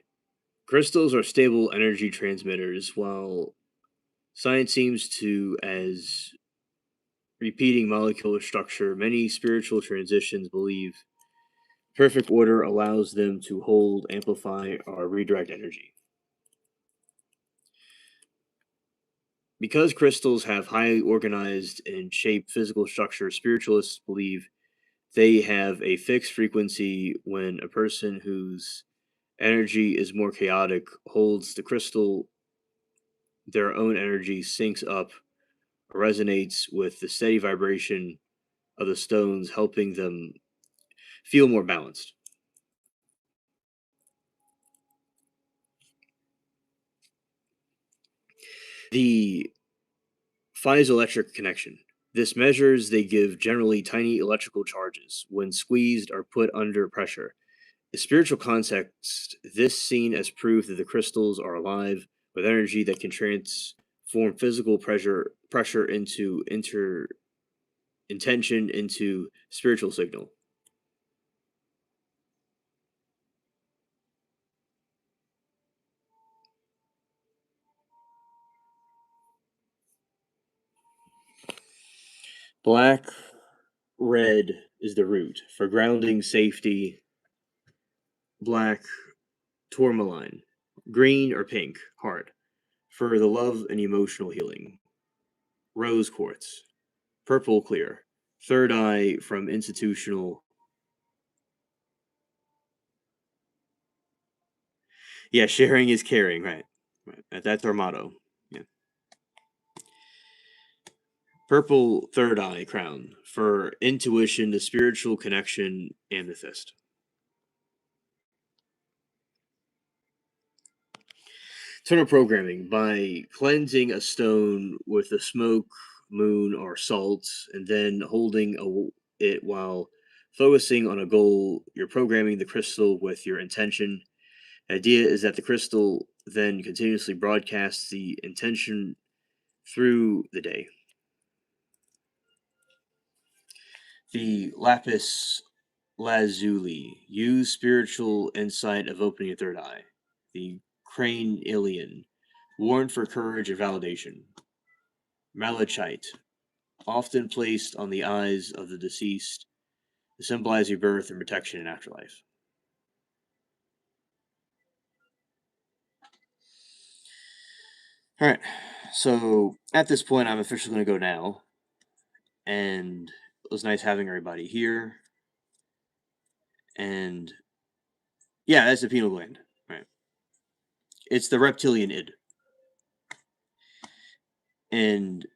Crystals are stable energy transmitters, while science seems to as repeating molecular structure. Many spiritual transitions believe perfect order allows them to hold, amplify, or redirect energy. Because crystals have highly organized and shaped physical structure, spiritualists believe they have a fixed frequency. When a person whose energy is more chaotic holds the crystal, their own energy syncs up resonates with the steady vibration of the stones, helping them feel more balanced. The piezoelectric connection. This measures they give generally tiny electrical charges when squeezed or put under pressure. In spiritual context, this seen as proof that the crystals are alive with energy that can transform physical pressure into intention into spiritual signal. Black, red is the root for grounding, safety. Black, tourmaline. Green or pink, heart, for the love and emotional healing. Rose quartz. Purple clear. Third eye from institutional. Yeah, sharing is caring, right? Right. That's our motto. Yeah. Purple third eye crown for intuition, the spiritual connection, amethyst. Tunnel programming by cleansing a stone with a smoke, moon, or salt, and then holding it while focusing on a goal. You're programming the crystal with your intention. The idea is that the crystal then continuously broadcasts the intention through the day. The lapis lazuli, use spiritual insight of opening a third eye. The cranialian, warn for courage or validation. Malachite, often placed on the eyes of the deceased to symbolize rebirth and protection in afterlife. All right, so at this point, I'm officially going to go now, and it was nice having everybody here. And yeah, that's the pineal gland, right? It's the reptilian id, and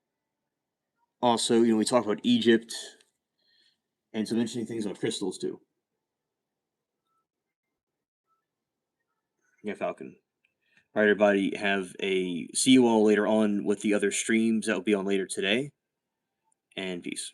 also, we talk about Egypt and some interesting things about crystals too. Yeah, Falcon. All right, everybody, see you all later on with the other streams that will be on later today, and peace.